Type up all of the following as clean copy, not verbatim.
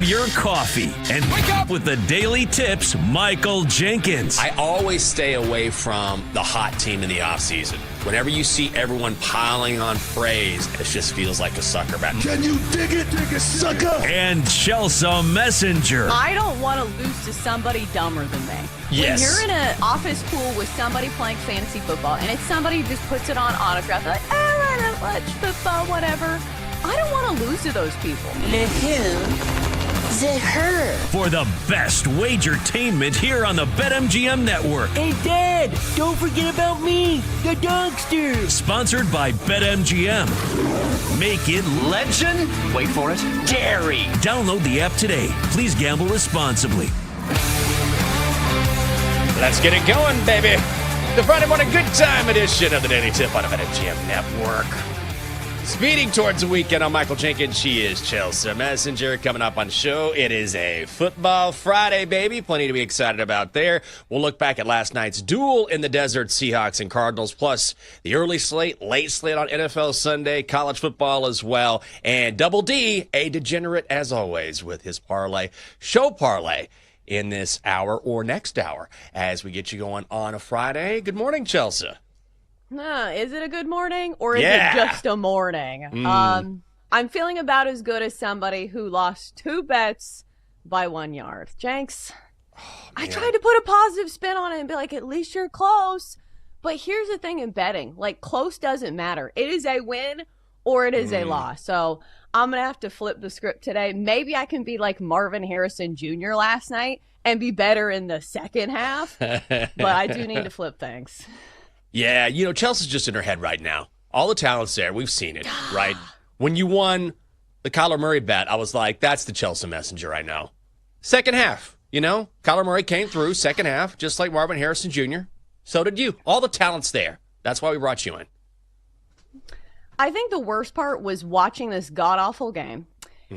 your coffee and wake up with the Daily Tips, Michael Jenkins. I always stay away from the hot team in the offseason. Whenever you see everyone piling on praise, it just feels like a sucker bet. Can you dig it, sucker? And Chelsea Messenger. I don't want to lose to somebody dumber than me. Yes. When you're in an office pool with somebody playing fantasy football and it's somebody who just puts it on autograph, like, I don't watch football, whatever. I don't want to lose to those people. The who? The her. For the best wagertainment here on the BetMGM Network. Hey, Dad, don't forget about me, the dogster. Sponsored by BetMGM. Make it legend. Wait for it. Dairy. Download the app today. Please gamble responsibly. Let's get it going, baby. The Friday morning good time edition of the Daily Tip on the BetMGM Network. Speeding towards the weekend, I'm Michael Jenkins. She is Chelsea Messenger. Coming up on the show, it is a Football Friday, baby. Plenty to be excited about there. We'll look back at last night's duel in the desert, Seahawks and Cardinals, plus the early slate, late slate on NFL Sunday, college football as well, and Double D, a degenerate as always, with his show parlay in this hour or next hour as we get you going on a Friday. Good morning, Chelsea. Is it a good morning or is it just a morning? I'm feeling about as good as somebody who lost 2 bets by 1 yard. Jenks, I tried to put a positive spin on it and be like, at least you're close. But here's the thing in betting, like close doesn't matter. It is a win or it is a loss. So I'm going to have to flip the script today. Maybe I can be like Marvin Harrison Jr. last night and be better in the second half. But I do need to flip things. Yeah, Chelsea's just in her head right now. All the talent's there. We've seen it, right? When you won the Kyler Murray bet, I was like, that's the Chelsea Messenger right now. Second half, Kyler Murray came through second half, just like Marvin Harrison Jr. So did you. All the talent's there. That's why we brought you in. I think the worst part was watching this god-awful game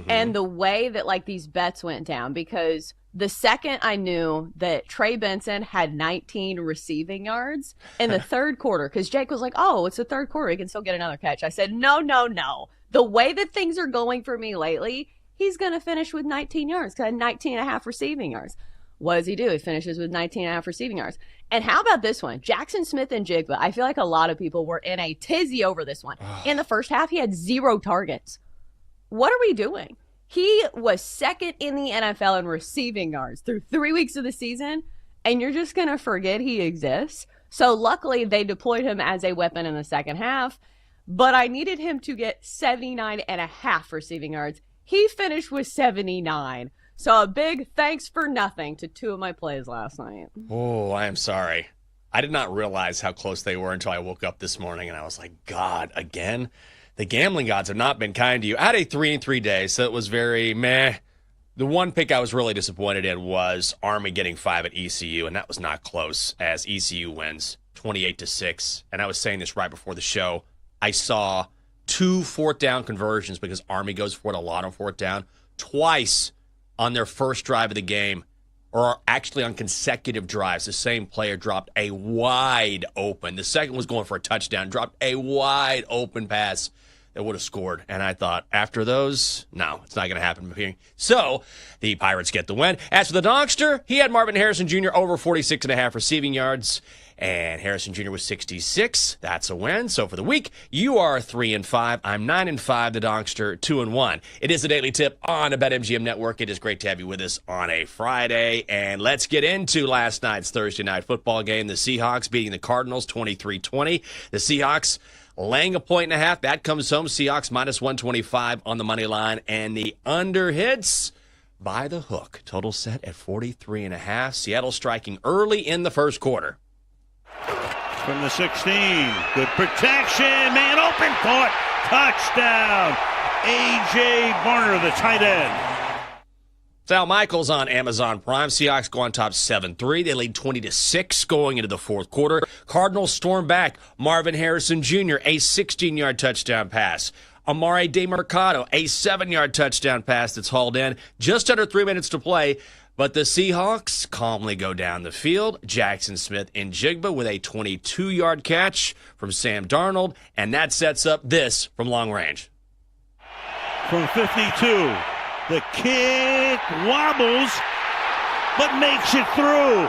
and the way that, these bets went down, because the second I knew that Trey Benson had 19 receiving yards in the third quarter, because Jake was like, oh, it's the third quarter, he can still get another catch. I said, no. The way that things are going for me lately, he's going to finish with 19 yards, because I had 19 and a half receiving yards. What does he do? He finishes with 19 and a half receiving yards. And how about this one? Jackson Smith and Jigba. I feel like a lot of people were in a tizzy over this one. In the first half, he had 0 targets. What are we doing? He was second in the NFL in receiving yards through 3 weeks of the season, and you're just going to forget he exists. So luckily, they deployed him as a weapon in the second half, but I needed him to get 79 and a half receiving yards. He finished with 79. So a big thanks for nothing to 2 of my plays last night. Oh, I am sorry. I did not realize how close they were until I woke up this morning, and I was like, God, again? The gambling gods have not been kind to you. I had a 3-3 day, so it was very meh. The one pick I was really disappointed in was Army getting 5 at ECU, and that was not close, as ECU wins 28-6. And I was saying this right before the show. I saw 2 fourth-down conversions because Army goes for it a lot on fourth down. Twice on their first drive of the game, or actually on consecutive drives, the same player dropped a wide open. The second was going for a touchdown, dropped a wide open pass that would have scored. And I thought, after those, no, it's not going to happen. So the Pirates get the win. As for the Dogster, he had Marvin Harrison Jr. over 46.5 receiving yards. And Harrison Jr. was 66. That's a win. So for the week, you are 3-5. I'm 9-5. The Dogster 2-1. It is the Daily Tip on the BetMGM Network. It is great to have you with us on a Friday. And let's get into last night's Thursday night football game. The Seahawks beating the Cardinals 23-20. The Seahawks laying 1.5. That comes home. Seahawks minus 125 on the money line. And the under hits by the hook. Total set at 43.5. Seattle striking early in the first quarter. From the 16, good protection, man open, caught, touchdown, A.J. Barner, the tight end. Sal Michaels on Amazon Prime. Seahawks go on top 7-3. They lead 20-6 going into the fourth quarter. Cardinals storm back. Marvin Harrison Jr., a 16-yard touchdown pass. Amare DeMercado, a 7-yard touchdown pass that's hauled in. Just under 3 minutes to play. But the Seahawks calmly go down the field. Jackson Smith and Jigba with a 22-yard catch from Sam Darnold. And that sets up this from long range. From 52, the kid kick wobbles, but makes it through.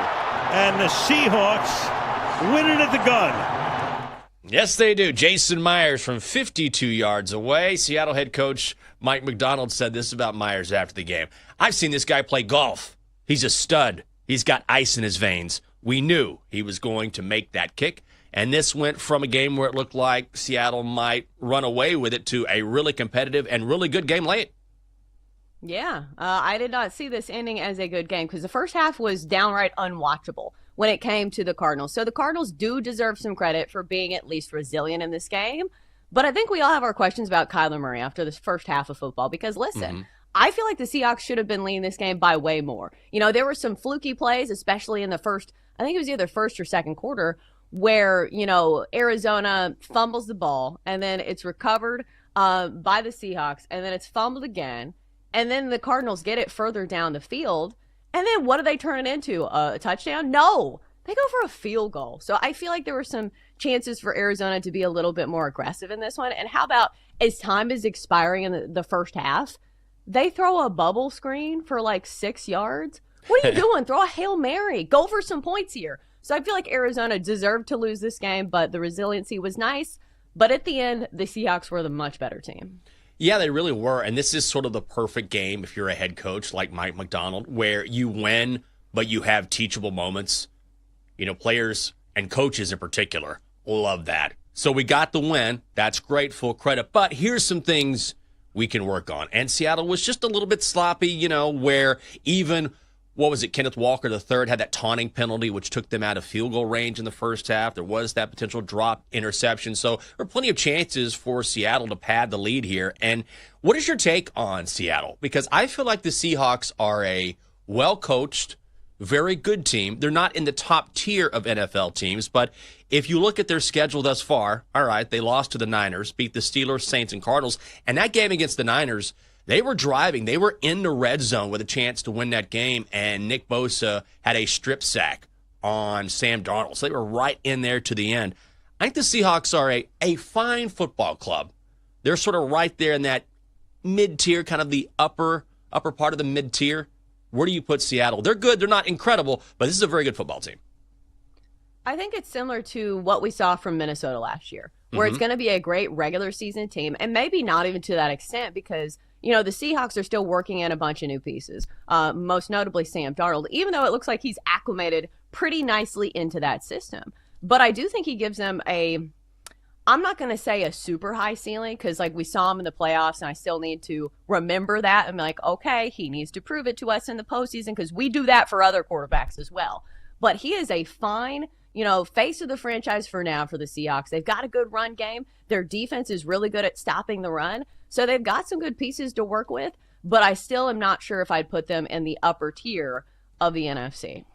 And the Seahawks win it at the gun. Yes, they do. Jason Myers from 52 yards away. Seattle head coach Mike McDonald said this about Myers after the game. I've seen this guy play golf. He's a stud. He's got ice in his veins. We knew he was going to make that kick. And this went from a game where it looked like Seattle might run away with it to a really competitive and really good game late. Yeah, I did not see this ending as a good game because the first half was downright unwatchable when it came to the Cardinals. So the Cardinals do deserve some credit for being at least resilient in this game. But I think we all have our questions about Kyler Murray after this first half of football because, listen, I feel like the Seahawks should have been leading this game by way more. You know, there were some fluky plays, especially in the first, I think it was either first or second quarter, where, you know, Arizona fumbles the ball and then it's recovered by the Seahawks and then it's fumbled again. And then the Cardinals get it further down the field. And then what do they turn it into? A touchdown? No, they go for a field goal. So I feel like there were some chances for Arizona to be a little bit more aggressive in this one. And how about as time is expiring in the first half, they throw a bubble screen for like 6 yards? What are you doing? Throw a Hail Mary. Go for some points here. So I feel like Arizona deserved to lose this game, but the resiliency was nice. But at the end, the Seahawks were the much better team. Yeah, they really were. And this is sort of the perfect game if you're a head coach like Mike McDonald, where you win, but you have teachable moments. You know, players and coaches in particular love that. So we got the win. That's great, full credit. But here's some things we can work on. And Seattle was just a little bit sloppy, you know, where even, what was it, Kenneth Walker III had that taunting penalty, which took them out of field goal range in the first half. There was that potential drop interception. So there were plenty of chances for Seattle to pad the lead here. And what is your take on Seattle? Because I feel like the Seahawks are a well-coached, very good team. They're not in the top tier of NFL teams, but if you look at their schedule thus far, all right, they lost to the Niners, beat the Steelers, Saints, and Cardinals. And that game against the Niners, they were driving. They were in the red zone with a chance to win that game, and Nick Bosa had a strip sack on Sam Darnold. So they were right in there to the end. I think the Seahawks are a fine football club. They're sort of right there in that mid-tier, kind of the upper part of the mid-tier. Where do you put Seattle? They're good. They're not incredible, but this is a very good football team. I think it's similar to what we saw from Minnesota last year, where it's going to be a great regular season team, and maybe not even to that extent because, you know, the Seahawks are still working in a bunch of new pieces, most notably Sam Darnold, even though it looks like he's acclimated pretty nicely into that system. But I do think he gives them I'm not going to say a super high ceiling because, like, we saw him in the playoffs, and I still need to remember that and be like, okay, he needs to prove it to us in the postseason because we do that for other quarterbacks as well. But he is a fine, you know, face of the franchise for now for the Seahawks. They've got a good run game. Their defense is really good at stopping the run. So they've got some good pieces to work with, but I still am not sure if I'd put them in the upper tier of the NFC.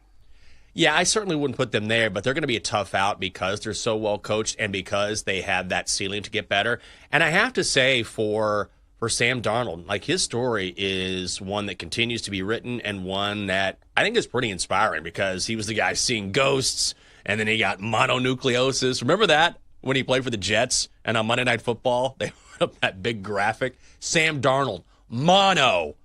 Yeah, I certainly wouldn't put them there, but they're going to be a tough out because they're so well coached and because they have that ceiling to get better. And I have to say for Sam Darnold, like, his story is one that continues to be written and one that I think is pretty inspiring because he was the guy seeing ghosts and then he got mononucleosis. Remember that when he played for the Jets and on Monday Night Football, they put up that big graphic? Sam Darnold, mono.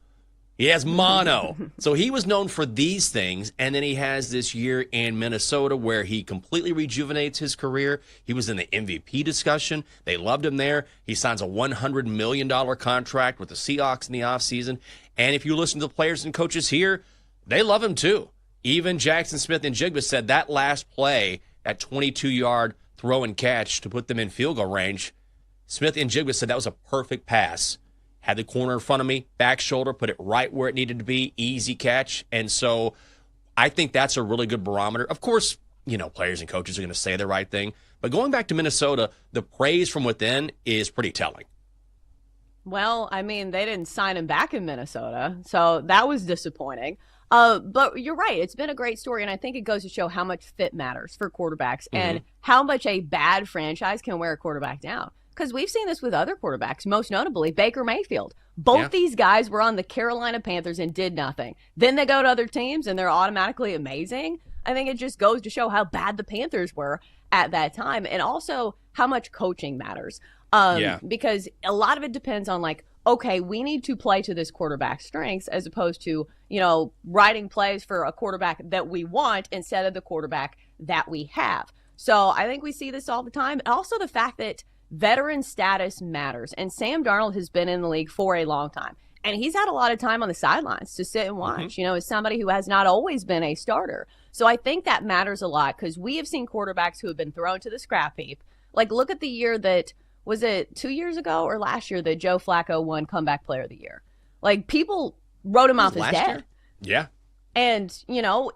He has mono. So he was known for these things, and then he has this year in Minnesota where he completely rejuvenates his career. He was in the MVP discussion. They loved him there. He signs a $100 million contract with the Seahawks in the offseason. And if you listen to the players and coaches here, they love him too. Even Jackson Smith and Jigba said that last play, that 22-yard throw and catch to put them in field goal range, Smith and Jigba said that was a perfect pass. Had the corner in front of me, back shoulder, put it right where it needed to be, easy catch. And so I think that's a really good barometer. Of course, you know, players and coaches are going to say the right thing. But going back to Minnesota, the praise from within is pretty telling. Well, I mean, they didn't sign him back in Minnesota, so that was disappointing. But you're right. It's been a great story, and I think it goes to show how much fit matters for quarterbacks and how much a bad franchise can wear a quarterback down. Because we've seen this with other quarterbacks, most notably Baker Mayfield. Both these guys were on the Carolina Panthers and did nothing. Then they go to other teams and they're automatically amazing. I think it just goes to show how bad the Panthers were at that time and also how much coaching matters. Because a lot of it depends on, like, okay, we need to play to this quarterback's strengths as opposed to, writing plays for a quarterback that we want instead of the quarterback that we have. So I think we see this all the time. And also the fact that veteran status matters. And Sam Darnold has been in the league for a long time. And he's had a lot of time on the sidelines to sit and watch, as somebody who has not always been a starter. So I think that matters a lot because we have seen quarterbacks who have been thrown to the scrap heap. Like, look at the year that, was it 2 years ago or last year that Joe Flacco won Comeback Player of the Year? Like, people wrote him off as dead. Yeah. And,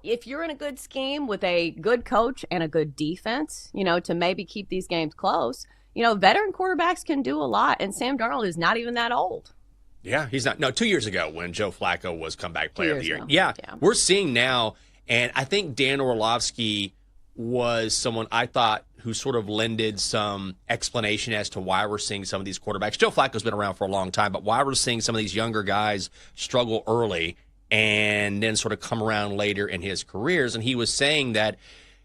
if you're in a good scheme with a good coach and a good defense, to maybe keep these games close, veteran quarterbacks can do a lot. And Sam Darnold is not even that old. Yeah, he's not. No, 2 years ago when Joe Flacco was Comeback Player of the Year. Ago. Yeah, we're seeing now, and I think Dan Orlovsky was someone I thought who sort of lended some explanation as to why we're seeing some of these quarterbacks. Joe Flacco's been around for a long time, but why we're seeing some of these younger guys struggle early and then sort of come around later in his careers. And he was saying that,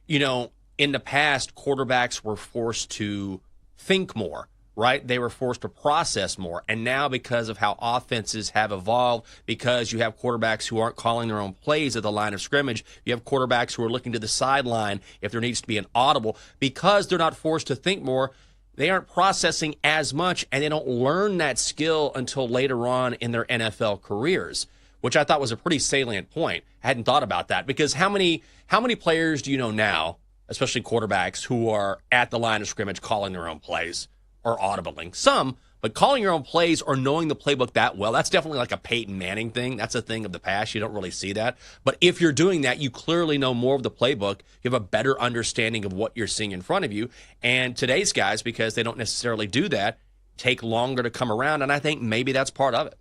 in the past, quarterbacks were forced to think more. Right? They were forced to process more. And now because of how offenses have evolved, because you have quarterbacks who aren't calling their own plays at the line of scrimmage, you have quarterbacks who are looking to the sideline if there needs to be an audible, because they're not forced to think more, they aren't processing as much, and they don't learn that skill until later on in their NFL careers, which I thought was a pretty salient point. I hadn't thought about that, because how many players do you know now, especially quarterbacks, who are at the line of scrimmage calling their own plays? Or audibling. Some, but calling your own plays or knowing the playbook that well, that's definitely like a Peyton Manning thing. That's a thing of the past. You don't really see that. But if you're doing that, you clearly know more of the playbook. You have a better understanding of what you're seeing in front of you. And today's guys, because they don't necessarily do that, take longer to come around. And I think maybe that's part of it.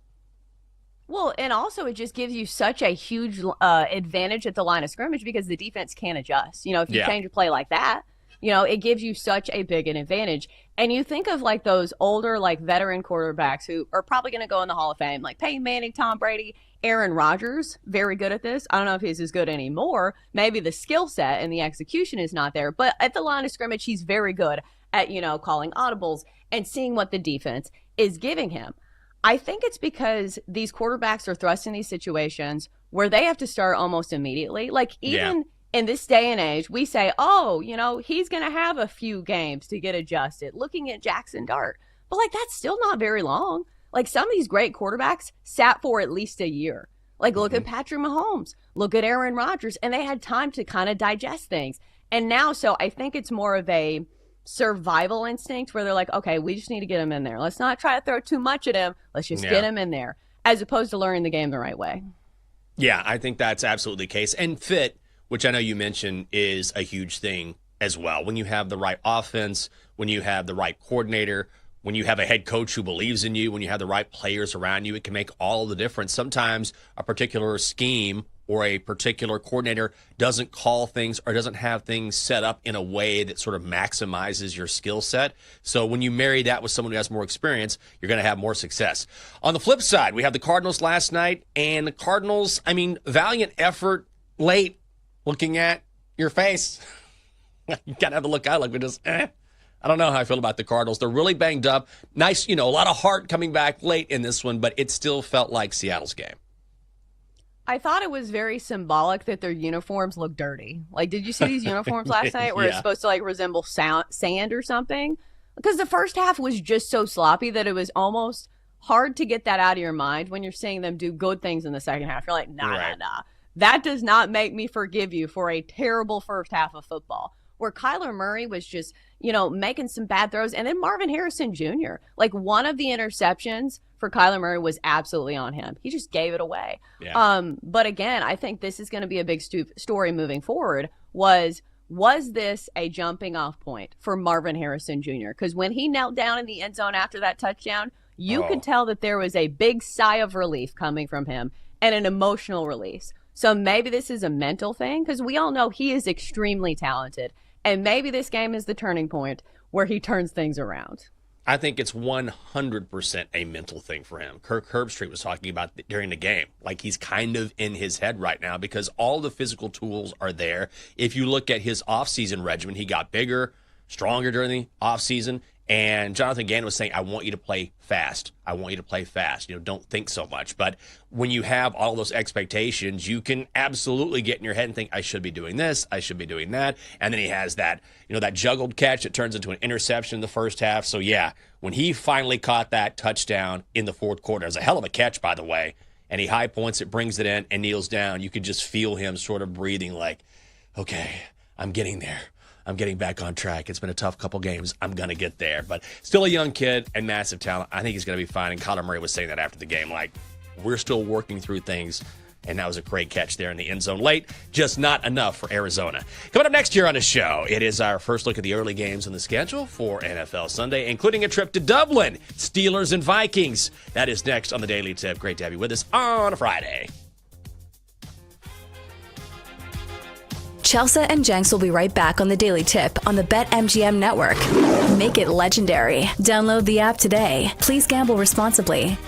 Well, and also it just gives you such a huge advantage at the line of scrimmage because the defense can't adjust. If you change a play like that, it gives you such a big an advantage. And you think of like those older, like veteran quarterbacks who are probably going to go in the Hall of Fame, like Peyton Manning, Tom Brady, Aaron Rodgers, very good at this. I don't know if he's as good anymore. Maybe the skill set and the execution is not there, but at the line of scrimmage, he's very good at, calling audibles and seeing what the defense is giving him. I think it's because these quarterbacks are thrust in these situations where they have to start almost immediately. Like even in this day and age, we say, he's going to have a few games to get adjusted, looking at Jackson Dart. But, that's still not very long. Like, some of these great quarterbacks sat for at least a year. Like, look at Patrick Mahomes. Look at Aaron Rodgers. And they had time to kind of digest things. And now, so I think it's more of a survival instinct where they're like, okay, we just need to get him in there. Let's not try to throw too much at him. Let's just get him in there, as opposed to learning the game the right way. Yeah, I think that's absolutely the case. And fit, which I know you mentioned, is a huge thing as well. When you have the right offense, when you have the right coordinator, when you have a head coach who believes in you, when you have the right players around you, it can make all the difference. Sometimes a particular scheme or a particular coordinator doesn't call things or doesn't have things set up in a way that sort of maximizes your skill set. So when you marry that with someone who has more experience, you're going to have more success. On the flip side, we have the Cardinals last night, and the Cardinals, valiant effort late. Looking at your face, you kind of have to look out like we're just, I don't know how I feel about the Cardinals. They're really banged up. Nice, a lot of heart coming back late in this one, but it still felt like Seattle's game. I thought it was very symbolic that their uniforms look dirty. Like, did you see these uniforms last night where it's supposed to, resemble sand or something? Because the first half was just so sloppy that it was almost hard to get that out of your mind when you're seeing them do good things in the second half. You're like, nah. That does not make me forgive you for a terrible first half of football where Kyler Murray was just, making some bad throws. And then Marvin Harrison Jr., one of the interceptions for Kyler Murray was absolutely on him. He just gave it away. Yeah. But again, I think this is going to be a big story moving forward was this a jumping off point for Marvin Harrison Jr.? Because when he knelt down in the end zone after that touchdown, you could tell that there was a big sigh of relief coming from him and an emotional release. So maybe this is a mental thing because we all know he is extremely talented. And maybe this game is the turning point where he turns things around. I think it's 100% a mental thing for him. Kirk Herbstreit was talking about during the game. Like he's kind of in his head right now because all the physical tools are there. If you look at his offseason regimen, he got bigger, stronger during the offseason, And Jonathan Gannon was saying, I want you to play fast. I want you to play fast. Don't think so much. But when you have all those expectations, you can absolutely get in your head and think, I should be doing this. I should be doing that. And then he has that, that juggled catch that turns into an interception in the first half. So, yeah, when he finally caught that touchdown in the fourth quarter, it was a hell of a catch, by the way, and he high points it, brings it in, and kneels down, you could just feel him sort of breathing like, okay, I'm getting there. I'm getting back on track. It's been a tough couple games. I'm going to get there. But still a young kid and massive talent. I think he's going to be fine. And Kyler Murray was saying that after the game, like, we're still working through things. And that was a great catch there in the end zone late. Just not enough for Arizona. Coming up next year on the show, it is our first look at the early games on the schedule for NFL Sunday, including a trip to Dublin, Steelers and Vikings. That is next on the Daily Tip. Great to have you with us on a Friday. Chelsea and Jenks will be right back on the Daily Tip on the BetMGM network. Make it legendary. Download the app today. Please gamble responsibly.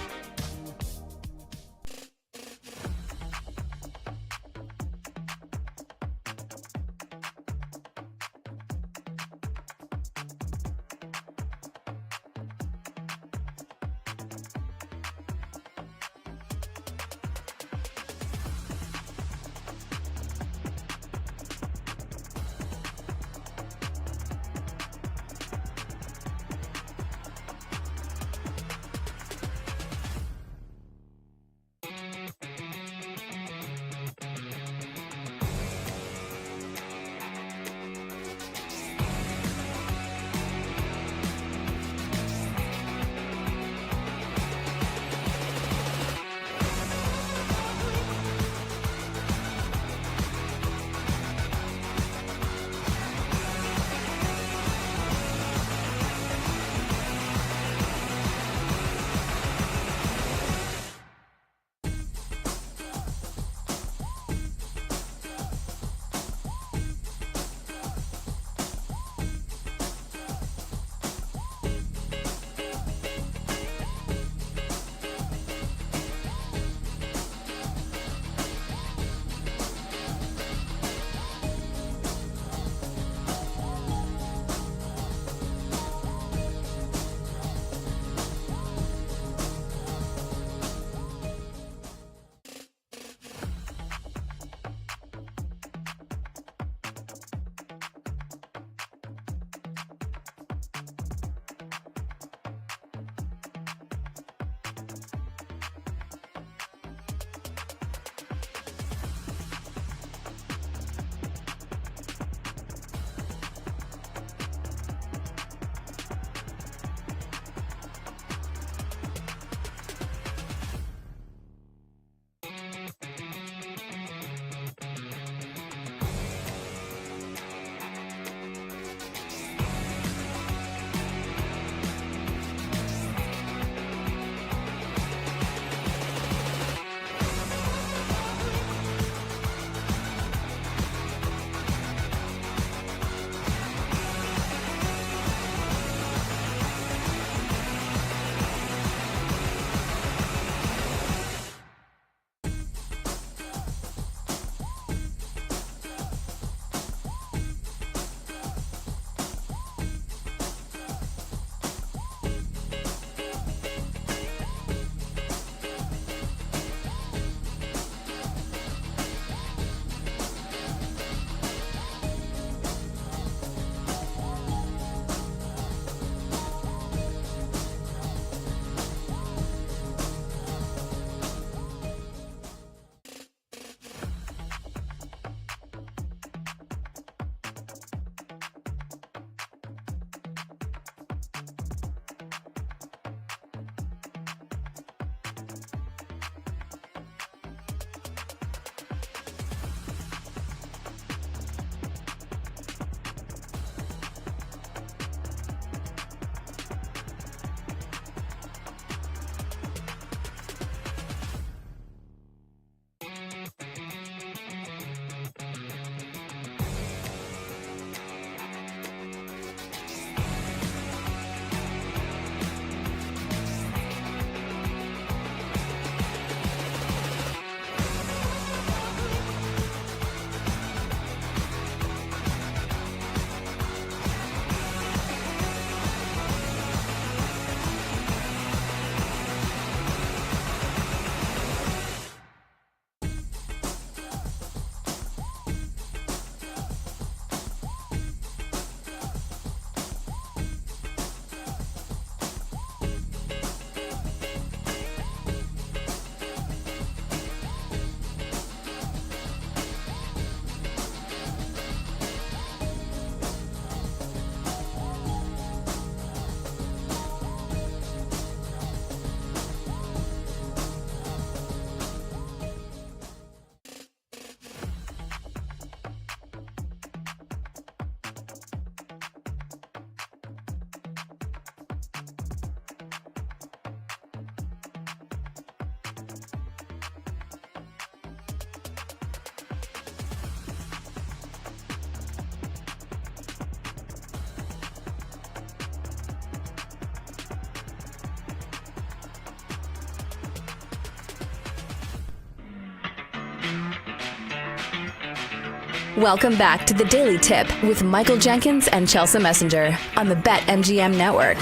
Welcome back to the Daily Tip with Michael Jenkins and Chelsea Messenger on the BetMGM Network.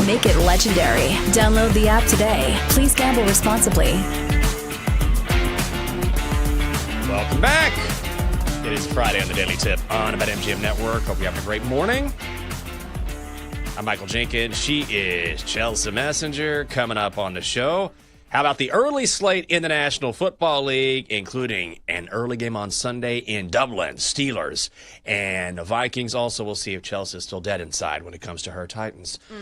Make it legendary. Download the app today. Please gamble responsibly. Welcome back. It is Friday on the Daily Tip on the BetMGM Network. Hope you're having a great morning. I'm Michael Jenkins. She is Chelsea Messenger. Coming up on the show, how about the early slate in the National Football League, including an early game on Sunday in Dublin, Steelers, and the Vikings. Also, we'll see if Chelsea is still dead inside when it comes to her Titans. I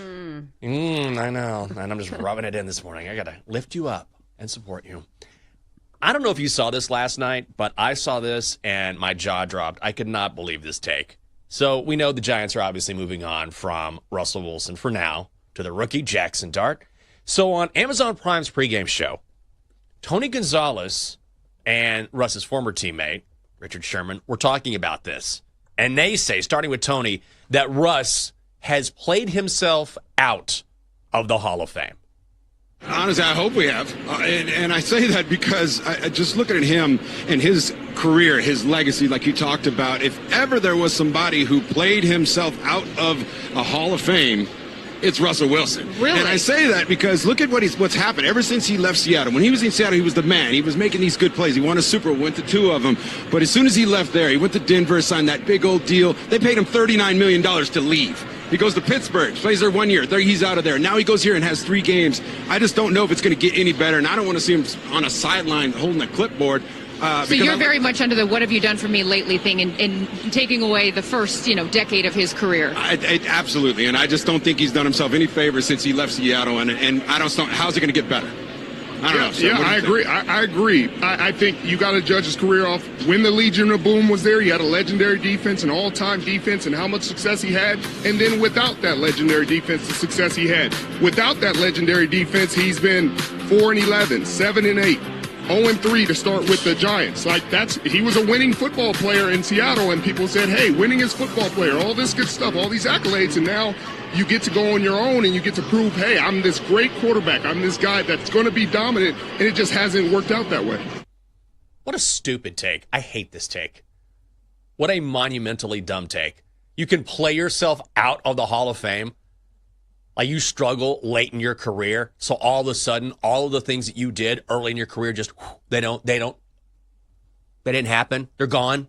know. And I'm just rubbing it in this morning. I got to lift you up and support you. I don't know if you saw this last night, but I saw this and my jaw dropped. I could not believe this take. So we know the Giants are obviously moving on from Russell Wilson for now to the rookie Jackson Dart. So on Amazon Prime's pregame show, Tony Gonzalez and Russ's former teammate, Richard Sherman, were talking about this. And they say, starting with Tony, that Russ has played himself out of the Hall of Fame. Honestly, I hope we have. And I say that because I just looking at him and his career, his legacy, like you talked about, if ever there was somebody who played himself out of a Hall of Fame, it's Russell Wilson. Really? And I say that because look at what's happened ever since he left Seattle. When he was in Seattle, he was the man. He was making these good plays. He won a Super Bowl, went to 2 of them. But as soon as he left there, he went to Denver, signed that big old deal. They paid him $39 million to leave. He goes to Pittsburgh, plays there 1 year. He's out of there. Now he goes here and has 3 games. I just don't know if it's going to get any better, and I don't want to see him on a sideline holding a clipboard. So you're very much under the "what have you done for me lately" thing, and taking away the first, decade of his career. Absolutely, and I just don't think he's done himself any favors since he left Seattle, and I don't know how's it going to get better. I don't know. So I agree. I agree. I think you got to judge his career off when the Legion of Boom was there. He had a legendary defense, an all-time defense, and how much success he had. And then without that legendary defense, the success he had. Without that legendary defense, he's been 4-11, 7-8. 0-3 to start with the Giants. He was a winning football player in Seattle, and people said, hey, winning is football player, all this good stuff, all these accolades, and now you get to go on your own and you get to prove, hey, I'm this great quarterback. I'm this guy that's going to be dominant, and it just hasn't worked out that way. What a stupid take. I hate this take. What a monumentally dumb take. You can play yourself out of the Hall of Fame. Like you struggle late in your career, so all of a sudden, all of the things that you did early in your career just they didn't happen. They're gone.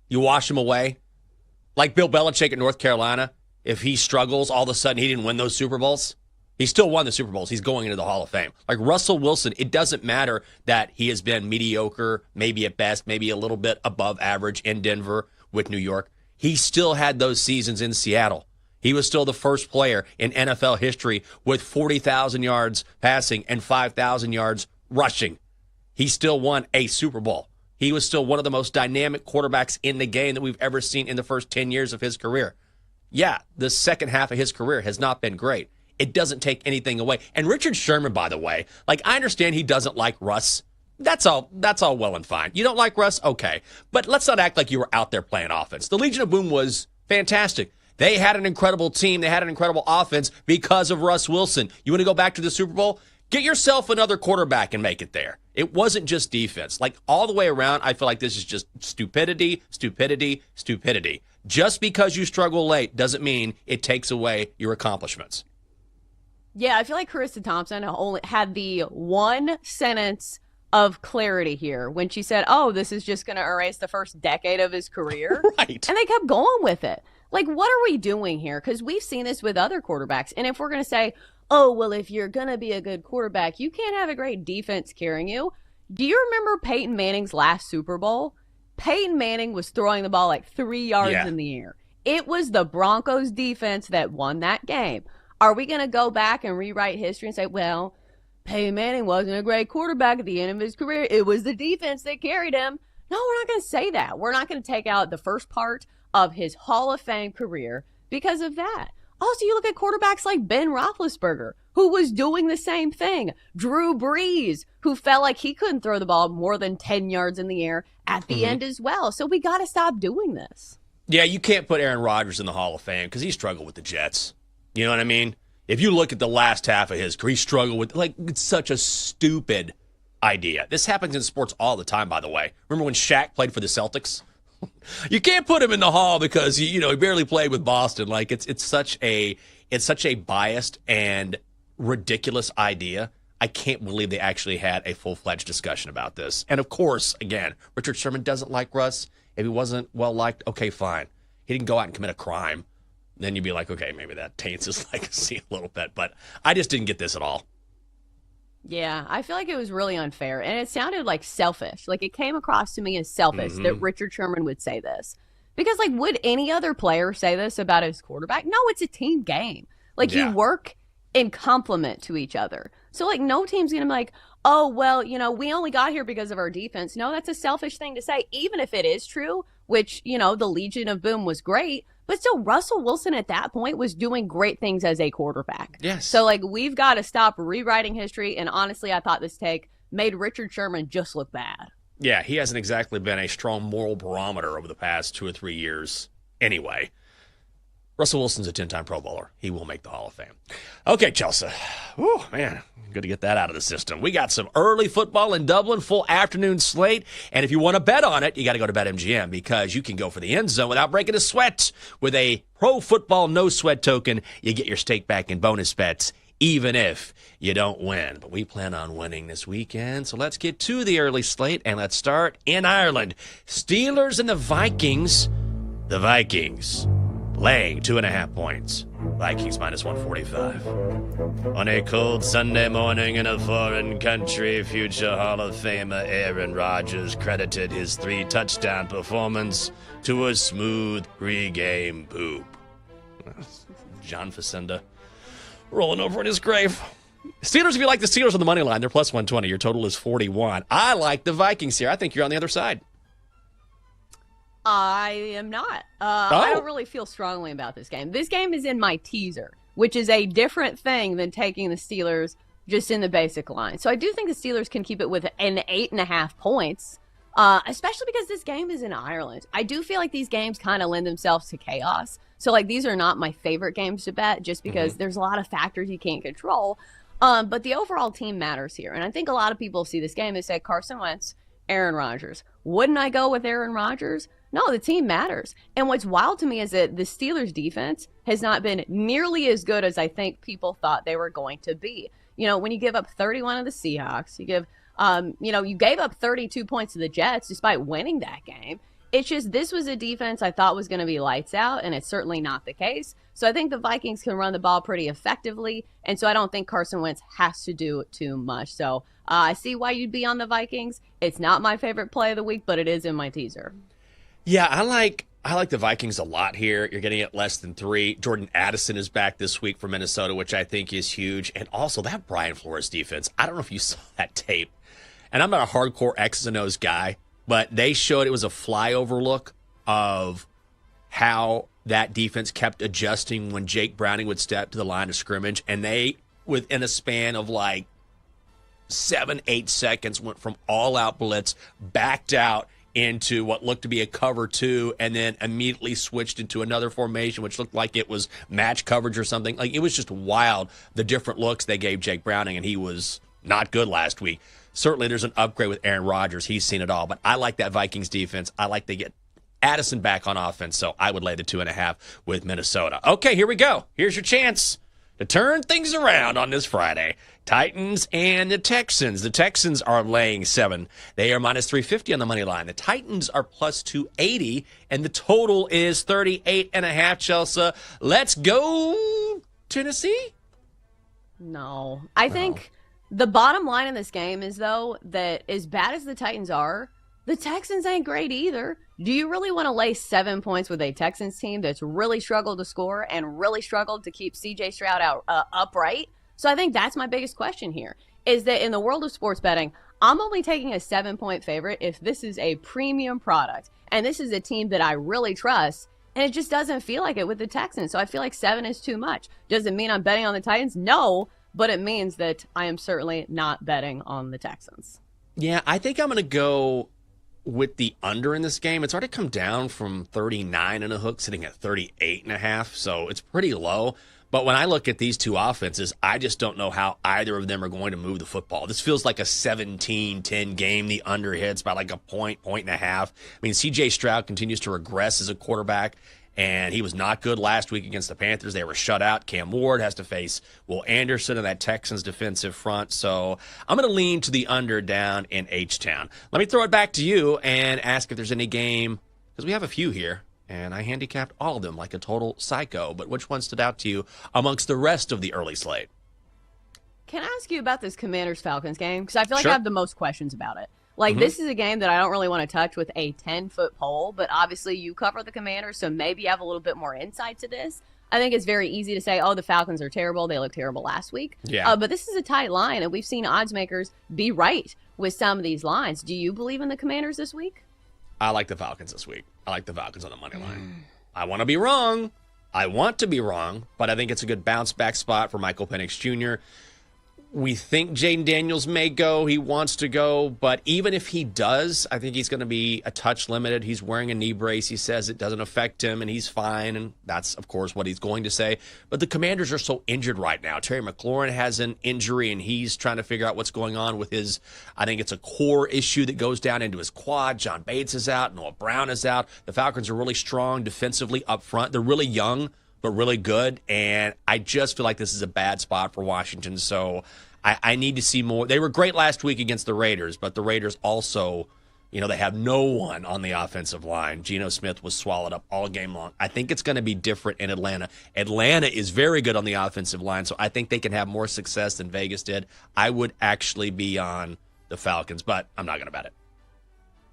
You wash them away. Like Bill Belichick at North Carolina, if he struggles, all of a sudden he didn't win those Super Bowls. He still won the Super Bowls. He's going into the Hall of Fame. Like Russell Wilson, it doesn't matter that he has been mediocre, maybe at best, maybe a little bit above average in Denver with New York. He still had those seasons in Seattle. He was still the first player in NFL history with 40,000 yards passing and 5,000 yards rushing. He still won a Super Bowl. He was still one of the most dynamic quarterbacks in the game that we've ever seen in the first 10 years of his career. Yeah, the second half of his career has not been great. It doesn't take anything away. And Richard Sherman, by the way, I understand he doesn't like Russ. That's all well and fine. You don't like Russ? Okay. But let's not act like you were out there playing offense. The Legion of Boom was fantastic. They had an incredible team. They had an incredible offense because of Russ Wilson. You want to go back to the Super Bowl? Get yourself another quarterback and make it there. It wasn't just defense. All the way around, I feel like this is just stupidity, stupidity, stupidity. Just because you struggle late doesn't mean it takes away your accomplishments. Yeah, I feel like Carissa Thompson only had the one sentence of clarity here when she said, oh, this is just going to erase the first decade of his career. Right. And they kept going with it. What are we doing here? Because we've seen this with other quarterbacks. And if we're going to say, oh, well, if you're going to be a good quarterback, you can't have a great defense carrying you. Do you remember Peyton Manning's last Super Bowl? Peyton Manning was throwing the ball 3 yards in the air. It was the Broncos defense that won that game. Are we going to go back and rewrite history and say, well, Peyton Manning wasn't a great quarterback at the end of his career. It was the defense that carried him. No, we're not going to say that. We're not going to take out the first part of his Hall of Fame career because of that. Also, you look at quarterbacks like Ben Roethlisberger, who was doing the same thing. Drew Brees, who felt like he couldn't throw the ball more than 10 yards in the air at the end as well. So we got to stop doing this. Yeah, you can't put Aaron Rodgers in the Hall of Fame because he struggled with the Jets. You know what I mean? If you look at the last half of his career, he struggled with, it's such a stupid idea. This happens in sports all the time, by the way. Remember when Shaq played for the Celtics? You can't put him in the Hall because he barely played with Boston. Like it's such a biased and ridiculous idea. I can't believe they actually had a full-fledged discussion about this. And of course, again, Richard Sherman doesn't like Russ. If he wasn't well liked, okay, fine. He didn't go out and commit a crime. Then you'd be like, okay, maybe that taints his legacy a little bit. But I just didn't get this at all. Yeah, I feel like it was really unfair. And it sounded like selfish. Like, it came across to me as selfish that Richard Sherman would say this. Because, like, would any other player say this about his quarterback? No, it's a team game. Like, you work in complement to each other. So, like, no team's going to be like, oh, well, we only got here because of our defense. No, that's a selfish thing to say, even if it is true, which, the Legion of Boom was great. But still, Russell Wilson at that point was doing great things as a quarterback. Yes. So, like, we've got to stop rewriting history. And honestly, I thought this take made Richard Sherman just look bad. Yeah, he hasn't exactly been a strong moral barometer over the past 2 or 3 years anyway. Russell Wilson's a 10-time Pro Bowler. He will make the Hall of Fame. Okay, Chelsea. Whew, man, good to get that out of the system. We got some early football in Dublin, full afternoon slate. And if you want to bet on it, you got to go to BetMGM because you can go for the end zone without breaking a sweat. With a Pro Football No Sweat token, you get your stake back in bonus bets, even if you don't win. But we plan on winning this weekend. So let's get to the early slate, and let's start in Ireland. Steelers and the Vikings. The Vikings laying 2.5 points. Vikings minus 145. On a cold Sunday morning in a foreign country, future Hall of Famer Aaron Rodgers credited his 3-touchdown performance to a smooth pregame poop. John Facenda rolling over in his grave. Steelers, if you like the Steelers on the money line, they're plus 120. Your total is 41. I like the Vikings here. I think you're on the other side. I am not. I don't really feel strongly about this game. This game is in my teaser, which is a different thing than taking the Steelers just in the basic line. So I do think the Steelers can keep it with an 8.5 points, especially because this game is in Ireland. I do feel like these games kind of lend themselves to chaos. So, like, these are not my favorite games to bet just because there's a lot of factors you can't control. But the overall team matters here. And I think a lot of people see this game and say Carson Wentz, Aaron Rodgers. Wouldn't I go with Aaron Rodgers? No, the team matters. And what's wild to me is that the Steelers defense has not been nearly as good as I think people thought they were going to be. When you give up 31 to the Seahawks, you give, you gave up 32 points to the Jets despite winning that game. It's just this was a defense I thought was going to be lights out, and it's certainly not the case. So I think the Vikings can run the ball pretty effectively, and so I don't think Carson Wentz has to do too much. So I see why you'd be on the Vikings. It's not my favorite play of the week, but it is in my teaser. Yeah, I like the Vikings a lot here. You're getting it less than 3. Jordan Addison is back this week for Minnesota, which I think is huge. And also that Brian Flores defense. I don't know if you saw that tape. And I'm not a hardcore X's and O's guy, but they showed it was a flyover look of how that defense kept adjusting when Jake Browning would step to the line of scrimmage. And they, within a span of like 7-8 seconds, went from all-out blitz, backed out into what looked to be a cover 2, and then immediately switched into another formation, which looked like it was match coverage or something. Like, it was just wild, the different looks they gave Jake Browning, and he was not good last week. Certainly there's an upgrade with Aaron Rodgers. He's seen it all, but I like that Vikings defense. I like to get Addison back on offense, so I would lay the 2.5 with Minnesota. Okay, here we go. Here's your chance to turn things around on this Friday. Titans and the Texans. The Texans are laying 7. They are minus 350 on the money line. The Titans are plus 280, and the total is 38.5, Chelsea. Let's go, Tennessee. No. I think the bottom line in this game is, though, that as bad as the Titans are, the Texans ain't great either. Do you really want to lay 7 points with a Texans team that's really struggled to score and really struggled to keep C.J. Stroud out upright? So I think that's my biggest question here, is that in the world of sports betting, I'm only taking a 7-point favorite if this is a premium product. And this is a team that I really trust, and it just doesn't feel like it with the Texans. So I feel like 7 is too much. Does it mean I'm betting on the Titans? No, but it means that I am certainly not betting on the Texans. Yeah, I think I'm going to go with the under in this game. It's already come down from 39 and a hook, sitting at 38.5, so it's pretty low. But when I look at these two offenses, I just don't know how either of them are going to move the football. This feels like a 17-10 game. The under hits by like a point and a half. I mean, C.J. Stroud continues to regress as a quarterback, and he was not good last week against the Panthers. They were shut out. Cam Ward has to face Will Anderson and that Texans defensive front. So I'm going to lean to the under down in H-Town. Let me throw it back to you and ask if there's any game, because we have a few here. And I handicapped all of them like a total psycho. But which one stood out to you amongst the rest of the early slate? Can I ask you about this Commanders-Falcons game? Because I feel like Sure. I have the most questions about it. Like, this is a game that I don't really want to touch with a 10-foot pole, but obviously you cover the Commanders, so maybe you have a little bit more insight to this. I think it's very easy to say, oh, the Falcons are terrible. They looked terrible last week. Yeah. But this is a tight line, and we've seen odds makers be right with some of these lines. Do you believe in the Commanders this week? I like the Falcons this week. I like the Falcons on the money line. I want to be wrong. I want to be wrong, but I think it's a good bounce back spot for Michael Penix Jr. We think Jaden Daniels may go. He wants to go, but even if he does, I think he's going to be a touch limited. He's wearing a knee brace. He says it doesn't affect him, and he's fine, and that's, of course, what he's going to say. But the Commanders are so injured right now. Terry McLaurin has an injury, and he's trying to figure out what's going on with his, I think it's a core issue that goes down into his quad. John Bates is out. Noah Brown is out. The Falcons are really strong defensively up front. They're really young, but really good, and I just feel like this is a bad spot for Washington, so I need to see more. They were great last week against the Raiders, but the Raiders also, they have no one on the offensive line. Geno Smith was swallowed up all game long. I think it's going to be different in Atlanta. Atlanta is very good on the offensive line, so I think they can have more success than Vegas did. I would actually be on the Falcons, but I'm not going to bet it.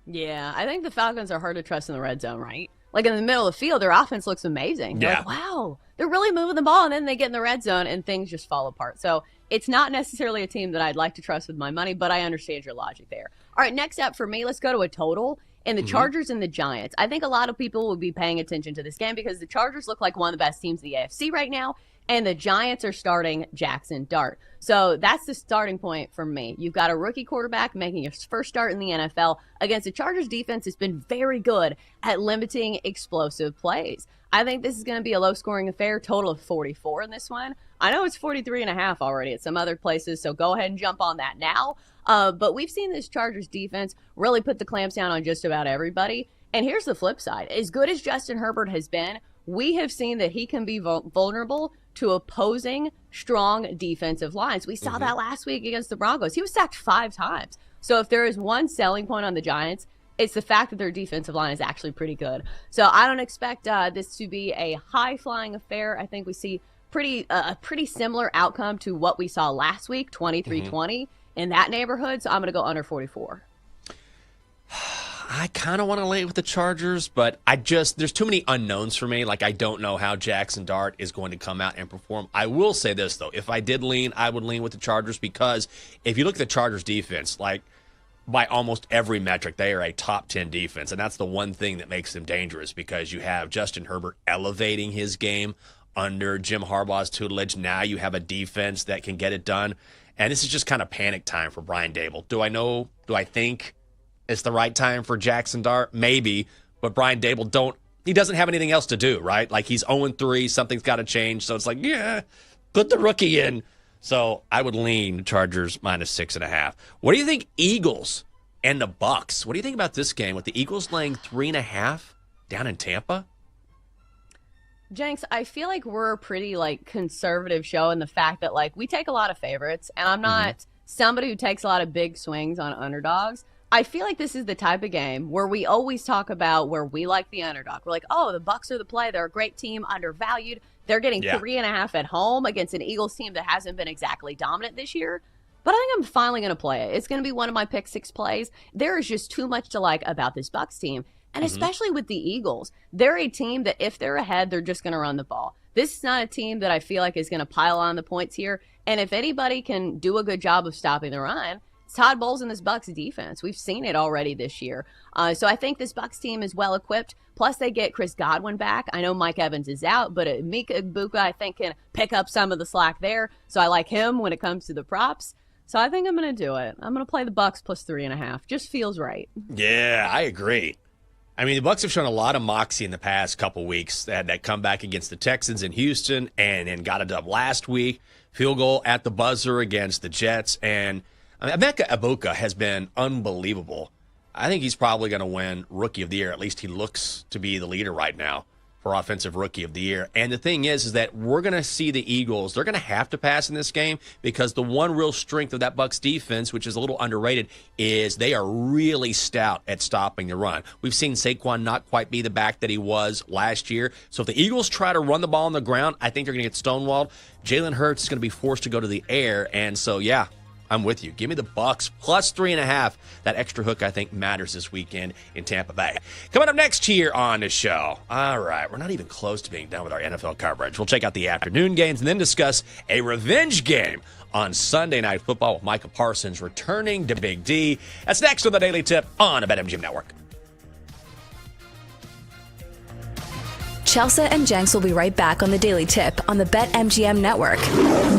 Yeah, I think the Falcons are hard to trust in the red zone, right? Like in the middle of the field, their offense looks amazing. You're like, wow, they're really moving the ball, and then they get in the red zone and things just fall apart. So it's not necessarily a team that I'd like to trust with my money, but I understand your logic there. All right, next up for me, let's go to a total in the Chargers and the Giants. I think a lot of people will be paying attention to this game because the Chargers look like one of the best teams in the AFC right now, and the Giants are starting Jackson Dart. So that's the starting point for me. You've got a rookie quarterback making his first start in the NFL against the Chargers defense has been very good at limiting explosive plays. I think this is going to be a low-scoring affair, total of 44 in this one. I know it's 43.5 already at some other places, so go ahead and jump on that now. But we've seen this Chargers defense really put the clamps down on just about everybody. And here's the flip side. As good as Justin Herbert has been, we have seen that he can be vulnerable to opposing strong defensive lines. We saw that last week against the Broncos. He was sacked 5 times. So if there is one selling point on the Giants, it's the fact that their defensive line is actually pretty good. So I don't expect this to be a high-flying affair. I think we see a pretty similar outcome to what we saw last week, 23-20, in that neighborhood. So I'm going to go under 44. I kind of want to lay it with the Chargers, but there's too many unknowns for me. Like, I don't know how Jackson Dart is going to come out and perform. I will say this, though. If I did lean, I would lean with the Chargers because if you look at the Chargers defense, like, by almost every metric, they are a top 10 defense. And that's the one thing that makes them dangerous because you have Justin Herbert elevating his game under Jim Harbaugh's tutelage. Now you have a defense that can get it done. And this is just kind of panic time for Brian Dable. Do I think it's the right time for Jackson Dart? Maybe. But Brian Dable he doesn't have anything else to do, right? Like, he's 0-3. Something's got to change. So it's like, yeah, put the rookie in. So I would lean Chargers -6.5. What do you think Eagles and the Bucks? What do you think about this game with the Eagles laying 3.5 down in Tampa? Jenks, I feel like we're a pretty conservative show in the fact that we take a lot of favorites, and I'm not somebody who takes a lot of big swings on underdogs. I feel like this is the type of game where we always talk about where we like the underdog. We're like, oh, the Bucks are the play. They're a great team, undervalued. They're getting 3.5 at home against an Eagles team that hasn't been exactly dominant this year. But I think I'm finally going to play it. It's going to be one of my pick 6 plays. There is just too much to like about this Bucks team. And especially with the Eagles, they're a team that if they're ahead, they're just going to run the ball. This is not a team that I feel like is going to pile on the points here. And if anybody can do a good job of stopping the run, it's Todd Bowles and this Bucks defense. We've seen it already this year. So I think this Bucks team is well equipped. Plus, they get Chris Godwin back. I know Mike Evans is out, but Mika Ibuka, I think, can pick up some of the slack there. So I like him when it comes to the props. So I think I'm going to do it. I'm going to play the Bucks +3.5. Just feels right. Yeah, I agree. I mean, the Bucs have shown a lot of moxie in the past couple weeks. They had that comeback against the Texans in Houston and got a dub last week. Field goal at the buzzer against the Jets. And Emeka Egbuka has been unbelievable. I think he's probably going to win Rookie of the Year. At least he looks to be the leader right now for Offensive Rookie of the Year. And the thing is that we're going to see the Eagles. They're going to have to pass in this game because the one real strength of that Bucs defense, which is a little underrated, is they are really stout at stopping the run. We've seen Saquon not quite be the back that he was last year. So if the Eagles try to run the ball on the ground, I think they're going to get stonewalled. Jalen Hurts is going to be forced to go to the air. And so, yeah, I'm with you. Give me the Bucs plus 3.5. That extra hook, I think, matters this weekend in Tampa Bay. Coming up next here on the show. All right, we're not even close to being done with our NFL coverage. We'll check out the afternoon games and then discuss a revenge game on Sunday Night Football with Micah Parsons returning to Big D. That's next on the Daily Tip on the BetMGM Network. Chelsea and Jenks will be right back on the Daily Tip on the BetMGM Network.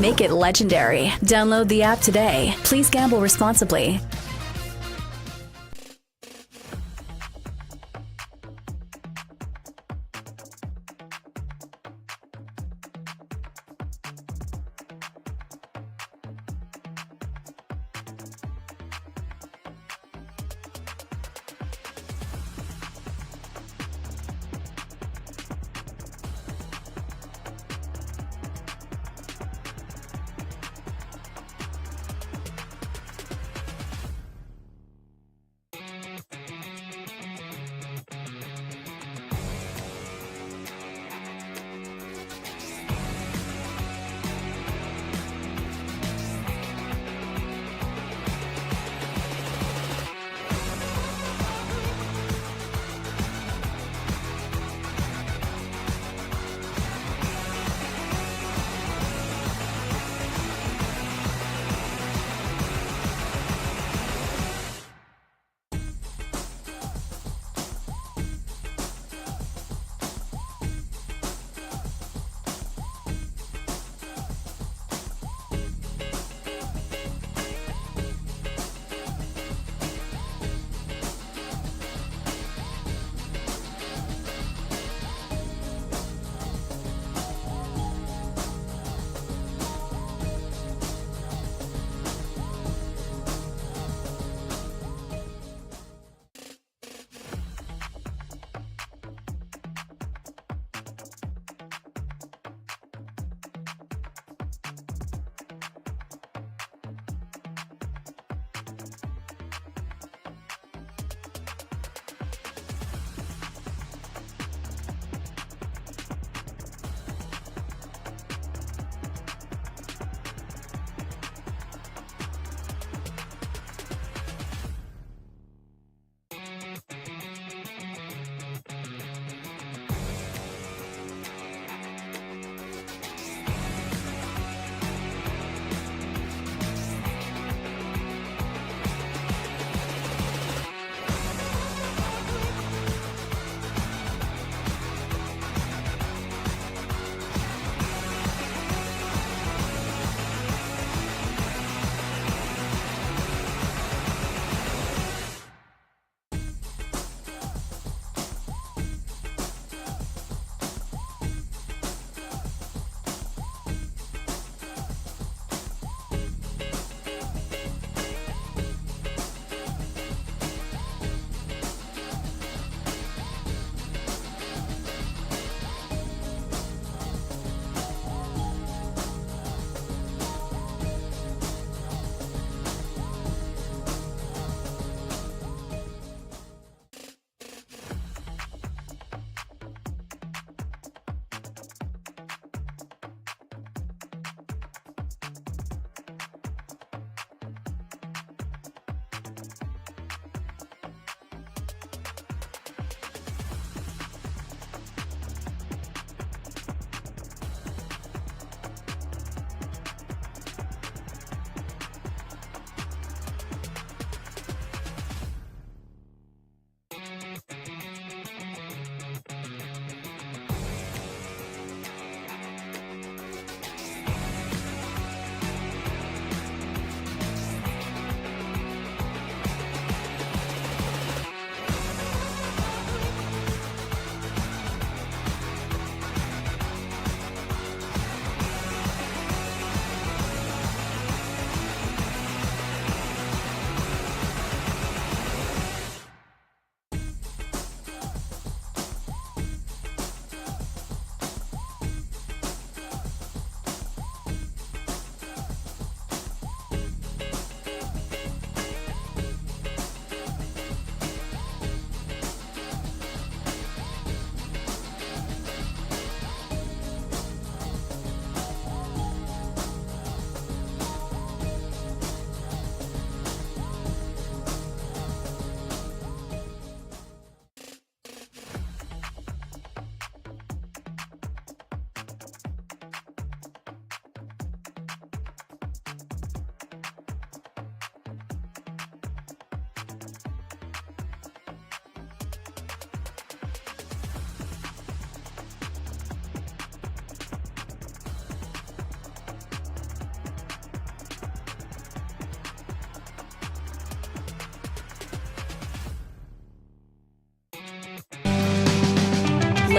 Make it legendary. Download the app today. Please gamble responsibly.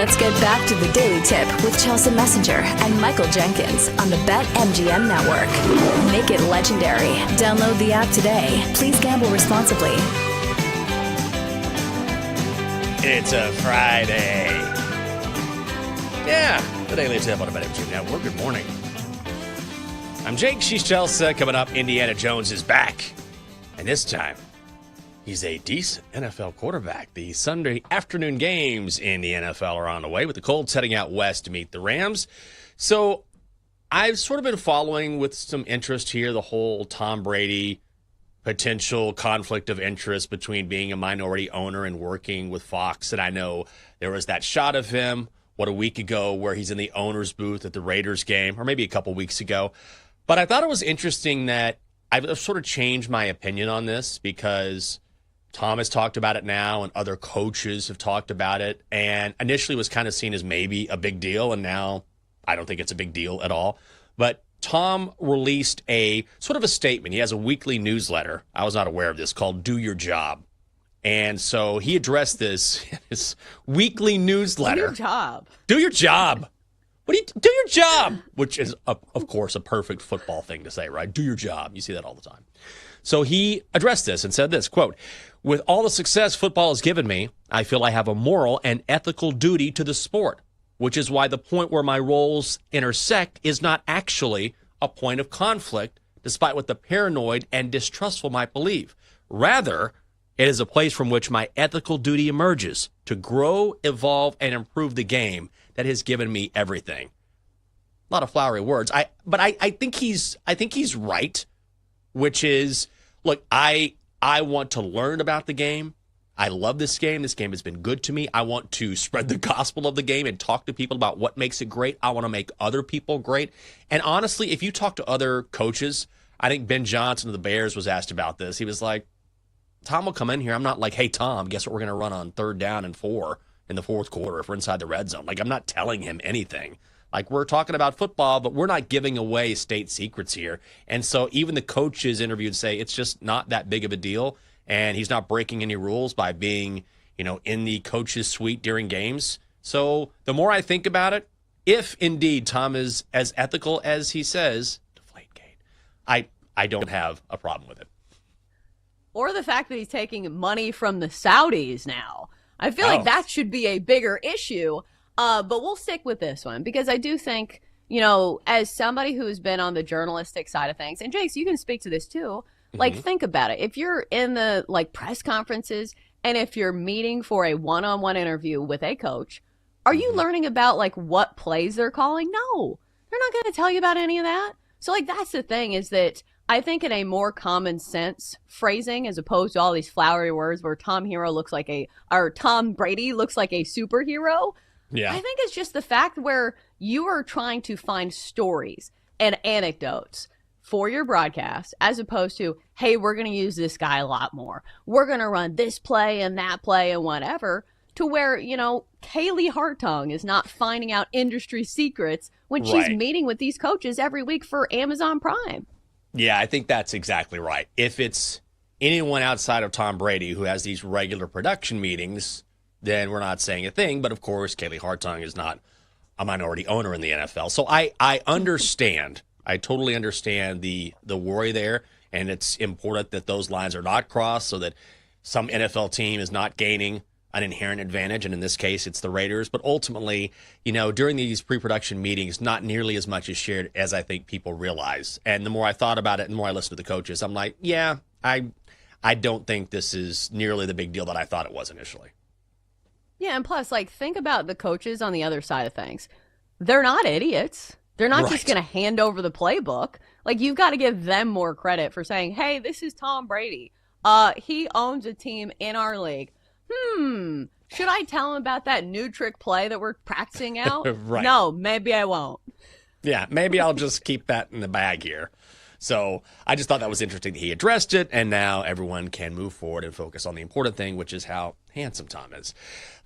Let's get back to the Daily Tip with Chelsea Messenger and Michael Jenkins on the BetMGM Network. Make it legendary. Download the app today. Please gamble responsibly. It's a Friday. Yeah, the Daily Tip on the BetMGM Network. Good morning. I'm Jake. She's Chelsea. Coming up, Indiana Jones is back. And this time, he's a decent NFL quarterback. The Sunday afternoon games in the NFL are on the way with the Colts heading out west to meet the Rams. So I've sort of been following with some interest here the whole Tom Brady potential conflict of interest between being a minority owner and working with Fox. And I know there was that shot of him, a week ago where he's in the owner's booth at the Raiders game, or maybe a couple weeks ago. But I thought it was interesting that I've sort of changed my opinion on this because Tom has talked about it now and other coaches have talked about it. And initially was kind of seen as maybe a big deal. And now I don't think it's a big deal at all. But Tom released a sort of a statement. He has a weekly newsletter. I was not aware of this, called Do Your Job. And so he addressed this in his weekly newsletter. Do your job. Do your job. Do your job, which is, of course, a perfect football thing to say, right? Do your job. You see that all the time. So he addressed this and said this, quote, "With all the success football has given me, I feel I have a moral and ethical duty to the sport, which is why the point where my roles intersect is not actually a point of conflict, despite what the paranoid and distrustful might believe. Rather, it is a place from which my ethical duty emerges to grow, evolve, and improve the game that has given me everything." A lot of flowery words. But I think he's right, which is, look, I want to learn about the game. I love this game. This game has been good to me. I want to spread the gospel of the game and talk to people about what makes it great. I want to make other people great. And honestly, if you talk to other coaches, I think Ben Johnson of the Bears was asked about this. He was like, Tom will come in here. I'm not like, hey, Tom, guess what we're going to run on 3rd down and 4 in the fourth quarter if we're inside the red zone. Like, I'm not telling him anything. Like, we're talking about football, but we're not giving away state secrets here. And so even the coaches interviewed say it's just not that big of a deal. And he's not breaking any rules by being, in the coach's suite during games. So the more I think about it, if indeed Tom is as ethical as he says, Deflategate, I don't have a problem with it. Or the fact that he's taking money from the Saudis now. I feel like that should be a bigger issue. But we'll stick with this one because I do think, as somebody who's been on the journalistic side of things, and Jakes, you can speak to this too. Like, think about it. If you're in the press conferences and if you're meeting for a one-on-one interview with a coach, are you learning about what plays they're calling? No, they're not going to tell you about any of that. So that's the thing is that I think in a more common sense phrasing, as opposed to all these flowery words where Tom Brady looks like a superhero. Yeah. I think it's just the fact where you are trying to find stories and anecdotes for your broadcast, as opposed to, hey, we're going to use this guy a lot more. We're going to run this play and that play and whatever, to where, Kaylee Hartung is not finding out industry secrets when she's meeting with these coaches every week for Amazon Prime. Yeah, I think that's exactly right. If it's anyone outside of Tom Brady who has these regular production meetings, then we're not saying a thing. But, of course, Kaylee Hartung is not a minority owner in the NFL. So I understand. I totally understand the worry there, and it's important that those lines are not crossed so that some NFL team is not gaining an inherent advantage, and in this case, it's the Raiders. But ultimately, during these pre-production meetings, not nearly as much is shared as I think people realize. And the more I thought about it and the more I listened to the coaches, I'm like, yeah, I don't think this is nearly the big deal that I thought it was initially. Yeah, and plus, think about the coaches on the other side of things. They're not idiots. They're not just going to hand over the playbook. You've got to give them more credit for saying, hey, this is Tom Brady. He owns a team in our league. Should I tell him about that new trick play that we're practicing out? Right. No, maybe I won't. Yeah, maybe I'll just keep that in the bag here. So I just thought that was interesting that he addressed it, and now everyone can move forward and focus on the important thing, which is how handsome Tom is.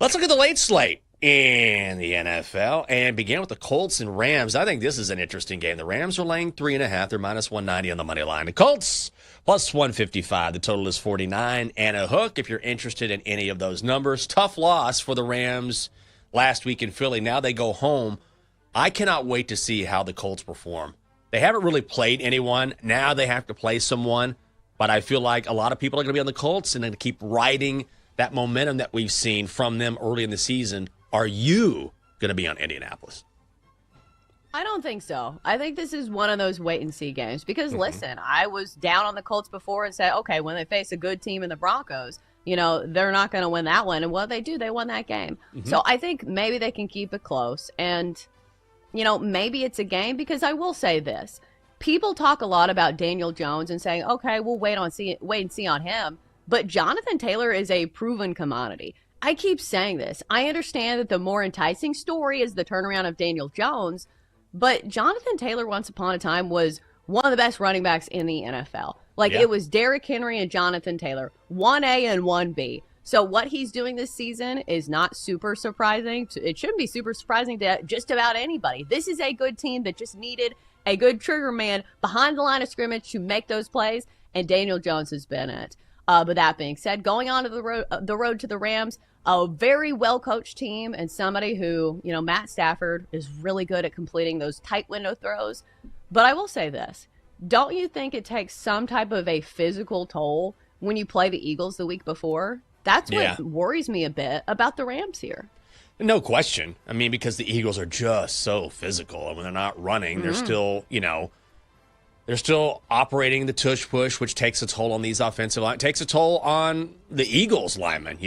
Let's look at the late slate in the NFL and begin with the Colts and Rams. I think this is an interesting game. The Rams are laying 3.5. They're minus 190 on the money line. The Colts plus 155. The total is 49 and a hook. If you're interested in any of those numbers, tough loss for the Rams last week in Philly. Now they go home. I cannot wait to see how the Colts perform. They haven't really played anyone. Now they have to play someone. But I feel like a lot of people are going to be on the Colts and then keep riding that momentum that we've seen from them early in the season. Are you going to be on Indianapolis? I don't think so. I think this is one of those wait-and-see games because, listen, I was down on the Colts before and said, okay, when they face a good team in the Broncos, they're not going to win that one. And what they do, they won that game. So I think maybe they can keep it close. And, maybe it's a game because I will say this. People talk a lot about Daniel Jones and saying, okay, we'll wait and see on him. But Jonathan Taylor is a proven commodity. I keep saying this. I understand that the more enticing story is the turnaround of Daniel Jones, but Jonathan Taylor once upon a time was one of the best running backs in the NFL. It was Derrick Henry and Jonathan Taylor, 1A and 1B. So what he's doing this season is not super surprising. It shouldn't be super surprising to just about anybody. This is a good team that just needed a good trigger man behind the line of scrimmage to make those plays, and Daniel Jones has been it. But that being said, going on to the road to the Rams, a very well-coached team and somebody who, Matt Stafford is really good at completing those tight window throws. But I will say this. Don't you think it takes some type of a physical toll when you play the Eagles the week before? That's what worries me a bit about the Rams here. No question. I mean, because the Eagles are just so physical. And when they're not running, they're still, they're still operating the tush push, which takes a toll on these offensive line. It takes a toll on the Eagles linemen,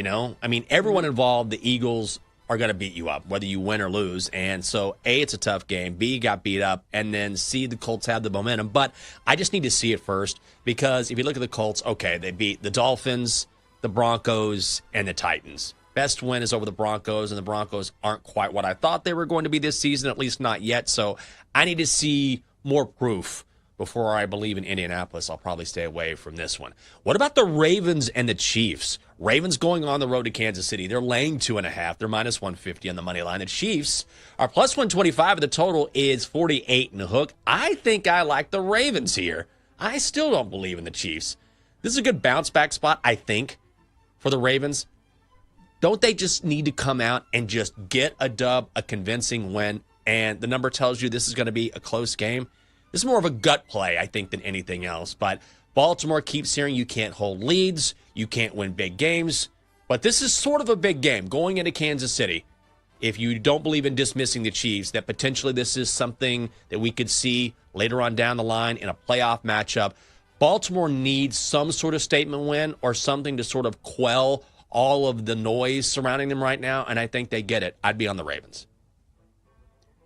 I mean, everyone involved, the Eagles are going to beat you up, whether you win or lose. And so, A, it's a tough game. B, got beat up. And then C, the Colts have the momentum. But I just need to see it first because if you look at the Colts, okay, they beat the Dolphins, the Broncos, and the Titans. Best win is over the Broncos, and the Broncos aren't quite what I thought they were going to be this season, at least not yet. So I need to see more proof before I believe in Indianapolis. I'll probably stay away from this one. What about the Ravens and the Chiefs? Ravens going on the road to Kansas City. They're laying 2.5. They're minus 150 on the money line. The Chiefs are plus 125, and the total is 48 in the hook. I think I like the Ravens here. I still don't believe in the Chiefs. This is a good bounce-back spot, I think, for the Ravens. Don't they just need to come out and just get a dub, a convincing win, and the number tells you this is going to be a close game? This is more of a gut play, I think, than anything else. But Baltimore keeps hearing you can't hold leads, you can't win big games. But this is sort of a big game going into Kansas City. If you don't believe in dismissing the Chiefs, that potentially this is something that we could see later on down the line in a playoff matchup. Baltimore needs some sort of statement win or something to sort of quell all of the noise surrounding them right now, and I think they get it. I'd be on the Ravens.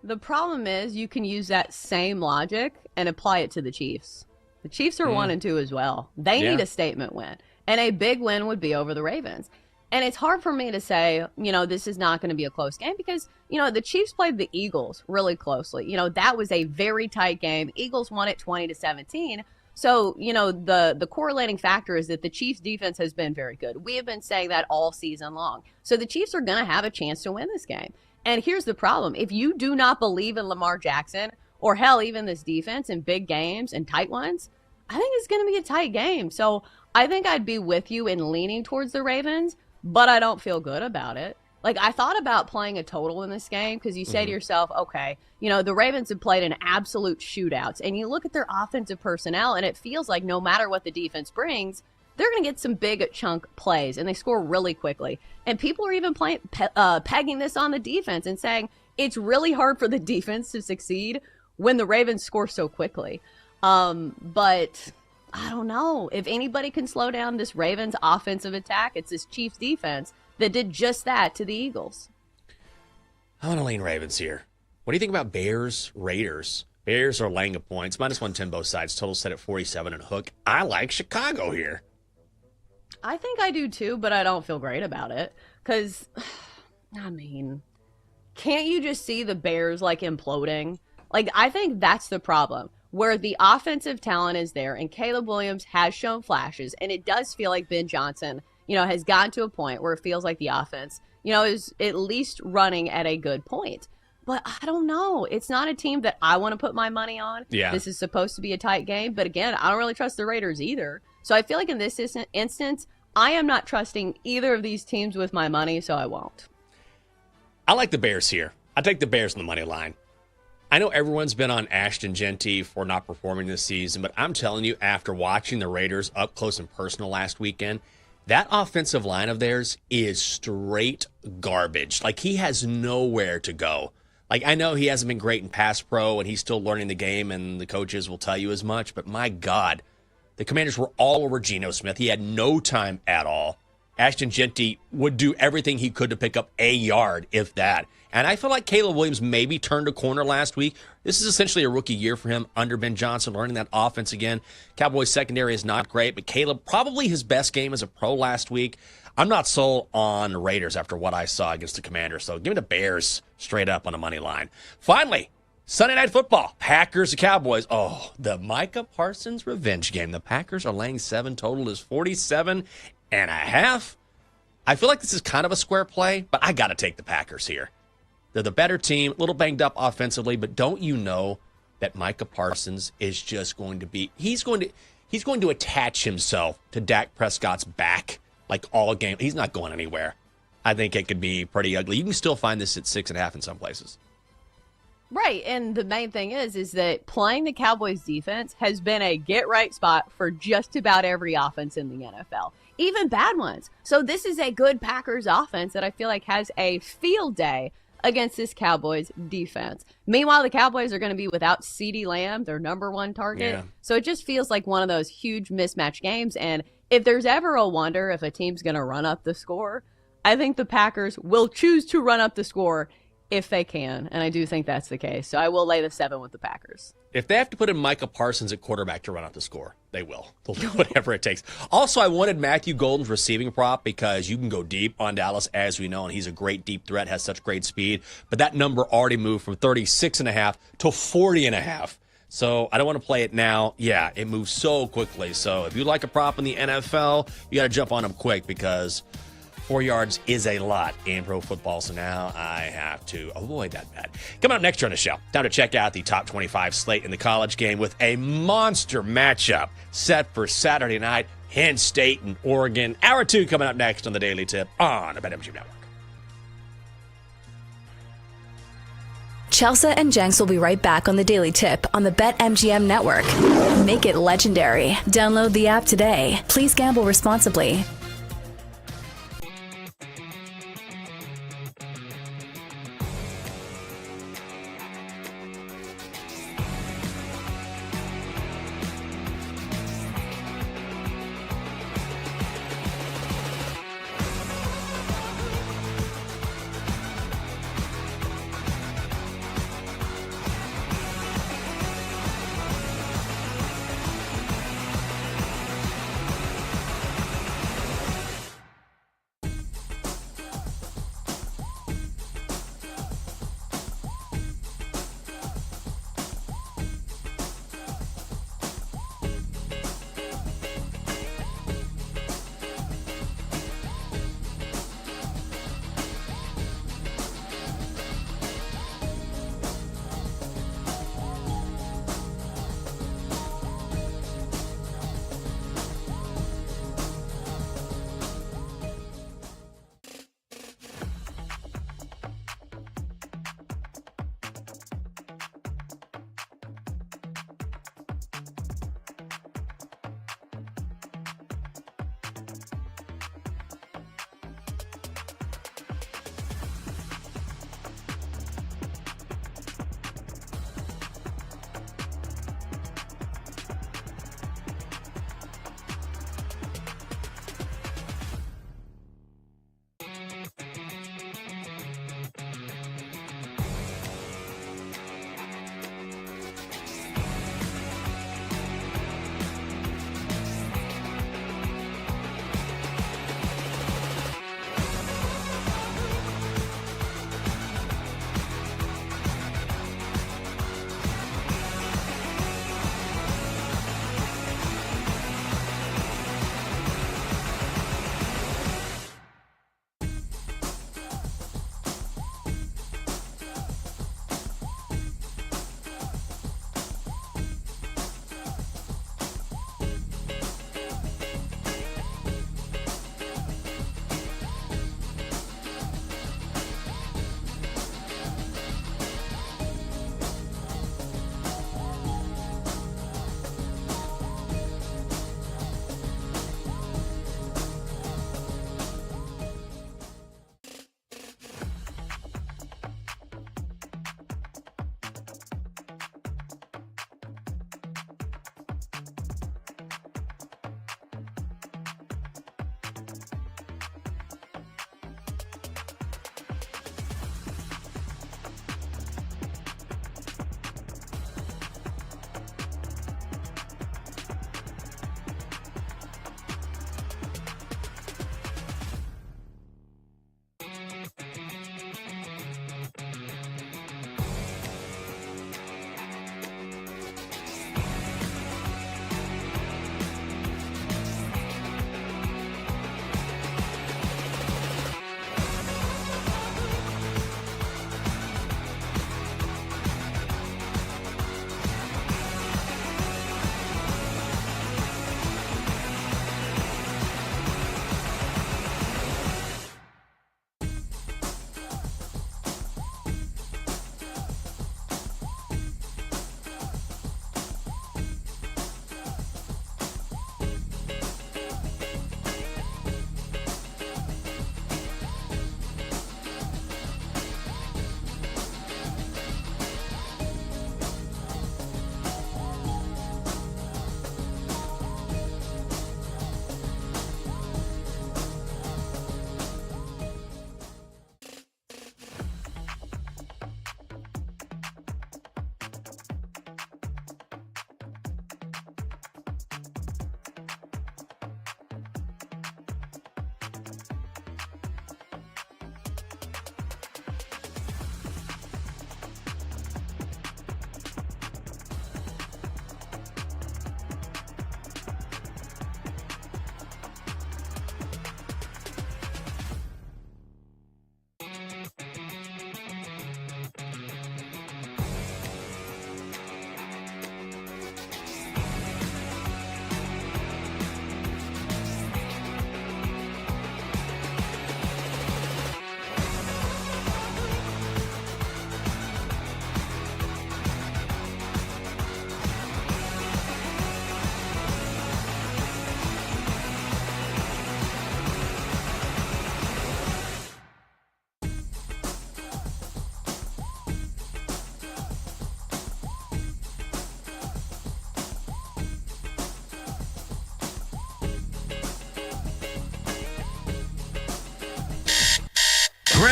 The problem is you can use that same logic and apply it to the Chiefs. The Chiefs are 1-2 as well. They need a statement win, and a big win would be over the Ravens. And it's hard for me to say, this is not going to be a close game because, the Chiefs played the Eagles really closely. That was a very tight game. Eagles won it 20-17. So, the correlating factor is that the Chiefs' defense has been very good. We have been saying that all season long. So the Chiefs are going to have a chance to win this game. And here's the problem. If you do not believe in Lamar Jackson, or hell, even this defense in big games and tight ones, I think it's going to be a tight game. So I think I'd be with you in leaning towards the Ravens, but I don't feel good about it. I thought about playing a total in this game because you say to yourself, okay, the Ravens have played in absolute shootouts. And you look at their offensive personnel, and it feels like no matter what the defense brings, they're going to get some big chunk plays, and they score really quickly. And people are even pegging this on the defense and saying it's really hard for the defense to succeed when the Ravens score so quickly. But I don't know. If anybody can slow down this Ravens offensive attack, it's this Chiefs defense that did just that to the Eagles. I want to lean Ravens here. What do you think about Bears, Raiders? Bears are laying of points, minus 110 both sides. Total set at 47 and a hook. I like Chicago here. I think I do too, but I don't feel great about it. Because, can't you just see the Bears imploding? I think that's the problem. Where the offensive talent is there, and Caleb Williams has shown flashes, and it does feel like Ben Johnson has gotten to a point where it feels like the offense, is at least running at a good point. But I don't know. It's not a team that I want to put my money on. Yeah. This is supposed to be a tight game. But again, I don't really trust the Raiders either. So I feel like in this instance, I am not trusting either of these teams with my money, so I won't. I like the Bears here. I take the Bears on the money line. I know everyone's been on Ashton Genty for not performing this season, but I'm telling you, after watching the Raiders up close and personal last weekend, that offensive line of theirs is straight garbage. Like, he has nowhere to go. Like, I know he hasn't been great in pass pro, and he's still learning the game, and the coaches will tell you as much, but my God, the Commanders were all over Geno Smith. He had no time at all. Ashton Genty would do everything he could to pick up a yard, if that. And I feel like Caleb Williams maybe turned a corner last week. This is essentially a rookie year for him under Ben Johnson, learning that offense again. Cowboys secondary is not great, but Caleb, probably his best game as a pro last week. I'm not sold on the Raiders after what I saw against the Commanders, so give me the Bears straight up on the money line. Finally, Sunday Night Football, Packers and Cowboys. Oh, the Micah Parsons revenge game. The Packers are laying 7. Total is 47.5. I feel like this is kind of a square play, but I got to take the Packers here. They're the better team, a little banged up offensively, but don't you know that Micah Parsons is just going to be, he's going to attach himself to Dak Prescott's back like all game. He's not going anywhere. I think it could be pretty ugly. You can still find this at 6.5 in some places. Right, and the main thing is that playing the Cowboys defense has been a get-right spot for just about every offense in the NFL, even bad ones. So this is a good Packers offense that I feel like has a field day against this Cowboys defense. Meanwhile, the Cowboys are going to be without CeeDee Lamb, their number one target. Yeah. So it just feels like one of those huge mismatch games. And if there's ever a wonder if a team's going to run up the score, I think the Packers will choose to run up the score if they can. And I do think that's the case. So I will lay the 7 with the Packers. If they have to put in Micah Parsons at quarterback to run out the score, they will. They'll do whatever it takes. Also, I wanted Matthew Golden's receiving prop because you can go deep on Dallas, as we know, and he's a great deep threat, has such great speed. But that number already moved from 36.5 to 40.5. So I don't want to play it now. Yeah, it moves so quickly. So if you like a prop in the NFL, you got to jump on them quick because 4 yards is a lot in pro football, so now I have to avoid that bet. Coming up next on the show, time to check out the top 25 slate in the college game with a monster matchup set for Saturday night, Penn State and Oregon. Hour 2 coming up next on the Daily Tip on the BetMGM Network. Chelsea and Jenks will be right back on the Daily Tip on the BetMGM Network. Make it legendary. Download the app today. Please gamble responsibly.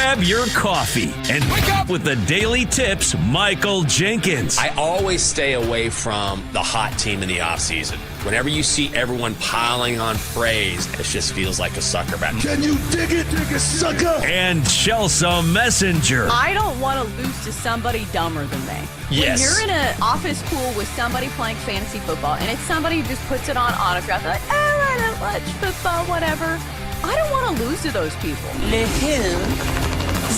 Grab your coffee and wake up with the Daily Tips, Michael Jenkins. I always stay away from the hot team in the offseason. Whenever you see everyone piling on praise, it just feels like a sucker battle. Can you dig it, sucker? And Chelsea Messenger. I don't want to lose to somebody dumber than me. Yes. When you're in an office pool with somebody playing fantasy football and it's somebody who just puts it on autograph, like, I don't watch football, whatever. I don't want to lose to those people. The who?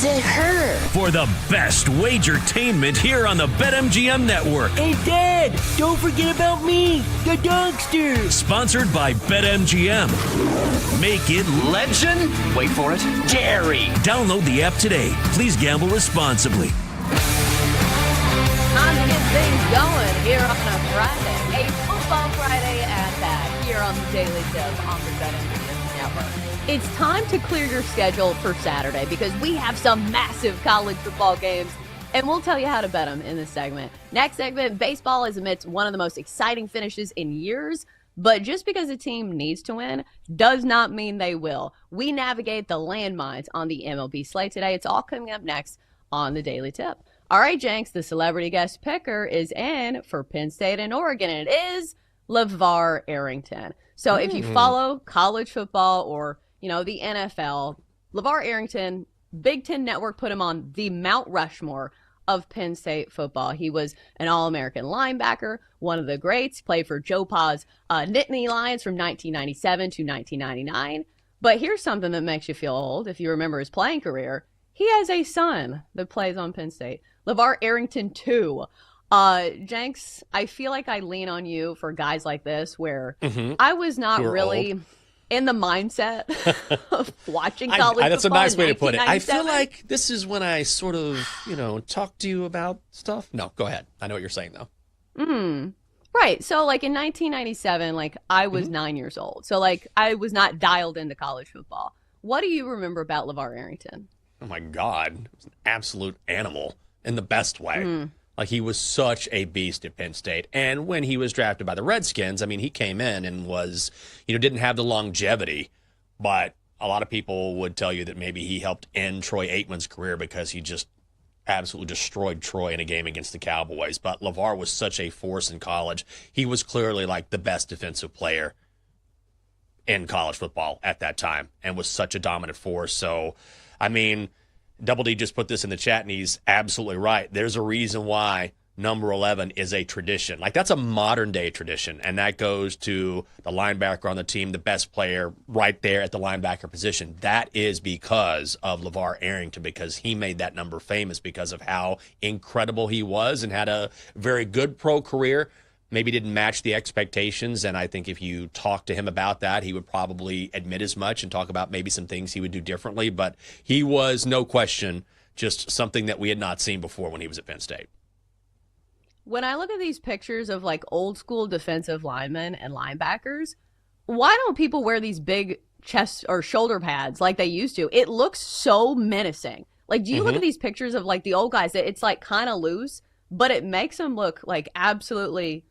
The her. For the best wagertainment here on the BetMGM Network. Hey, Dad, don't forget about me, the dogster. Sponsored by BetMGM. Make it Legend? Wait for it. Dairy. Download the app today. Please gamble responsibly. Time to get things going here on a Friday, a football Friday at that, here on the Daily Tip on the BetMGM Network. It's time to clear your schedule for Saturday because we have some massive college football games, and we'll tell you how to bet them in this segment. Next segment, baseball is amidst one of the most exciting finishes in years, but just because a team needs to win does not mean they will. We navigate the landmines on the MLB slate today. It's all coming up next on the Daily Tip. All right, Jenks, the celebrity guest picker is in for Penn State and Oregon, and it is LeVar Arrington. So if you follow college football or the NFL, LeVar Arrington, Big Ten Network put him on the Mount Rushmore of Penn State football. He was an All-American linebacker, one of the greats, played for Joe Pa's Nittany Lions from 1997 to 1999. But here's something that makes you feel old. If you remember his playing career, he has a son that plays on Penn State. LeVar Arrington, too. Jenks, I feel like I lean on you for guys like this where I was not really old. In the mindset of watching college football. That's a nice way to put it. I feel like this is when I sort of, talk to you about stuff. No, go ahead. I know what you're saying, though. Right. So, in 1997, I was 9 years old. So, I was not dialed into college football. What do you remember about LeVar Arrington? Oh, my God. He was an absolute animal in the best way. He was such a beast at Penn State. And when he was drafted by the Redskins, he came in and was, didn't have the longevity. But a lot of people would tell you that maybe he helped end Troy Aikman's career because he just absolutely destroyed Troy in a game against the Cowboys. But LeVar was such a force in college. He was clearly the best defensive player in college football at that time and was such a dominant force. So, Double D just put this in the chat, and he's absolutely right. There's a reason why number 11 is a tradition. That's a modern-day tradition, and that goes to the linebacker on the team, the best player right there at the linebacker position. That is because of LeVar Arrington, because he made that number famous because of how incredible he was and had a very good pro career. Maybe didn't match the expectations, and I think if you talk to him about that, he would probably admit as much and talk about maybe some things he would do differently. But he was, no question, just something that we had not seen before when he was at Penn State. When I look at these pictures of old school defensive linemen and linebackers, why don't people wear these big chest or shoulder pads like they used to? It looks so menacing. Do you look at these pictures of the old guys that it's kind of loose, but it makes them look absolutely,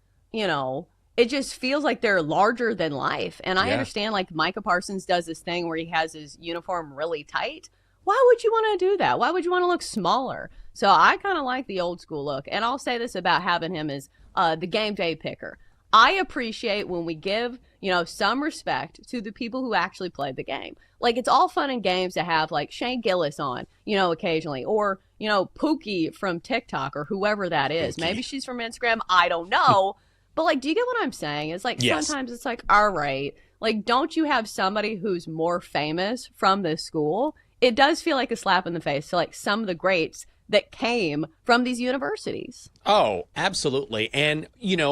it just feels like they're larger than life. And I understand Micah Parsons does this thing where he has his uniform really tight. Why would you want to do that? Why would you want to look smaller? So I kind of like the old school look. And I'll say this about having him as the game day picker. I appreciate when we give, some respect to the people who actually played the game. It's all fun and games to have Shane Gillis on, occasionally, or, Pookie from TikTok or whoever that is. Pookie. Maybe she's from Instagram. I don't know. But do you get what I'm saying? It's yes. Sometimes it's all right. Don't you have somebody who's more famous from this school? It does feel like a slap in the face to some of the greats that came from these universities. Oh, absolutely. And,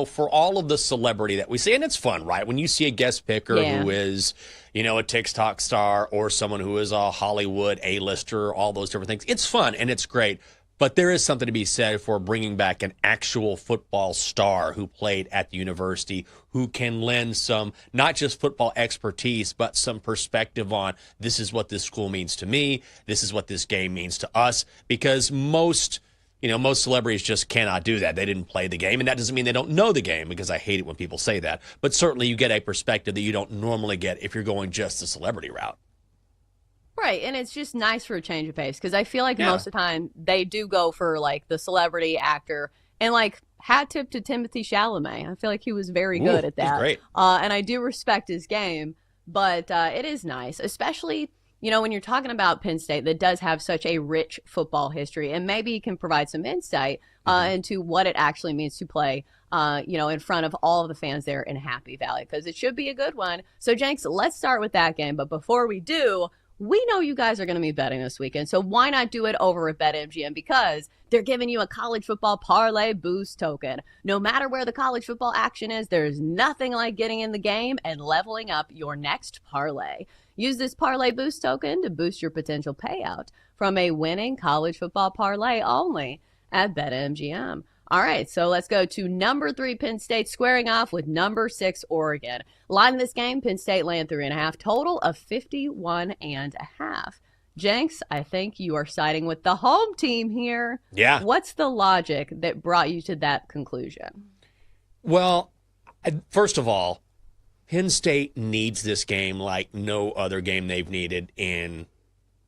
for all of the celebrity that we see, and it's fun, right? When you see a guest picker who is, a TikTok star or someone who is a Hollywood A-lister, all those different things, it's fun and it's great. But there is something to be said for bringing back an actual football star who played at the university, who can lend some, not just football expertise, but some perspective on this is what this school means to me, this is what this game means to us, because most celebrities just cannot do that. They didn't play the game, and that doesn't mean they don't know the game, because I hate it when people say that. But certainly you get a perspective that you don't normally get if you're going just the celebrity route. Right, and it's just nice for a change of pace because I feel like most of the time they do go for like the celebrity actor, and like hat tip to Timothy Chalamet. I feel like he was very good at that. He's great. And I do respect his game, but it is nice, especially when you're talking about Penn State that does have such a rich football history, and maybe he can provide some insight into what it actually means to play in front of all of the fans there in Happy Valley, because it should be a good one. So Jenks, let's start with that game, but before we do, we know you guys are going to be betting this weekend, so why not do it over at BetMGM? Because they're giving you a college football parlay boost token. No matter where the college football action is, there's nothing like getting in the game and leveling up your next parlay. Use this parlay boost token to boost your potential payout from a winning college football parlay only at BetMGM. All right, so let's go to number 3, Penn State, squaring off with number 6, Oregon. Line of this game, Penn State laying 3.5, total of 51.5. Jenks, I think you are siding with the home team here. Yeah. What's the logic that brought you to that conclusion? Well, first of all, Penn State needs this game like no other game they've needed in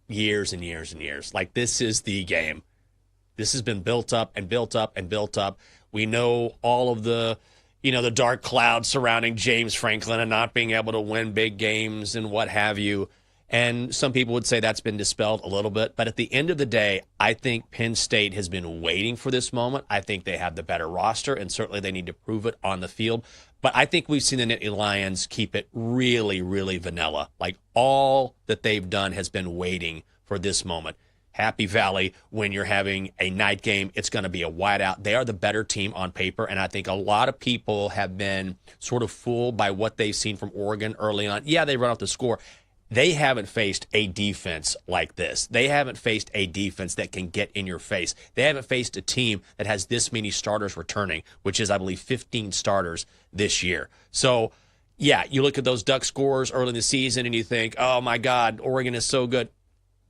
years and years and years. Like, this is the game. This has been built up and built up and built up. We know all of the dark clouds surrounding James Franklin and not being able to win big games and what have you. And some people would say that's been dispelled a little bit. But at the end of the day, I think Penn State has been waiting for this moment. I think they have the better roster, and certainly they need to prove it on the field. But I think we've seen the Nittany Lions keep it really, really vanilla. Like, all that they've done has been waiting for this moment. Happy Valley, when you're having a night game, it's going to be a whiteout. They are the better team on paper, and I think a lot of people have been sort of fooled by what they've seen from Oregon early on. Yeah, they run off the score. They haven't faced a defense like this. They haven't faced a defense that can get in your face. They haven't faced a team that has this many starters returning, which is, I believe, 15 starters this year. So, yeah, you look at those Duck scores early in the season and you think, oh, my God, Oregon is so good.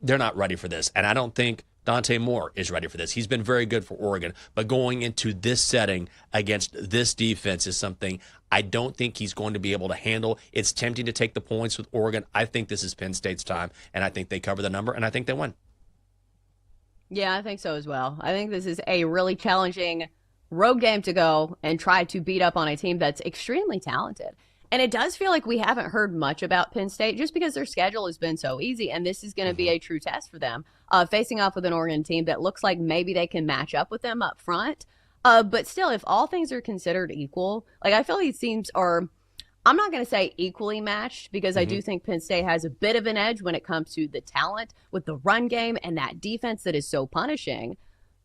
They're not ready for this. And I don't think Dante Moore is ready for this. He's been very good for Oregon. But going into this setting against this defense is something I don't think he's going to be able to handle. It's tempting to take the points with Oregon. I think this is Penn State's time, and I think they cover the number, and I think they win. Yeah, I think so as well. I think this is a really challenging road game to go and try to beat up on a team that's extremely talented. And it does feel like we haven't heard much about Penn State just because their schedule has been so easy, and this is going to be a true test for them, facing off with an Oregon team that looks like maybe they can match up with them up front. But still, if all things are considered equal, like I feel these teams are, I'm not going to say equally matched because I do think Penn State has a bit of an edge when it comes to the talent with the run game and that defense that is so punishing.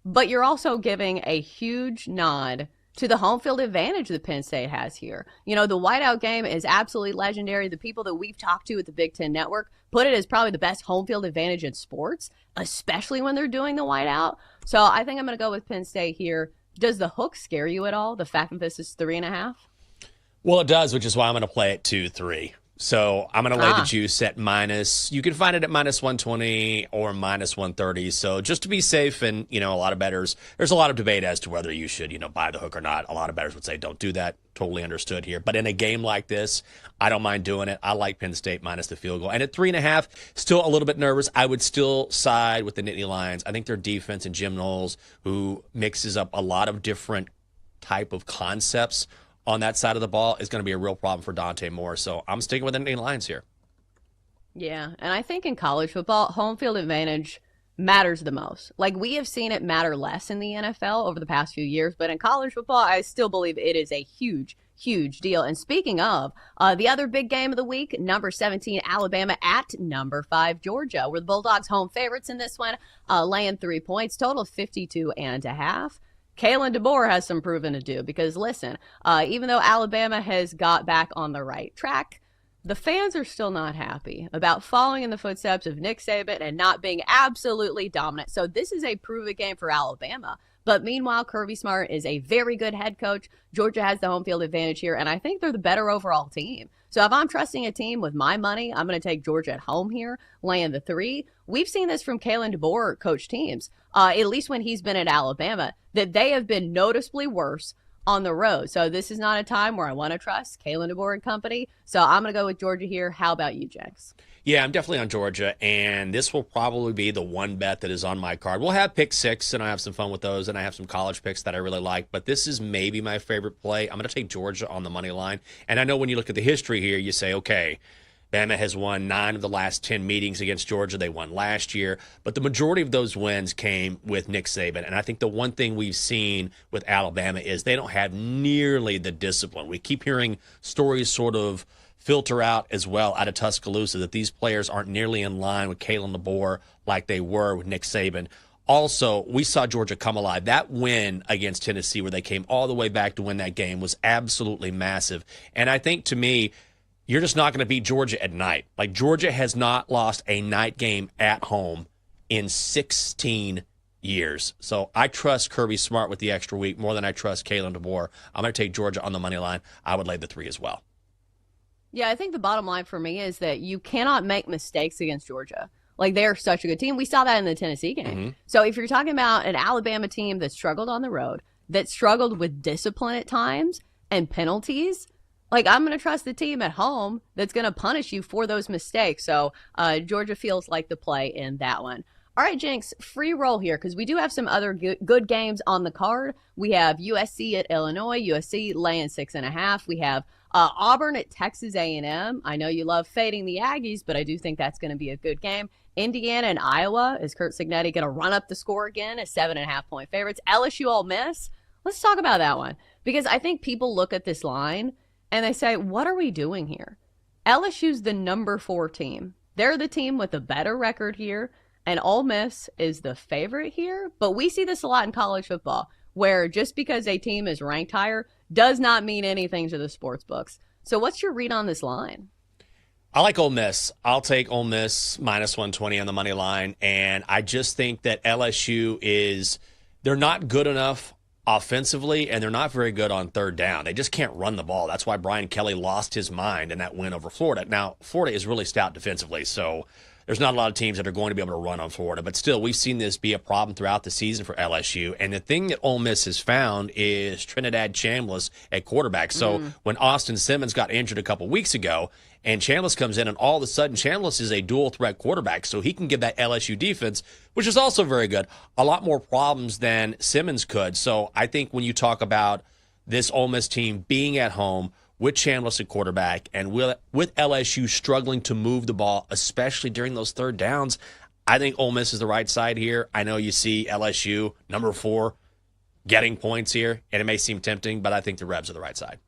But you're also giving a huge nod to the home field advantage that Penn State has here. The whiteout game is absolutely legendary. The people that we've talked to at the Big Ten Network put it as probably the best home field advantage in sports, especially when they're doing the whiteout. So I think I'm going to go with Penn State here. Does the hook scare you at all, the fact that this is 3.5? Well, it does, which is why I'm going to play it 2-3. So I'm going to lay the juice at minus. You can find it at minus 120 or minus 130. So just to be safe, and, a lot of bettors, there's a lot of debate as to whether you should, buy the hook or not. A lot of bettors would say don't do that. Totally understood here. But in a game like this, I don't mind doing it. I like Penn State minus the field goal. And at 3.5, still a little bit nervous. I would still side with the Nittany Lions. I think their defense and Jim Knowles, who mixes up a lot of different type of concepts on that side of the ball, is going to be a real problem for Dante Moore. So I'm sticking with the Nittany Lions here. Yeah, and I think in college football, home field advantage matters the most. Like, we have seen it matter less in the NFL over the past few years, but in college football, I still believe it is a huge, huge deal. And speaking of, the other big game of the week, number 17 Alabama at number 5 Georgia, where the Bulldogs home favorites in this one, laying 3 points, total 52.5. Kalen DeBoer has some proving to do because, listen, even though Alabama has got back on the right track, the fans are still not happy about following in the footsteps of Nick Saban and not being absolutely dominant. So this is a prove-it game for Alabama. But meanwhile, Kirby Smart is a very good head coach. Georgia has the home field advantage here, and I think they're the better overall team. So if I'm trusting a team with my money, I'm going to take Georgia at home here, laying the 3. We've seen this from Kalen DeBoer coach teams, at least when he's been at Alabama, that they have been noticeably worse on the road. So this is not a time where I want to trust Kalen DeBoer and company. So I'm going to go with Georgia here. How about you, Jenks? Yeah, I'm definitely on Georgia, and this will probably be the one bet that is on my card. We'll have pick six, and I have some fun with those, and I have some college picks that I really like, but this is maybe my favorite play. I'm going to take Georgia on the money line, and I know when you look at the history here, you say, okay, Bama has won 9 of the last 10 meetings against Georgia. They won last year, but the majority of those wins came with Nick Saban, and I think the one thing we've seen with Alabama is they don't have nearly the discipline. We keep hearing stories sort of filter out as well out of Tuscaloosa that these players aren't nearly in line with Kalen DeBoer like they were with Nick Saban. Also, we saw Georgia come alive. That win against Tennessee where they came all the way back to win that game was absolutely massive. And I think, to me, you're just not going to beat Georgia at night. Like, Georgia has not lost a night game at home in 16 years. So I trust Kirby Smart with the extra week more than I trust Kalen DeBoer. I'm going to take Georgia on the money line. I would lay the 3 as well. Yeah, I think the bottom line for me is that you cannot make mistakes against Georgia. Like, they're such a good team. We saw that in the Tennessee game. Mm-hmm. So if you're talking about an Alabama team that struggled on the road, that struggled with discipline at times and penalties, like, I'm going to trust the team at home that's going to punish you for those mistakes. So Georgia feels like the play in that one. All right, Jenks, free roll here because we do have some other good games on the card. We have USC at Illinois, USC laying 6.5. We have Auburn at Texas A&M. I know you love fading the Aggies, but I do think that's going to be a good game. Indiana and Iowa. Is Kurt Cignetti going to run up the score again as 7.5-point favorites? LSU Ole Miss. Let's talk about that one because I think people look at this line and they say, what are we doing here? LSU's the number 4 team. They're the team with a better record here, and Ole Miss is the favorite here. But we see this a lot in college football, where just because a team is ranked higher does not mean anything to the sports books. So what's your read on this line? I like Ole Miss. I'll take Ole Miss minus 120 on the money line, and I just think that LSU they're not good enough offensively, and they're not very good on third down. They just can't run the ball. That's why Brian Kelly lost his mind in that win over Florida. Now, Florida is really stout defensively, so there's not a lot of teams that are going to be able to run on Florida. But still, we've seen this be a problem throughout the season for LSU. And the thing that Ole Miss has found is Trinidad Chambliss at quarterback. So when Austin Simmons got injured a couple weeks ago, and Chambliss comes in, and all of a sudden Chambliss is a dual-threat quarterback, so he can give that LSU defense, which is also very good, a lot more problems than Simmons could. So I think when you talk about this Ole Miss team being at home with Chambliss at quarterback and with LSU struggling to move the ball, especially during those third downs, I think Ole Miss is the right side here. I know you see LSU, number 4, getting points here, and it may seem tempting, but I think the Rebs are the right side.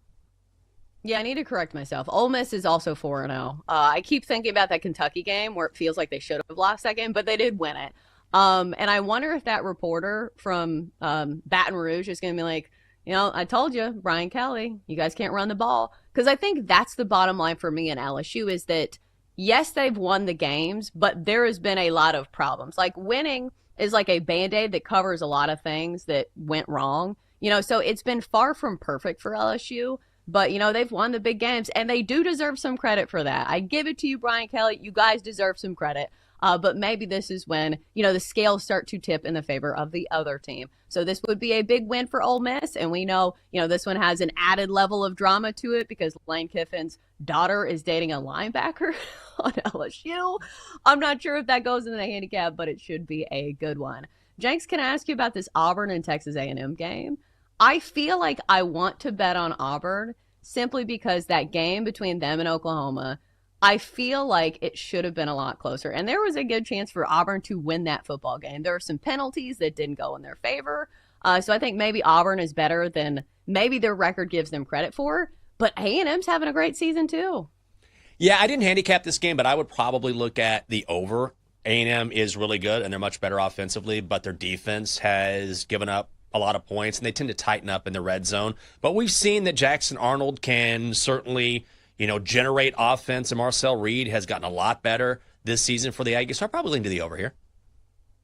Yeah, I need to correct myself. Ole Miss is also 4-0. I keep thinking about that Kentucky game where it feels like they should have lost that game, but they did win it. And I wonder if that reporter from Baton Rouge is going to be like, I told you, Brian Kelly, you guys can't run the ball. Because I think that's the bottom line for me in LSU is that, yes, they've won the games, but there has been a lot of problems. Like, winning is like a Band-Aid that covers a lot of things that went wrong. So it's been far from perfect for LSU. But, they've won the big games, and they do deserve some credit for that. I give it to you, Brian Kelly. You guys deserve some credit. But maybe this is when, the scales start to tip in the favor of the other team. So this would be a big win for Ole Miss. And we know, this one has an added level of drama to it because Lane Kiffin's daughter is dating a linebacker on LSU. I'm not sure if that goes in the handicap, but it should be a good one. Jenks, can I ask you about this Auburn and Texas A&M game? I feel like I want to bet on Auburn simply because that game between them and Oklahoma, I feel like it should have been a lot closer. And there was a good chance for Auburn to win that football game. There were some penalties that didn't go in their favor. So I think maybe Auburn is better than maybe their record gives them credit for. But A&M's having a great season too. Yeah, I didn't handicap this game, but I would probably look at the over. A&M is really good, and they're much better offensively, but their defense has given up a lot of points, and they tend to tighten up in the red zone. But we've seen that Jackson Arnold can certainly, generate offense, and Marcel Reed has gotten a lot better this season for the Aggies, so I'll probably lean to the over here.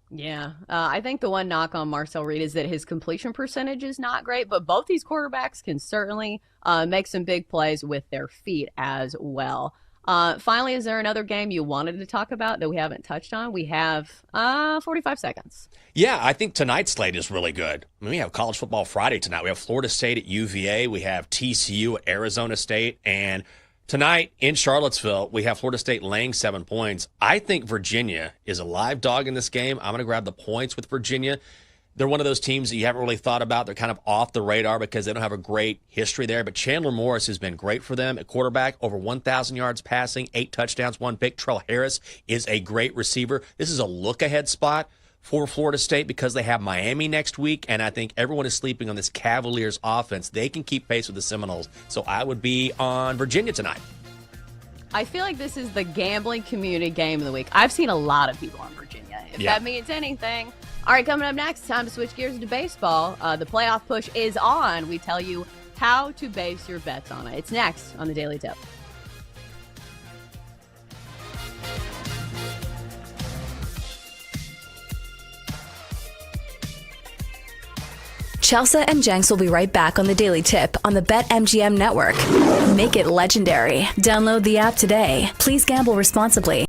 Yeah, I think the one knock on Marcel Reed is that his completion percentage is not great, but both these quarterbacks can certainly make some big plays with their feet as well. Finally, is there another game you wanted to talk about that we haven't touched on? We have 45 seconds. Yeah, I think tonight's slate is really good. I mean, we have college football Friday tonight. We have Florida State at UVA. We have TCU at Arizona State. And tonight in Charlottesville, we have Florida State laying 7 points. I think Virginia is a live dog in this game. I'm going to grab the points with Virginia. They're one of those teams that you haven't really thought about. They're kind of off the radar because they don't have a great history there. But Chandler Morris has been great for them at quarterback, over 1,000 yards passing, 8 touchdowns, 1 pick. Trell Harris is a great receiver. This is a look-ahead spot for Florida State because they have Miami next week, and I think everyone is sleeping on this Cavaliers offense. They can keep pace with the Seminoles. So I would be on Virginia tonight. I feel like this is the gambling community game of the week. I've seen a lot of people on Virginia, if that means anything. All right, coming up next, time to switch gears to baseball. The playoff push is on. We tell you how to base your bets on it. It's next on the Daily Tip. Chelsea and Jenks will be right back on the Daily Tip on the BetMGM network. Make it legendary. Download the app today. Please gamble responsibly.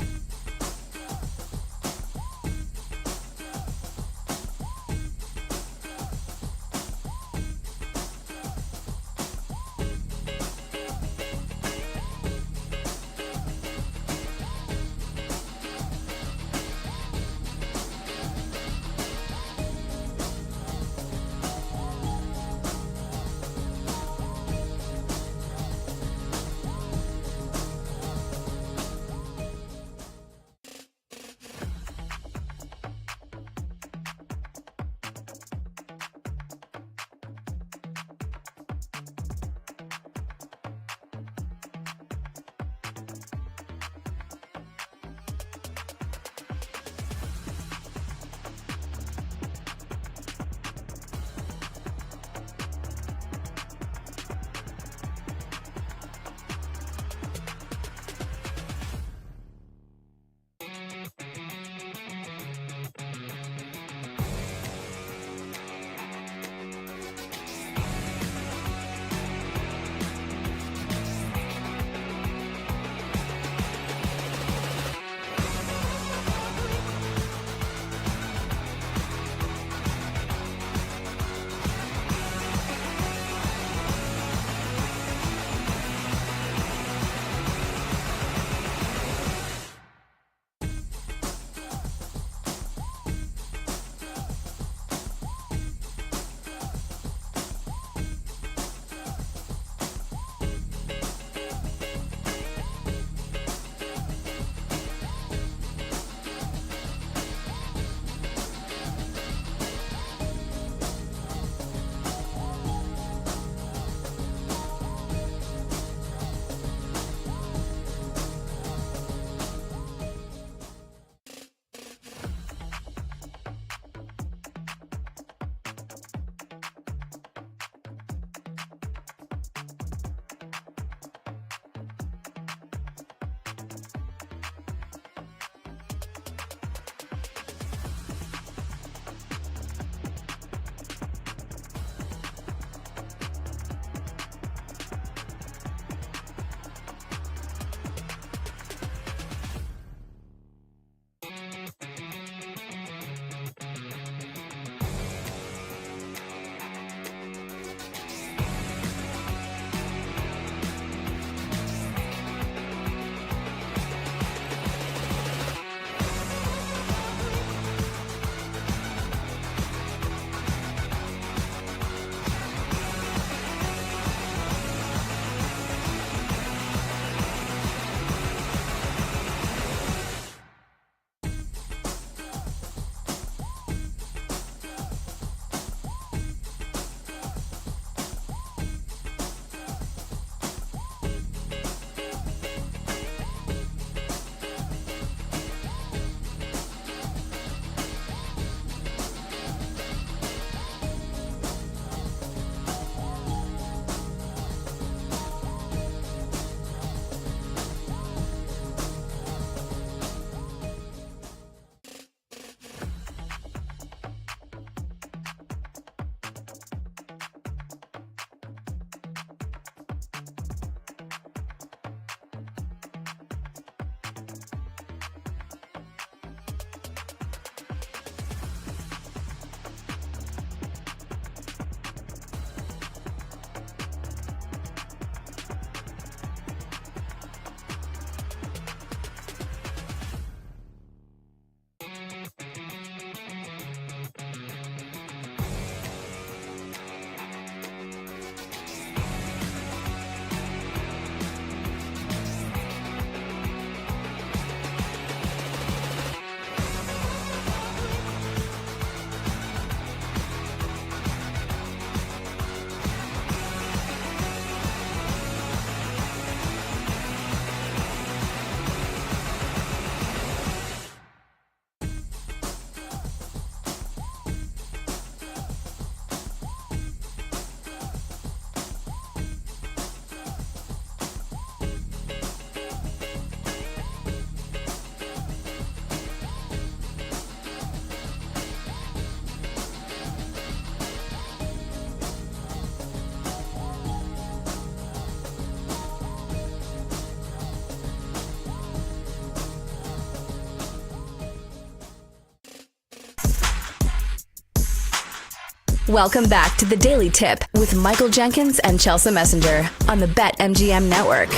Welcome back to the Daily Tip with Michael Jenkins and Chelsea Messenger on the BetMGM Network.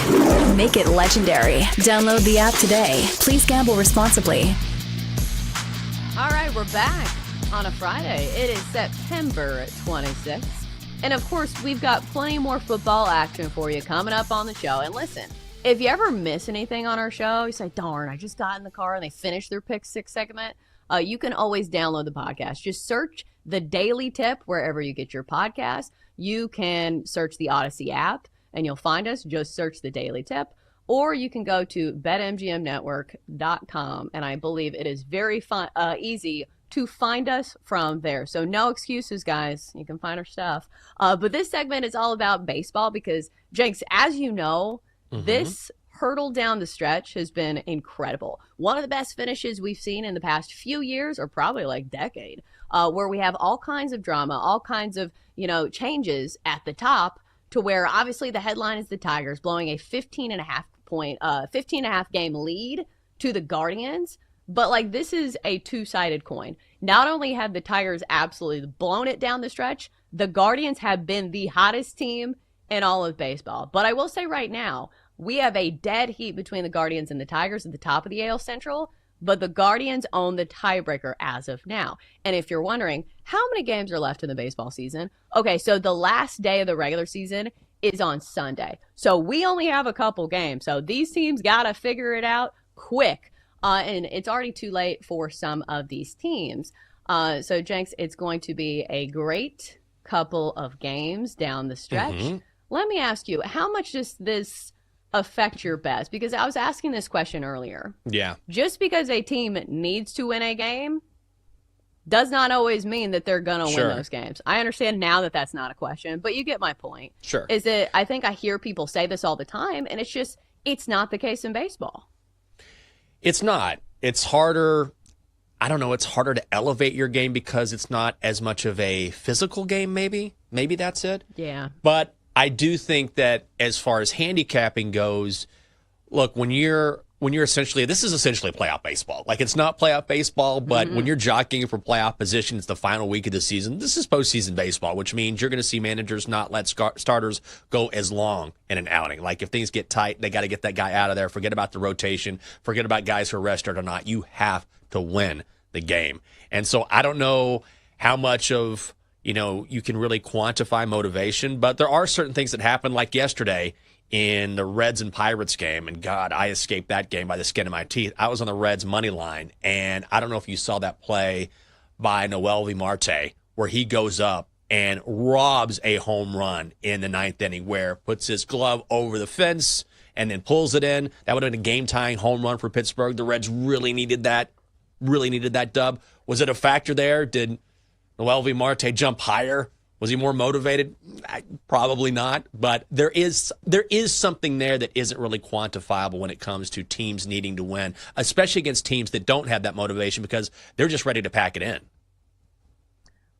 Make it legendary. Download the app today. Please gamble responsibly. All right, we're back on a Friday. It is September 26th. And of course, we've got plenty more football action for you coming up on the show. And listen, if you ever miss anything on our show, you say, darn, I just got in the car and they finished their Pick Six segment. You can always download the podcast. Just search the Daily Tip wherever you get your podcast. You can search the Odyssey app and you'll find us. Just search the Daily Tip. Or you can go to betmgmnetwork.com, and I believe it is very easy to find us from there. So no excuses, guys. You can find our stuff. But this segment is all about baseball because, Jenks, as you know, this hurdle down the stretch has been incredible. One of the best finishes we've seen in the past few years, or probably like decade, where we have all kinds of drama, all kinds of, changes at the top to where obviously the headline is the Tigers blowing a 15.5 game lead to the Guardians. But like, this is a two-sided coin. Not only have the Tigers absolutely blown it down the stretch, the Guardians have been the hottest team in all of baseball. But I will say right now, we have a dead heat between the Guardians and the Tigers at the top of the AL Central, but the Guardians own the tiebreaker as of now. And if you're wondering, how many games are left in the baseball season? Okay, so the last day of the regular season is on Sunday. So we only have a couple games. So these teams got to figure it out quick. And it's already too late for some of these teams. So, Jenks, it's going to be a great couple of games down the stretch. Let me ask you, how much does this affect your bets? Because I was asking this question earlier. Yeah. Just because a team needs to win a game does not always mean that they're going to win those games. I understand now that that's not a question, but you get my point. Sure. I think I hear people say this all the time, and it's not the case in baseball. It's not. It's harder. I don't know. It's harder to elevate your game because it's not as much of a physical game, maybe. Maybe that's it. Yeah. But I do think that as far as handicapping goes, look, when you're essentially, this is essentially playoff baseball. Like, it's not playoff baseball, but when you're jockeying for playoff position, it's the final week of the season. This is postseason baseball, which means you're going to see managers not let starters go as long in an outing. Like, if things get tight, they got to get that guy out of there. Forget about the rotation. Forget about guys who are rested or not. You have to win the game. And so I don't know how much of, you can really quantify motivation, but there are certain things that happen, like yesterday in the Reds and Pirates game, and God, I escaped that game by the skin of my teeth. I was on the Reds money line, and I don't know if you saw that play by Noelvi Marte where he goes up and robs a home run in the ninth inning, where puts his glove over the fence and then pulls it in. That would have been a game-tying home run for Pittsburgh. The Reds really needed that dub. Was it a factor there? Did Noelvi Marte jump higher? Was he more motivated? Probably not. But there is something there that isn't really quantifiable when it comes to teams needing to win, especially against teams that don't have that motivation because they're just ready to pack it in.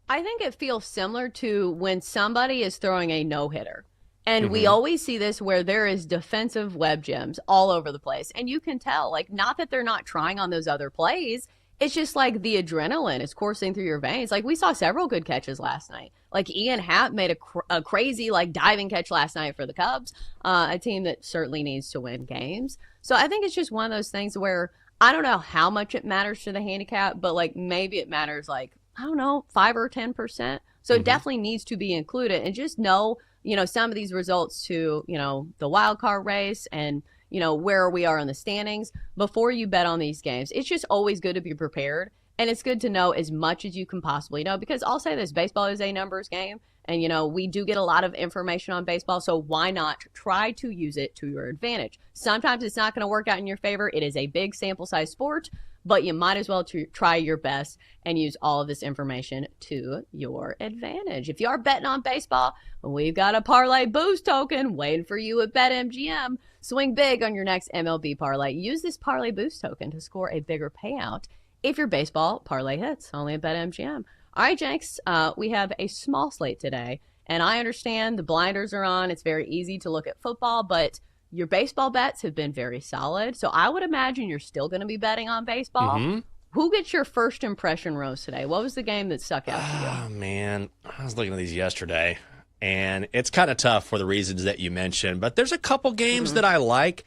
I think it feels similar to when somebody is throwing a no-hitter. And we always see this where there is defensive web gems all over the place. And you can tell, like, not that they're not trying on those other plays. It's just like the adrenaline is coursing through your veins. Like, we saw several good catches last night. Like, Ian Happ made a crazy, like, diving catch last night for the Cubs, a team that certainly needs to win games. So I think it's just one of those things where I don't know how much it matters to the handicap, but, like, maybe it matters, like, I don't know, 5 or 10%. So it definitely needs to be included. And just know, some of these results to, the wild card race and, where we are in the standings before you bet on these games. It's just always good to be prepared. And it's good to know as much as you can possibly know, because I'll say this, baseball is a numbers game. And, we do get a lot of information on baseball. So why not try to use it to your advantage? Sometimes it's not going to work out in your favor. It is a big sample size sport, but you might as well try your best and use all of this information to your advantage. If you are betting on baseball, we've got a parlay boost token waiting for you at BetMGM. Swing big on your next MLB parlay. Use this parlay boost token to score a bigger payout if your baseball parlay hits, only at BetMGM. All right, Jenks, we have a small slate today, and I understand the blinders are on. It's very easy to look at football, but your baseball bets have been very solid. So I would imagine you're still going to be betting on baseball. Who gets your first impression rose today? What was the game that stuck out to you? Oh, man. I was looking at these yesterday, and it's kind of tough for the reasons that you mentioned, but there's a couple games that I like.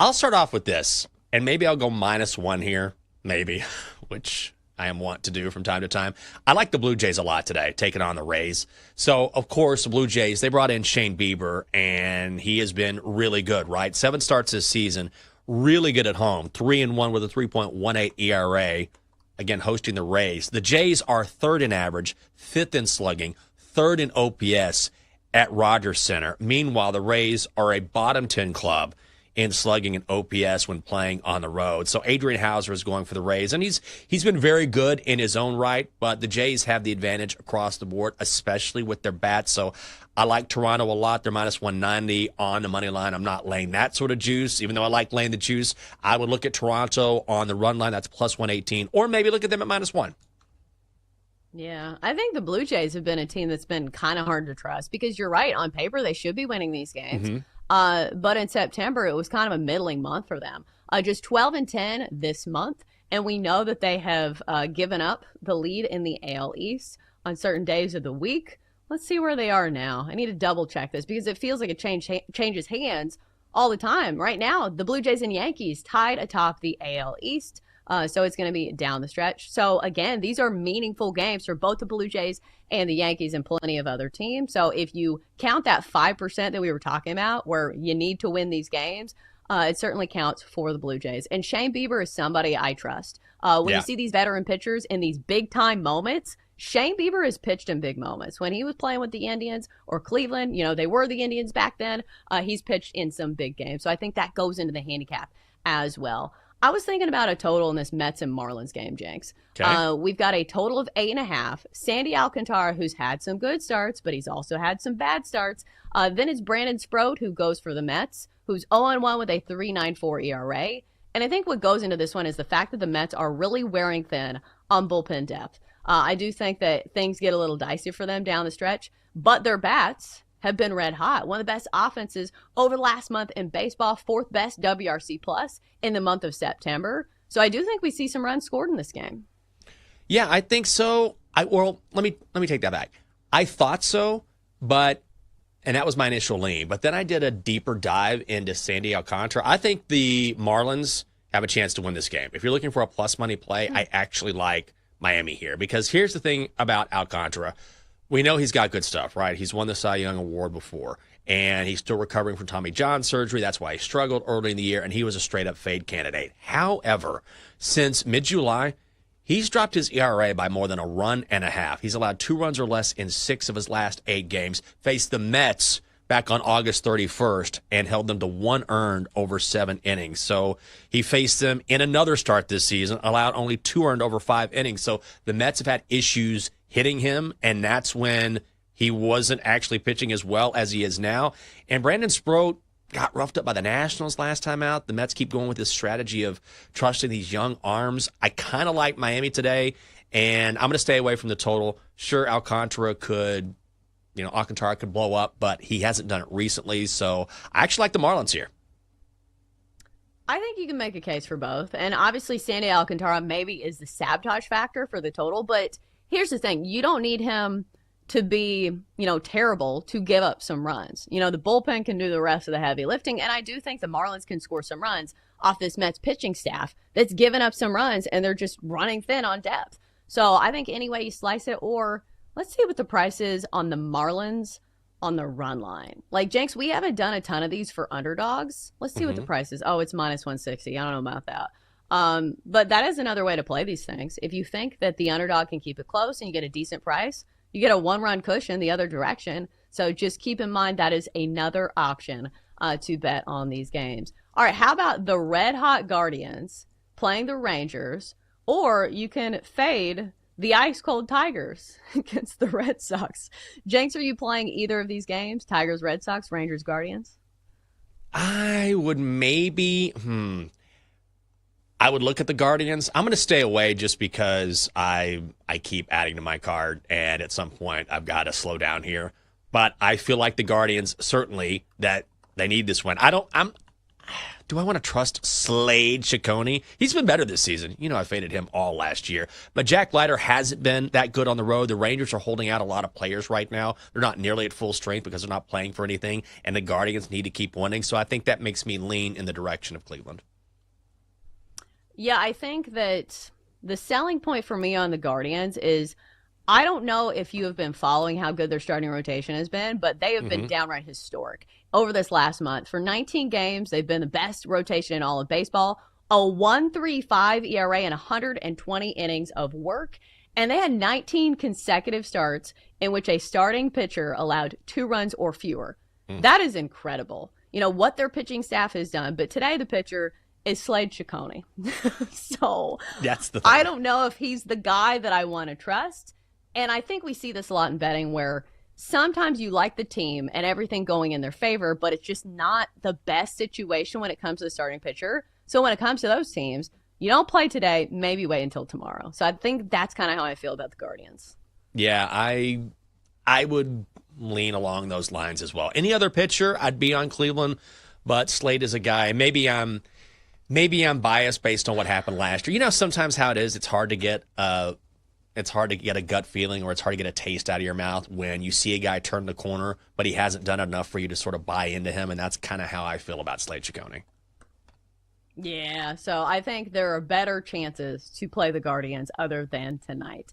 I'll start off with this, and maybe I'll go -1 here, maybe, which I am wont to do from time to time. I like the Blue Jays a lot today, taking on the Rays. So, of course, the Blue Jays, they brought in Shane Bieber, and he has been really good, right? 7 starts this season, really good at home, 3-1 with a 3.18 ERA, again, hosting the Rays. The Jays are 3rd in average, 5th in slugging, 3rd in OPS at Rogers Center. Meanwhile, the Rays are a bottom 10 club in slugging and OPS when playing on the road. So Adrian Hauser is going for the Rays, and he's been very good in his own right, but the Jays have the advantage across the board, especially with their bats. So I like Toronto a lot. They're -190 on the money line. I'm not laying that sort of juice, even though I like laying the juice. I would look at Toronto on the run line. That's +118, or maybe look at them at -1. Yeah, I think the Blue Jays have been a team that's been kind of hard to trust because you're right. On paper, they should be winning these games. But in September, it was kind of a middling month for them. Just 12-10 this month. And we know that they have given up the lead in the AL East on certain days of the week. Let's see where they are now. I need to double check this because it feels like it changes hands all the time. Right now, the Blue Jays and Yankees tied atop the AL East. So it's going to be down the stretch. So again, these are meaningful games for both the Blue Jays and the Yankees and plenty of other teams. So if you count that 5% that we were talking about where you need to win these games, it certainly counts for the Blue Jays. And Shane Bieber is somebody I trust. When you see these veteran pitchers in these big time moments, Shane Bieber has pitched in big moments. When he was playing with the Indians or Cleveland, they were the Indians back then, he's pitched in some big games. So I think that goes into the handicap as well. I was thinking about a total in this Mets and Marlins game, Jenks. Okay. We've got a total of 8.5. Sandy Alcantara, who's had some good starts, but he's also had some bad starts. Then it's Brandon Sproat, who goes for the Mets, who's 0-1 with a 3.94 ERA. And I think what goes into this one is the fact that the Mets are really wearing thin on bullpen depth. I do think that things get a little dicey for them down the stretch, but their bats have been red hot. One of the best offenses over the last month in baseball, 4th best WRC plus in the month of September. So I do think we see some runs scored in this game. Yeah, I think so. Let me take that back. I thought so, and that was my initial lean. But then I did a deeper dive into Sandy Alcantara. I think the Marlins have a chance to win this game. If you're looking for a plus money play, I actually like Miami here because here's the thing about Alcantara. We know he's got good stuff, right? He's won the Cy Young Award before, and he's still recovering from Tommy John surgery. That's why he struggled early in the year, and he was a straight-up fade candidate. However, since mid-July, he's dropped his ERA by more than 1.5 runs. He's allowed 2 runs or less in 6 of his last 8 games, faced the Mets back on August 31st and held them to 1 earned over 7 innings. So he faced them in another start this season, allowed only 2 earned over 5 innings. So the Mets have had issues hitting him, and that's when he wasn't actually pitching as well as he is now. And Brandon Sproat got roughed up by the Nationals last time out. The Mets keep going with this strategy of trusting these young arms. I kind of like Miami today, and I'm going to stay away from the total. Sure, Alcantara could blow up, but he hasn't done it recently. So I actually like the Marlins here. I think you can make a case for both. And obviously Sandy Alcantara maybe is the sabotage factor for the total, but here's the thing. You don't need him to be, terrible to give up some runs. The bullpen can do the rest of the heavy lifting, and I do think the Marlins can score some runs off this Mets pitching staff that's given up some runs, and they're just running thin on depth. So I think any way you slice it, or let's see what the price is on the Marlins on the run line. Like, Jenks, we haven't done a ton of these for underdogs. Let's see what the price is. Oh, it's -160. I don't know about that. But that is another way to play these things. If you think that the underdog can keep it close and you get a decent price, you get a 1-run cushion the other direction. So just keep in mind that is another option to bet on these games. All right, how about the Red Hot Guardians playing the Rangers, or you can fade the Ice Cold Tigers against the Red Sox. Jenks, are you playing either of these games? Tigers, Red Sox, Rangers, Guardians? I would maybe... I would look at the Guardians. I'm going to stay away just because I keep adding to my card, and at some point I've got to slow down here. But I feel like the Guardians, certainly, that they need this win. I'm do I want to trust Slade Ciccone? He's been better this season. You know, I faded him all last year. But Jack Leiter hasn't been that good on the road. The Rangers are holding out a lot of players right now. They're not nearly at full strength because they're not playing for anything, and the Guardians need to keep winning. So I think that makes me lean in the direction of Cleveland. Yeah, I think that the selling point for me on the Guardians is I don't know if you have been following how good their starting rotation has been, but they have been downright historic over this last month. For 19 games, they've been the best rotation in all of baseball, a 1.35 ERA and 120 innings of work. And they had 19 consecutive starts in which a starting pitcher allowed 2 runs or fewer. That is incredible. You know, what their pitching staff has done. But today the pitcher is Slade Ciccone. So that's the thing. I don't know if he's the guy that I want to trust. And I think we see this a lot in betting where sometimes you like the team and everything going in their favor, but it's just not the best situation when it comes to the starting pitcher. So when it comes to those teams, you don't play today, maybe wait until tomorrow. So I think that's kind of how I feel about the Guardians. Yeah, I would lean along those lines as well. Any other pitcher, I'd be on Cleveland, but Slade is a guy. Maybe I'm biased based on what happened last year. You know, sometimes how it is, it's hard to get a gut feeling, or it's hard to get a taste out of your mouth when you see a guy turn the corner, but he hasn't done enough for you to sort of buy into him, and that's kind of how I feel about Slade Ciccone. Yeah, so I think there are better chances to play the Guardians other than tonight.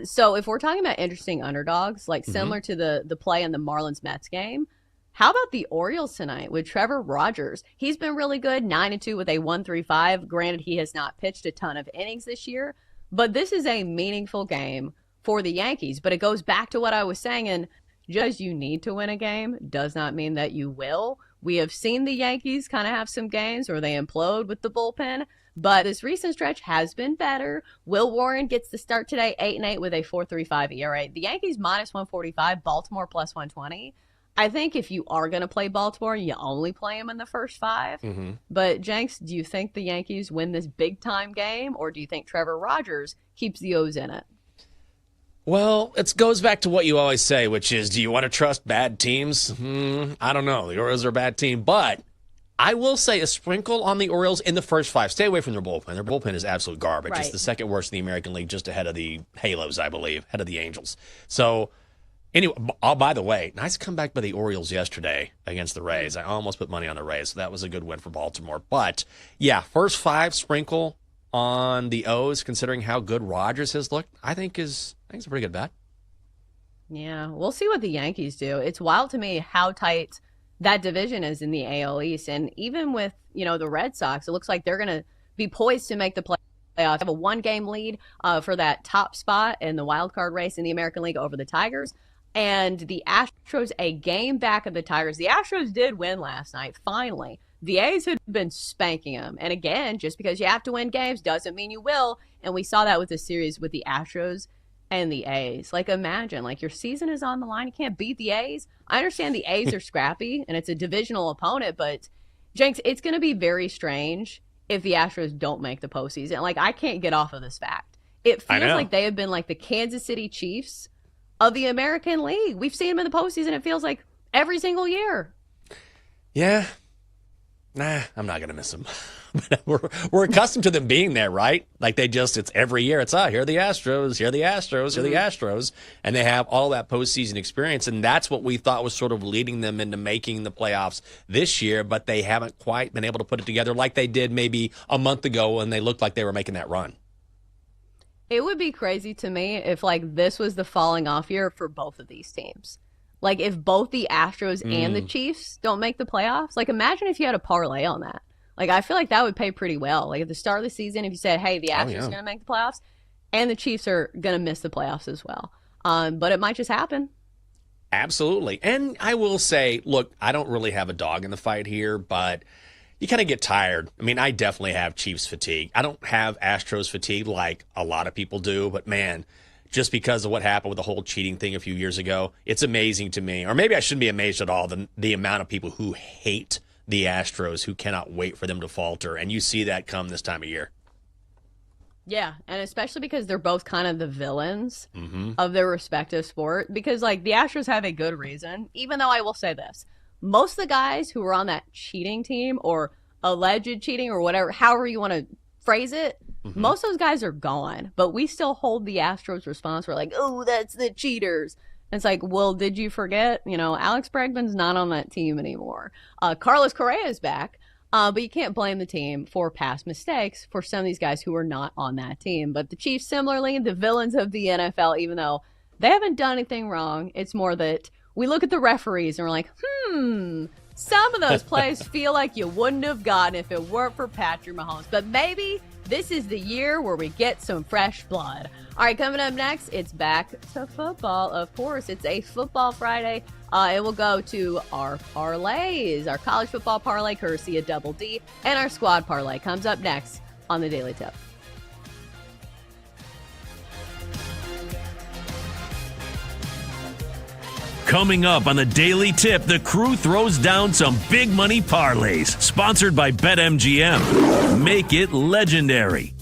So if we're talking about interesting underdogs, like similar to the play in the Marlins-Mets game, how about the Orioles tonight with Trevor Rogers? He's been really good, 9-2 with a 1.35. Granted, he has not pitched a ton of innings this year, but this is a meaningful game for the Yankees. But it goes back to what I was saying, and just you need to win a game does not mean that you will. We have seen the Yankees kind of have some games where they implode with the bullpen, but this recent stretch has been better. Will Warren gets the start today, 8-8 with a 4.35 ERA. The Yankees minus 145, Baltimore plus 120. I think if you are going to play Baltimore, you only play them in the first 5. But, Jenks, do you think the Yankees win this big-time game, or do you think Trevor Rogers keeps the O's in it? Well, it goes back to what you always say, which is, do you want to trust bad teams? I don't know. The Orioles are a bad team, but I will say a sprinkle on the Orioles in the first 5. Stay away from their bullpen. Their bullpen is absolute garbage. Right. It's the second worst in the American League, just ahead of the Halos, I believe, ahead of the Angels. So, anyway, by the way, nice comeback by the Orioles yesterday against the Rays. I almost put money on the Rays, so that was a good win for Baltimore. But, yeah, first 5 sprinkle on the O's, considering how good Rogers has looked, I think it's a pretty good bet. Yeah, we'll see what the Yankees do. It's wild to me how tight that division is in the AL East. And even with, the Red Sox, it looks like they're going to be poised to make the playoffs. They have a 1-game lead for that top spot in the wild card race in the American League over the Tigers. And the Astros a game back of the Tigers. The Astros did win last night, finally. The A's had been spanking them. And again, just because you have to win games doesn't mean you will. And we saw that with the series with the Astros and the A's. Like, imagine, your season is on the line. You can't beat the A's. I understand the A's are scrappy, and it's a divisional opponent, but, Jenks, it's going to be very strange if the Astros don't make the postseason. I can't get off of this fact. It feels like they have been like the Kansas City Chiefs of the American League. We've seen them in the postseason, it feels like, every single year. Yeah. Nah, I'm not going to miss them. we're accustomed to them being there, right? It's every year. It's, here are the Astros, here are the Astros, here are the Astros. And they have all that postseason experience. And that's what we thought was sort of leading them into making the playoffs this year. But they haven't quite been able to put it together like they did maybe a month ago when they looked like they were making that run. It would be crazy to me if, this was the falling off year for both of these teams. If both the Astros and the Chiefs don't make the playoffs, imagine if you had a parlay on that. I feel like that would pay pretty well. At the start of the season, if you said, hey, the Astros are going to make the playoffs and the Chiefs are going to miss the playoffs as well. But it might just happen. Absolutely. And I will say, look, I don't really have a dog in the fight here, but you kind of get tired. I mean, I definitely have Chiefs fatigue. I don't have Astros fatigue like a lot of people do, but man, just because of what happened with the whole cheating thing a few years ago, it's amazing to me. Or maybe I shouldn't be amazed at all, the amount of people who hate the Astros, who cannot wait for them to falter. And you see that come this time of year. Yeah, and especially because they're both kind of the villains of their respective sport. Because, the Astros have a good reason, even though I will say this. most of the guys who were on that cheating team or alleged cheating or whatever, however you want to phrase it, most of those guys are gone. But we still hold the Astros response. We're like, oh, that's the cheaters. And it's like, well, did you forget? Alex Bregman's not on that team anymore. Carlos Correa is back. But you can't blame the team for past mistakes for some of these guys who are not on that team. But the Chiefs, similarly, the villains of the NFL, even though they haven't done anything wrong, it's more that we look at the referees and we're like, some of those plays feel like you wouldn't have gotten if it weren't for Patrick Mahomes. But maybe this is the year where we get some fresh blood. All right, coming up next, it's back to football. Of course, it's a Football Friday. It will go to our parlays, our college football parlay, courtesy of Double D, and our squad parlay comes up next on the Daily Tip. Coming up on the Daily Tip, the crew throws down some big money parlays. Sponsored by BetMGM. Make it legendary.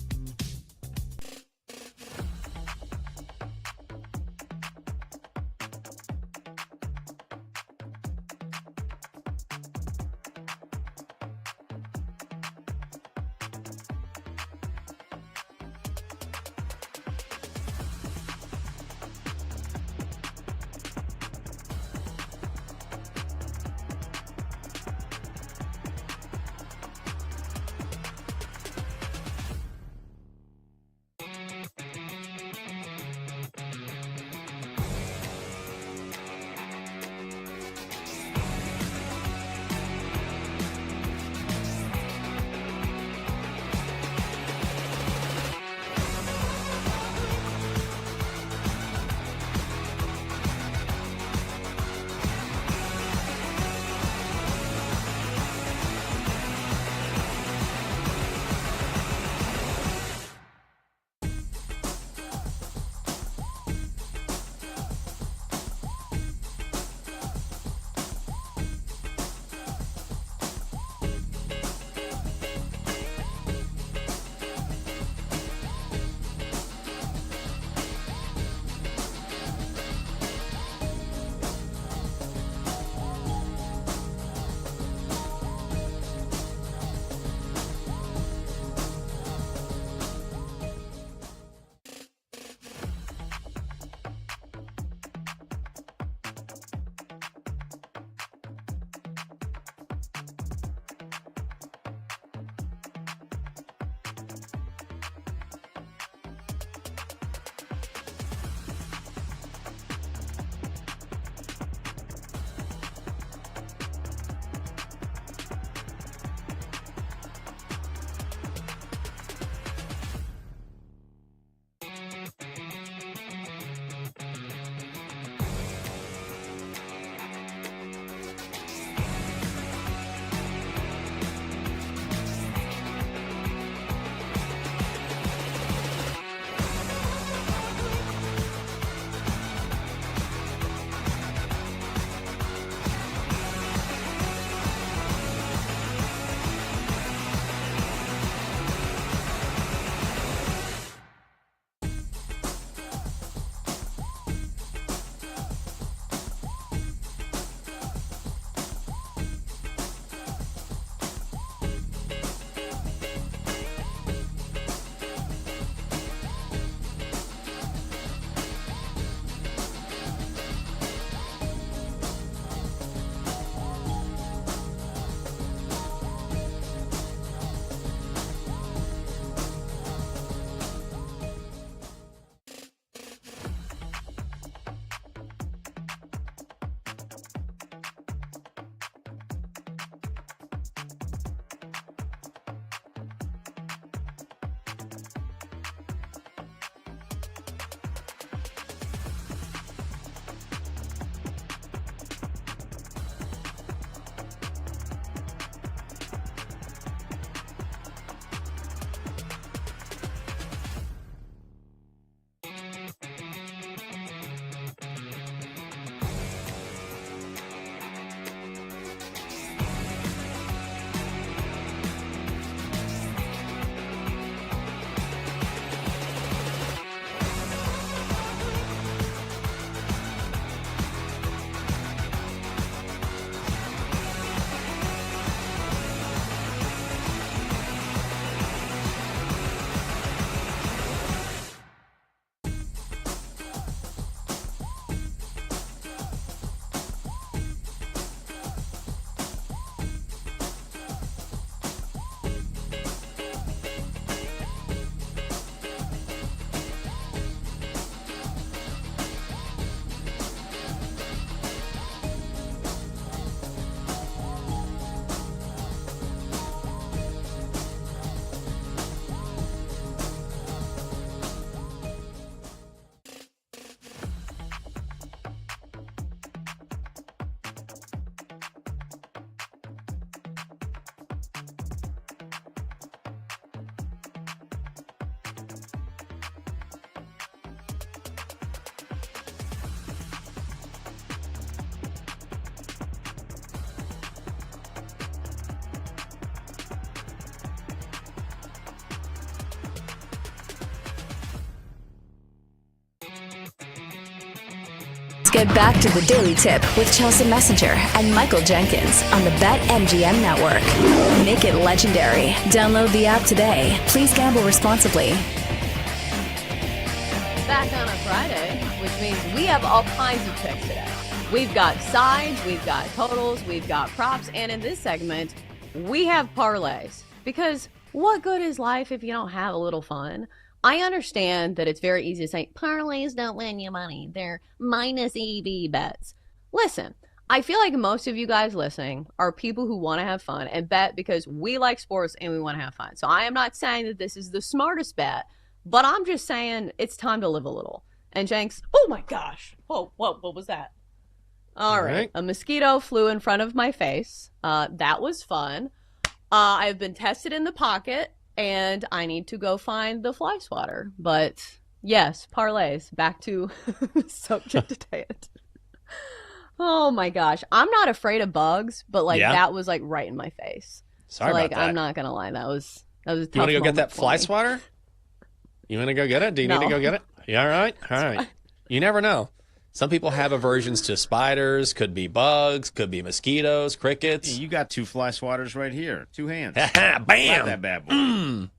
Let's get back to the Daily Tip with Chelsea Messenger and Michael Jenkins on the BetMGM Network. Make it legendary. Download the app today. Please gamble responsibly. Back on a Friday, which means we have all kinds of picks today. We've got sides, we've got totals, we've got props, and in this segment, we have parlays. Because what good is life if you don't have a little fun? I understand that it's very easy to say, parlays don't win you money. They're minus EV bets. Listen, I feel like most of you guys listening are people who want to have fun and bet because we like sports and we want to have fun. So I am not saying that this is the smartest bet, but I'm just saying it's time to live a little. And Jenks, oh my gosh. Whoa, what was that? All right. A mosquito flew in front of my face. That was fun. I've been tested in the pocket. And I need to go find the fly swatter. But yes, parlays. Back to the subject at hand. Oh my gosh. I'm not afraid of bugs, but that was right in my face. Sorry about that. I'm not going to lie. That was a tough You want to go get that for fly me. swatter? You want to go get it? Do you need to go get it? You all right? All right. You never know. Some people have aversions to spiders, could be bugs, could be mosquitoes, crickets. Hey, you got 2 fly swatters right here. 2 hands. Bam! Grab that bad boy.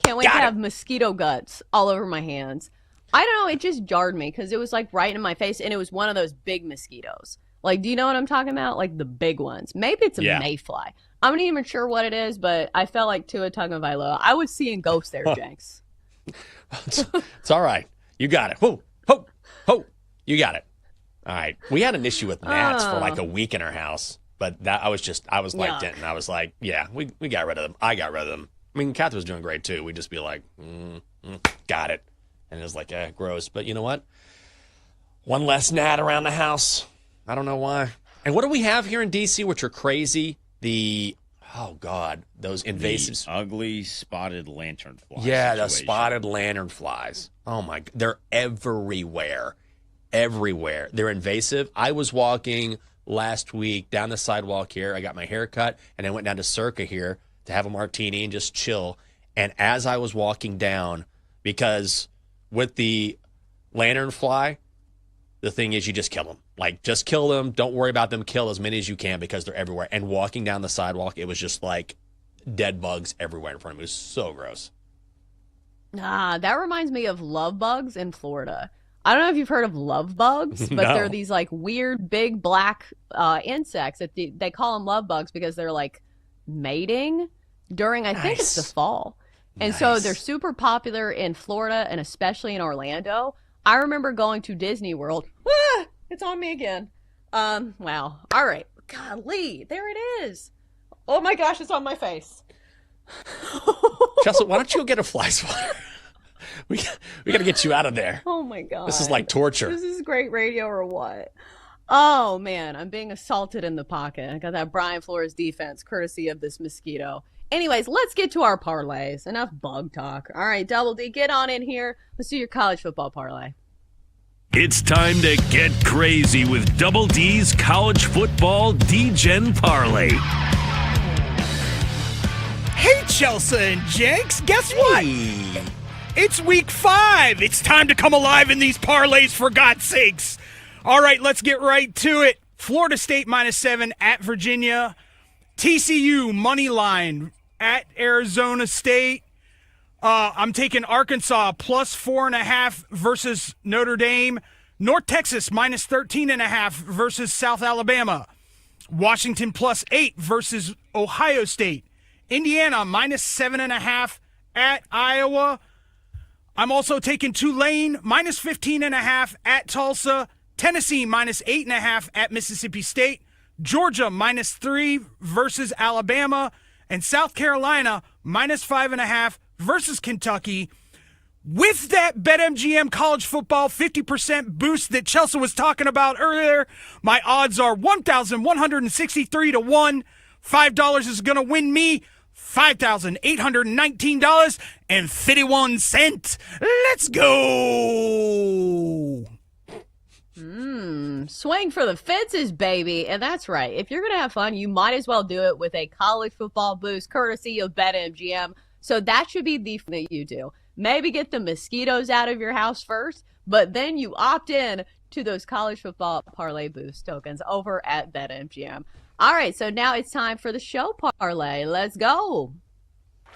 Can't wait to have mosquito guts all over my hands. I don't know. It just jarred me because it was right in my face, and it was one of those big mosquitoes. Do you know what I'm talking about? The big ones. Maybe it's a mayfly. I'm not even sure what it is, but I felt like Tua Tagovailoa. I was seeing ghosts there, Jenks. It's all right. You got it. Whoa, ho, ho. You got it. All right. We had an issue with gnats for a week in our house, but I was like Denton. I was like, yeah, we got rid of them. I got rid of them. I mean, Kath was doing great too. We'd just be like, got it. And it was gross. But you know what? One less gnat around the house. I don't know why. And what do we have here in D.C., which are crazy? Those invasive. The ugly spotted lanternflies. Yeah, the spotted lanternflies. Oh my, they're everywhere. Everywhere. They're invasive. I was walking last week down the sidewalk here. I got my hair cut, and I went down to Circa here to have a martini and just chill. And as I was walking down, because with the lanternfly, the thing is you just kill them. Just kill them. Don't worry about them. Kill as many as you can because they're everywhere. And walking down the sidewalk, it was just dead bugs everywhere in front of me. It was so gross. That reminds me of love bugs in Florida. I don't know if you've heard of love bugs, but No. they're these weird big black insects that they call them love bugs because they're mating during, I think it's the fall. And so they're super popular in Florida and especially in Orlando. I remember going to Disney World. It's on me again. Wow. All right. Golly, there it is. Oh my gosh, it's on my face. Chelsea, why don't you go get a fly swatter? We got to get you out of there. Oh my God. This is like torture. This is great radio or what? Oh man, I'm being assaulted in the pocket. I got that Brian Flores defense courtesy of this mosquito. Anyways, let's get to our parlays. Enough bug talk. All right, Double D, get on in here. Let's do your college football parlay. It's time to get crazy with Double D's College Football D-Gen Parlay. Hey, Chelsea and Jenks, guess what? It's week 5. It's time to come alive in these parlays, for God's sakes. All right, let's get right to it. Florida State -7 at Virginia. TCU money line at Arizona State. I'm taking Arkansas +4.5 versus Notre Dame. North Texas -13.5 versus South Alabama. Washington +8 versus Ohio State. Indiana -7.5 at Iowa. I'm also taking Tulane -15.5 at Tulsa. Tennessee -8.5 at Mississippi State. Georgia -3 versus Alabama. And South Carolina -5.5 versus Kentucky. With that BetMGM college football 50% boost that Chelsea was talking about earlier, my odds are 1,163 to 1. $5 is going to win me $5,819.51. Let's go. Swing for the fences, baby. And that's right. If you're going to have fun, you might as well do it with a college football boost courtesy of BetMGM. So that should be the thing that you do. Maybe get the mosquitoes out of your house first, but then you opt in to those college football parlay boost tokens over at BetMGM. All right, so now it's time for the show parlay. Let's go.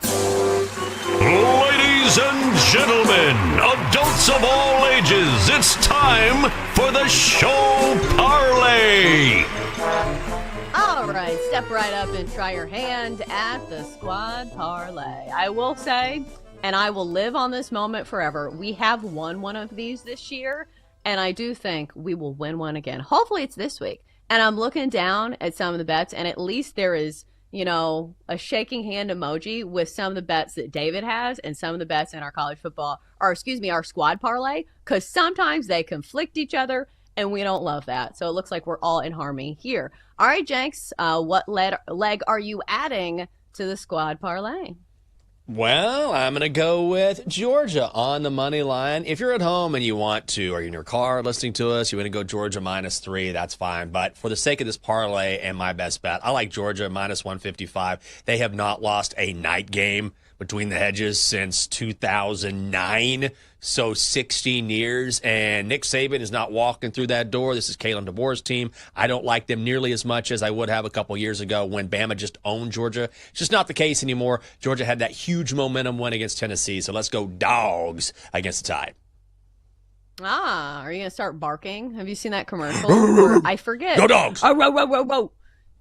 Ladies and gentlemen, adults of all ages, it's time for the show parlay. All right, step right up and try your hand at the squad parlay. I will say, and I will live on this moment forever, we have won one of these this year, and I do think we will win one again. Hopefully it's this week. And I'm looking down at some of the bets, and at least there is, a shaking hand emoji with some of the bets that David has and some of the bets in our college football, our squad parlay, because sometimes they conflict each other, and we don't love that. So it looks like we're all in harmony here. All right, Jenks, what leg are you adding to the squad parlay? Well, I'm going to go with Georgia on the money line. If you're at home and you want to, or you're in your car listening to us, you want to go Georgia -3, that's fine. But for the sake of this parlay and my best bet, I like Georgia -155. They have not lost a night game between the hedges since 2009, so 16 years, and Nick Saban is not walking through that door. This is Kalen DeBoer's team. I don't like them nearly as much as I would have a couple years ago when Bama just owned Georgia. It's just not the case anymore. Georgia had that huge momentum win against Tennessee, so let's go Dogs against the Tide. Are you going to start barking? Have you seen that commercial? Or, I forget. Go Dogs! Oh, whoa, whoa, whoa, whoa.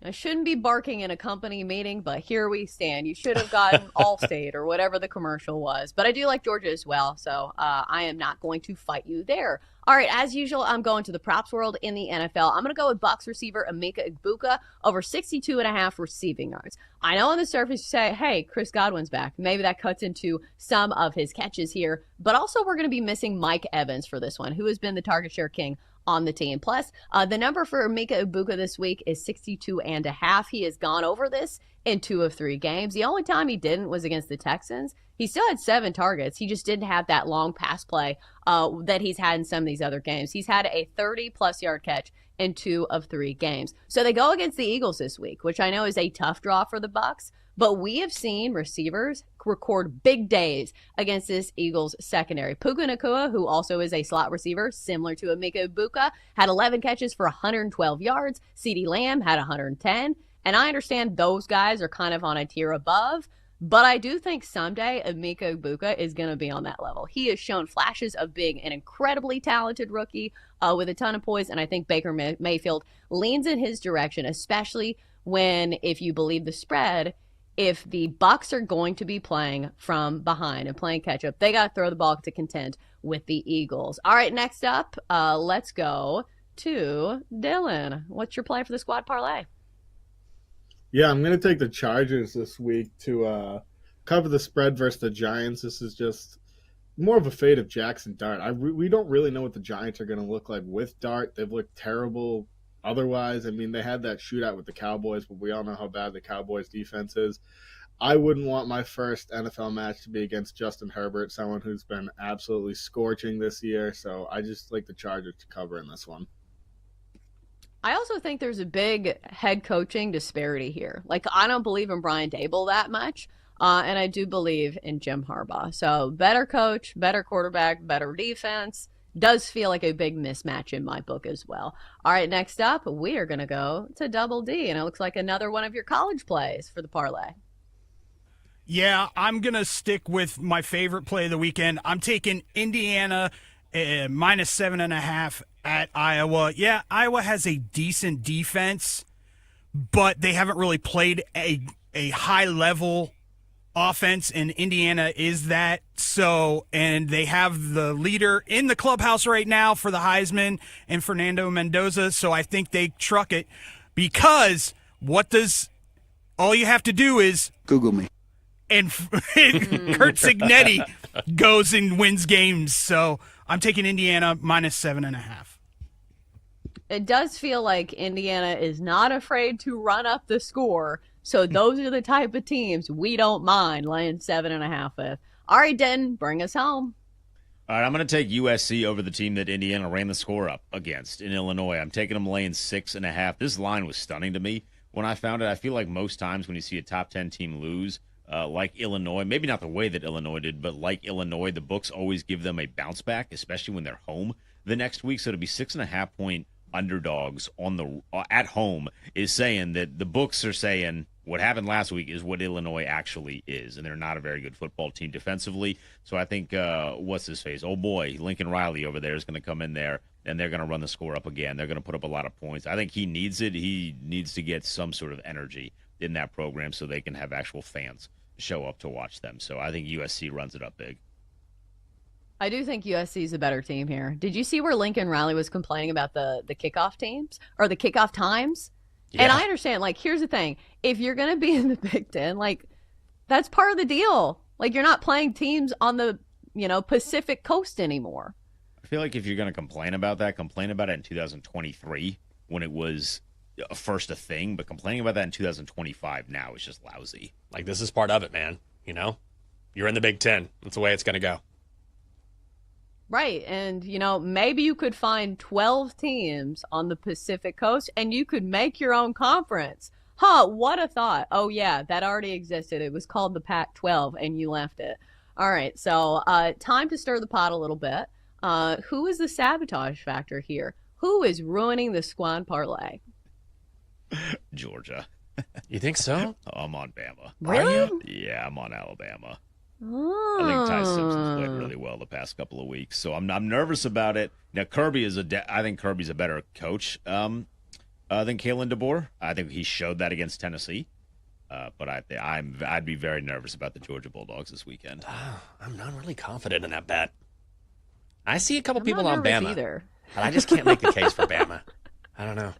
I shouldn't be barking in a company meeting, but here we stand. You should have gotten Allstate or whatever the commercial was. But I do like Georgia as well, so I am not going to fight you there. All right, as usual, I'm going to the props world in the NFL. I'm going to go with Bucs receiver Emeka Egbuka over 62.5 receiving yards. I know on the surface you say, hey, Chris Godwin's back. Maybe that cuts into some of his catches here. But also we're going to be missing Mike Evans for this one, who has been the target share king on the team. Plus, the number for Emeka Egbuka this week is 62.5. He has gone over this in 2 of 3 games. The only time he didn't was against the Texans. He still had 7 targets. He just didn't have that long pass play that he's had in some of these other games. He's had a 30-plus yard catch in 2 of 3 games. So they go against the Eagles this week, which I know is a tough draw for the Bucs. But we have seen receivers record big days against this Eagles secondary. Puka Nacua, who also is a slot receiver, similar to Emeka Egbuka, had 11 catches for 112 yards. CeeDee Lamb had 110. And I understand those guys are kind of on a tier above, but I do think someday Emeka Egbuka is going to be on that level. He has shown flashes of being an incredibly talented rookie with a ton of poise, and I think Baker Mayfield leans in his direction, especially when, if you believe the spread, if the Bucs are going to be playing from behind and playing catch up, they got to throw the ball to contend with the Eagles. All right, next up, let's go to Dylan. What's your play for the squad parlay? Yeah, I'm going to take the Chargers this week to cover the spread versus the Giants. This is just more of a fate of Jackson Dart. We don't really know what the Giants are going to look like with Dart. They've looked terrible otherwise. I mean, they had that shootout with the Cowboys, but we all know how bad the Cowboys defense is. I wouldn't want my first NFL match to be against Justin Herbert, someone who's been absolutely scorching this year. So I just like the Chargers to cover in this one. I also think there's a big head coaching disparity here. Like, I don't believe in Brian Daboll that much, and I do believe in Jim Harbaugh. So better coach, better quarterback, better defense. Does feel like a big mismatch in my book as well. All right, next up, we are going to go to Double D, and it looks like another one of your college plays for the parlay. Yeah, I'm going to stick with my favorite play of the weekend. I'm taking Indiana -7.5 at Iowa. Yeah, Iowa has a decent defense, but they haven't really played a high-level offense, and Indiana is that. So, and they have the leader in the clubhouse right now for the Heisman and Fernando Mendoza, so I think they truck it because all you have to do is Google me. And Kurt Signetti goes and wins games. So I'm taking Indiana -7.5. It does feel like Indiana is not afraid to run up the score. So those are the type of teams we don't mind laying 7.5 with. All right, Den, bring us home. All right, I'm going to take USC over the team that Indiana ran the score up against in Illinois. I'm taking them laying 6.5. This line was stunning to me when I found it. I feel like most times when you see a top 10 team lose, like Illinois, maybe not the way that Illinois did, but like Illinois, the books always give them a bounce back, especially when they're home. the next week. So to be 6.5-point underdogs at home is saying that the books are saying what happened last week is what Illinois actually is, and they're not a very good football team defensively. So I think what's his face? Oh boy, Lincoln Riley over there is going to come in there, and they're going to run the score up again. They're going to put up a lot of points. I think he needs it. He needs to get some sort of energy in that program so they can have actual fans show up to watch them. So I think USC runs it up big. I do think USC is a better team here. Did you see where Lincoln Riley was complaining about the kickoff teams or the kickoff times? Yeah. And I understand, like, here's the thing. If you're going to be in the Big Ten, like, that's part of the deal. Like, you're not playing teams on the, Pacific coast anymore. I feel like if you're going to complain about that, complain about it in 2023 when it was first a thing, but complaining about that in 2025 now is just lousy. Like, this is part of it, man. You're in the Big Ten. That's the way it's going to go. Right. And, maybe you could find 12 teams on the Pacific coast and you could make your own conference. Huh, what a thought. Oh, yeah, that already existed. It was called the Pac-12 and you left it. All right, so time to stir the pot a little bit. Who is the sabotage factor here? Who is ruining the squad parlay? Georgia. You think so? I'm on Bama. Really? Are you? Yeah, I'm on Alabama. Oh. I think Ty Simpson's played really well the past couple of weeks, so I'm nervous about it. Now Kirby is I think Kirby's a better coach than Kalen DeBoer. I think he showed that against Tennessee, but I'd be very nervous about the Georgia Bulldogs this weekend. I'm not really confident in that bet. I see a couple I'm people not on Bama, either. but I just can't make the case for Bama. I don't know.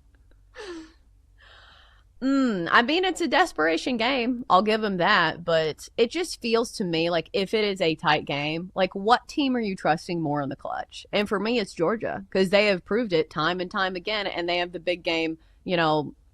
I mean, it's a desperation game. I'll give him that. But it just feels to me like if it is a tight game, like what team are you trusting more in the clutch? And for me, it's Georgia because they have proved it time and time again. And they have the big game,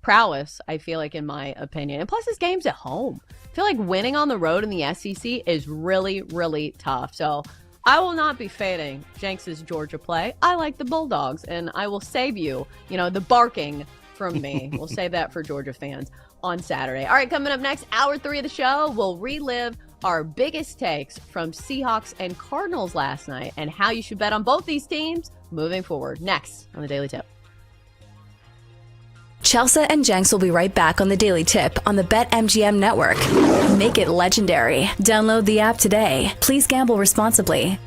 prowess, I feel like, in my opinion. And plus, this game's at home. I feel like winning on the road in the SEC is really, really tough. So I will not be fading Jenks' Georgia play. I like the Bulldogs, and I will save you, the barking from me. We'll save that for Georgia fans on Saturday. All right, coming up next, hour 3 of the show, we'll relive our biggest takes from Seahawks and Cardinals last night and how you should bet on both these teams moving forward. Next on the Daily Tip. Chelsea and Jenks will be right back on the Daily Tip on the BetMGM network. Make it legendary. Download the app today. Please gamble responsibly.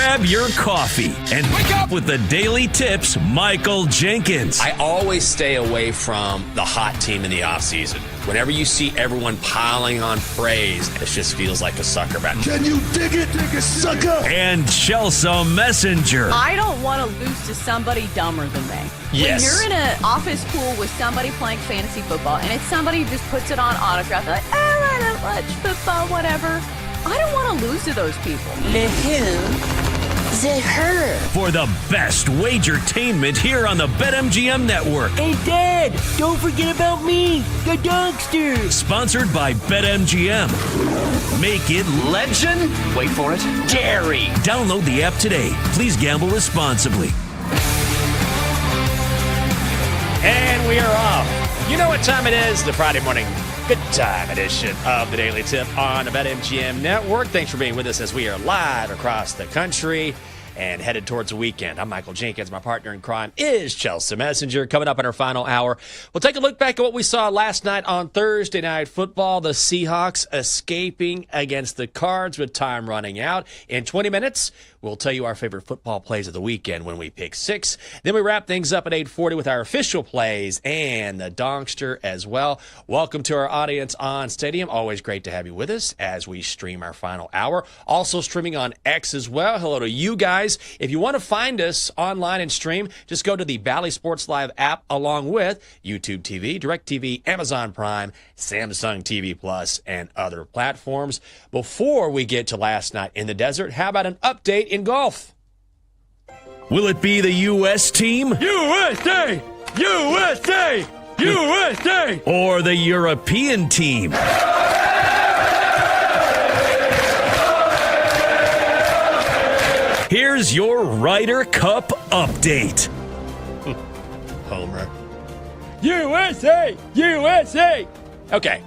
Grab your coffee and wake up with the Daily Tips, Michael Jenkins. I always stay away from the hot team in the offseason. Whenever you see everyone piling on praise, it just feels like a sucker bet. Can you dig it, sucker? And Chelsea Messenger. I don't want to lose to somebody dumber than me. Yes. When you're in an office pool with somebody playing fantasy football and it's somebody who just puts it on autograph, they're like, I don't watch football, whatever. I don't want to lose to those people. The who? The her. For the best wagertainment here on the BetMGM Network. Hey, Dad, don't forget about me, the Donkster. Sponsored by BetMGM. Make it Legend. Wait for it. Dairy. Download the app today. Please gamble responsibly. And we are off. You know what time it is? The Friday morning good time edition of the Daily Tip on the BetMGM Network. Thanks for being with us as we are live across the country and headed towards the weekend. I'm Michael Jenkins. My partner in crime is Chelsea Messenger. Coming up in our final hour, we'll take a look back at what we saw last night on Thursday Night Football. The Seahawks escaping against the Cards with time running out. In 20 minutes, we'll tell you our favorite football plays of the weekend when we pick 6. Then we wrap things up at 8:40 with our official plays and the Donkster as well. Welcome to our audience on Stadium. Always great to have you with us as we stream our final hour. Also streaming on X as well. Hello to you guys. If you want to find us online and stream, just go to the Bally Sports Live app along with YouTube TV, DirecTV, Amazon Prime, Samsung TV Plus, and other platforms. Before we get to last night in the desert, how about an update in golf? Will it be the U.S. team? USA! USA! USA! Or the European team? Here's your Ryder Cup update. Homer. USA! USA! Okay.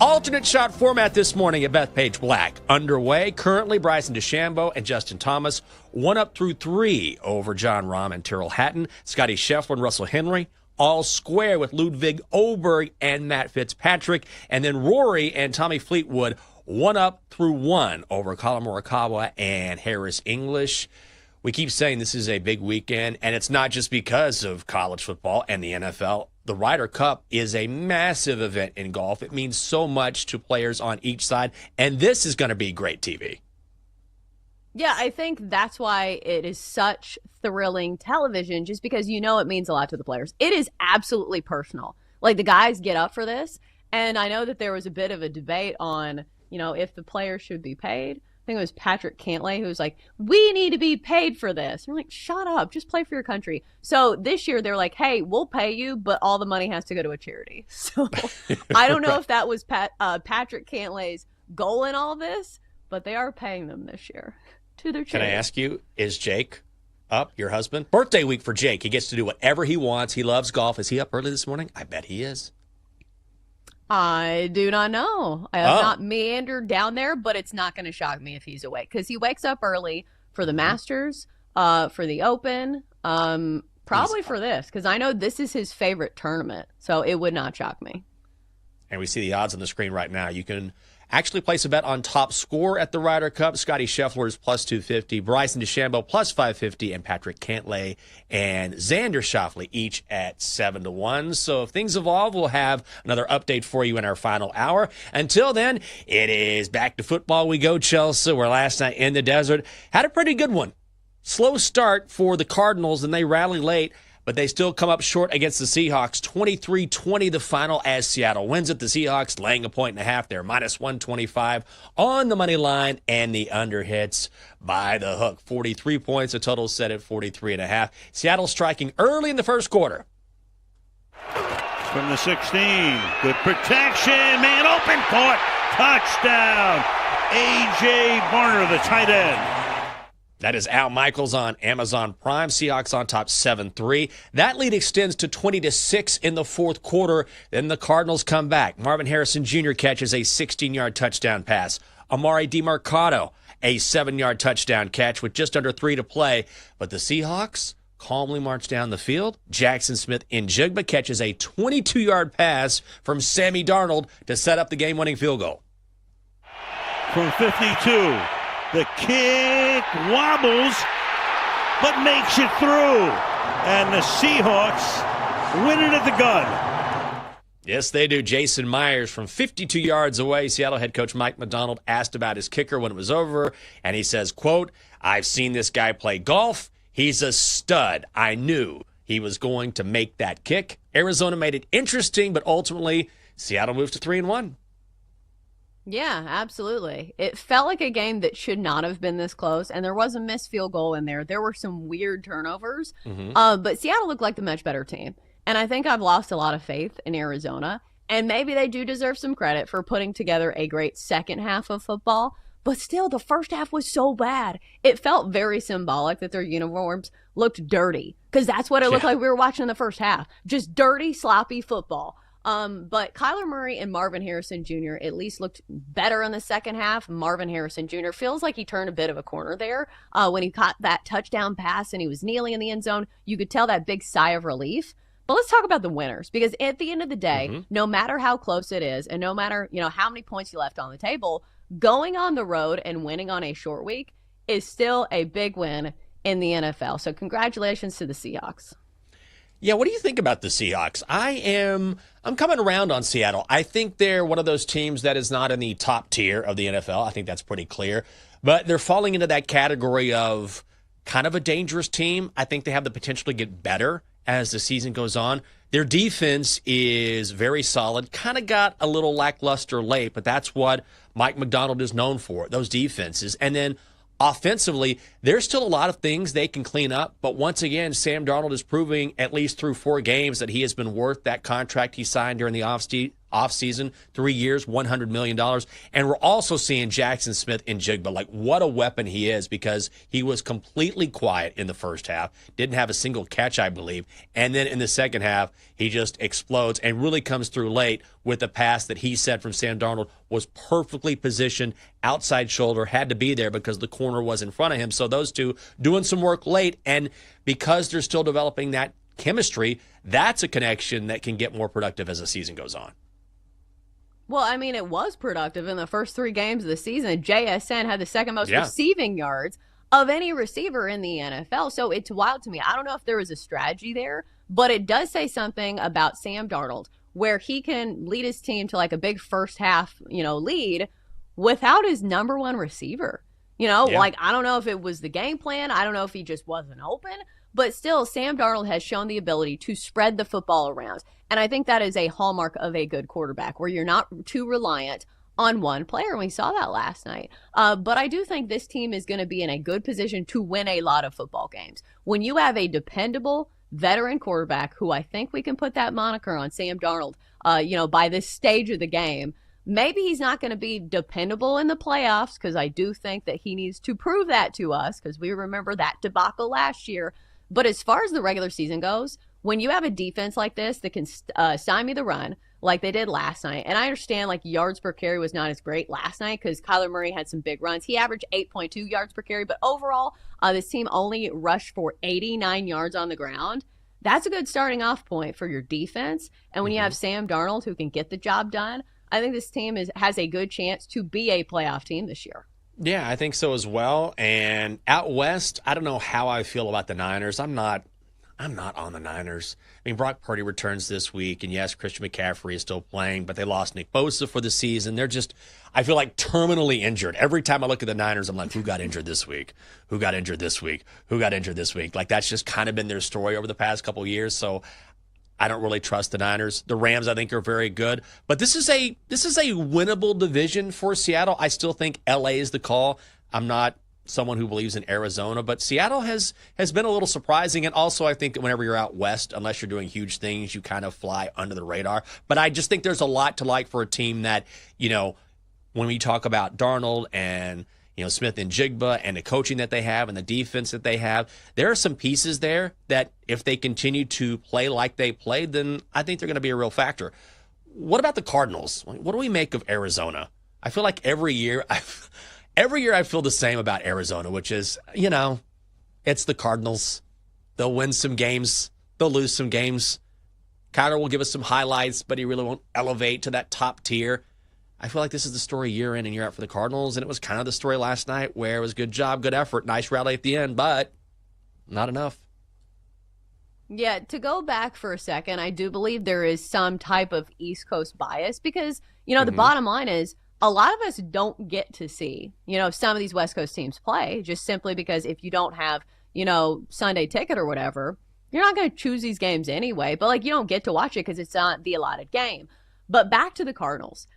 Alternate shot format this morning at Bethpage Black. Underway. Currently, Bryson DeChambeau and Justin Thomas 1 up through 3 over John Rahm and Tyrrell Hatton. Scotty Scheffler and Russell Henley all square with Ludwig Oberg and Matt Fitzpatrick. And then Rory and Tommy Fleetwood 1 up through 1 over Colin Morikawa and Harris English. We keep saying this is a big weekend, and it's not just because of college football and the NFL. The Ryder Cup is a massive event in golf. It means so much to players on each side, and this is going to be great TV. Yeah, I think that's why it is such thrilling television, just because it means a lot to the players. It is absolutely personal. Like, the guys get up for this, and I know that there was a bit of a debate on, if the players should be paid. I think it was Patrick Cantlay who was like, we need to be paid for this. And I'm like, shut up, just play for your country. So this year they're like, hey, we'll pay you, but all the money has to go to a charity. So I don't know if that was Patrick Cantlay's goal in all this, but they are paying them this year to their charity. Can I ask you, is Jake up, your husband? Birthday week for Jake. He gets to do whatever he wants. He loves golf. Is he up early this morning? I bet he is. I do not know. I have not meandered down there, but it's not going to shock me if he's awake because he wakes up early for the Masters, for the Open, probably for this because I know this is his favorite tournament, so it would not shock me. And we see the odds on the screen right now. You can actually place a bet on top score at the Ryder Cup. Scotty Scheffler is plus 250, Bryson DeChambeau plus 550, and Patrick Cantlay and Xander Schauffele each at 7-1. So if things evolve, we'll have another update for you in our final hour. Until then, it is back to football we go, Chelsea, where last night in the desert had a pretty good one. Slow start for the Cardinals, and they rally late. But they still come up short against the Seahawks. 23-20 the final as Seattle wins it. The Seahawks laying 1.5. They're minus 125 on the money line, and the under hits by the hook. 43 points, a total set at 43.5. Seattle striking early in the first quarter. From the 16, good protection, man open, caught, touchdown. A.J. Barner, the tight end. That is Al Michaels on Amazon Prime. Seahawks on top 7-3. That lead extends to 20-6 in the fourth quarter. Then the Cardinals come back. Marvin Harrison Jr. catches a 16-yard touchdown pass. Amari DeMarcado, a 7-yard touchdown catch with just under 3 to play. But the Seahawks calmly march down the field. Jackson Smith in Jigba catches a 22-yard pass from Sammy Darnold to set up the game-winning field goal. From 52. The kick wobbles, but makes it through. And the Seahawks win it at the gun. Yes, they do. Jason Myers from 52 yards away. Seattle head coach Mike Macdonald asked about his kicker when it was over, and he says, quote, "I've seen this guy play golf. He's a stud. I knew he was going to make that kick." Arizona made it interesting, but ultimately Seattle moved to 3-1. Yeah, absolutely. It felt like a game that should not have been this close, and there was a missed field goal in there. There were some weird turnovers, but Seattle looked like the much better team. And I think I've lost a lot of faith in Arizona, and maybe they do deserve some credit for putting together a great second half of football. But still, the first half was so bad. It felt very symbolic that their uniforms looked dirty, because that's what it looked like we were watching in the first half. Just dirty, sloppy football. But Kyler Murray and Marvin Harrison Jr. at least looked better in the second half. Marvin Harrison Jr. feels like he turned a bit of a corner there when he caught that touchdown pass and he was kneeling in the end zone. You could tell that big sigh of relief. But let's talk about the winners, because at the end of the day, no matter how close it is and no matter, how many points you left on the table, going on the road and winning on a short week is still a big win in the NFL. So congratulations to the Seahawks. Yeah, what do you think about the Seahawks? I'm coming around on Seattle. I think they're one of those teams that is not in the top tier of the NFL. I think that's pretty clear. But they're falling into that category of kind of a dangerous team. I think they have the potential to get better as the season goes on. Their defense is very solid. Kind of got a little lackluster late, but that's what Mike Macdonald is known for, those defenses. And then offensively, there's still a lot of things they can clean up. But once again, Sam Darnold is proving, at least through 4 games, that he has been worth that contract he signed during the offseason, 3 years, $100 million. And we're also seeing Jackson Smith and Jigba. Like, what a weapon he is, because he was completely quiet in the first half, didn't have a single catch, I believe. And then in the second half, he just explodes and really comes through late with a pass that he said from Sam Darnold was perfectly positioned, outside shoulder, had to be there because the corner was in front of him. So those two doing some work late, and because they're still developing that chemistry, that's a connection that can get more productive as the season goes on. Well, I mean, it was productive in the first 3 games of the season. JSN had the second most receiving yards of any receiver in the NFL. So it's wild to me. I don't know if there was a strategy there, but it does say something about Sam Darnold, where he can lead his team to like a big first half, lead without his number 1 receiver. Like, I don't know if it was the game plan. I don't know if he just wasn't open. But still, Sam Darnold has shown the ability to spread the football around. And I think that is a hallmark of a good quarterback, where you're not too reliant on one player. We saw that last night. But I do think this team is going to be in a good position to win a lot of football games. When you have a dependable veteran quarterback, who I think we can put that moniker on Sam Darnold, by this stage of the game, maybe he's not going to be dependable in the playoffs, because I do think that he needs to prove that to us, because we remember that debacle last year. But as far as the regular season goes, when you have a defense like this that can stymie the run like they did last night, and I understand like yards per carry was not as great last night because Kyler Murray had some big runs. He averaged 8.2 yards per carry, but overall, this team only rushed for 89 yards on the ground. That's a good starting off point for your defense. And when you have Sam Darnold who can get the job done, I think this team has a good chance to be a playoff team this year. Yeah, I think so as well. And out west, I don't know how I feel about the Niners. I'm not on the Niners. I mean, Brock Purdy returns this week, and yes, Christian McCaffrey is still playing, but they lost Nick Bosa for the season. They're just, I feel like, terminally injured. Every time I look at the Niners, I'm like, who got injured this week? Who got injured this week? Who got injured this week? Like, that's just kind of been their story over the past couple of years, so I don't really trust the Niners. The Rams, I think, are very good. But this is a winnable division for Seattle. I still think LA is the call. I'm not someone who believes in Arizona, but Seattle has been a little surprising. And also, I think that whenever you're out west, unless you're doing huge things, you kind of fly under the radar. But I just think there's a lot to like for a team that, when we talk about Darnold and Smith and Jigba and the coaching that they have and the defense that they have, there are some pieces there that if they continue to play like they played, then I think they're going to be a real factor. What about the Cardinals? What do we make of Arizona? I feel like every year I feel the same about Arizona, which is, it's the Cardinals. They'll win some games. They'll lose some games. Kyler will give us some highlights, but he really won't elevate to that top tier. I feel like this is the story year in and year out for the Cardinals, and it was kind of the story last night where it was good job, good effort, nice rally at the end, but not enough. Yeah, to go back for a second, I do believe there is some type of East Coast bias because, the bottom line is a lot of us don't get to see, some of these West Coast teams play just simply because if you don't have, Sunday ticket or whatever, you're not going to choose these games anyway. But, you don't get to watch it because it's not the allotted game. But back to the Cardinals.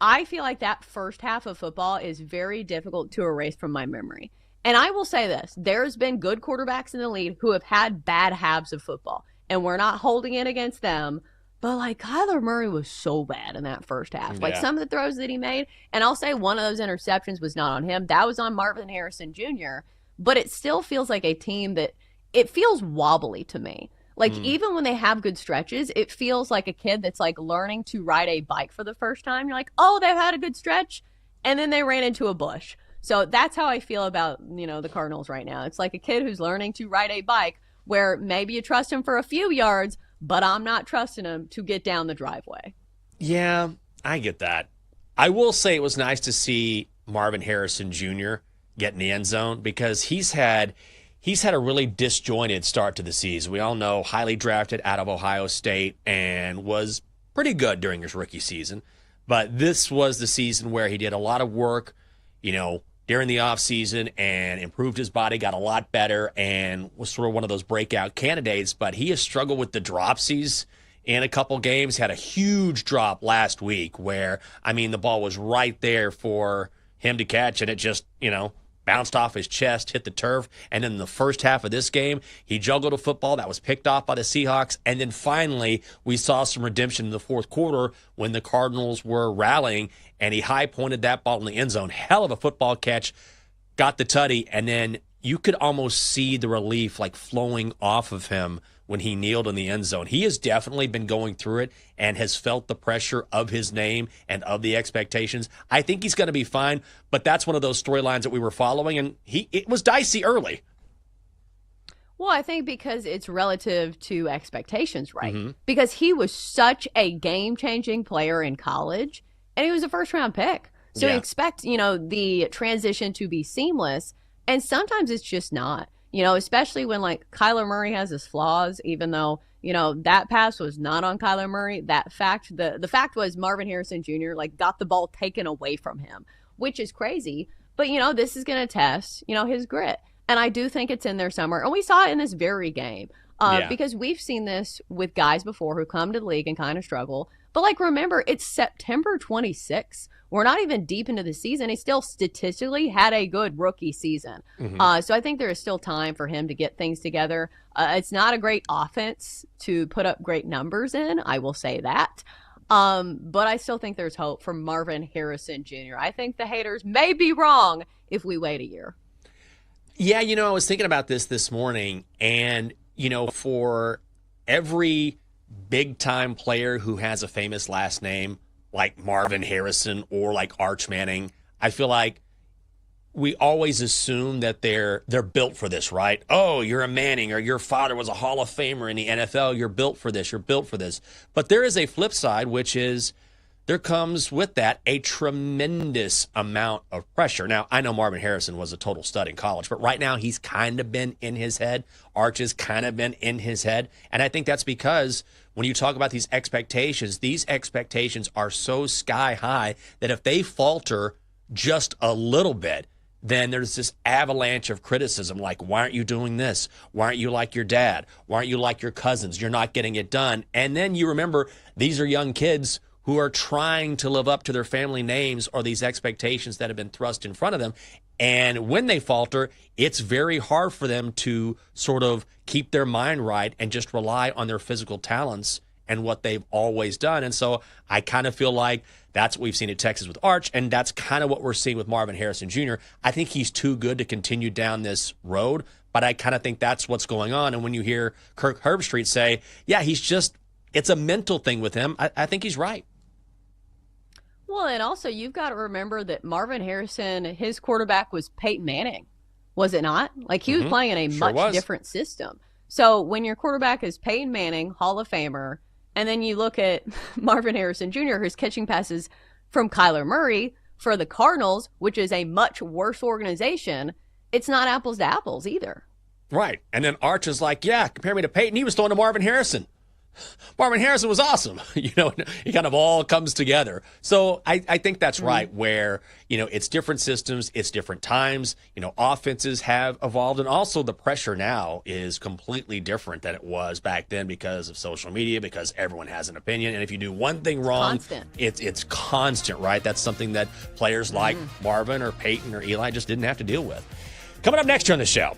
I feel like that first half of football is very difficult to erase from my memory. And I will say this, there's been good quarterbacks in the league who have had bad halves of football, and we're not holding it against them. But, Kyler Murray was so bad in that first half. Some of the throws that he made, and I'll say one of those interceptions was not on him. That was on Marvin Harrison Jr., but it still feels like a team that it feels wobbly to me. Even when they have good stretches, it feels like a kid that's, learning to ride a bike for the first time. You're like, oh, they've had a good stretch, and then they ran into a bush. So that's how I feel about, the Cardinals right now. It's like a kid who's learning to ride a bike where maybe you trust him for a few yards, but I'm not trusting him to get down the driveway. Yeah, I get that. I will say it was nice to see Marvin Harrison Jr. get in the end zone because he's had a really disjointed start to the season. We all know highly drafted out of Ohio State and was pretty good during his rookie season. But this was the season where he did a lot of work, during the offseason and improved his body, got a lot better, and was sort of one of those breakout candidates. But he has struggled with the dropsies in a couple games. Had a huge drop last week where, the ball was right there for him to catch, and it just, bounced off his chest, hit the turf. And then in the first half of this game, he juggled a football that was picked off by the Seahawks. And then finally, we saw some redemption in the fourth quarter when the Cardinals were rallying, and he high-pointed that ball in the end zone. Hell of a football catch, got the tutty, and then you could almost see the relief flowing off of him when he kneeled in the end zone. He has definitely been going through it and has felt the pressure of his name and of the expectations. I think he's going to be fine, but that's one of those storylines that we were following, and it was dicey early. Well, I think because it's relative to expectations, right? Because he was such a game-changing player in college, and he was a first-round pick. So you expect, the transition to be seamless, and sometimes it's just not. Especially when Kyler Murray has his flaws, even though, that pass was not on Kyler Murray. The fact was Marvin Harrison Jr. Got the ball taken away from him, which is crazy. But, this is going to test, his grit. And I do think it's in there somewhere. And we saw it in this very game because we've seen this with guys before who come to the league and kind of struggle. But remember, it's September 26th. We're not even deep into the season. He still statistically had a good rookie season. So I think there is still time for him to get things together. It's not a great offense to put up great numbers in. I will say that. But I still think there's hope for Marvin Harrison Jr. I think the haters may be wrong if we wait a year. Yeah, I was thinking about this morning, and, for every big-time player who has a famous last name, like Marvin Harrison or like Arch Manning, I feel like we always assume that they're built for this, right? Oh, you're a Manning, or your father was a Hall of Famer in the NFL. You're built for this. You're built for this. But there is a flip side, which is there comes with that a tremendous amount of pressure. Now, I know Marvin Harrison was a total stud in college, but right now he's kind of been in his head. Arch has kind of been in his head. And I think that's because when you talk about these expectations are so sky high that if they falter just a little bit, then there's this avalanche of criticism like, why aren't you doing this? Why aren't you like your dad? Why aren't you like your cousins? You're not getting it done. And then you remember these are young kids who are trying to live up to their family names or these expectations that have been thrust in front of them. And when they falter, it's very hard for them to sort of keep their mind right and just rely on their physical talents and what they've always done. And so I kind of feel like that's what we've seen at Texas with Arch, and that's kind of what we're seeing with Marvin Harrison Jr. I think he's too good to continue down this road, but I kind of think that's what's going on. And when you hear Kirk Herbstreit say, yeah, it's a mental thing with him, I think he's right. Well, and also you've got to remember that Marvin Harrison, his quarterback was Peyton Manning, was it not? He was playing in a much different system. So when your quarterback is Peyton Manning, Hall of Famer, and then you look at Marvin Harrison Jr., who's catching passes from Kyler Murray. For the Cardinals, which is a much worse organization, it's not apples to apples either. Right. And then Arch is like, yeah, compare me to Peyton. He was throwing to Marvin Harrison. Marvin Harrison was awesome. It kind of all comes together. So I think that's right, where, it's different systems, it's different times, offenses have evolved. And also the pressure now is completely different than it was back then because of social media, because everyone has an opinion. And if you do one thing wrong, it's constant, right? That's something that players like Marvin or Peyton or Eli just didn't have to deal with. Coming up next on the show.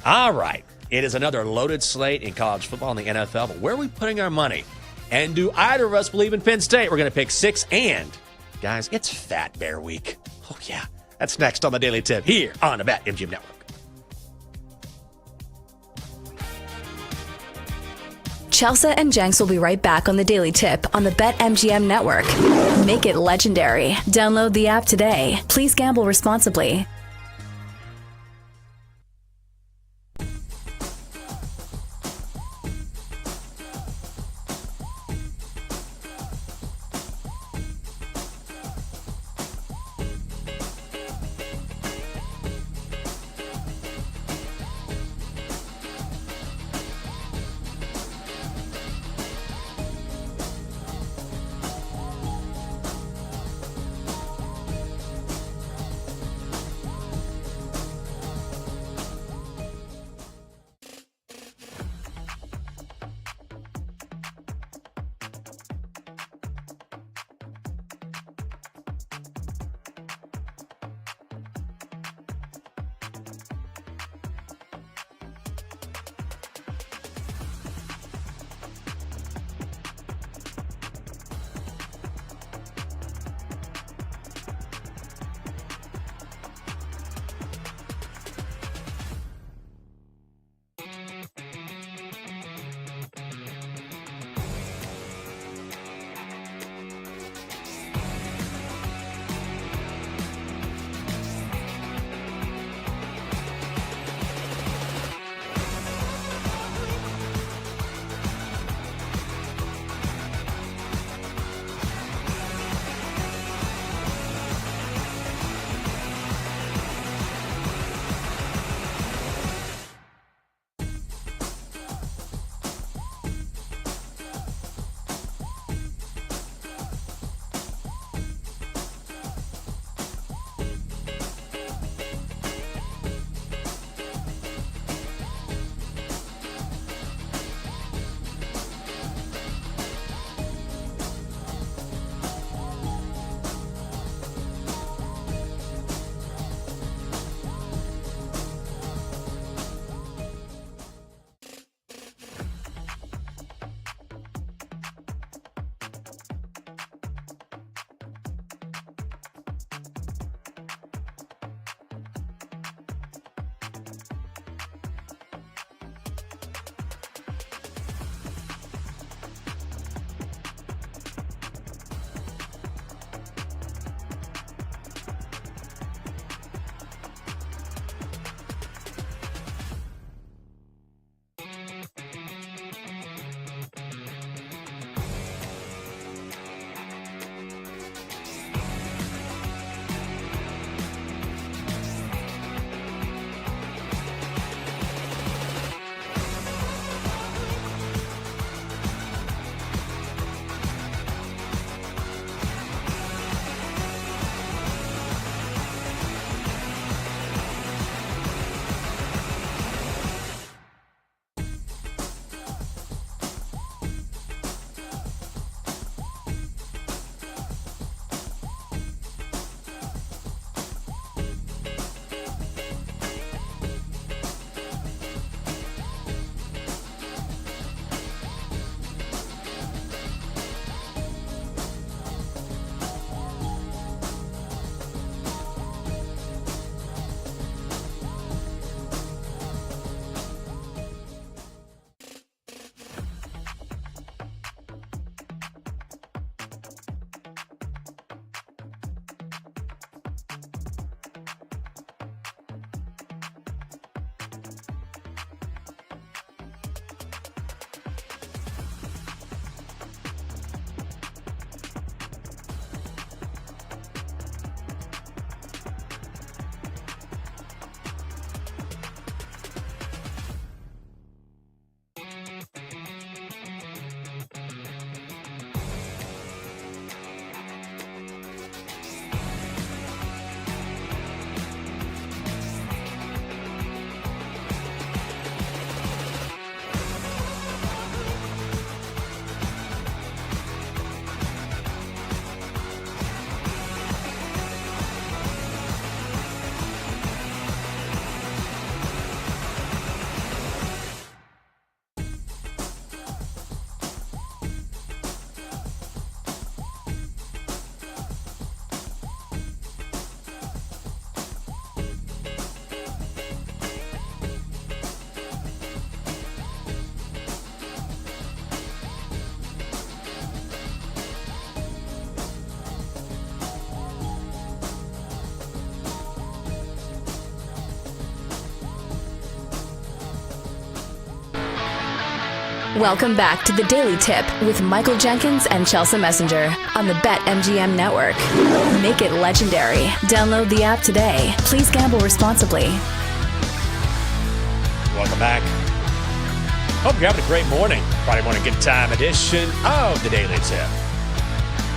All right. It is another loaded slate in college football and the NFL, but where are we putting our money? And do either of us believe in Penn State? We're going to pick 6, and, guys, it's Fat Bear Week. Oh, yeah. That's next on the Daily Tip here on the BetMGM Network. Chelsea and Jenks will be right back on the Daily Tip on the BetMGM Network. Make it legendary. Download the app today. Please gamble responsibly. Welcome back to the Daily Tip with Michael Jenkins and Chelsea Messenger on the BetMGM Network. Make it legendary. Download the app today. Please gamble responsibly. Welcome back. Hope you're having a great morning. Friday morning good time edition of the Daily Tip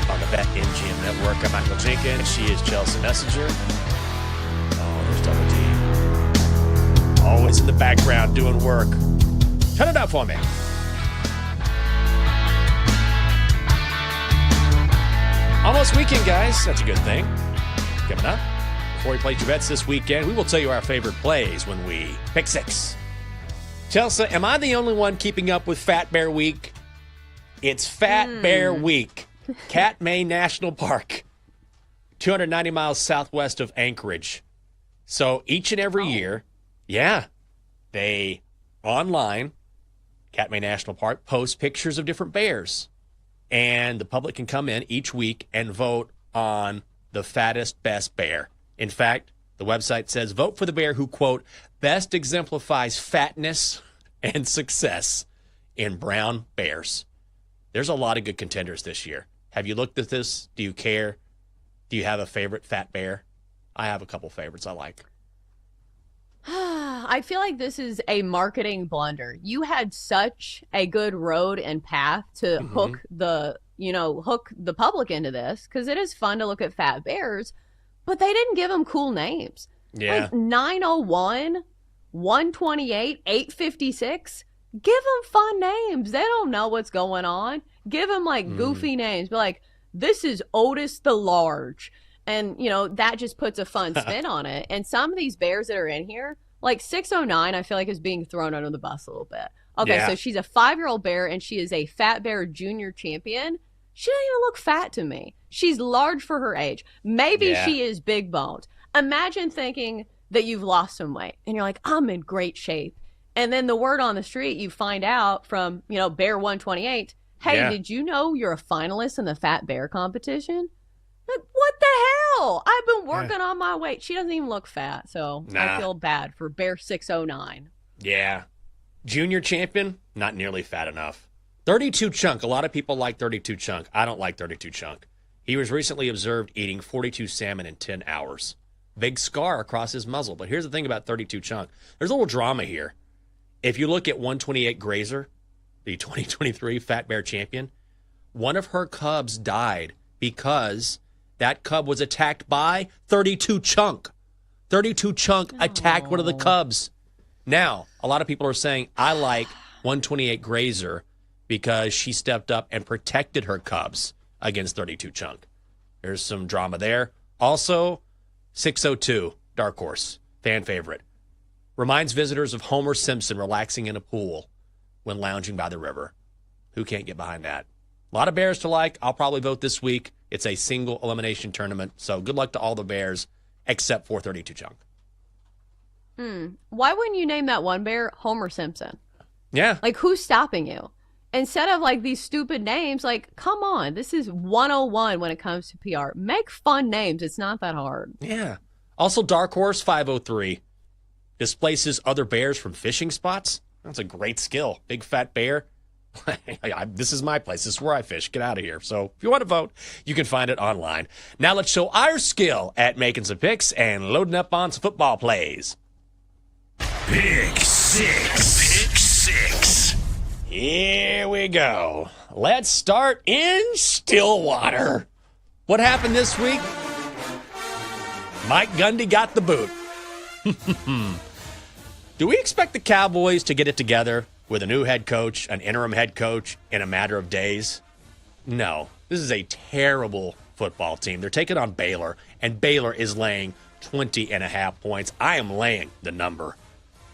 on the BetMGM Network. I'm Michael Jenkins. She is Chelsea Messenger. Oh, there's Double D. Always in the background doing work. Turn it up for me. Almost weekend, guys. That's a good thing. Coming up, before we play your bets this weekend, we will tell you our favorite plays when we pick six. Chelsea, am I the only one keeping up with Fat Bear Week? It's Fat Bear Week. Katmai National Park, 290 miles southwest of Anchorage. So each and every year, they online, Katmai National Park, post pictures of different bears. And the public can come in each week and vote on the fattest, best bear. In fact, the website says, vote for the bear who, quote, best exemplifies fatness and success in brown bears. There's a lot of good contenders this year. Have you looked at this? Do you care? Do you have a favorite fat bear? I have a couple favorites I like. I feel like this is a marketing blunder. You had such a good road and path to hook the public into this, because it is fun to look at fat bears, but they didn't give them cool names. Yeah. Like 901, 128, 856. Give them fun names. They don't know what's going on. Give them like goofy names. Be like, this is Otis the Large. And, that just puts a fun spin on it. And some of these bears that are in here, like 609, I feel like is being thrown under the bus a little bit. Okay, so she's a 5-year-old bear, and she is a Fat Bear Junior champion. She doesn't even look fat to me. She's large for her age. Maybe she is big boned. Imagine thinking that you've lost some weight, and you're like, I'm in great shape. And then the word on the street, you find out from, Bear 128, hey, did you know you're a finalist in the Fat Bear competition? Like, what the hell? I've been working on my weight. She doesn't even look fat, so I feel bad for Bear 609. Yeah. Junior champion, not nearly fat enough. 32 Chunk. A lot of people like 32 Chunk. I don't like 32 Chunk. He was recently observed eating 42 salmon in 10 hours. Big scar across his muzzle. But here's the thing about 32 Chunk. There's a little drama here. If you look at 128 Grazer, the 2023 Fat Bear champion, one of her cubs died because that cub was attacked by 32 Chunk. 32 Chunk attacked one of the cubs. Now, a lot of people are saying, I like 128 Grazer because she stepped up and protected her cubs against 32 Chunk. There's some drama there. Also, 602, Dark Horse, fan favorite. Reminds visitors of Homer Simpson relaxing in a pool when lounging by the river. Who can't get behind that? A lot of bears to like. I'll probably vote this week. It's a single elimination tournament, so good luck to all the bears except for 32 Chunk. Why wouldn't you name that one bear Homer Simpson? Yeah. Like, who's stopping you? Instead of like these stupid names, like, come on, this is 101 when it comes to PR. Make fun names. It's not that hard. Yeah. Also, Dark Horse 503 displaces other bears from fishing spots. That's a great skill. Big fat bear. This is my place. This is where I fish. Get out of here. So if you want to vote, you can find it online. Now let's show our skill at making some picks and loading up on some football plays. Pick six. Pick six. Here we go. Let's start in Stillwater. What happened this week? Mike Gundy got the boot. Do we expect the Cowboys to get it together with a new head coach, an interim head coach, in a matter of days? No. This is a terrible football team. They're taking on Baylor, and Baylor is laying 20.5 points. I am laying the number.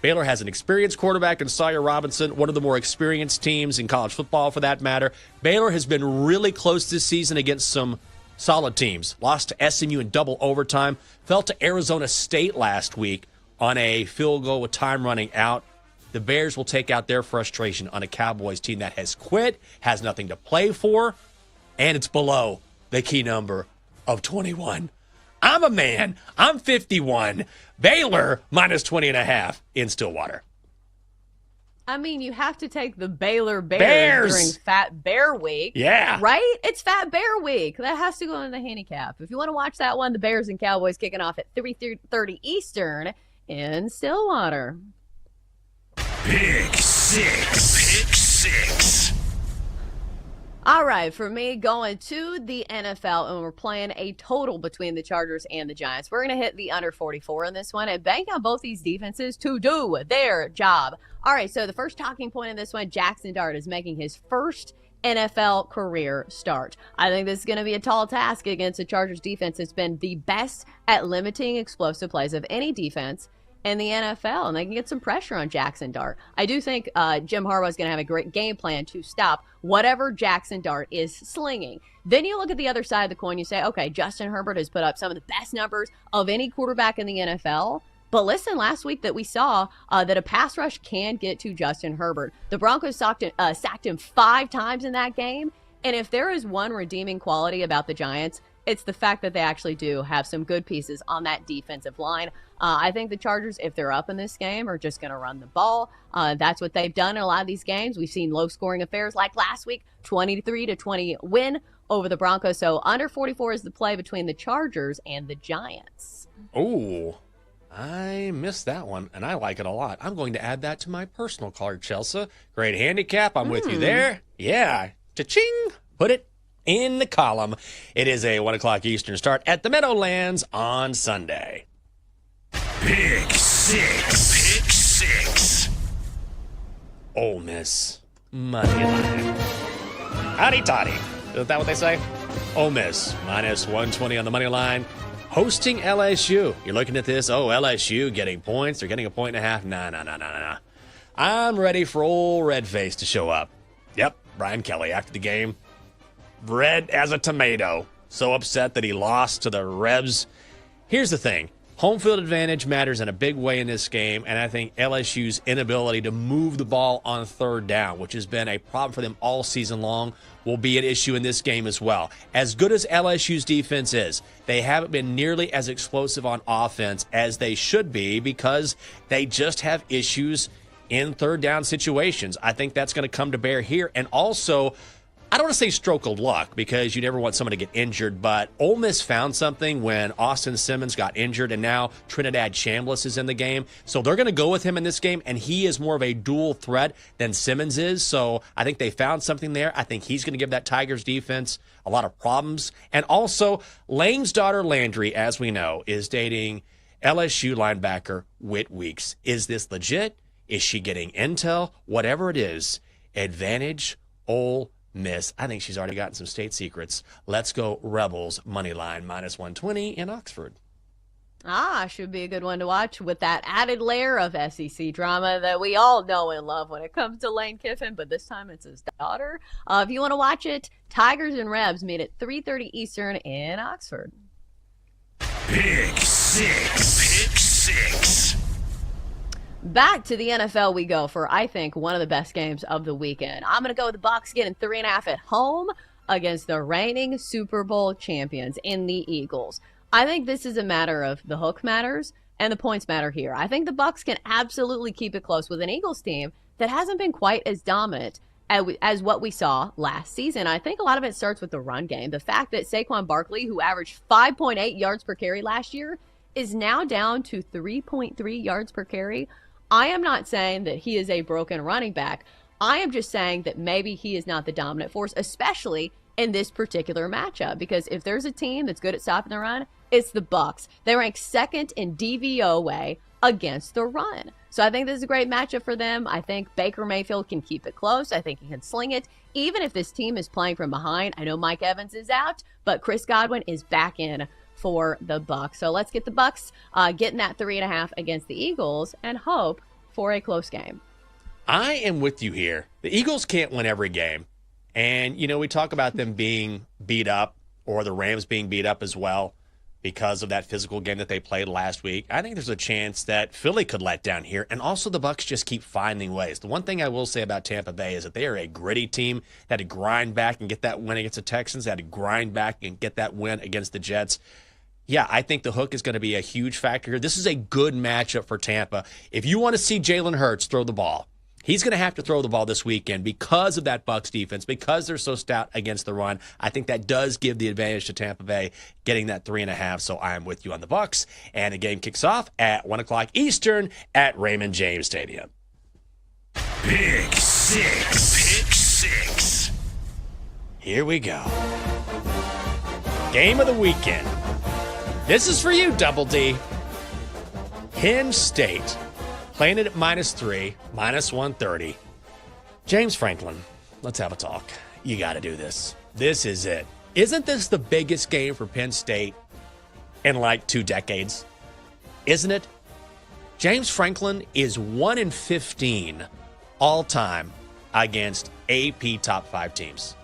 Baylor has an experienced quarterback in Sawyer Robinson, one of the more experienced teams in college football for that matter. Baylor has been really close this season against some solid teams. Lost to SMU in double overtime. Fell to Arizona State last week on a field goal with time running out. The Bears will take out their frustration on a Cowboys team that has quit, has nothing to play for, and it's below the key number of 21. I'm a man. I'm 51. Baylor minus 20.5 in Stillwater. I mean, you have to take the Baylor Bears during Fat Bear Week. Yeah. Right? It's Fat Bear Week. That has to go in the handicap. If you want to watch that one, the Bears and Cowboys kicking off at 3:30 Eastern in Stillwater. Pick six. All right, for me, going to the NFL, and we're playing a total between the Chargers and the Giants. We're going to hit the under 44 in this one and bank on both these defenses to do their job. All right, so the first talking point in this one, Jackson Dart is making his first NFL career start. I think this is going to be a tall task against the Chargers defense. It's been the best at limiting explosive plays of any defense in the NFL, and they can get some pressure on Jackson Dart. I do think Jim Harbaugh is going to have a great game plan to stop whatever Jackson Dart is slinging. Then you look at the other side of the coin, you say, okay, Justin Herbert has put up some of the best numbers of any quarterback in the NFL. But listen, last week that we saw that a pass rush can get to Justin Herbert. The Broncos sacked him 5 times in that game. And if there is one redeeming quality about the Giants, it's the fact that they actually do have some good pieces on that defensive line. I think the Chargers, if they're up in this game, are just going to run the ball. That's what they've done in a lot of these games. We've seen low-scoring affairs like last week, 23-20 win over the Broncos. So under 44 is the play between the Chargers and the Giants. Oh, I missed that one, and I like it a lot. I'm going to add that to my personal card, Chelsea. Great handicap. I'm with you there. Yeah. Cha-ching. Put it in the column. It is a 1 o'clock Eastern start at the Meadowlands on Sunday. Pick six. Ole Miss money line. Howdy toddy. Is that what they say? Ole Miss minus 120 on the money line. Hosting LSU. You're looking at this. Oh, LSU getting points. They're getting a 1.5. Nah. I'm ready for old Redface to show up. Yep, Brian Kelly after the game. Red as a tomato. So upset that he lost to the Rebs. Here's the thing. Home field advantage matters in a big way in this game, and I think LSU's inability to move the ball on third down, which has been a problem for them all season long, will be an issue in this game as well. As good as LSU's defense is, they haven't been nearly as explosive on offense as they should be because they just have issues in third down situations. I think that's going to come to bear here. And also, I don't want to say stroke of luck because you never want someone to get injured, but Ole Miss found something when Austin Simmons got injured, and now Trinidad Chambliss is in the game. So they're going to go with him in this game, and he is more of a dual threat than Simmons is. So I think they found something there. I think he's going to give that Tigers defense a lot of problems. And also, Lane's daughter Landry, as we know, is dating LSU linebacker Whit Weeks. Is this legit? Is she getting intel? Whatever it is, advantage Ole Miss. I think she's already gotten some state secrets. Let's go Rebels money line minus 120 in Oxford. Should be a good one to watch with that added layer of SEC drama that we all know and love when it comes to Lane Kiffin, but this time it's his daughter. If you want to watch it, Tigers and Rebs meet at 3:30 Eastern in Oxford. Pick six. Back to the NFL we go for, I think, one of the best games of the weekend. I'm going to go with the Bucs getting 3.5 at home against the reigning Super Bowl champions in the Eagles. I think this is a matter of the hook matters and the points matter here. I think the Bucs can absolutely keep it close with an Eagles team that hasn't been quite as dominant as what we saw last season. I think a lot of it starts with the run game. The fact that Saquon Barkley, who averaged 5.8 yards per carry last year, is now down to 3.3 yards per carry. I am not saying that he is a broken running back. I am just saying that maybe he is not the dominant force, especially in this particular matchup. Because if there's a team that's good at stopping the run, it's the Bucs. They rank second in DVOA against the run. So I think this is a great matchup for them. I think Baker Mayfield can keep it close. I think he can sling it. Even if this team is playing from behind, I know Mike Evans is out, but Chris Godwin is back in for the Bucs. So let's get the Bucs getting that 3.5 against the Eagles and hope for a close game. I am with you here. The Eagles can't win every game. And, we talk about them being beat up or the Rams being beat up as well because of that physical game that they played last week. I think there's a chance that Philly could let down here. And also the Bucs just keep finding ways. The one thing I will say about Tampa Bay is that they are a gritty team that had to grind back and get that win against the Texans, that had to grind back and get that win against the Jets. Yeah, I think the hook is going to be a huge factor here. This is a good matchup for Tampa. If you want to see Jalen Hurts throw the ball, He's going to have to throw the ball this weekend because of that Bucs defense, because they're so stout against the run. I think that does give the advantage to Tampa Bay getting that 3.5. So I am with you on the Bucs. And the game kicks off at 1 o'clock Eastern at Raymond James Stadium. Pick six. Here we go. Game of the weekend. This is for you, Double D. Penn State playing it at -3, -130. James Franklin, let's have a talk. You got to do this. This is it. Isn't this the biggest game for Penn State in like 2 decades? Isn't it? James Franklin is 1-15 all time against AP top 5 teams.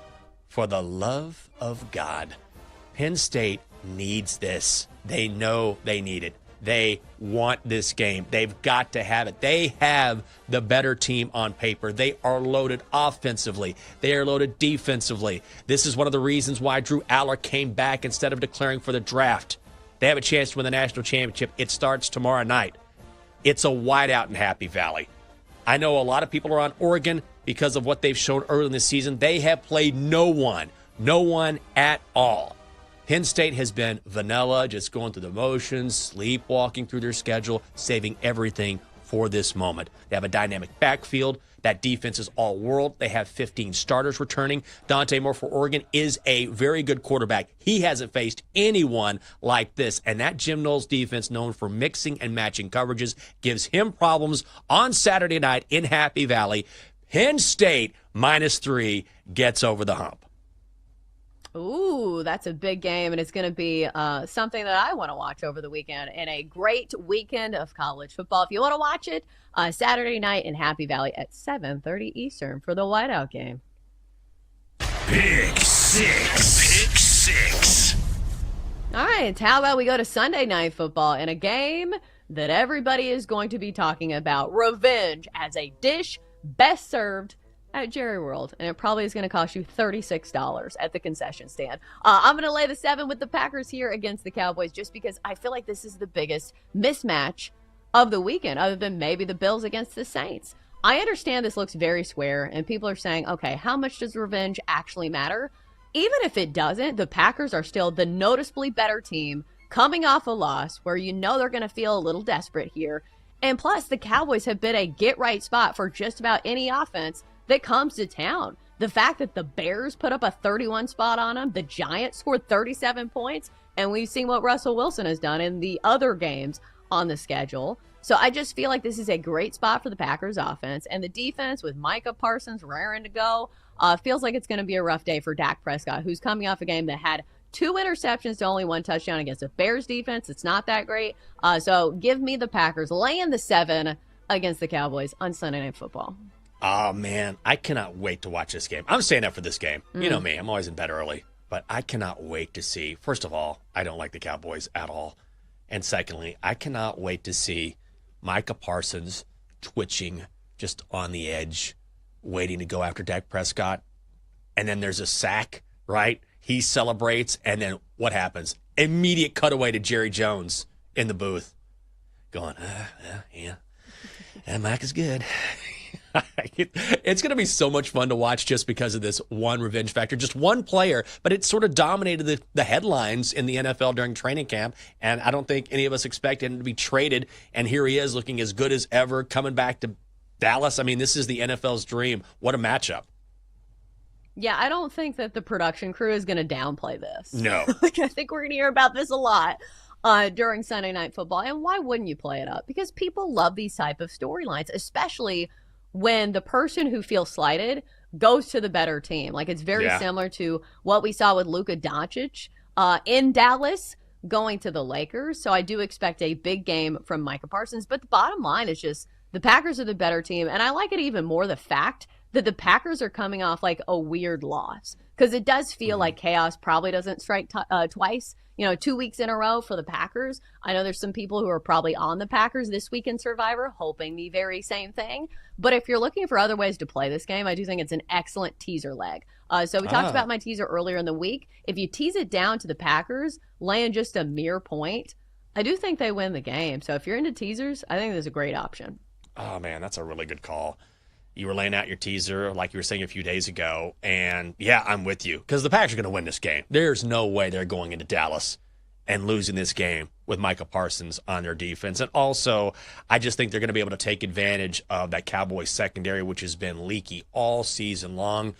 For the love of God, Penn State needs this. They know they need it. They want this game. They've got to have it. They have the better team on paper. They are loaded offensively. They are loaded defensively. This is one of the reasons why Drew Aller came back instead of declaring for the draft. They have a chance to win the national championship. It starts tomorrow night. It's a whiteout in Happy Valley. I know a lot of people are on Oregon because of what they've shown early in the season. They have played no one at all. Penn State has been vanilla, just going through the motions, sleepwalking through their schedule, saving everything for this moment. They have a dynamic backfield. That defense is all world. They have 15 starters returning. Dante Moore for Oregon is a very good quarterback. He hasn't faced anyone like this. And that Jim Knowles defense, known for mixing and matching coverages, gives him problems on Saturday night in Happy Valley. Penn State -3 gets over the hump. Ooh, that's a big game, and it's going to be something that I want to watch over the weekend and a great weekend of college football. If you want to watch it, Saturday night in Happy Valley at 7:30 Eastern for the whiteout game. Pick six. All right, how about we go to Sunday night football in a game that everybody is going to be talking about? Revenge as a dish best served at Jerry World, and it probably is going to cost you $36 at the concession stand. I'm going to lay the 7 with the Packers here against the Cowboys just because I feel like this is the biggest mismatch of the weekend, other than maybe the Bills against the Saints. I understand this looks very square, and people are saying, okay, how much does revenge actually matter? Even if it doesn't, the Packers are still the noticeably better team coming off a loss where you know they're going to feel a little desperate here. And plus, the Cowboys have been a get-right spot for just about any offense that comes to town. The fact that the Bears put up a 31 spot on them, the Giants scored 37 points, and we've seen what Russell Wilson has done in the other games on the schedule. So I just feel like this is a great spot for the Packers offense, and the defense with Micah Parsons raring to go feels like it's going to be a rough day for Dak Prescott, who's coming off a game that had 2 interceptions to only 1 touchdown against a Bears defense. It's not that great. So give me the Packers laying the 7 against the Cowboys on Sunday Night Football. Oh, man, I cannot wait to watch this game. I'm staying up for this game. You know me, I'm always in bed early. But I cannot wait to see, first of all, I don't like the Cowboys at all. And secondly, I cannot wait to see Micah Parsons twitching just on the edge, waiting to go after Dak Prescott. And then there's a sack, right? He celebrates, and then what happens? Immediate cutaway to Jerry Jones in the booth going, yeah, and Mike is good. It's going to be so much fun to watch just because of this one revenge factor. Just one player, but it sort of dominated the headlines in the NFL during training camp, and I don't think any of us expected him to be traded, and here he is looking as good as ever, coming back to Dallas. I mean, this is the NFL's dream. What a matchup. Yeah, I don't think that the production crew is going to downplay this. No. I think we're going to hear about this a lot during Sunday Night Football, and why wouldn't you play it up? Because people love these type of storylines, especially when the person who feels slighted goes to the better team. Like, it's very similar to what we saw with Luka Doncic in Dallas going to the Lakers. So I do expect a big game from Micah Parsons. But the bottom line is just the Packers are the better team. And I like it even more the fact that the Packers are coming off like a weird loss, because it does feel like chaos probably doesn't strike twice. 2 weeks in a row for the Packers. I know there's some people who are probably on the Packers this week in Survivor hoping the very same thing. But if you're looking for other ways to play this game, I do think it's an excellent teaser leg. So we talked about my teaser earlier in the week. If you tease it down to the Packers, laying just a mere point, I do think they win the game. So if you're into teasers, I think this is a great option. Oh, man, that's a really good call. You were laying out your teaser like you were saying a few days ago. And, yeah, I'm with you because the Packers are going to win this game. There's no way they're going into Dallas and losing this game with Micah Parsons on their defense. And also, I just think they're going to be able to take advantage of that Cowboys secondary, which has been leaky all season long.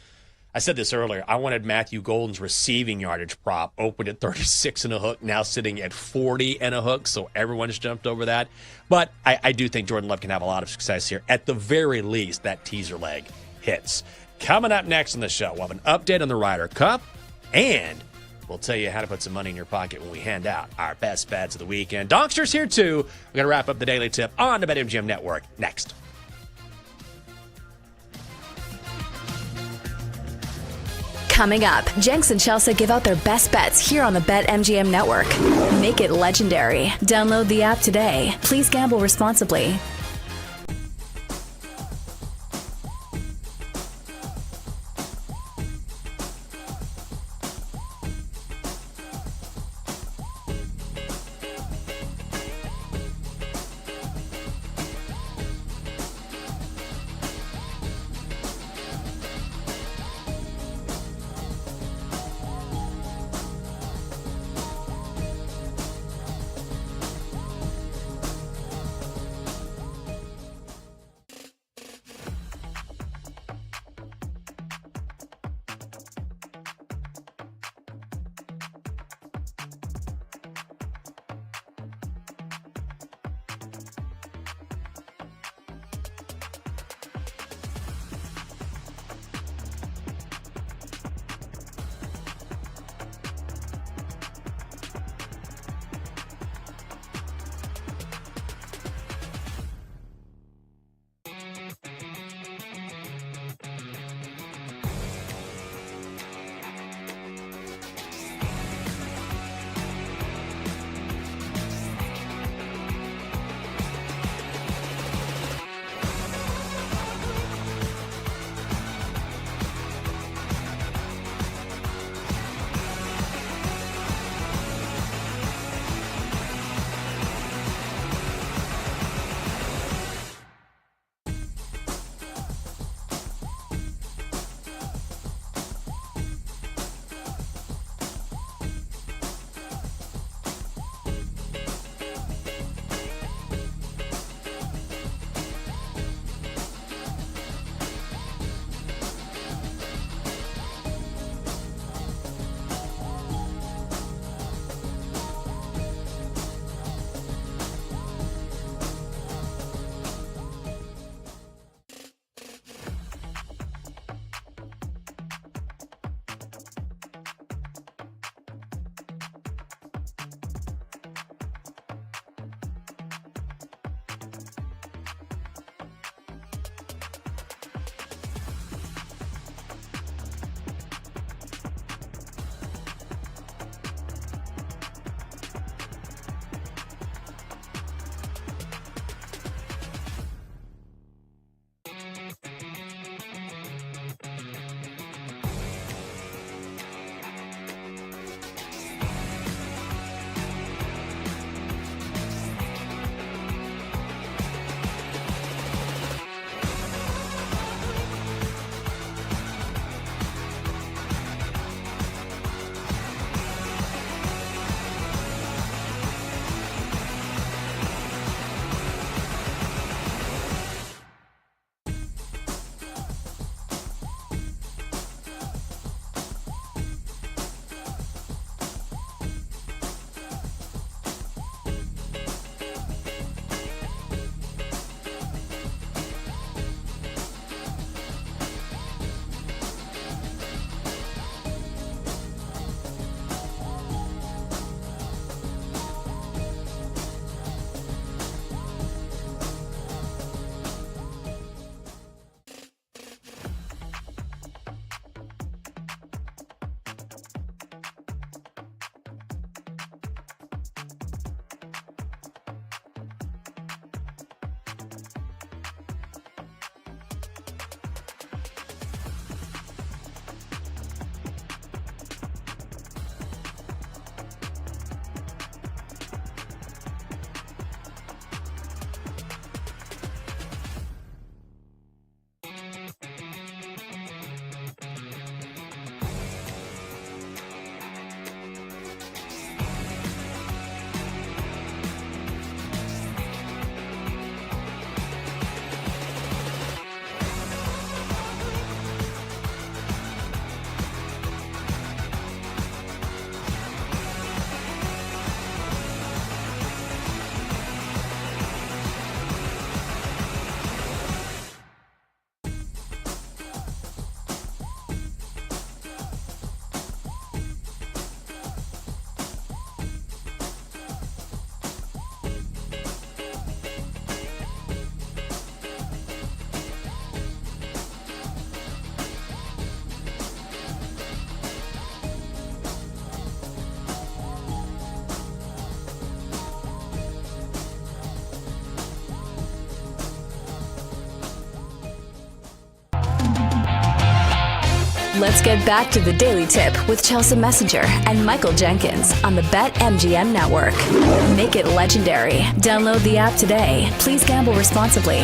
I said this earlier. I wanted Matthew Golden's receiving yardage prop opened at 36 and a hook, now sitting at 40 and a hook, so everyone's jumped over that. But I do think Jordan Love can have a lot of success here. At the very least, that teaser leg hits. Coming up next on the show, we'll have an update on the Ryder Cup, and we'll tell you how to put some money in your pocket when we hand out our best bets of the weekend. Donkster's here, too. We're going to wrap up the Daily Tip on the BetMGM Network next. Coming up, Jenks and Chelsea give out their best bets here on the BetMGM Network. Make it legendary. Download the app today. Please gamble responsibly. Let's get back to the Daily Tip with Chelsea Messenger and Michael Jenkins on the BetMGM Network. Make it legendary. Download the app today. Please gamble responsibly.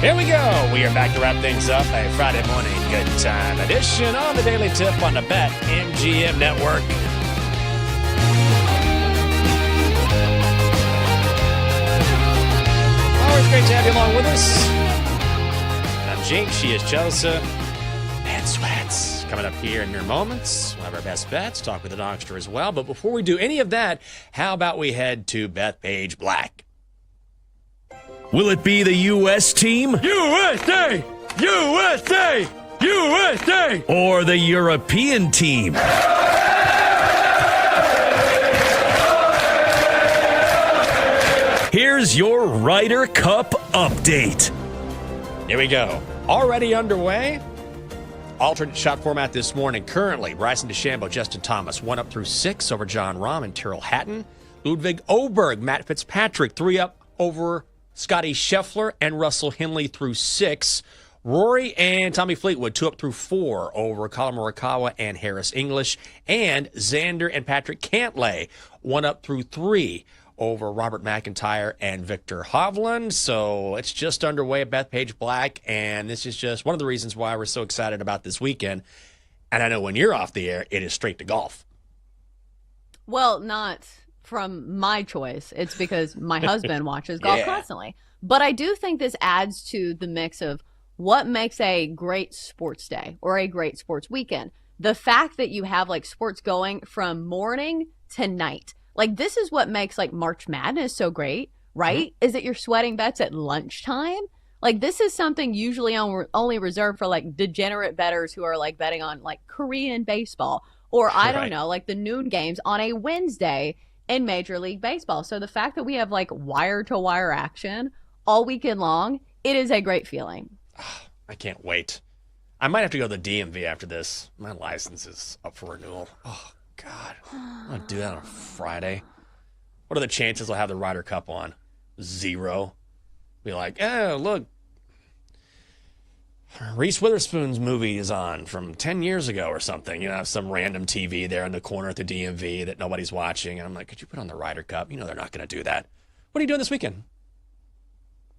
Here we go. We are back to wrap things up. A Friday morning good time edition on the Daily Tip on the BetMGM Network. Always great to have you along with us. I'm Jake. She is Chelsea. Bet Sweats coming up here in mere moments. We'll have our best bets. Talk with the Dogster as well. But before we do any of that, how about we head to Bethpage Black? Will it be the U.S. team? USA! USA! USA! Or the European team? Here's your Ryder Cup update. Here we go. Already underway. Alternate shot format this morning. Currently, Bryson DeChambeau, Justin Thomas, 1 up through 6 over John Rahm and Tyrrell Hatton. Ludwig Oberg, Matt Fitzpatrick, 3 up over Scotty Scheffler and Russell Henley through 6. Rory and Tommy Fleetwood, 2 up through 4 over Colin Morikawa and Harris English. And Xander and Patrick Cantlay, 1 up through 3 over Robert McIntyre and Victor Hovland. So it's just underway at Bethpage Black, and this is just one of the reasons why we're so excited about this weekend. And I know when you're off the air, it is straight to golf. Well, not from my choice. It's because my husband watches golf constantly. But I do think this adds to the mix of what makes a great sports day or a great sports weekend. The fact that you have like sports going from morning to night. Like, this is what makes like March Madness so great, right? Mm-hmm. Is that you're sweating bets at lunchtime. Like, this is something usually only reserved for like degenerate bettors who are like betting on like Korean baseball or I don't know, like the noon games on a Wednesday in Major League Baseball. So the fact that we have like wire to wire action all weekend long, it is a great feeling. I can't wait. I might have to go to the DMV after this. My license is up for renewal. Oh, God. I'm going to do that on a Friday. What are the chances I'll have the Ryder Cup on? 0. Be like, oh, look. Reese Witherspoon's movie is on from 10 years ago or something. You know, have some random TV there in the corner at the DMV that nobody's watching. And I'm like, could you put on the Ryder Cup? You know they're not going to do that. What are you doing this weekend?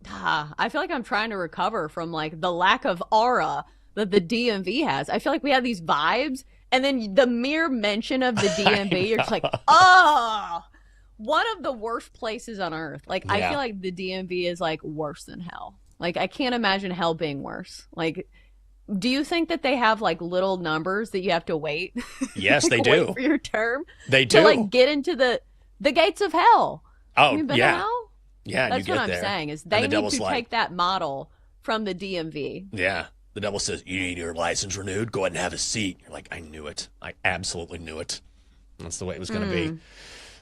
I feel like I'm trying to recover from like the lack of aura that the DMV has. I feel like we have these vibes, and then the mere mention of the DMV, you're just like, oh, one of the worst places on earth. Like, I feel like the DMV is like worse than hell. Like, I can't imagine hell being worse. Like, do you think that they have like little numbers that you have to wait? Yes, like, they do. Wait for your term. They do. To like get into the gates of hell. Oh, yeah. Hell? Yeah, that's you what get I'm there, saying is they need to like, take that model from the DMV. Yeah. The devil says, you need your license renewed? Go ahead and have a seat. You're like, I knew it. I absolutely knew it. That's the way it was going to be.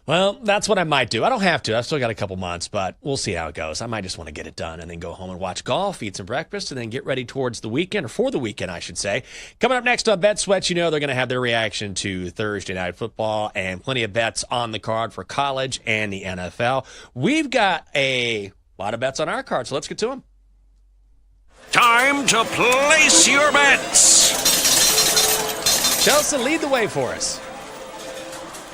Well, that's what I might do. I don't have to. I've still got a couple months, but we'll see how it goes. I might just want to get it done and then go home and watch golf, eat some breakfast, and then get ready towards the weekend, or for the weekend, I should say. Coming up next on Bet Sweats, you know they're going to have their reaction to Thursday Night Football and plenty of bets on the card for college and the NFL. We've got a lot of bets on our card, so let's get to them. Time to place your bets. Chelsea, lead the way for us.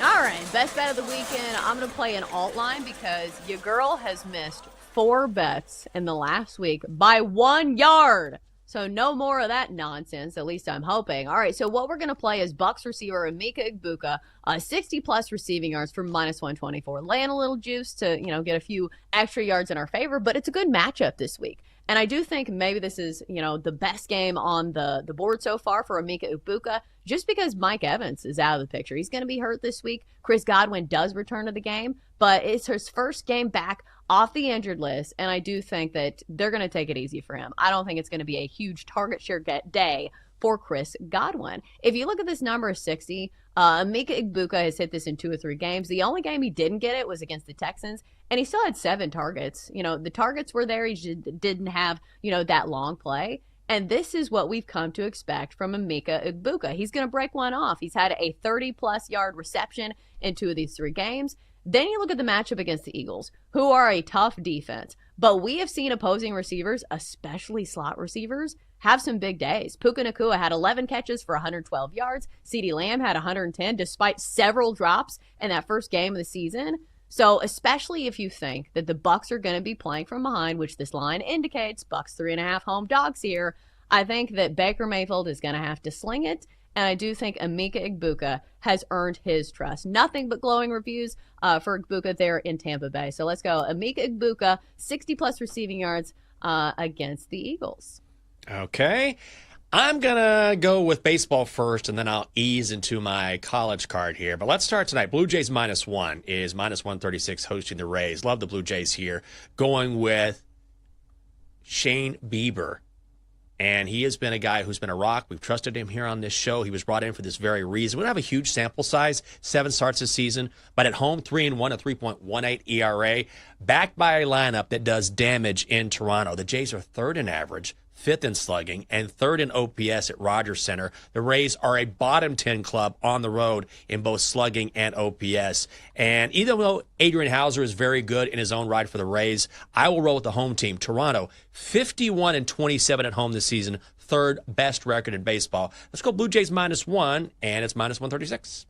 All right, best bet of the weekend. I'm going to play an alt line because your girl has missed 4 bets in the last week by 1 yard. So no more of that nonsense, at least I'm hoping. All right, so what we're going to play is Bucks receiver Emeka Egbuka, 60-plus receiving yards for minus 124. Laying a little juice to, get a few extra yards in our favor, but it's a good matchup this week. And I do think maybe this is, the best game on the board so far for Emeka Egbuka, just because Mike Evans is out of the picture. He's going to be hurt this week. Chris Godwin does return to the game, but it's his first game back off the injured list, and I do think that they're going to take it easy for him. I don't think it's going to be a huge target share day for Chris Godwin. If you look at this number of 60, Emeka Egbuka has hit this in 2 or 3 games. The only game he didn't get it was against the Texans, and he still had 7 targets. The targets were there. He just didn't have, that long play. And this is what we've come to expect from Emeka Egbuka. He's going to break one off. He's had a 30-plus yard reception in 2 of these 3 games. Then you look at the matchup against the Eagles, who are a tough defense. But we have seen opposing receivers, especially slot receivers, have some big days. Puka Nacua had 11 catches for 112 yards. CeeDee Lamb had 110 despite several drops in that first game of the season. So especially if you think that the Bucs are going to be playing from behind, which this line indicates, Bucs 3.5 home dogs here, I think that Baker Mayfield is going to have to sling it. And I do think Emeka Egbuka has earned his trust. Nothing but glowing reviews for Egbuka there in Tampa Bay. So let's go. Emeka Egbuka, 60-plus receiving yards against the Eagles. Okay. I'm going to go with baseball first, and then I'll ease into my college card here. But let's start tonight. Blue Jays -1 is -136 hosting the Rays. Love the Blue Jays here. Going with Shane Bieber. And he has been a guy who's been a rock. We've trusted him here on this show. He was brought in for this very reason. We don't have a huge sample size, 7 starts this season, but at home, 3-1, a 3.18 ERA, backed by a lineup that does damage in Toronto. The Jays are 3rd in average, 5th in slugging, and 3rd in OPS at Rogers Center. The Rays are a bottom 10 club on the road in both slugging and OPS. And even though Adrian Hauser is very good in his own right for the Rays, I will roll with the home team. Toronto, 51-27 at home this season, 3rd best record in baseball. Let's go Blue Jays -1, and it's -136.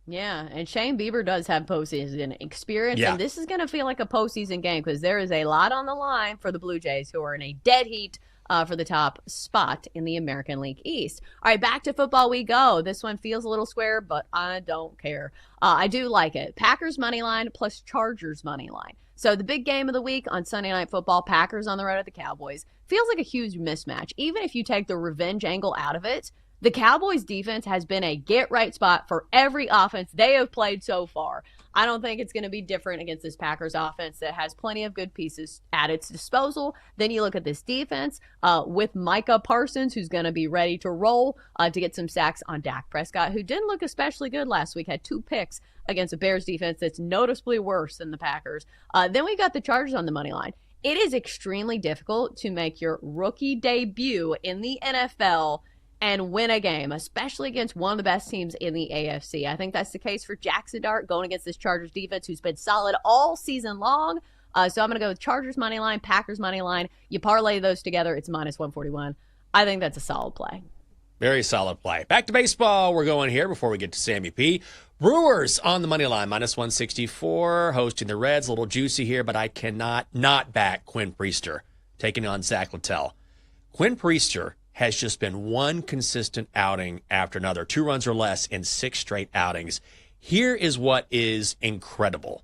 Yeah, and Shane Bieber does have postseason experience, and this is going to feel like a postseason game because there is a lot on the line for the Blue Jays, who are in a dead heat for the top spot in the American League East. All right, back to football we go. This one feels a little square, but I don't care. I do like it. Packers money line plus Chargers money line. So the big game of the week on Sunday Night Football, Packers on the road at the Cowboys, feels like a huge mismatch. Even if you take the revenge angle out of it, the Cowboys defense has been a get-right spot for every offense they have played so far. I don't think it's going to be different against this Packers offense that has plenty of good pieces at its disposal. Then you look at this defense with Micah Parsons, who's going to be ready to roll to get some sacks on Dak Prescott, who didn't look especially good last week, had 2 picks against a Bears defense that's noticeably worse than the Packers. Then we got the Chargers on the money line. It is extremely difficult to make your rookie debut in the NFL and win a game, especially against one of the best teams in the AFC. I think that's the case for Jackson Dart going against this Chargers defense who's been solid all season long. So I'm going to go with Chargers money line, Packers money line. You parlay those together, it's -141. I think that's a solid play. Very solid play. Back to baseball. We're going here before we get to Sammy P. Brewers on the money line, -164, hosting the Reds. A little juicy here, but I cannot not back Quinn Priester, taking on Zach Littell. Quinn Priester has just been one consistent outing after another, 2 runs or less in 6 straight outings. Here is what is incredible.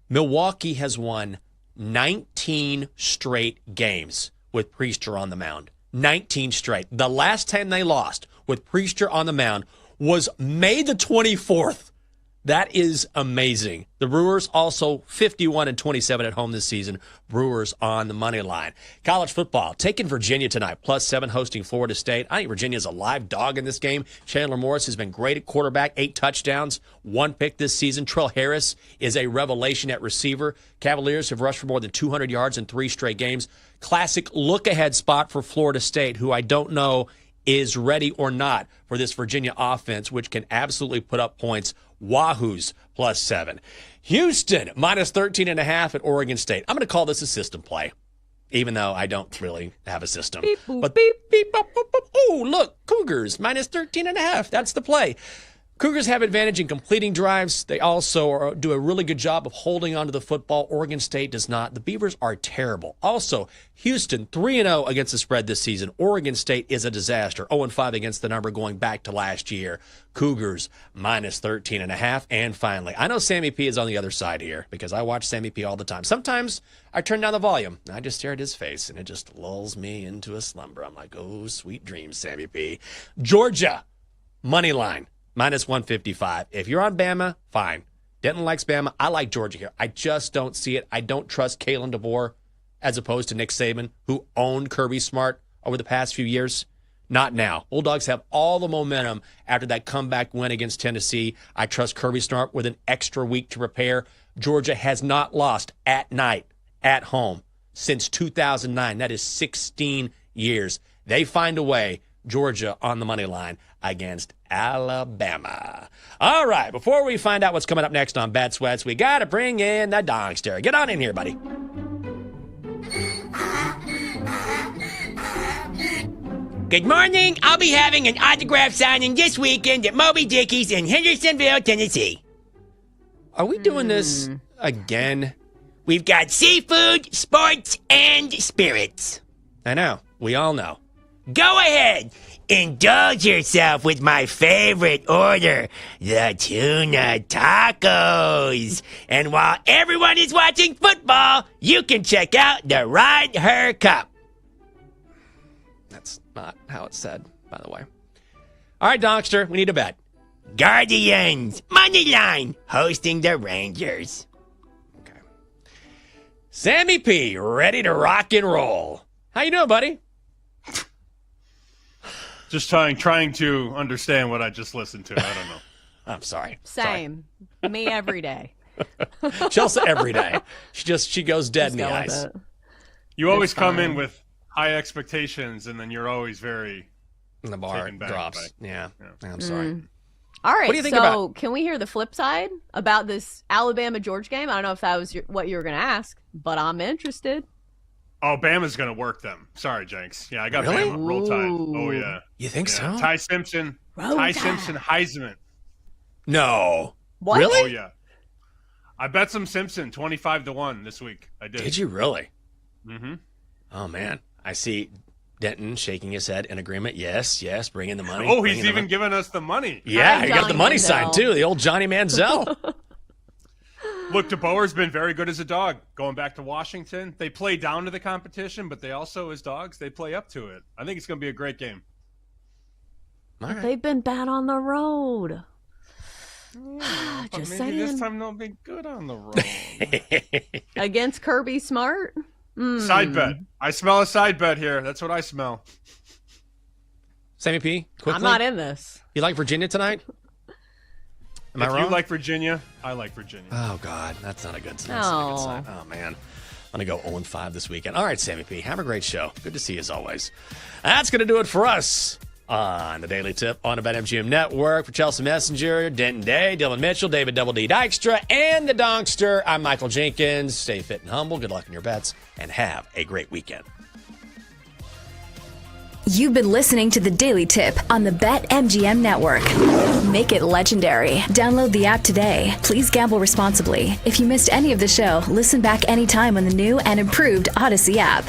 Milwaukee has won 19 straight games with Priester on the mound. 19 straight. The last time they lost with Priester on the mound was May the 24th. That is amazing. The Brewers also 51-27 at home this season. Brewers on the money line. College football, taking Virginia tonight, +7 hosting Florida State. I think Virginia's a live dog in this game. Chandler Morris has been great at quarterback, 8 touchdowns, 1 pick this season. Trell Harris is a revelation at receiver. Cavaliers have rushed for more than 200 yards in 3 straight games. Classic look-ahead spot for Florida State, who I don't know is ready or not for this Virginia offense, which can absolutely put up points. Wahoo's +7. Houston -13.5 at Oregon State. I'm going to call this a system play, even though I don't really have a system. Beep, boop, but beep. beep, boop, boop, boop. Oh, look, Cougars -13.5. That's the play. Cougars have advantage in completing drives. They also do a really good job of holding onto the football. Oregon State does not. The Beavers are terrible. Also, Houston 3-0 against the spread this season. Oregon State is a disaster. 0-5 against the number going back to last year. Cougars -13.5. And finally, I know Sammy P is on the other side here because I watch Sammy P all the time. Sometimes I turn down the volume. I just stare at his face and it just lulls me into a slumber. I'm like, oh, sweet dreams, Sammy P. Georgia, money line. -155. If you're on Bama, fine. Denton likes Bama. I like Georgia here. I just don't see it. I don't trust Kalen DeBoer as opposed to Nick Saban, who owned Kirby Smart over the past few years. Not now. Bulldogs have all the momentum after that comeback win against Tennessee. I trust Kirby Smart with an extra week to prepare. Georgia has not lost at night, at home, since 2009. That is 16 years. They find a way. Georgia on the money line against Alabama. All right, before we find out what's coming up next on Bet Sweats, we got to bring in the Dongster. Get on in here, buddy. Good morning. I'll be having an autograph signing this weekend at Moby Dickey's in Hendersonville, Tennessee. Are we doing this again? We've got seafood, sports, and spirits. I know. We all know. Go ahead. Indulge yourself with my favorite order, the tuna tacos. And while everyone is watching football, you can check out the Ride Her Cup. That's not how it's said, by the way. All right, Donkster, we need a bet. Guardians, money line, hosting the Rangers. Okay. Sammy P, ready to rock and roll. How you doing, buddy? Just trying to understand what I just listened to. I don't know. I'm sorry. Same. Me every day. Chelsea every day. She goes dead in the go with eyes. it. You always It's come in fine. with high expectations, and then you're always very And the bar taken back drops. by- Yeah. I'm sorry. All right. What do you think so about- can we hear the flip side about this Alabama-Georgia game? I don't know if that was what you were going to ask, but I'm interested. Oh, Bama's going to work them. Sorry, Jenks. Yeah, I got Really? Bama. Roll Tide. Oh, yeah. You think Yeah. so? Ty Simpson. Roll Ty Tide. Simpson Heisman. No. What? Really? Oh, yeah. I bet some Simpson 25-1 this week. I did. Did you really? Mm-hmm. Oh, man. I see Denton shaking his head in agreement. Yes, bring in the money. Oh, bring he's in the even money. giving us the money. Yeah, Hi, he got the Johnny money Manziel. sign, too. The old Johnny Manziel. Look, DeBoer's been very good as a dog. Going back to Washington, they play down to the competition, but they also, as dogs, they play up to it. I think it's going to be a great game. All right. They've been bad on the road. But Just maybe this saying. time they'll be good on the road. Against Kirby Smart? Side bet. I smell a side bet here. That's what I smell. Sammy P, quickly. I'm not in this. You like Virginia tonight? Am I If wrong? you like Virginia, I like Virginia. Oh, God. That's not a good sign. That's not a good No. sign. Oh, man. I'm going to go 0-5 this weekend. All right, Sammy P. Have a great show. Good to see you as always. That's going to do it for us on the Daily Tip on the BetMGM Network. For Chelsea Messenger, Denton Day, Dylan Mitchell, David Double D Dykstra, and the Donkster, I'm Michael Jenkins. Stay fit and humble. Good luck in your bets, and have a great weekend. You've been listening to the Daily Tip on the BetMGM Network. Make it legendary. Download the app today. Please gamble responsibly. If you missed any of the show, listen back anytime on the new and improved Odyssey app.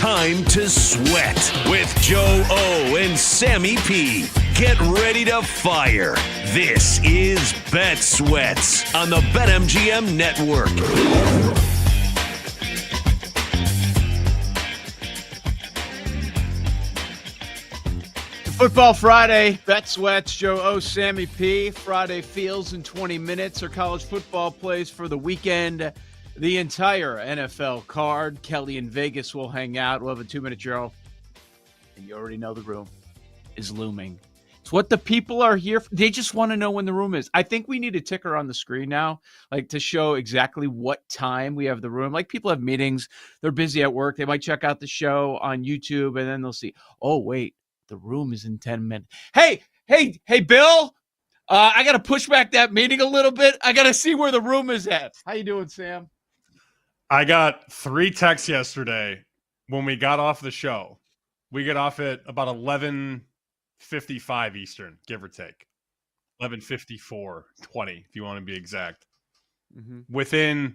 time to sweat with Joe O and Sammy P. Get ready to fire. This is Bet Sweats on the BetMGM Network. Football Friday, Bet Sweats, Joe O, Sammy P. Friday feels in 20 minutes. Our college football plays for the weekend. The entire NFL card. Kelly in Vegas will hang out. We'll have a 2-minute drill. And you already know the room is looming. It's what the people are here for. They just want to know when the room is. I think we need a ticker on the screen now, like to show exactly what time we have the room. Like people have meetings. They're busy at work. They might check out the show on YouTube and then they'll see, oh, wait. The room is in 10 minutes. Hey, Bill. I got to push back that meeting a little bit. I got to see where the room is at. How you doing, Sam? I got 3 texts yesterday when we got off the show. We get off at about 11:55 Eastern, give or take. 11:54:20, if you want to be exact. Mm-hmm. Within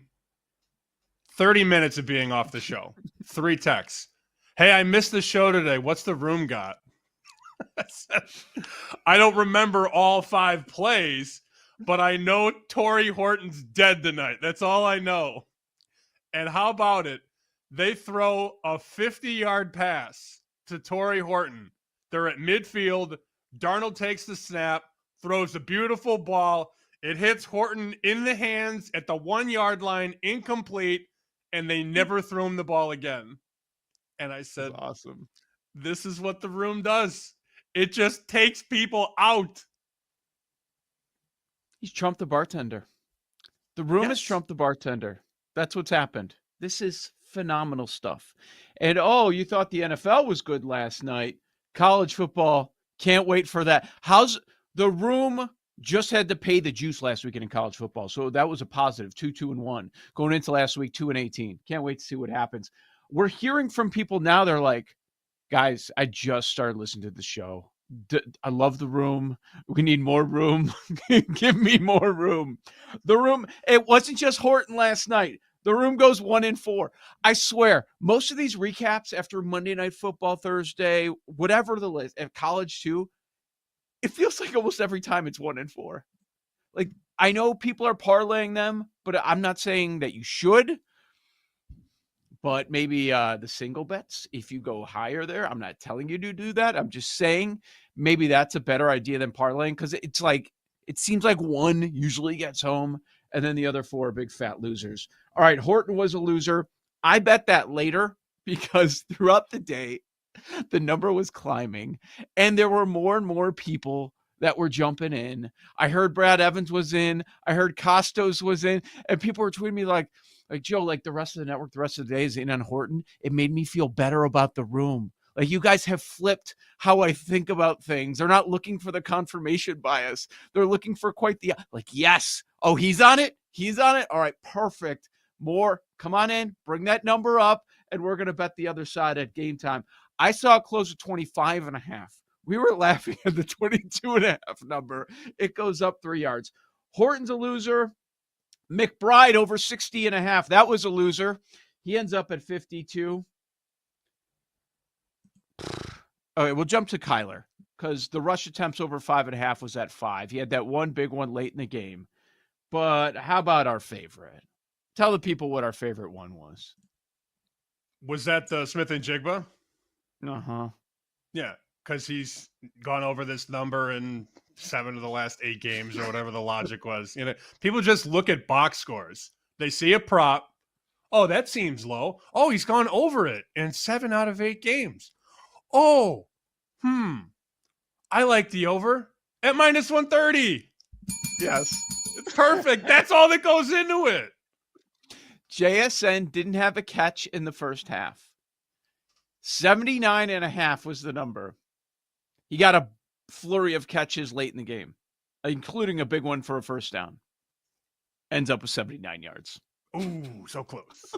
30 minutes of being off the show, 3 texts. Hey, I missed the show today. What's the room got? I don't remember all 5 plays, but I know Torrey Horton's dead tonight. That's all I know. And how about it? They throw a 50-yard pass to Torrey Horton. They're at midfield. Darnold takes the snap, throws a beautiful ball. It hits Horton in the hands at the 1-yard line, incomplete, and they never threw him the ball again. And I said, awesome. This is what the room does. It just takes people out. He's Trump the bartender. The room has Trump the bartender. That's what's happened. This is phenomenal stuff. And, you thought the NFL was good last night. College football, can't wait for that. How's the room? Just had to pay the juice last weekend in college football. So that was a positive, 2-2-1. Going into last week, 2-18. Can't wait to see what happens. We're hearing from people now. They're like, guys, I just started listening to the show. I love the room. We need more room. Give me more room. The room, it wasn't just Horton last night. The room goes 1-4. I swear, most of these recaps after Monday Night Football, Thursday, whatever the list, at college too, it feels like almost every time it's 1-4. Like, I know people are parlaying them, but I'm not saying that you should. But maybe the single bets, if you go higher there, I'm not telling you to do that. I'm just saying maybe that's a better idea than parlaying because it's like it seems like one usually gets home and then the other 4 are big fat losers. All right, Horton was a loser. I bet that later because throughout the day, the number was climbing and there were more and more people that were jumping in. I heard Brad Evans was in. I heard Costos was in. And people were tweeting me like, Joe, like the rest of the network, the rest of the day is in on Horton. It made me feel better about the room. Like you guys have flipped how I think about things. They're not looking for the confirmation bias. They're looking for quite the, yes. Oh, he's on it. He's on it. All right, perfect. More. Come on in. Bring that number up. And we're going to bet the other side at game time. I saw it close to 25.5. We were laughing at the 22.5 number. It goes up 3 yards. Horton's a loser. McBride over 60.5. That was a loser. He ends up at 52. Okay, we'll jump to Kyler because the rush attempts over 5.5 was at 5. He had that one big one late in the game. But how about our favorite? Tell the people what our favorite one was. Was that the Smith and Jigba? Uh-huh. Yeah, because he's gone over this number in 7 of the last 8 games or whatever the logic was. People just look at box scores. They see a prop. Oh, that seems low. Oh, he's gone over it in 7 out of 8 games. Oh, I like the over at -130. Yes. It's perfect. That's all that goes into it. JSN didn't have a catch in the first half. 79.5 was the number. He got a flurry of catches late in the game, including a big one for a first down. Ends up with 79 yards. Ooh, so close.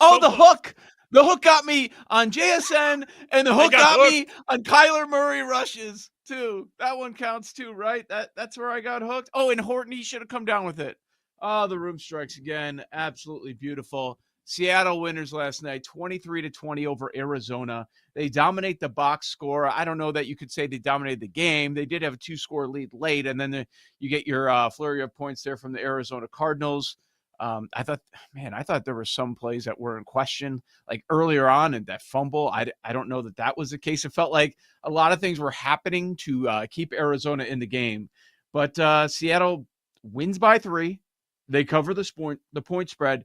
Hook. The hook got me on JSN, and the hook got me on Kyler Murray rushes, too. That one counts, too, right? That's where I got hooked. Oh, and Horton, he should have come down with it. Oh, the room strikes again. Absolutely beautiful. Seattle winners last night, 23-20 over Arizona. They dominate the box score. I don't know that you could say they dominated the game. They did have a 2-score lead late, and then you get your flurry of points there from the Arizona Cardinals. I thought there were some plays that were in question, like earlier on in that fumble. I don't know that was the case. It felt like a lot of things were happening to keep Arizona in the game. But Seattle wins by 3. They cover the point spread.